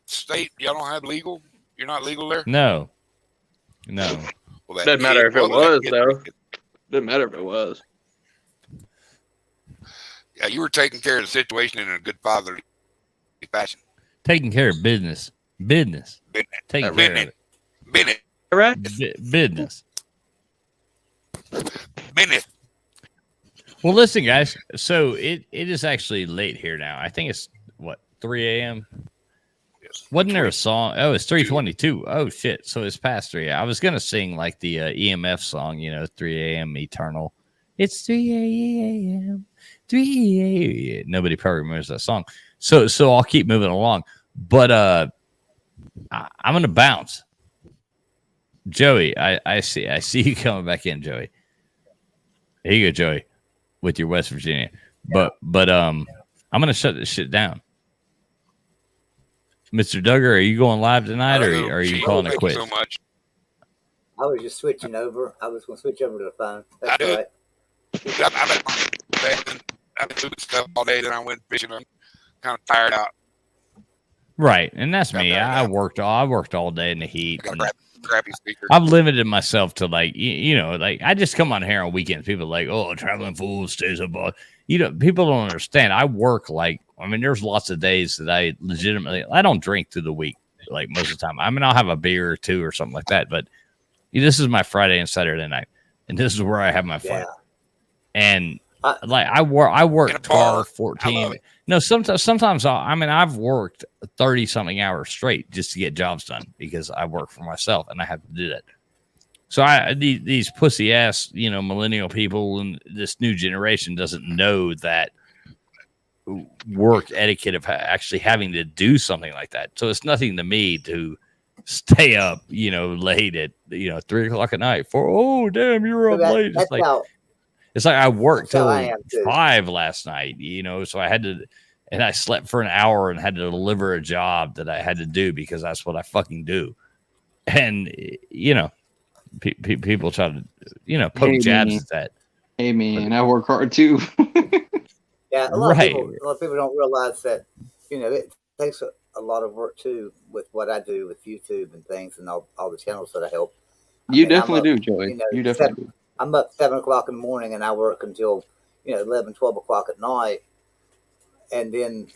state. Y'all don't have legal. You're not legal there. No. Well, that Doesn't matter if it well, was, that- though. Doesn't matter if it was. Yeah, you were taking care of the situation in a good fatherly fashion. Taking care of business. Business. Taking care of it. Business. Right? Business. Business. Well, listen, guys. So it is actually late here now. I think it's what 3 a.m. Wasn't there a song? Oh, it's 3:22. Oh shit! So it's past 3. I was gonna sing like the EMF song, 3 a.m. Eternal. It's 3 a.m. 3 a.m. Nobody probably remembers that song. So I'll keep moving along. But I'm gonna bounce. Joey, I see you coming back in, Joey. Here you go, Joey, with your West Virginia. But I'm gonna shut this shit down. Mr. Duggar, are you going live tonight, or are you calling it quits? So much. I was just switching over. I was going to switch over to the phone. I That's do. all right. I've been doing stuff all day. Then I went fishing. I'm kind of tired out. Right, and that's me. I worked all day in the heat. I got a crappy speaker. I've limited myself to like like I just come on here on weekends. People are like, oh, traveling fool stays up. People don't understand. I work there's lots of days that I don't drink through the week like most of the time. I mean, I'll have a beer or two or something like that, but this is my Friday and Saturday night, and this is where I have my fun. Yeah. And I work 12, 14. No, sometimes I've worked 30 something hours straight just to get jobs done because I work for myself and I have to do that. So these pussy ass, millennial people and this new generation doesn't know that work etiquette of actually having to do something like that. So it's nothing to me to stay up, late at 3 o'clock at night for, oh damn, you're up late. It's like I worked till 5 last night, so I had to, and I slept for an hour and had to deliver a job that I had to do because that's what I fucking do. And, people try to, poke jabs at that. Hey, man, I work hard too. Yeah, a lot of people don't realize that, it takes a lot of work too with what I do with YouTube and things and all the channels that I help. You definitely do, Joey. You definitely do. I'm up 7 o'clock in the morning and I work until 11, 12 o'clock at night, and then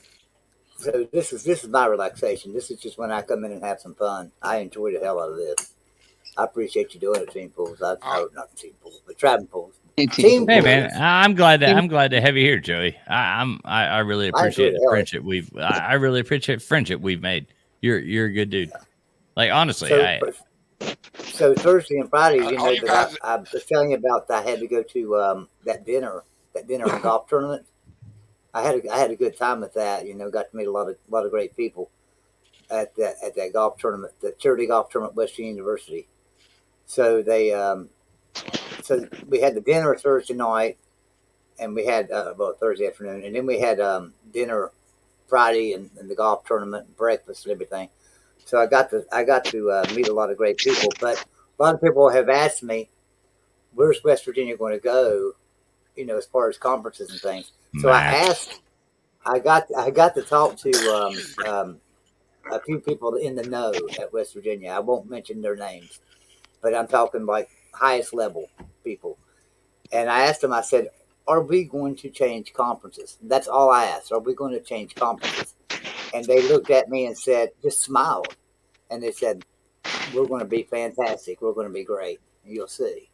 so this is my relaxation. This is just when I come in and have some fun. I enjoy the hell out of this. I appreciate you doing it, Team Pools. Not Team Pools, but Trapping Pools. Hey man, I'm glad to have you here, Joey. I really appreciate the friendship I really appreciate friendship we've made. You're a good dude. Like honestly, So Thursday and Friday, that I was telling you about. I had to go to that dinner and golf tournament. I had a good time with that. Got to meet a lot of great people at that golf tournament, the charity golf tournament, at Western University. So so we had the dinner Thursday night, and we had Thursday afternoon, and then we had dinner Friday and the golf tournament, and breakfast and everything. So I got to meet a lot of great people, but a lot of people have asked me, "Where's West Virginia going to go?" As far as conferences and things. So I got to talk to a few people in the know at West Virginia. I won't mention their names, but I'm talking like highest level people. And I asked them, I said, are we going to change conferences? That's all I asked. Are we going to change conferences? And they looked at me and said, just smiled. And they said, we're going to be fantastic. We're going to be great. You'll see.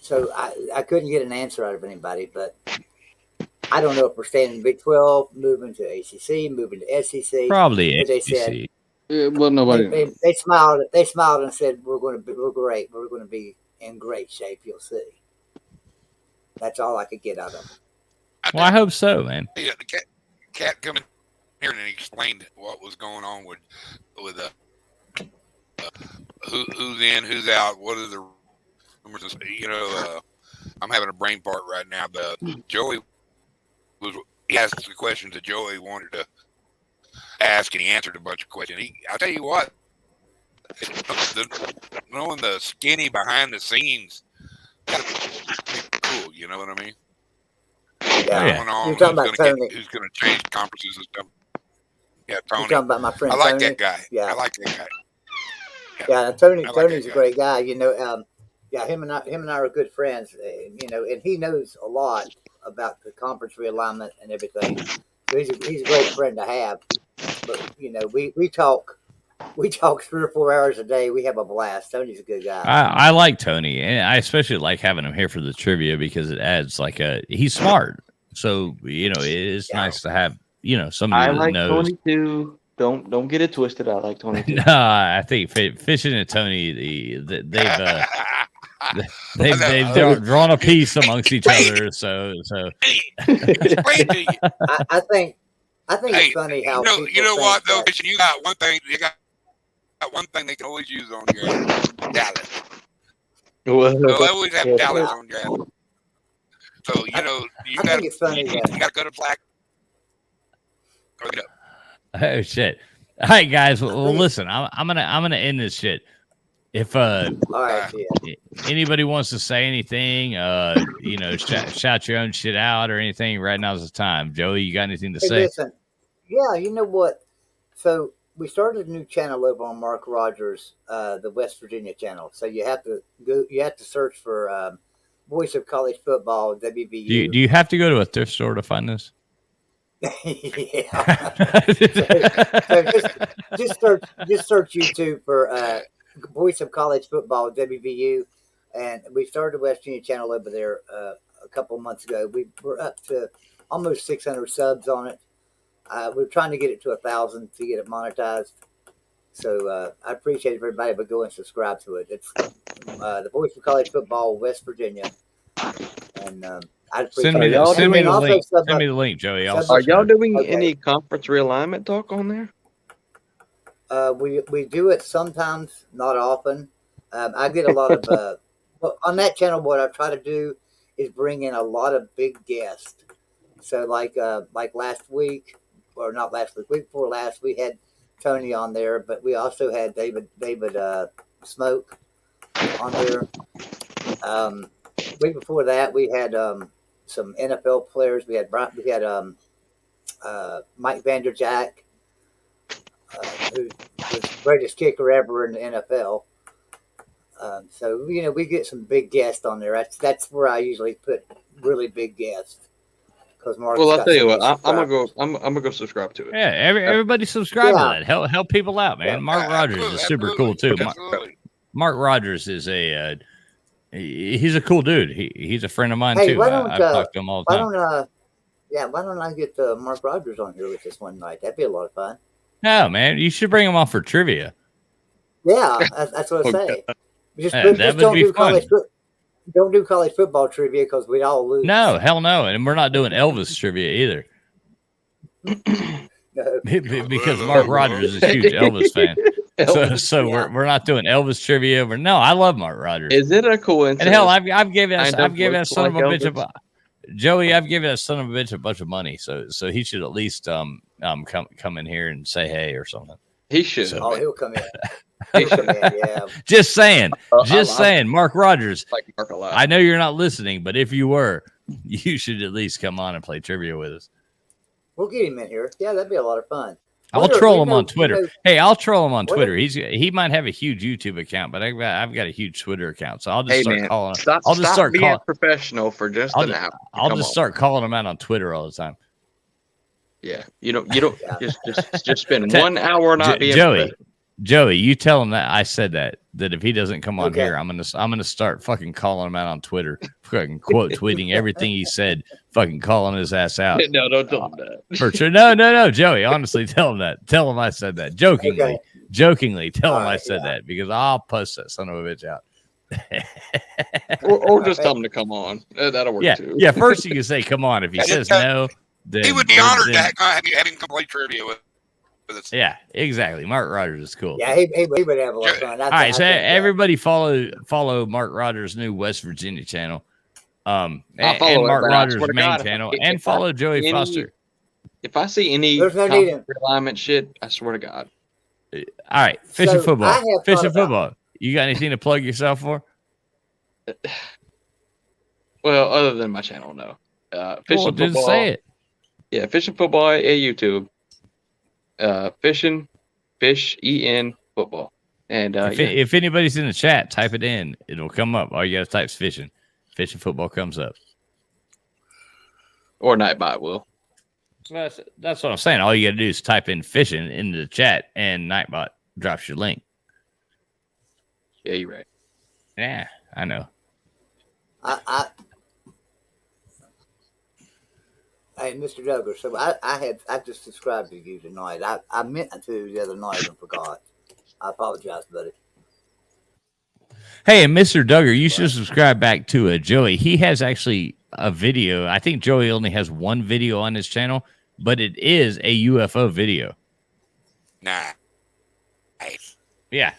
So I couldn't get an answer out of anybody, but I don't know if we're staying in Big 12, moving to ACC, moving to SEC. Probably but they SEC. said, well, nobody. They smiled. They smiled and said, we're great. We're going to be in great shape. You'll see. That's all I could get out of them. Well, I hope so, man. Yeah, the cat come in here and explained what was going on with who's in, who's out, what are the rumors. You know, I'm having a brain fart right now, but Joey he asked the questions that Joey wanted to ask, and he answered a bunch of questions. I'll tell you what, knowing the skinny behind the scenes, cool. You know what I mean? Yeah. Going on, You're talking about Tony. Who's going to change conferences and stuff? Yeah, Tony. You're talking about my friend I like Tony? that guy. Yeah. I like that guy. Yeah, Tony's a great guy. You know, him and I are good friends. You know, and he knows a lot about the conference realignment and everything. So he's a great friend to have. But you know, we talk 3 or 4 hours a day. We have a blast. Tony's a good guy. I like Tony, and I especially like having him here for the trivia because it adds he's smart. So you know, it's nice to have somebody that knows. Tony too. Don't get it twisted. I like Tony too. No, I think Fishing and Tony, they've drawn a peace amongst each other. So I think it's funny how you know what though. You got one thing. You got one thing they can always use on your Dallas. Well, they always have Dallas on your ass. So you know you got to go to black. Oh shit! All right, guys. Well, listen. I'm gonna end this shit. If anybody wants to say anything, shout your own shit out or anything, right now's the time. Joey, you got anything to say? Listen, yeah, you know what? So we started a new channel over on Mark Rogers, the West Virginia channel. So you have to search for Voice of College Football, WVU. Do you have to go to a thrift store to find this? Yeah. so just search YouTube for Voice of College Football, WVU, and we started the West Virginia channel over there a couple of months ago. We're up to almost 600 subs on it. We're trying to get it to 1,000 to get it monetized. So I appreciate everybody, but go and subscribe to it. It's the Voice of College Football, West Virginia, and I'd appreciate send me the link. Send me the link, Joey. Are y'all doing any conference realignment talk on there? We do it sometimes, not often. I get a lot of on that channel. What I try to do is bring in a lot of big guests. So like last week, or not last week, week before last, we had Tony on there, but we also had David Smoke on there. Week before that, we had some NFL players. We had Mike Vanderjack, who's the greatest kicker ever in the NFL. So you know, we get some big guests on there. That's where I usually put really big guests. Well, I'll tell you what. I'm gonna go subscribe to it. Yeah, everybody subscribe to that. Help people out, man. Mark Rogers is super cool too. Mark Rogers is he's a cool dude. He's a friend of mine too. I've talked to him all the time. Why don't I get Mark Rogers on here with us one night? That'd be a lot of fun. No, man, you should bring him on for trivia. Yeah, that's what I say. Just don't do college football trivia because we'd all lose. No, hell no, and we're not doing Elvis trivia either. Because Mark Rogers is a huge Elvis fan. So we're not doing Elvis trivia. I love Mark Rogers. Is it a coincidence? And hell, I've given that son of a bitch Joey. I've given that son of a bitch a bunch of money, so he should at least come in here and say hey or something. He should. He'll come in. Yeah. Just saying. Mark Rogers. Like Mark a lot. I know you're not listening, but if you were, you should at least come on and play trivia with us. We'll get him in here. Yeah, that'd be a lot of fun. I'll troll him on Twitter. Hey, I'll troll him on Twitter. He might have a huge YouTube account, but I've got a huge Twitter account, so I'll just start calling. I'll just start being professional for just an hour. I'll just start calling him out on Twitter all the time. Yeah, you don't just spend 1 hour not being Joey, you tell him that I said that if he doesn't come on here, I'm gonna start fucking calling him out on Twitter, fucking quote tweeting everything he said, fucking calling his ass out. No, don't tell him that. For sure. No, Joey. Honestly, tell him that. Tell him I said that. Jokingly, tell him I said that because I'll post that son of a bitch out. or just tell him to come on. That'll work too. Yeah, first you can say come on. If he says no, then he would be honored to having complete trivia with us. Yeah, exactly. Mark Rogers is cool. Yeah, he would have a lot of fun. All right, so everybody follow Mark Rogers' new West Virginia channel, and Mark Rogers' main channel, and follow Joey Foster. If I see any alignment shit, I swear to God. All right, fishing football. You got anything to plug yourself for? Well, other than my channel, no. Fishing football. Just say it. Yeah, fishing football at YouTube. Fish EN football. And if anybody's in the chat, type it in. It'll come up. All you got to type is fishing. Fishing football comes up. Or Nightbot will. That's what I'm saying. All you got to do is type in fishing into the chat, and Nightbot drops your link. Yeah, you're right. Yeah, I know. Hey, Mr. Douglas, so I just subscribed to you tonight. I meant to the other night and forgot. I apologize, buddy. Hey, and Mr. Duggar, you should subscribe back to Joey. He has actually a video. I think Joey only has one video on his channel, but it is a UFO video. Nice. Yeah.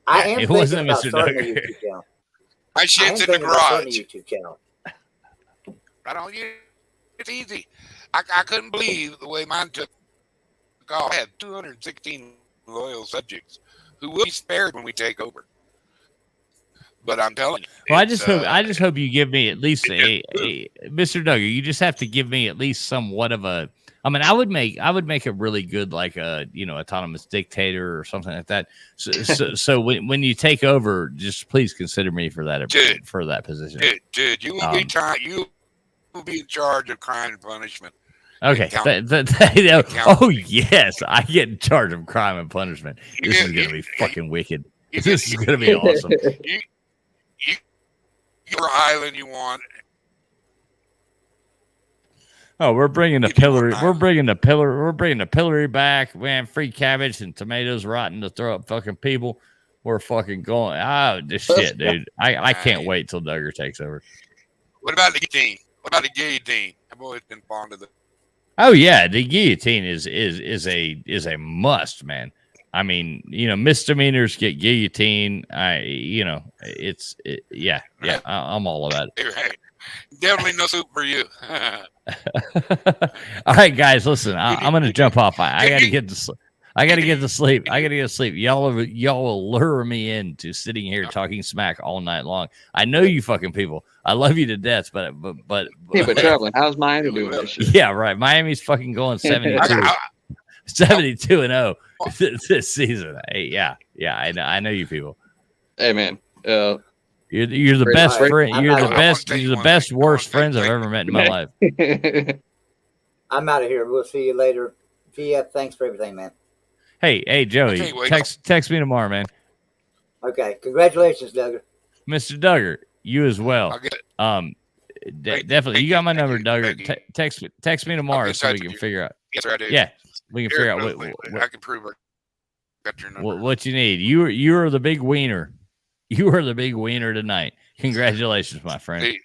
I am thinking wasn't about Mr. starting a Duggar. YouTube channel. My shit's in the garage. YouTube channel. Right on you. It's easy. I couldn't believe the way mine took off. I had 216 loyal subjects who will be spared when we take over. But I'm telling you. Well, I just hope you give me at least a Mr. Duggar. You just have to give me at least somewhat of a. I mean, I would make a really good like a autonomous dictator or something like that. So when you take over, just please consider me for that position. Dude, you will you will be in charge of crime and punishment. Okay. Oh yes, I get in charge of crime and punishment. This is gonna be fucking wicked. This is gonna be awesome. Your island you want. Oh, we're bringing the pillory. We're bringing the pillory back. Man, free cabbage and tomatoes rotten to throw up fucking people. We're fucking going. Oh, this shit, dude. I can't wait till Duggar takes over. What about the guillotine? I've always been fond of the. Oh yeah, the guillotine is a must, man. I mean, misdemeanors get guillotine. I'm all about it. Right. Definitely no soup for you. All right, guys, listen. I'm gonna jump off. I gotta get to sleep. I gotta get to sleep. Y'all will lure me into sitting here talking smack all night long. I know you fucking people. I love you to death, but traveling. How's Miami doing this shit? Yeah, right. Miami's fucking going 72-0 this season. Hey, yeah. I know you people. Hey, man. You're the best friend. You're the best worst friends I've ever met in my life. I'm out of here. We'll see you later. GF, thanks for everything, man. Hey, Joey, text me tomorrow, man. Okay, congratulations, Duggar. Mr. Duggar, you as well. Definitely, you got my number, Duggar. Text me tomorrow so we can figure out. Yes, sir, I do. Yeah, we can figure out I can prove it. Got your number. What you need. You are the big wiener. You are the big wiener tonight. Congratulations, my friend.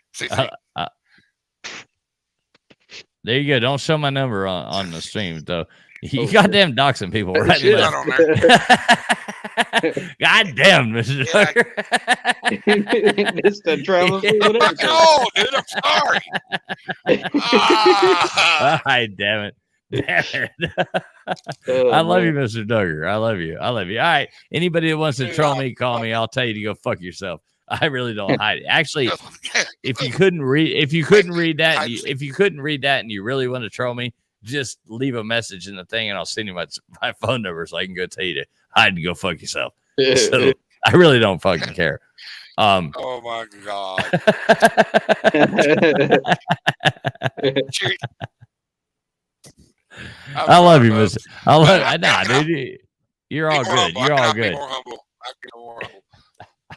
There you go. Don't show my number on the stream, though. You goddamn doxing people, right? Goddamn, Mr. Duggar. It's the travel. No, dude, I'm sorry. Ay, damn it. I love you, Mr. Duggar. I love you. All right. Anybody that wants to troll me, call me. I'll tell you to go fuck yourself. I really don't hide it. Actually, if you couldn't read that and you really want to troll me, just leave a message in the thing, and I'll send you my phone number so I can go tell you to hide and go fuck yourself. So I really don't fucking care. Oh my God. I love you, Mister. I love. Nah, dude, you're all good. You're all good.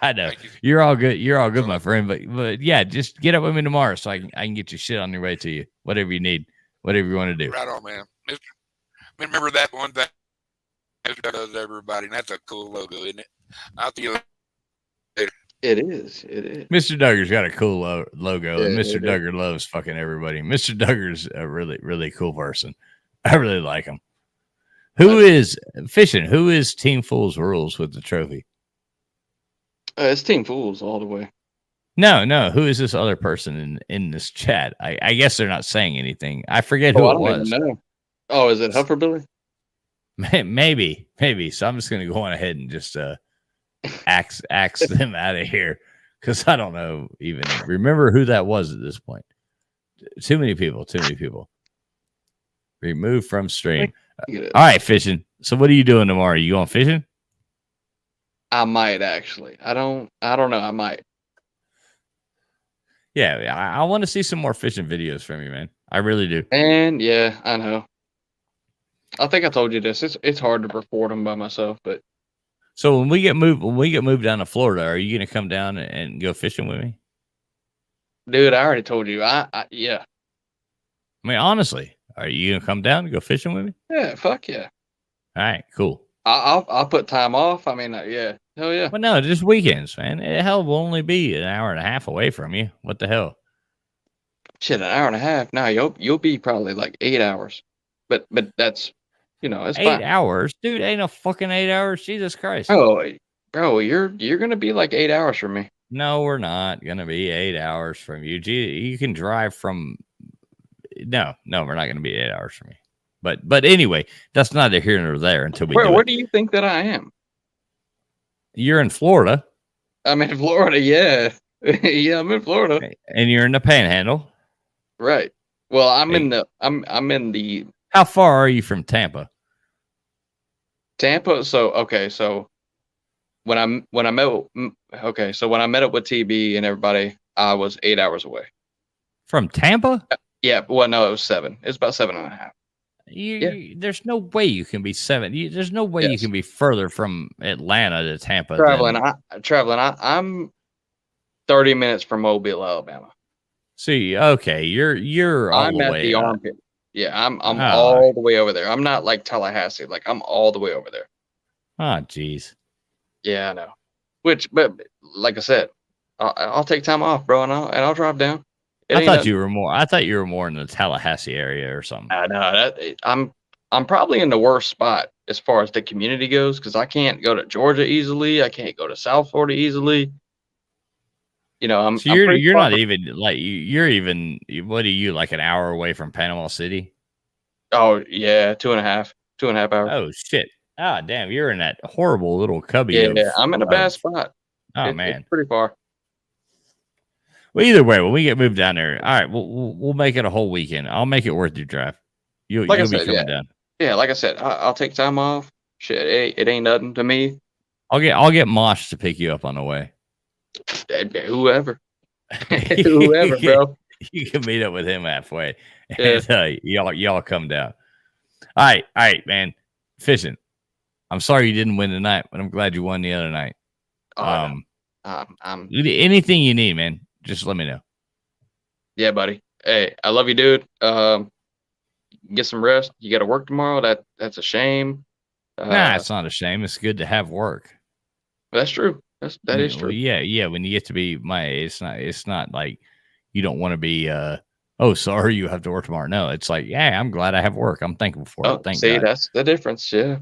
I know you're all good. You're all good, my friend. But yeah, just get up with me tomorrow so I can get your shit on your way to you. Whatever you need, whatever you want to do. Right on, man. Remember that one thing Mr. does everybody, and that's a cool logo, isn't it? I'll see you later. It is. It is. Mr. Duggar's got a cool logo, and Yeah, Mr. Duggar loves fucking everybody. Mr. Duggar's a really, really cool person. I really like him. Who is fishing? Who is Team Fool's Rules with the trophy? It's Team Fools all the way. No. Who is this other person in this chat? I guess they're not saying anything. I forget who it was. Oh, is it Hufferbilly? Maybe. So I'm just gonna go on ahead and just axe them out of here because I don't know even remember who that was at this point. Too many people. Remove from stream. All right, fishing. So what are you doing tomorrow? You going fishing? I might actually. I don't know. I might. Yeah, I want to see some more fishing videos from you, man. I really do. And yeah, I know. I think I told you this. It's hard to record them by myself, but so when we get moved down to Florida, are you gonna come down and go fishing with me? Dude, I already told you. Yeah. I mean, honestly, are you gonna come down and go fishing with me? Yeah, fuck yeah. All right, cool. I'll put time off. I mean, yeah, hell yeah. Well, no, just weekends, man. Hell, will only be an hour and a half away from you. What the hell? Shit, an hour and a half. Now you'll be probably like 8 hours, but that's it's 8 fine. hours, dude. Ain't no fucking 8 hours. Jesus Christ. Oh, bro, you're gonna be like 8 hours from me. No, we're not gonna be 8 hours from you. You can drive from. No, we're not gonna be 8 hours from you. But anyway, that's neither here nor there until we. Where do you think that I am? You're in Florida. I'm in Florida. Yeah, yeah, I'm in Florida. And you're in the Panhandle. Right. Well, I'm in the. How far are you from Tampa? Tampa. So when I met up with TB and everybody, I was 8 hours away. From Tampa? Yeah. Well, no, it was 7. It's about 7.5. There's no way you can be 7. There's no way you can be further from Atlanta to Tampa. I'm 30 minutes from Mobile, Alabama. See, okay, you're all the way at the armpit. Yeah, I'm all the way over there. I'm not like Tallahassee. Like I'm all the way over there. Oh, jeez. Yeah, I know. But like I said, I'll take time off, bro, and I'll drive down. I thought you were more in the Tallahassee area or something. I know. I'm probably in the worst spot as far as the community goes because I can't go to Georgia easily. I can't go to South Florida easily. So you're not even like you're even. What are you like an hour away from Panama City? Oh yeah, 2.5 hours. Oh shit! Ah damn, you're in that horrible little cubby. Yeah, I'm in a bad spot. Oh man, it's pretty far. Well, either way, when we get moved down there, all right, we'll make it a whole weekend. I'll make it worth your drive. You'll be coming down. Yeah, like I said, I'll take time off. Shit, it ain't nothing to me. I'll get Mosh to pick you up on the way. Whoever, bro. You can meet up with him halfway, and y'all come down. All right, man. Fishing. I'm sorry you didn't win tonight, but I'm glad you won the other night. Anything you need, man. Just let me know. Yeah, buddy. Hey, I love you, dude. Get some rest. You got to work tomorrow. That's a shame. Nah, it's not a shame. It's good to have work. That's true. That is true. Well, yeah. When you get to be my age, it's not like you don't want to be. Oh, sorry, you have to work tomorrow. No, it's like, yeah, I'm glad I have work. I'm thankful for it. Thank God. That's the difference. Yeah.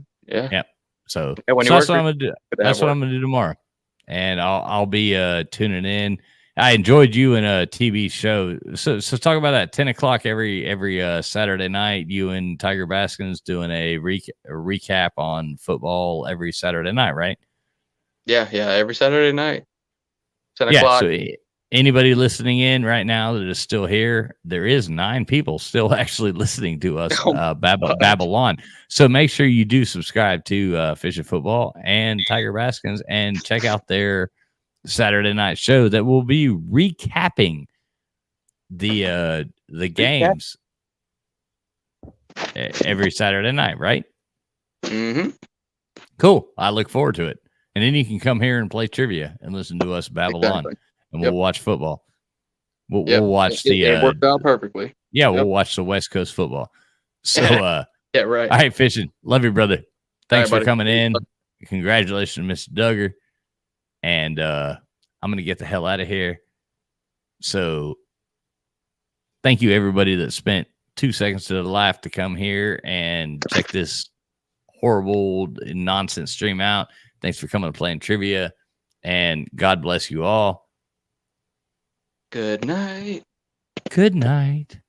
So that's what I'm gonna do. That's what I'm gonna do tomorrow, and I'll be tuning in. I enjoyed you in a TV show. So talk about that 10 o'clock every Saturday night. You and Tiger Baskins doing a recap on football every Saturday night, right? Yeah, every Saturday night, 10 o'clock. anybody listening in right now that is still here, there is 9 people still actually listening to us, Babylon. So make sure you do subscribe to Fish and Football and Tiger Baskins and check out their Saturday night show that will be recapping the games every Saturday night, right? Mm-hmm. Cool. I look forward to it. And then you can come here and play trivia and listen to us Babylon, and we'll watch football. We'll watch it worked out perfectly. Yeah, we'll watch the West Coast football. So, yeah, right. All right, Fishing. Love you, brother. Thanks right, for coming in. Congratulations, Mr. Duggar. And I'm going to get the hell out of here. So, thank you, everybody that spent 2 seconds to their life to come here and check this horrible nonsense stream out. Thanks for coming and playing trivia. And God bless you all. Good night. Good night.